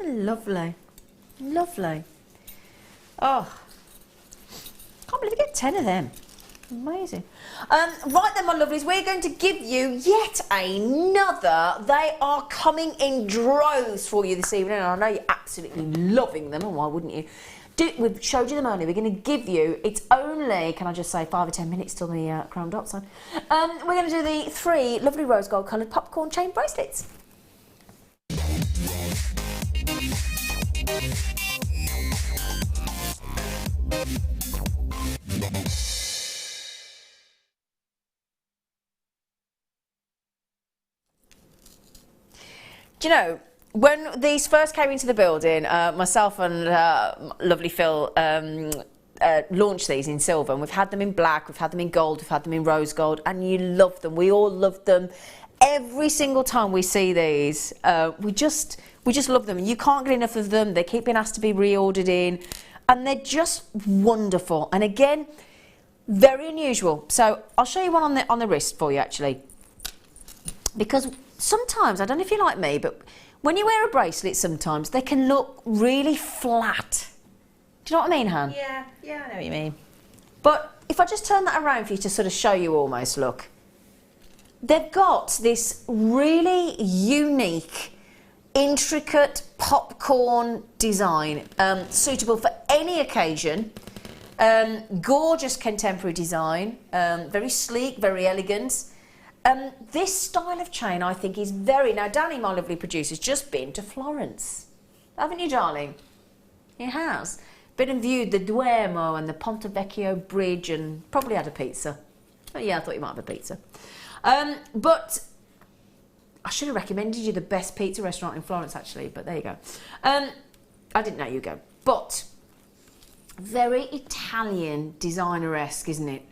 Lovely, lovely. Oh, can't believe we get 10 of them. Amazing. Right then, my lovelies, we're going to give you yet another. They are coming in droves for you this evening, and I know you're absolutely loving them, and why wouldn't you? We've showed you them earlier. We're going to give you, it's only, can I just say, 5 or 10 minutes till the crown dots on. We're going to do the 3 lovely rose gold coloured popcorn chain bracelets. Do you know, when these first came into the building, myself and lovely Phil launched these in silver, and we've had them in black, we've had them in gold, we've had them in rose gold, and you love them. We all love them. Every single time we see these, we just love them. You can't get enough of them. They keep being asked to be reordered in, and they're just wonderful. And again, very unusual. So I'll show you one on the wrist for you, actually, because sometimes, I don't know if you're like me, but when you wear a bracelet, sometimes they can look really flat. Do you know what I mean, Han? Yeah, I know what you mean. But if I just turn that around for you to sort of show you almost, look. They've got this really unique, intricate popcorn design, suitable for any occasion. Gorgeous contemporary design, very sleek, very elegant. This style of chain, I think, is very... Now, Danny, my lovely producer, has just been to Florence. Haven't you, darling? He has. Been and viewed the Duomo and the Ponte Vecchio Bridge and probably had a pizza. Oh, yeah, I thought you might have a pizza. But I should have recommended you the best pizza restaurant in Florence, actually, but there you go. I didn't know you go. But very Italian designer-esque, isn't it?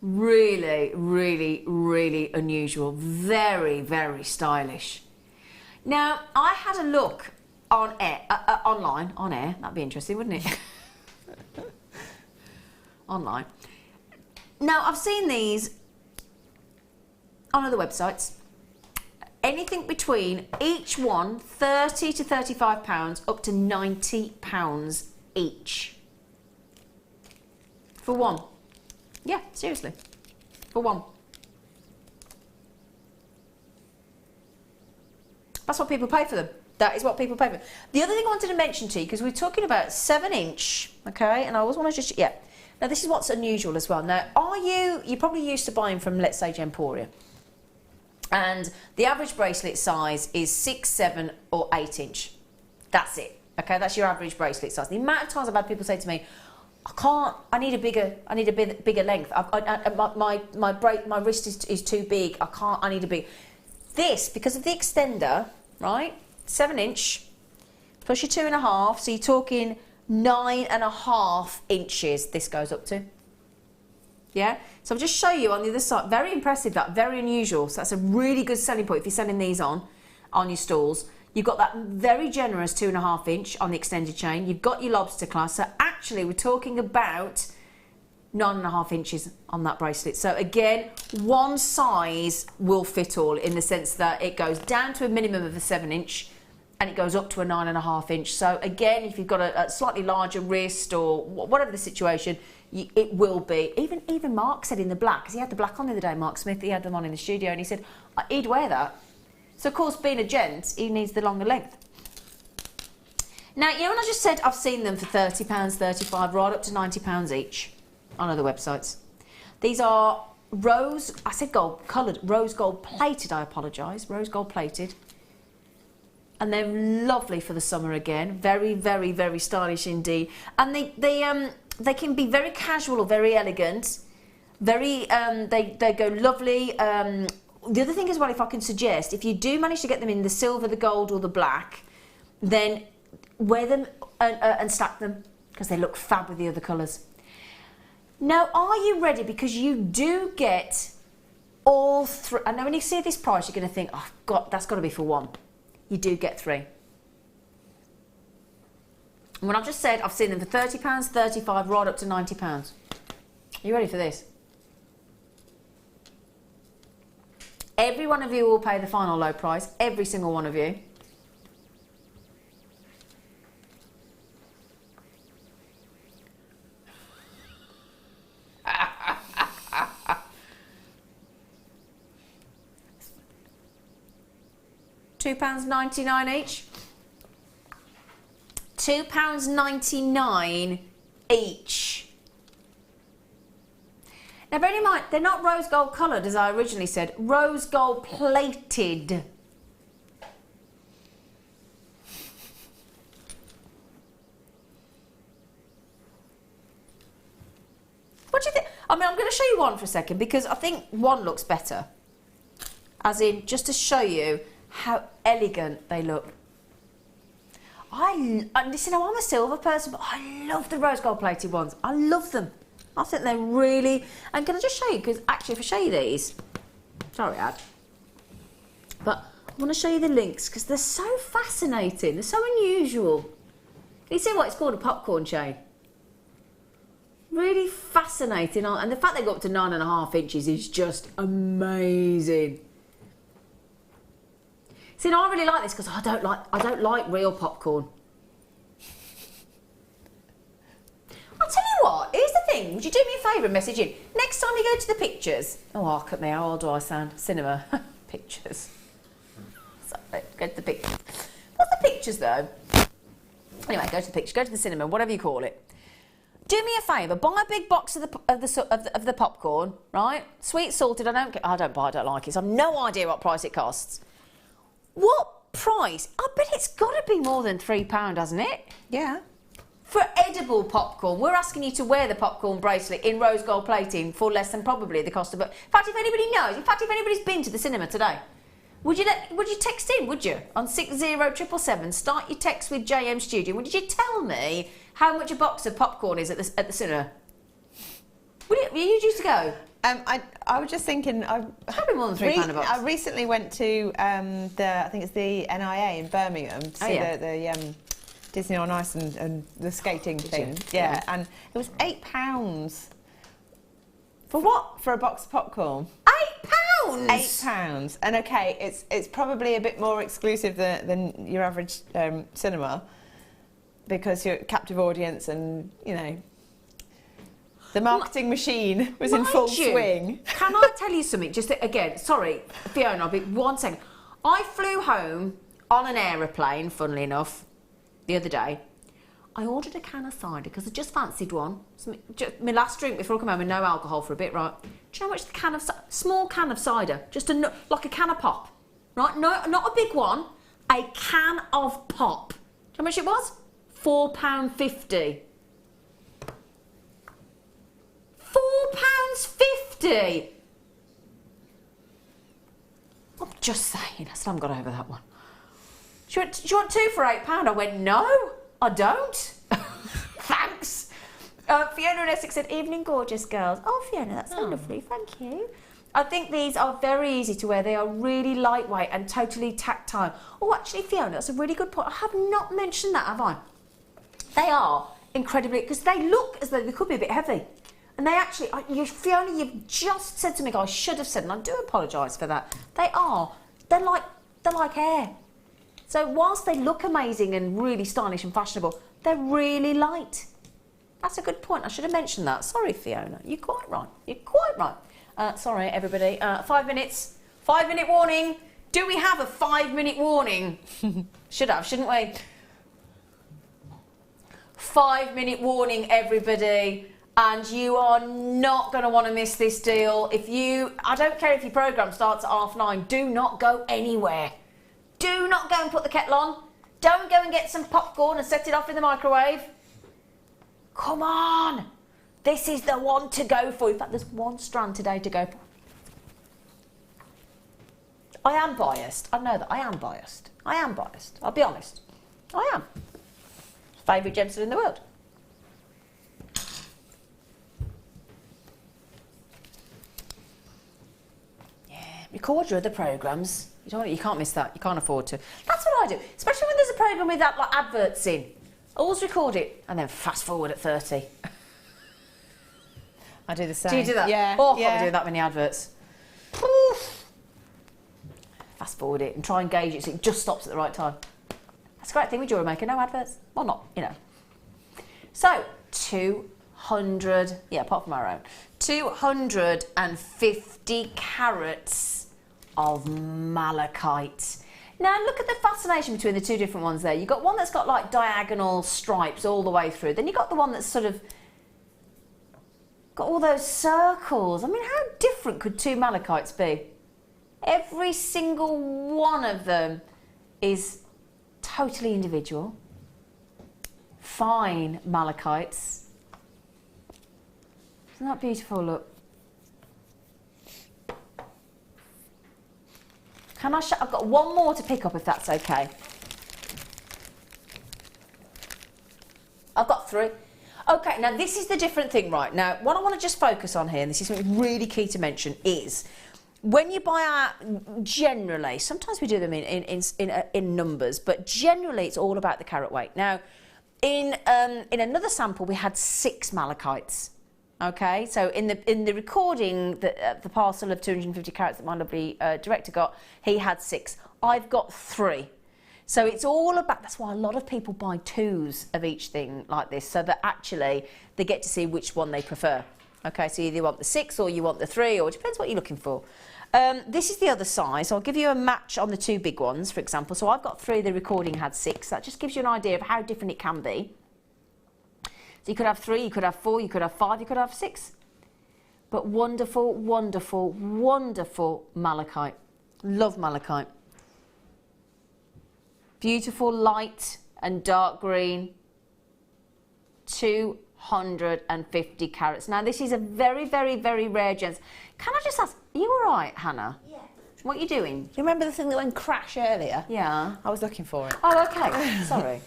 Really, really, really unusual. Very, very stylish. Now, I had a look on air, online, on air. That'd be interesting, wouldn't it? Online. Now, I've seen these on other websites. Anything between each one, £30 to £35, up to £90 each. For one. Yeah, seriously. For one. That's what people pay for them. That is what people pay for. The other thing I wanted to mention to you, because we're talking about 7-inch, okay, and I always want to just, yeah. Now, this is what's unusual as well. Now, you're probably used to buying from, let's say, Gemporia. And the average bracelet size is 6, 7 or 8 inch. That's it. Okay, that's your average bracelet size. The amount of times I've had people say to me, I need a bigger length. My wrist is too big. I need a big. This, because of the extender, right? 7 inch plus your 2.5, so you're talking 9.5 inches. This goes up to. Yeah. So I'll just show you on the other side. Very impressive. That very unusual. So that's a really good selling point if you're selling these on your stalls. You've got that very generous 2.5 inch on the extended chain. You've got your lobster class. So actually, we're talking about 9.5 inches on that bracelet. So again, one size will fit all in the sense that it goes down to a minimum of a 7 inch and it goes up to a 9.5 inch. So again, if you've got a slightly larger wrist or whatever the situation, it will be. Even Mark said in the black, because he had the black on the other day, Mark Smith, he had them on in the studio, and he said he'd wear that. So of course, being a gent, he needs the longer length. Now, you know when I just said I've seen them for £30, £35, right up to £90 each on other websites. These are rose gold coloured, rose gold plated, I apologise, rose gold plated. And they're lovely for the summer again. Very, very, very stylish indeed. And they can be very casual or very elegant. Very, they go lovely. The other thing as well, if I can suggest, if you do manage to get them in the silver, the gold or the black, then wear them and stack them because they look fab with the other colours. Now, are you ready? Because you do get all three. I know when you see this price, you're going to think, oh, God, that's got to be for one. You do get 3. And when I've just said I've seen them for £30, £35, right up to £90. Are you ready for this? Every one of you will pay the final low price. Every single one of you. £2.99 each. £2.99 each. Now bear in mind, they're not rose gold coloured as I originally said, rose gold plated. What do you think? I mean, I'm going to show you one for a second because I think one looks better. As in, just to show you how elegant they look. Listen, I'm a silver person, but I love the rose gold plated ones. I love them. I think they're really... And can I just show you? Because actually, if I show you these... Sorry, Ad. But I want to show you the links because they're so fascinating. They're so unusual. Can you see what it's called? A popcorn chain. Really fascinating. And the fact they go up to 9.5 inches is just amazing. See, now I really like this because I don't like real popcorn. I'll tell you what, here's the thing. Would you do me a favour and message in? Next time you go to the pictures. Oh, look at me, how old do I sound? Cinema. Pictures. So, go to the pictures. What's the pictures though? Anyway, go to the pictures, go to the cinema, whatever you call it. Do me a favour, buy a big box of the popcorn, right? Sweet, salted, I don't like it, so I've no idea what price it costs. What price? I bet it's got to be more than £3, hasn't it? Yeah. For edible popcorn, we're asking you to wear the popcorn bracelet in rose gold plating for less than probably the cost of it. In fact, if anybody knows, if anybody's been to the cinema today, would you text in, would you? On 60777, start your text with JM Studio. Would you tell me how much a box of popcorn is at the cinema? Would you used to go? I was just thinking. Probably more than £3 a box. I recently went to I think it's the NIA in Birmingham to see the Disney on Ice and the skating thing. Yeah, and it was £8. For what? For a box of popcorn. £8? £8. And okay, it's probably a bit more exclusive than your average cinema because you're a captive audience and you know. The marketing machine was in full swing. Can I tell you something? Just again, sorry, Fiona, I'll be 1 second. I flew home on an aeroplane, funnily enough, the other day. I ordered a can of cider because I just fancied one. My last drink before I come home and no alcohol for a bit, right? Do you know how much the small can of cider, just like a can of pop, right? No, not a big one, a can of pop. Do you know how much it was? £4.50. £50. I'm just saying, I still haven't got over that one. Do you want two for £8? I went, no, I don't. Thanks. Fiona in Essex said, evening gorgeous girls. Oh, Fiona, that's so lovely, thank you. I think these are very easy to wear. They are really lightweight and totally tactile. Oh, actually, Fiona, that's a really good point. I have not mentioned that, have I? They are incredibly, because they look as though they could be a bit heavy. And they actually, Fiona, you've just said something I should have said, and I do apologise for that. They're like air. So whilst they look amazing and really stylish and fashionable, they're really light. That's a good point. I should have mentioned that. Sorry, Fiona. You're quite right. You're quite right. Sorry, everybody. 5 minutes. 5 minute warning. Do we have a 5 minute warning? Should have, shouldn't we? 5 minute warning, everybody. And you are not going to want to miss this deal. I don't care if your programme starts at 9:30. Do not go anywhere. Do not go and put the kettle on. Don't go and get some popcorn and set it off in the microwave. Come on. This is the one to go for. In fact, there's one strand today to go for. I am biased. I know that. I am biased. I am biased. I'll be honest. I am. Favourite gemstone in the world. Yeah. Record your other programmes. You can't miss that. You can't afford to. That's what I do. Especially when there's a programme with that, like adverts in. Always record it and then fast forward at 30. I do the same. Do you do that? Yeah. Oh, I can't be doing that many adverts. Poof. Fast forward it and try and gauge it so it just stops at the right time. That's a great thing with Jewellery Maker. No adverts. Well, not, you know. So, 200, yeah, apart from our own, 250 carats of malachite. Now, look at the fascination between the two different ones there. You've got one that's got like diagonal stripes all the way through. Then you've got the one that's sort of got all those circles. I mean, how different could two malachites be? Every single one of them is totally individual. Fine malachites. Isn't that beautiful? Look. Can I I've got one more to pick up if that's okay. I've got 3. Okay, now this is the different thing, right? Now, what I want to just focus on here, and this is something really key to mention, is when you buy our, generally, sometimes we do them in numbers, but generally it's all about the carat weight. Now, in another sample, we had 6 malachites. Okay, so in the recording, the parcel of 250 carats that my lovely director got, he had 6. I've got 3. So it's all about, that's why a lot of people buy 2s of each thing like this, so that actually they get to see which one they prefer. Okay, so either you want the 6 or you want the 3, or it depends what you're looking for. This is the other size. I'll give you a match on the 2 big ones, for example. So I've got 3, the recording had 6. That just gives you an idea of how different it can be. So you could have 3, you could have 4, you could have 5, you could have 6. But wonderful, wonderful, wonderful malachite. Love malachite. Beautiful light and dark green. 250 carats. Now this is a very, very, very rare gem. Can I just ask, are you all right, Hannah? Yeah. What are you doing? You remember the thing that went crash earlier? Yeah. I was looking for it. Oh, okay. Sorry.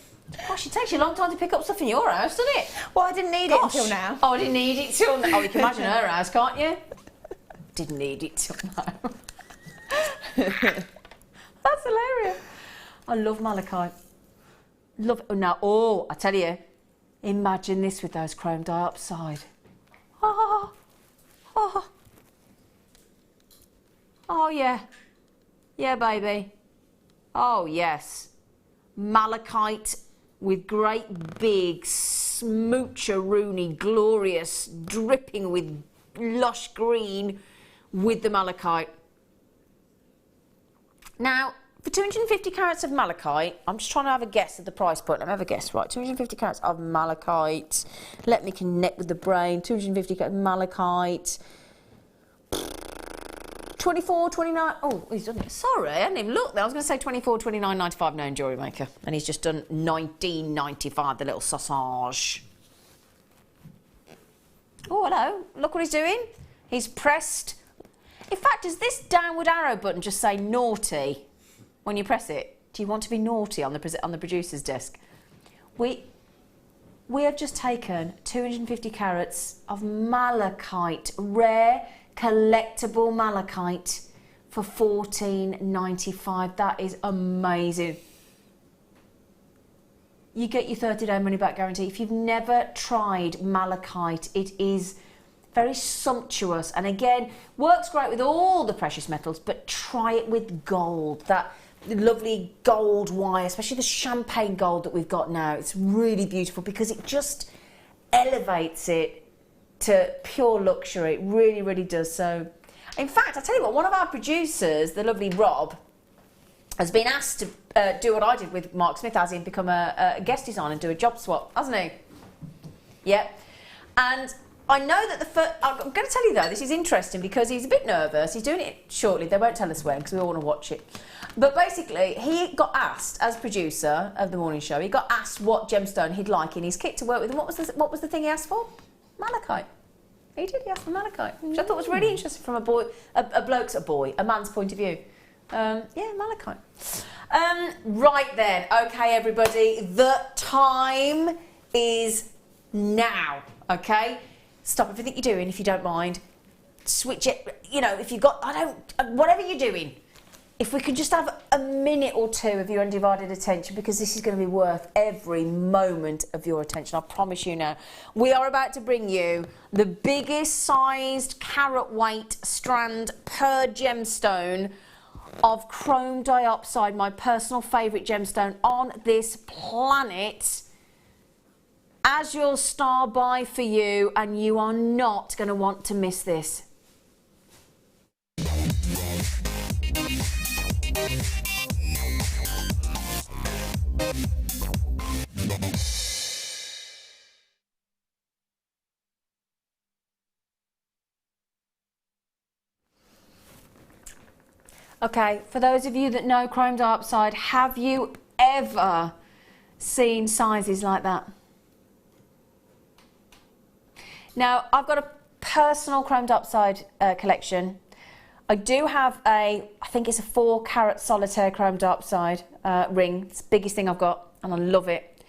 Gosh, it takes you a long time to pick up stuff in your house, doesn't it? Well, I didn't need it until now. Oh, I didn't need it till now. Oh, you can imagine her house, can't you? Didn't need it till now. That's hilarious. I love malachite. Love it. Now, I tell you, imagine this with those chrome dioxide. Oh, oh. Oh, yeah. Yeah, baby. Oh, yes. Malachite with great big smoocheroonie, glorious, dripping with lush green with the malachite. Now, for 250 carats of malachite, I'm just trying to have a guess at the price point. Let me have a guess, right? 250 carats of malachite. Let me connect with the brain. 250 carats of malachite. 24, 29, oh, he's done it. Sorry, I didn't even look there. I was going to say 24, 29.95 now in Jewellery Maker. And he's just done 19.95, the little sausage. Oh, hello. Look what he's doing. He's pressed. In fact, does this downward arrow button just say naughty when you press it? Do you want to be naughty on the producer's desk? We have just taken 250 carats of malachite, rare collectible malachite, for $14.95. That is amazing. You get your 30-day money-back guarantee. If you've never tried malachite, it is very sumptuous, and again, works great with all the precious metals, but try it with gold. That lovely gold wire, especially the champagne gold that we've got now. It's really beautiful because it just elevates it to pure luxury. It really, really does. So, in fact, I tell you what, one of our producers, the lovely Rob, has been asked to do what I did with Mark Smith, as in become a guest designer and do a job swap, hasn't he? Yep. And I know that I'm going to tell you though, this is interesting because he's a bit nervous. He's doing it shortly. They won't tell us when because we all want to watch it. But basically, he got asked, as producer of the morning show, he got asked what gemstone he'd like in his kit to work with. And what was the thing he asked for? Malachite. He did. He asked for malachite, which I thought was really interesting from a man's point of view. Yeah, malachite. Right then, okay, everybody, the time is now. Okay. Stop everything you're doing if you don't mind. Switch it, you know, if you've got, whatever you're doing, if we could just have a minute or two of your undivided attention, because this is going to be worth every moment of your attention, I promise you now. We are about to bring you the biggest sized carat weight strand per gemstone of chrome dioxide, my personal favourite gemstone on this planet, as your star buy for you, and you are not going to want to miss this. Okay, for those of you that know chrome dioxide, have you ever seen sizes like that? Now, I've got a personal chrome dioxide collection. I do have I think it's a 4 carat solitaire chrome dioxide ring. It's the biggest thing I've got, and I love it.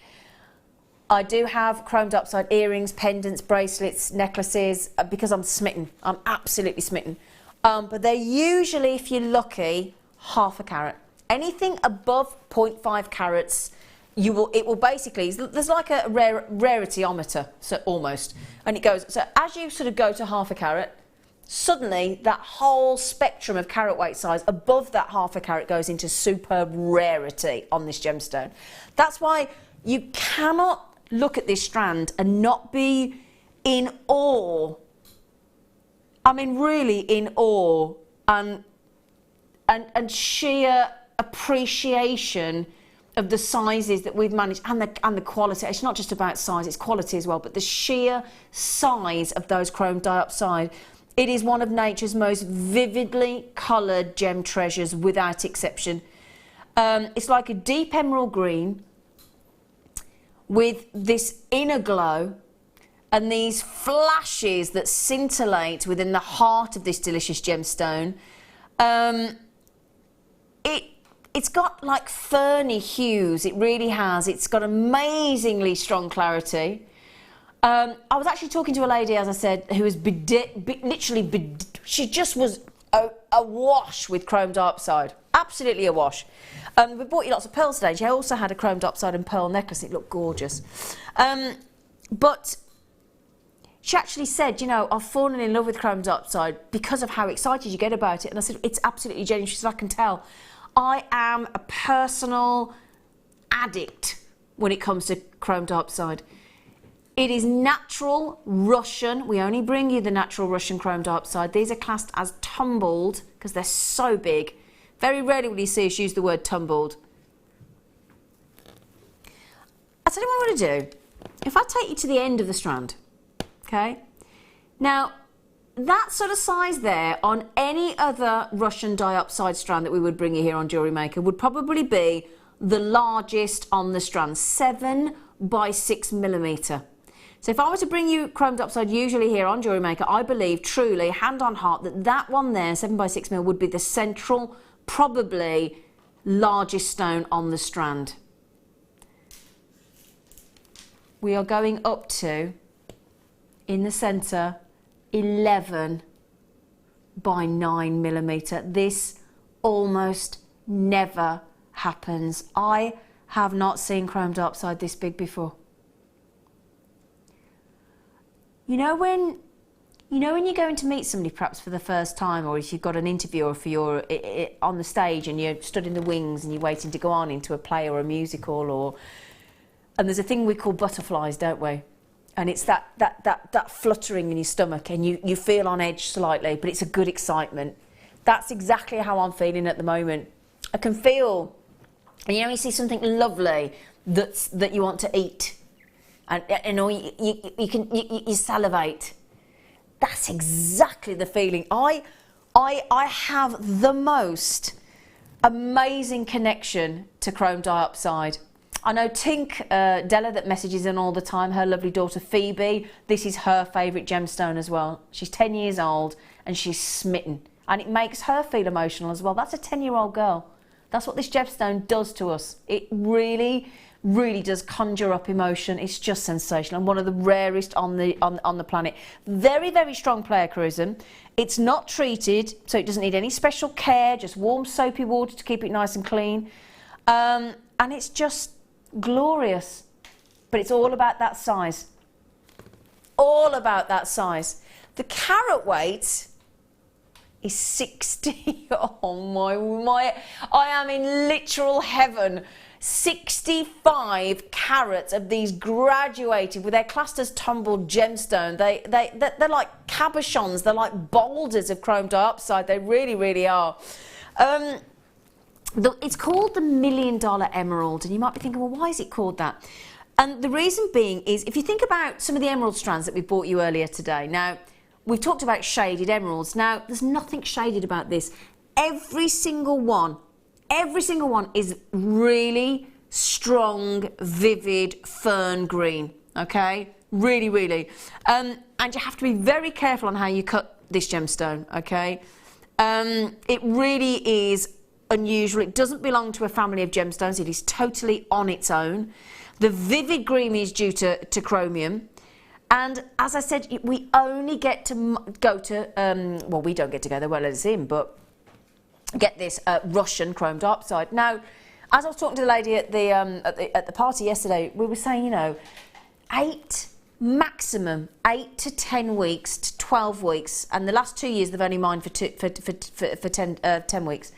I do have chrome dioxide earrings, pendants, bracelets, necklaces, because I'm smitten. I'm absolutely smitten. But they're usually, if you're lucky, half a carat. Anything above 0.5 carats, it will basically, there's like a raritymeter, so almost, and it goes, so as you sort of go to half a carat, suddenly that whole spectrum of carat weight size above that half a carat goes into superb rarity on this gemstone. That's why you cannot look at this strand and not be in awe. I mean, really in awe and sheer appreciation of the sizes that we've managed, and the quality. It's not just about size, it's quality as well, but the sheer size of those chrome dioxide. It is one of nature's most vividly coloured gem treasures, without exception. It's like a deep emerald green with this inner glow and these flashes that scintillate within the heart of this delicious gemstone. It's got like ferny hues, it really has. It's got amazingly strong clarity. I was actually talking to a lady, as I said, who was she just was awash with chrome dioxide, absolutely awash. We bought you lots of pearls today. She also had a chrome dioxide and pearl necklace. It looked gorgeous. But she actually said, you know, I've fallen in love with chrome dioxide because of how excited you get about it. And I said, it's absolutely genuine. She said, I can tell. I am a personal addict when it comes to chrome dioxide. It is natural Russian. We only bring you the natural Russian chrome dioxide. These are classed as tumbled because they're so big. Very rarely will you see us use the word tumbled. I'll tell you what I'm going to do. If I take you to the end of the strand, okay? Now, that sort of size there on any other Russian dioxide strand that we would bring you here on Jewellery Maker would probably be the largest on the strand, 7 by 6 millimetre. So if I were to bring you chromed upside usually here on Jewellery Maker, I believe truly, hand on heart, that that one there, 7x6mm, would be the central, probably largest stone on the strand. We are going up to, in the centre, 11 by 9mm. This almost never happens. I have not seen chromed upside this big before. You know when you're going to meet somebody perhaps for the first time, or if you've got an interview, or if you're on the stage and you're stood in the wings and you're waiting to go on into a play or a musical, and there's a thing we call butterflies, don't we? And it's that fluttering in your stomach, and you feel on edge slightly, but it's a good excitement. That's exactly how I'm feeling at the moment. I can feel, and you see something lovely that you want to eat, and you salivate. That's exactly the feeling. I have the most amazing connection to chrome dioxide. I know Tink Della, that messages in all the time, her lovely daughter Phoebe, this is her favourite gemstone as well. She's 10 years old and she's smitten, and it makes her feel emotional as well. That's a 10-year-old girl. That's what this gemstone does to us. It really, really does conjure up emotion. It's just sensational, and one of the rarest on the planet. Very, very strong pleochroism. It's not treated, so it doesn't need any special care, just warm soapy water to keep it nice and clean. And it's just glorious. But it's all about that size. All about that size. The carat weight is 60. Oh my, I am in literal heaven. 65 carats of these graduated, with their classed as tumbled gemstone. They're like cabochons, they're like boulders of chrome dioxide. They really, really are. It's called the $1 million emerald, and you might be thinking, well, why is it called that? And the reason being is, if you think about some of the emerald strands that we bought you earlier today. Now, we've talked about shaded emeralds. Now, there's nothing shaded about this. Every single one is really strong, vivid fern green, okay? Really, really. And you have to be very careful on how you cut this gemstone, okay? It really is unusual. It doesn't belong to a family of gemstones. It is totally on its own. The vivid green is due to chromium. And as I said, we only get to go to, well, we don't get to go there, well, let us in, but get this Russian chrome dioxide. Now, as I was talking to the lady at the party yesterday, we were saying, maximum 8 to 10 weeks to 12 weeks, and the last 2 years they've only mined for 10 weeks.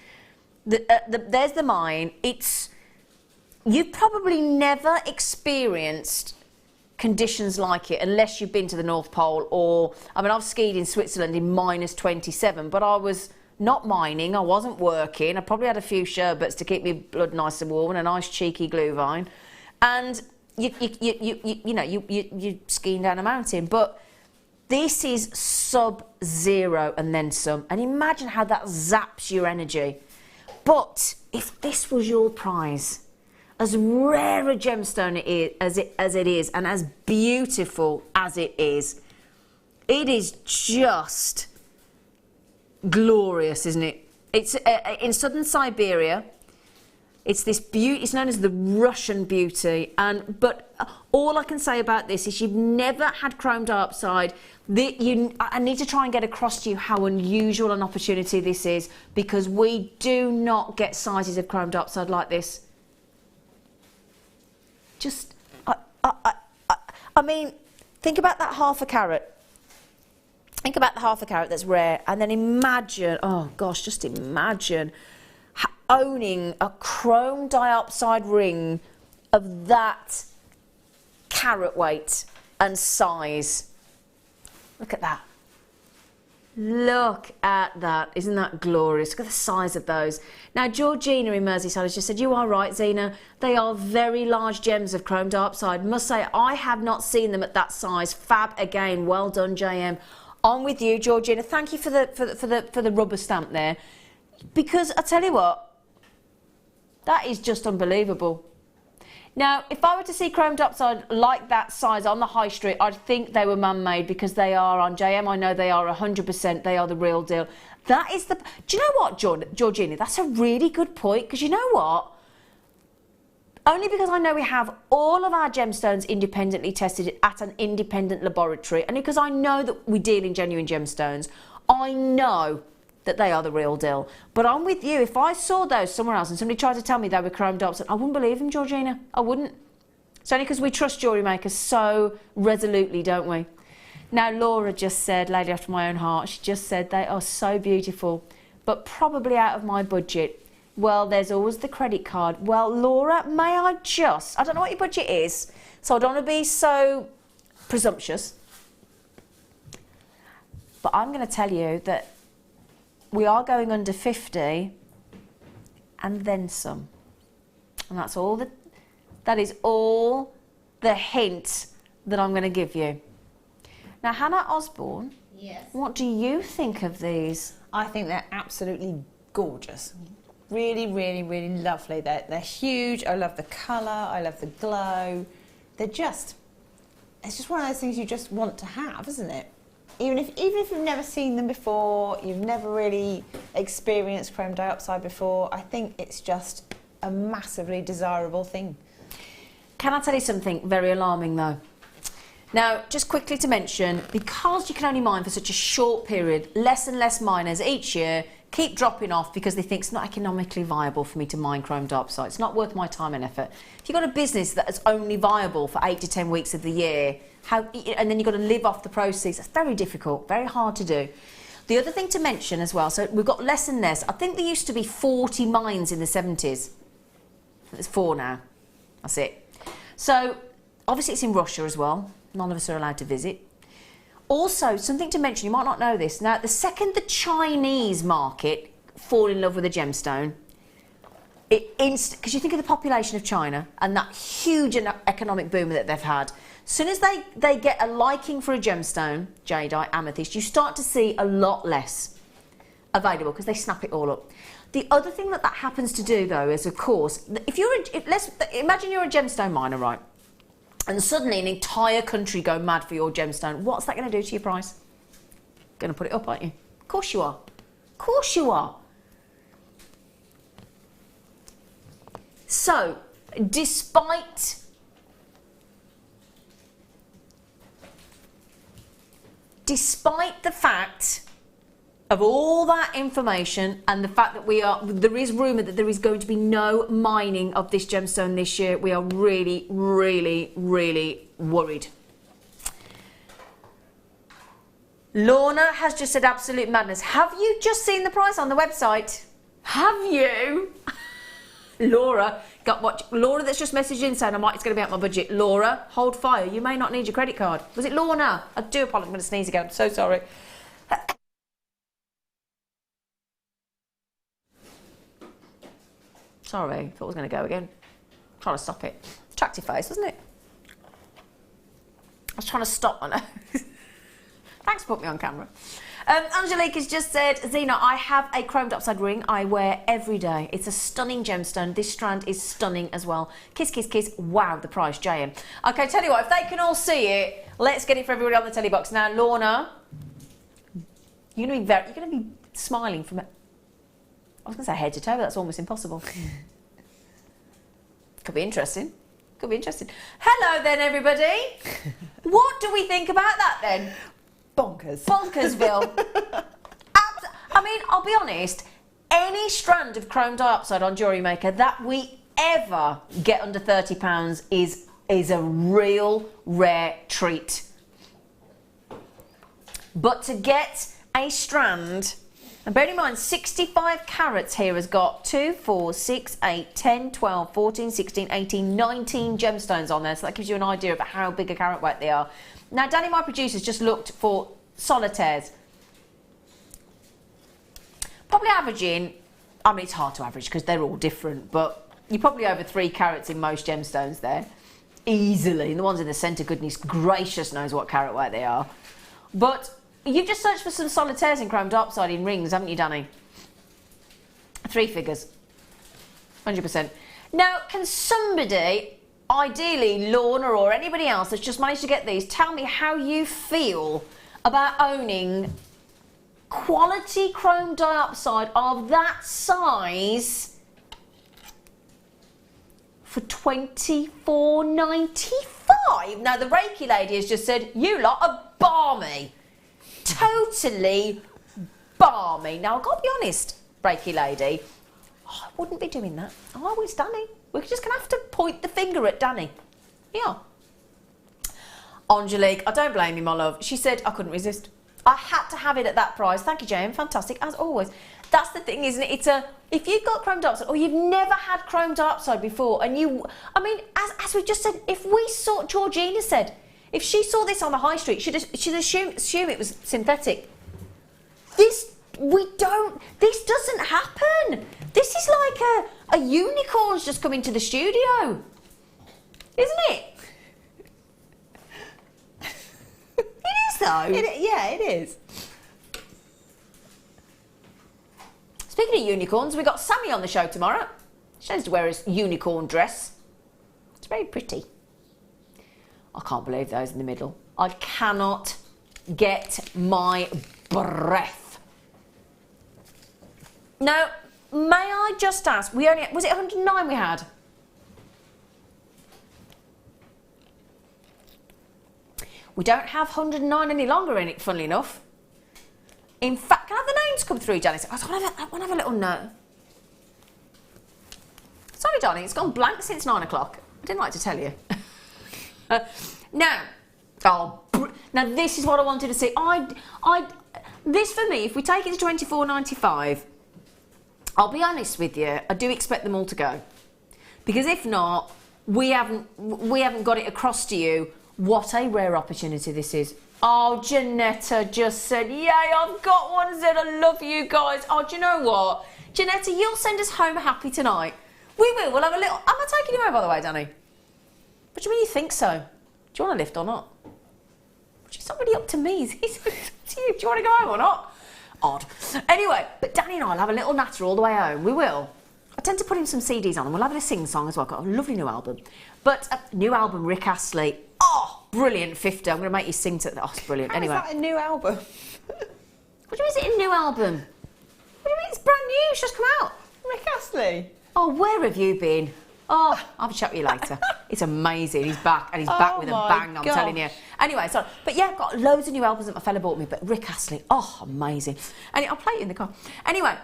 There's the mine. You've probably never experienced conditions like it unless you've been to the North Pole, or, I mean, I've skied in Switzerland in -27, but I was not mining, I wasn't working, I probably had a few sherbets to keep my blood nice and warm and a nice cheeky glühwein, and you're skiing down a mountain. But this is sub-zero and then some, and imagine how that zaps your energy. But if this was your prize, as rare a gemstone as it is, and as beautiful as it is just glorious, isn't it? It's in southern Siberia. It's this beauty. It's known as the Russian beauty. But all I can say about this is, you've never had chrome dioxide. I need to try and get across to you how unusual an opportunity this is, because we do not get sizes of chrome dioxide like this. Just, I mean, think about that half a carat. Think about the half a carat that's rare, and then imagine, oh gosh, just imagine owning a chrome dioxide ring of that carat weight and size. Look at that. Look at that. Isn't that glorious? Look at the size of those. Now, Georgina in Merseyside has just said, you are right, Zena. They are very large gems of chrome dioxide. Must say, I have not seen them at that size. Fab again. Well done, JM. On with you, Georgina. Thank you for the rubber stamp there. Because I tell you what, that is just unbelievable. Now, if I were to see chrome diopside like that size on the high street, I'd think they were man-made, because they are on JM. I know they are 100%. They are the real deal. That is the... Do you know what, Georgina? That's a really good point, because you know what? Only because I know we have all of our gemstones independently tested at an independent laboratory, and because I know that we deal in genuine gemstones, I know that they are the real deal. But I'm with you. If I saw those somewhere else and somebody tried to tell me they were chrome diopside, I wouldn't believe them, Georgina. I wouldn't. It's only because we trust Jewellery Maker so resolutely, don't we? Now, Laura just said, lady after my own heart, she just said they are so beautiful, but probably out of my budget. Well, there's always the credit card. Well, Laura, may I just... I don't know what your budget is, so I don't want to be so presumptuous. But I'm going to tell you that we are going under 50 and then some. And that's all that is all the hint that I'm going to give you. Now, Hannah Osborne, yes. What do you think of these? I think they're absolutely gorgeous. Really, really, really lovely. They're huge. I love the colour. I love the glow. They're just... It's just one of those things you just want to have, isn't it? Even if you've never seen them before, you've never really experienced chrome diopside before, I think it's just a massively desirable thing. Can I tell you something very alarming though? Now, just quickly to mention, because you can only mine for such a short period, less and less miners each year keep dropping off because they think it's not economically viable for me to mine chrome diopside. It's not worth my time and effort. If you've got a business that is only viable for 8 to 10 weeks of the year, and then you've got to live off the proceeds, it's very difficult, very hard to do. The other thing to mention as well, so we've got less and less. I think there used to be 40 mines in the 70s. There's 4 now. That's it. So, obviously it's in Russia as well. None of us are allowed to visit. Also, something to mention, you might not know this. Now, the second the Chinese market fall in love with a gemstone, because you think of the population of China and that huge economic boom that they've had, as soon as they get a liking for a gemstone, jadeite, amethyst, you start to see a lot less available because they snap it all up. The other thing that happens to do, though, is, of course, let's imagine you're a gemstone miner, right? And suddenly an entire country go mad for your gemstone. What's that going to do to your price? Going to put it up, aren't you? Of course you are. Of course you are. So, despite the fact of all that information and the fact that there is rumour that there is going to be no mining of this gemstone this year, we are really, really, really worried. Lorna has just said absolute madness. Have you just seen the price on the website? Have you? Laura, Laura that's just messaged in saying it's going to be out my budget. Laura, hold fire. You may not need your credit card. Was it Lorna? I do apologise. I'm going to sneeze again. I'm so sorry. Sorry, thought I was going to go again. Trying to stop it. Attractive face, wasn't it? I was trying to stop my nose. Thanks for putting me on camera. Angelique has just said, Zena, I have a chromed upside ring I wear every day. It's a stunning gemstone. This strand is stunning as well. Kiss, kiss, kiss. Wow, the price, JM. Okay, tell you what, if they can all see it, let's get it for everybody on the telly box. Now, Lorna, you're going to be smiling from it. I was going to say head to toe, but that's almost impossible. Could be interesting. Could be interesting. Hello then, everybody. What do we think about that then? Bonkers. Bonkersville. I mean, I'll be honest, any strand of chrome diopside on Jewellery Maker that we ever get under £30 is a real rare treat. But to get a strand, and bear in mind, 65 carats here has got 2, 4, 6, 8, 10, 12, 14, 16, 18, 19 gemstones on there. So that gives you an idea of how big a carat weight they are. Now, Danny, my producer's just looked for solitaires. Probably averaging, I mean, it's hard to average because they're all different, but you're probably over 3 carats in most gemstones there. Easily. And the ones in the centre, goodness gracious knows what carat weight they are. But you've just searched for some solitaires in chrome diopside in rings, haven't you, Danny? 3 figures. 100%. Now, can somebody ideally Lorna or anybody else that's just managed to get these, tell me how you feel about owning quality chrome dioxide of that size for $24.95. Now the Reiki lady has just said, you lot are balmy. Totally balmy. Now I've got to be honest, Reiki lady, I wouldn't be doing that. Oh, it's Danny. We're just going to have to point the finger at Danny. Yeah. Angelique, I don't blame you, my love. She said, I couldn't resist. I had to have it at that price. Thank you, Jane. Fantastic, as always. That's the thing, isn't it? If you've got chrome dioxide, or you've never had chrome dioxide before, and I mean, as we just said, if we saw, Georgina said, if she saw this on the high street, she'd assume it was synthetic. This doesn't happen. This is like a unicorn's just come into the studio, isn't it? It is though. Yeah, it is. Speaking of unicorns, we've got Sammy on the show tomorrow. She tends to wear a unicorn dress. It's very pretty. I can't believe those in the middle. I cannot get my breath. Now, may I just ask, was it 109 we had? We don't have 109 any longer in it, funnily enough. In fact, can I have the names come through, Janice? I want to have a little note. Sorry, darling, it's gone blank since 9 o'clock. I didn't like to tell you. Now, this is what I wanted to see. This for me, if we take it to $24.95, I'll be honest with you, I do expect them all to go. Because if not, we haven't got it across to you what a rare opportunity this is. Oh, Janetta just said, yay, I've got one, Zed, I love you guys. Oh, do you know what? Janetta, you'll send us home happy tonight. We will, we'll have a little... Am I taking you home, by the way, Danny? What do you mean you think so? Do you want a lift or not? It's not really up to me. It's up to you. Do you want to go home or not? Odd. Anyway, but Danny and I will have a little natter all the way home. We will. I tend to put in some CDs on and we'll have a sing-song as well. I've got a lovely new album. But new album, Rick Astley. Oh, brilliant, 50. I'm going to make you sing to... Oh, it's brilliant. How anyway. Is that a new album? What do you mean is it a new album? What do you mean it's brand new? It's just come out. Rick Astley. Oh, where have you been? Oh, I'll have a chat with you later. It's amazing. He's back, and he's back with a bang, I'm telling you. Anyway, sorry. But yeah, I've got loads of new albums that my fella bought me, but Rick Astley, oh, amazing. And I'll play it in the car. Anyway,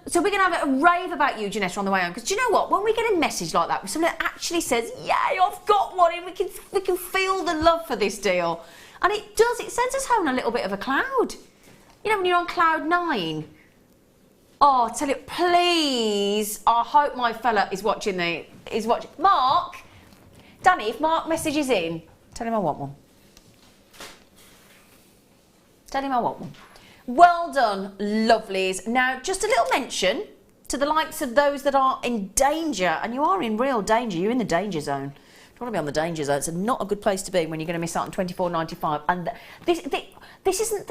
so we're going to have a rave about you, Janetta, on the way home, because do you know what? When we get a message like that, when someone actually says, yay, I've got one, and we can feel the love for this deal. And it does, it sends us home in a little bit of a cloud. You know, when you're on cloud 9. Oh, tell you, please, I hope my fella is watching Mark, Danny, if Mark messages in, tell him I want one. Tell him I want one. Well done, lovelies. Now, just a little mention to the likes of those that are in danger, and you are in real danger, you're in the danger zone. You don't want to be on the danger zone. It's not a good place to be when you're going to miss out on $24.95. And this isn't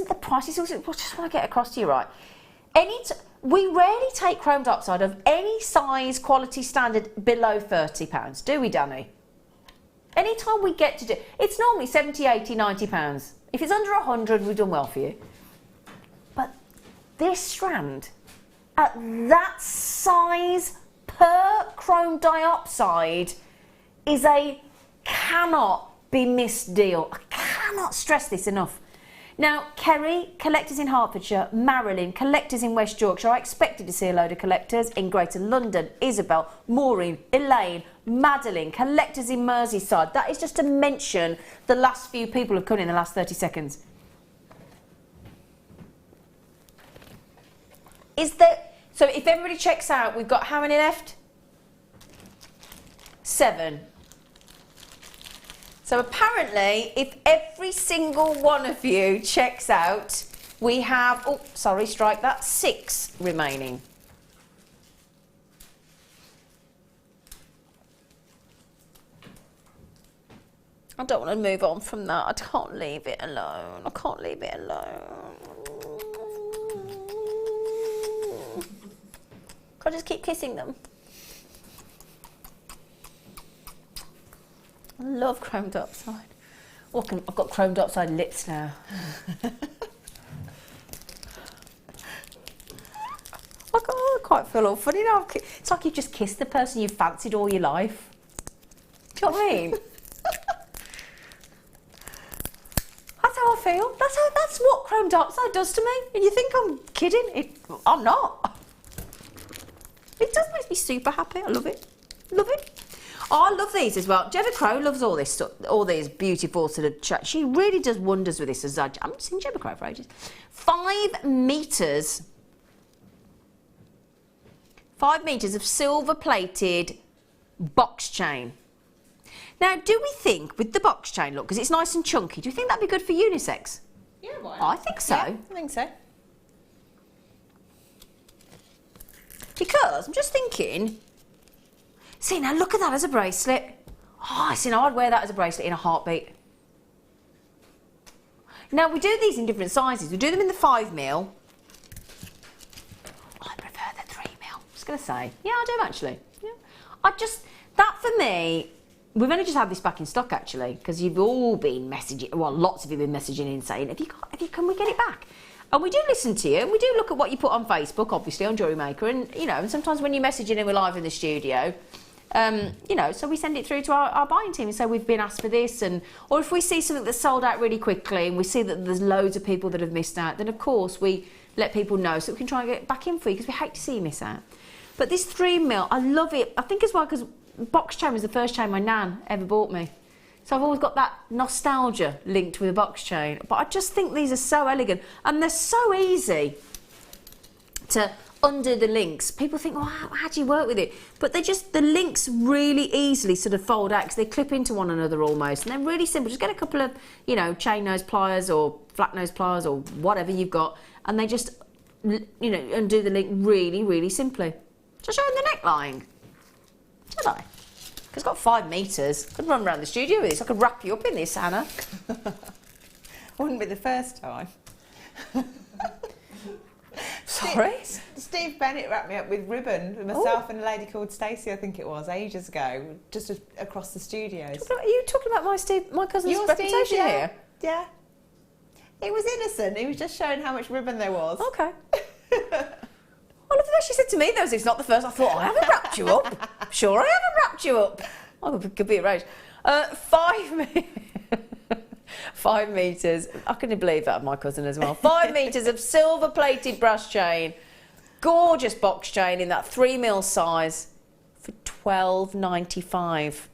the price. I just want to get across to you, right? We rarely take chrome dioxide of any size, quality, standard below £30, do we, Danny? Anytime we get to do... It's normally £70, £80, £90. If it's under 100, we've done well for you. But this strand, at that size per chrome dioxide, is a cannot be missed deal. I cannot stress this enough. Now, Kerry, collectors in Hertfordshire, Marilyn, collectors in West Yorkshire. I expected to see a load of collectors in Greater London, Isabel, Maureen, Elaine, Madeline, collectors in Merseyside. That is just to mention the last few people who've come in the last 30 seconds. So if everybody checks out, we've got how many left? 7. So apparently, if every single one of you checks out, we have, oh, sorry, strike that, 6 remaining. I don't want to move on from that. I can't leave it alone. I can't leave it alone. Can I just keep kissing them? I love chromed upside. Oh, I've got chromed upside lips now. I quite feel all funny now. It's like you've just kissed the person you've fancied all your life. Do you know what I mean? That's how I feel. That's what chromed upside does to me. And you think I'm kidding? I'm not. It does make me super happy. I love it. Love it. Oh, I love these as well. Gemma Crow loves all this stuff, all these beautiful sort of. She really does wonders with this. As I haven't seen Gemma Crow for ages. 5 meters. 5 meters of silver-plated box chain. Now, do we think with the box chain look, because it's nice and chunky, do you think that'd be good for unisex? Yeah, why? I think so. Yeah, I think so. Because I'm just thinking. See, now look at that as a bracelet. Oh, see, now I'd wear that as a bracelet in a heartbeat. Now, we do these in different sizes. We do them in the 5mm. I prefer the 3mm. I was going to say. Yeah, I do actually. Yeah. That for me, we've only just had this back in stock actually, because you've all been messaging, well, lots of you have been messaging in saying, can we get it back? And we do listen to you, and we do look at what you put on Facebook, obviously, on Jewellery Maker, and, you know, and sometimes when you're messaging and we're live in the studio, you know, so we send it through to our buying team and say we've been asked for this, or if we see something that's sold out really quickly and we see that there's loads of people that have missed out, then of course we let people know so we can try and get it back in for you, because we hate to see you miss out. But this 3mm, I love it. I think as well because box chain was the first chain my nan ever bought me. So I've always got that nostalgia linked with a box chain. But I just think these are so elegant and they're so easy to undo the links. People think, oh, how do you work with it? But the links really easily sort of fold out because they clip into one another almost. And they're really simple. Just get a couple of, you know, chain nose pliers or flat nose pliers or whatever you've got. And they just, you know, undo the link really, really simply. Just showing the neckline. Should I? Because it's got 5 meters. I could run around the studio with this. I could wrap you up in this, Hannah. Wouldn't be the first time. Sorry? Steve Bennett wrapped me up with ribbon with myself and a lady called Stacey, I think it was, ages ago, just across the studios. Are you talking about my cousin's reputation Steve, here? Yeah. It was innocent. He was just showing how much ribbon there was. Okay. I love the way she said to me, though, it's not the first. I thought, I haven't wrapped you up. Sure, I haven't wrapped you up. Oh, it could be a rage. 5 meters. I couldn't believe that of my cousin as well. 5 meters of silver-plated brass chain. Gorgeous box chain in that 3mm size for $12.95.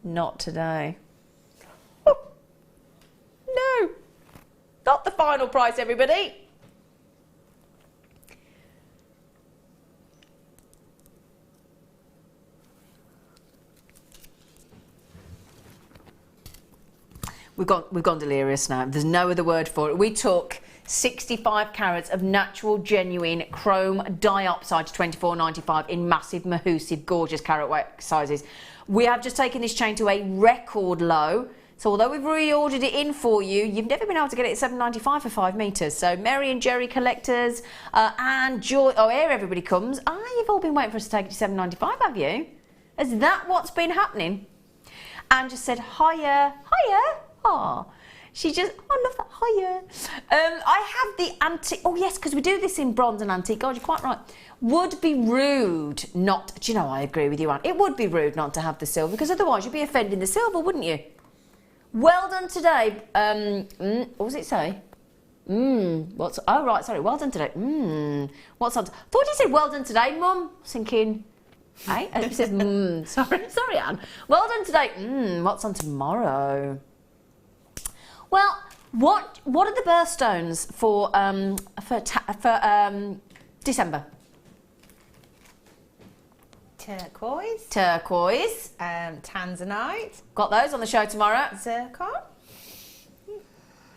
Not today. Oh. No. Not the final price, everybody. We've gone delirious now. There's no other word for it. We took 65 carats of natural, genuine chrome diopside to $24.95 in massive, mahoosive, gorgeous carat weight sizes. We have just taken this chain to a record low. So although we've reordered it in for you, you've never been able to get it at $7.95 for 5 meters. So Mary and Jerry collectors and Joy. Oh, here everybody comes. You've all been waiting for us to take it to $7.95, have you? Is that what's been happening? Anne just said, hiya, hiya. Oh, she just, I love that, hiya. I have the antique, oh yes, because we do this in bronze and antique. God, you're quite right. Would be rude not, do you know, I agree with you, Anne. It would be rude not to have the silver, because otherwise you'd be offending the silver, wouldn't you? Well done today. What was it say? Oh right, sorry, well done today. What's on? Thought you said well done today, Mum. I was thinking, hey, it says sorry, Anne. Well done today. What's on tomorrow? Well, what are the birthstones for December? Turquoise. Turquoise. Tanzanite. Got those on the show tomorrow. Zircon.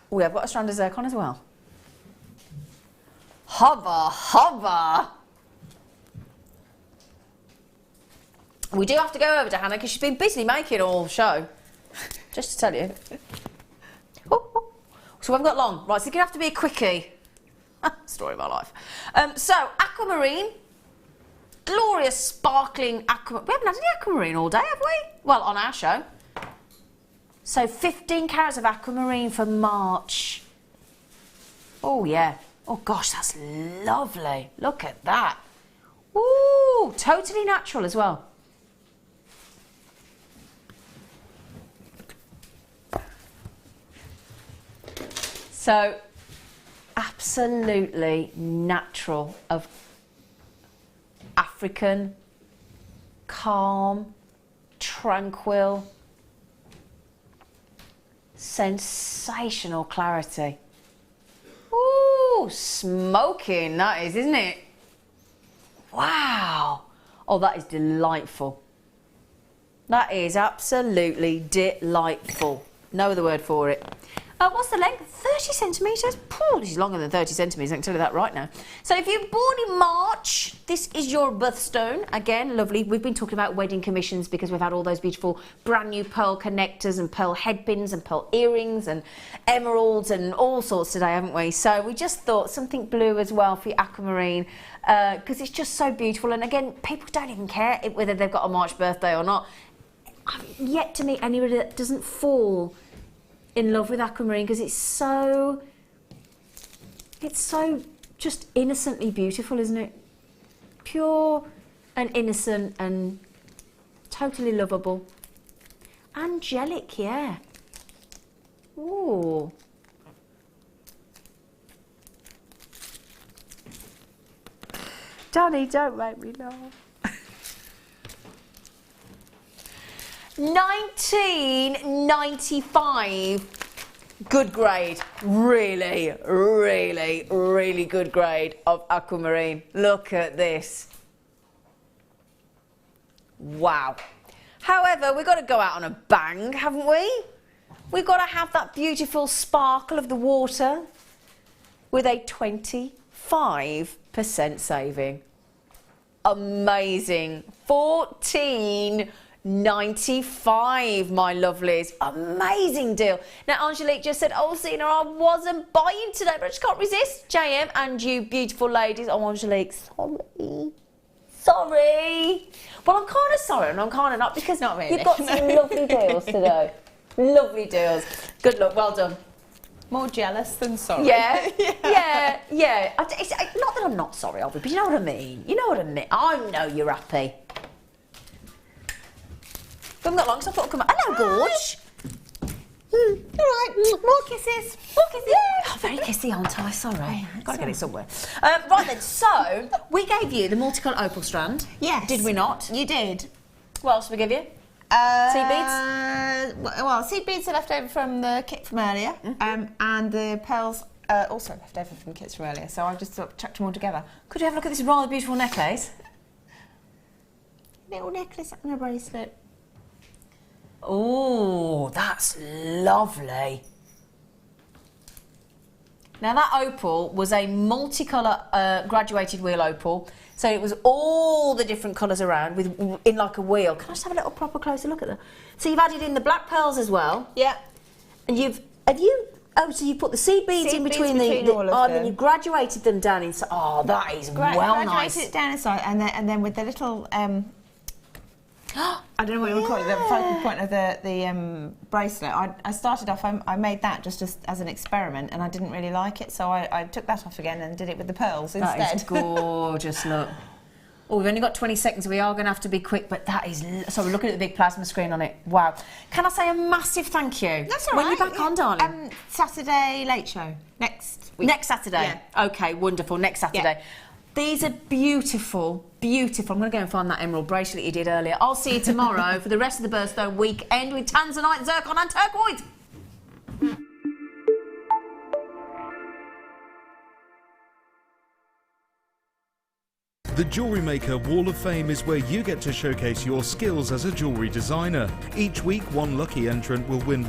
We have got a strand of zircon as well. Hubba. We do have to go over to Hannah because she's been busy making all show. Just to tell you. So we haven't got long. Right, so it's going to have to be a quickie. Story of my life. So, aquamarine. glorious sparkling aquamarine. We haven't had any aquamarine all day, have we? Well, on our show. So 15 carats of aquamarine for March. Oh yeah. Oh gosh, that's lovely. Look at that. Ooh, totally natural as well. So, absolutely natural, of African, calm, tranquil, sensational clarity. Ooh, smoking that is, isn't it? Wow. Oh, that is delightful. That is absolutely delightful. No other word for it. What's the length? 30 centimetres? Pooh, this is longer than 30 centimetres, I can tell you that right now. So if you're born in March, this is your birthstone. Again, lovely. We've been talking about wedding commissions because we've had all those beautiful brand new pearl connectors and pearl headpins and pearl earrings and emeralds and all sorts today, haven't we? So we just thought something blue as well for your aquamarine because it's just so beautiful. And again, people don't even care whether they've got a March birthday or not. I've yet to meet anybody that doesn't fall in love with aquamarine because it's so just innocently beautiful, isn't it? Pure and innocent and totally lovable. Angelic, yeah. Ooh. Danny, don't make me laugh. 1995, good grade, really, really, really good grade of aquamarine. Look at this. Wow. However, we've got to go out on a bang, haven't we? We've got to have that beautiful sparkle of the water with a 25% saving. Amazing. $14.95, my lovelies. Amazing deal. Now, Angelique just said, oh, Zena, I wasn't buying today, but I just can't resist. JM and you beautiful ladies. Oh, Angelique, sorry. Sorry. Well, I'm kind of sorry and I'm kind of not because not really. You've got some lovely deals today. Lovely deals. Good luck. Well done. More jealous than sorry. Yeah, yeah, yeah. It's not that I'm not sorry, Albie, but you know what I mean. You know what I mean. I know you're happy. We haven't got long, so I thought I'd come back. Hello, Gorge. All right, more kisses. More kisses. Oh, very kissy, aren't I? Sorry. Got to get it somewhere. Right then, so we gave you the multicolour opal strand. Yes. Did we not? You did. What else did we give you? Seed beads? Well, seed beads are left over from the kit from earlier, and the pearls are also left over from the kits from earlier, so I've just sort of chucked them all together. Could you have a look at this rather beautiful necklace? Little necklace and a bracelet. Oh, that's lovely. Now that opal was a multicolour graduated wheel opal, so it was all the different colours around in like a wheel. Can I just have a little proper closer look at that? So you've added in the black pearls as well. Yeah. And so you put the seed beads in between all of them. and then you graduated them down inside. Oh, that is well nice. Graduated it down inside, and then with the little I don't know what you would call it, the focal point of the bracelet. I started off, I made that just as an experiment, and I didn't really like it, so I took that off again and did it with the pearls instead. That is gorgeous, look. Oh, we've only got 20 seconds, we are going to have to be quick, but that is... So we're looking at the big plasma screen on it. Wow. Can I say a massive thank you? That's all right. When are you back on, darling? Saturday late show, next week. Next Saturday? Yeah. OK, wonderful, next Saturday. Yeah. These are beautiful, beautiful. I'm going to go and find that emerald bracelet you did earlier. I'll see you tomorrow for the rest of the birthday weekend with tanzanite, zircon and turquoise. The Jewellery Maker Wall of Fame is where you get to showcase your skills as a jewellery designer. Each week, one lucky entrant will win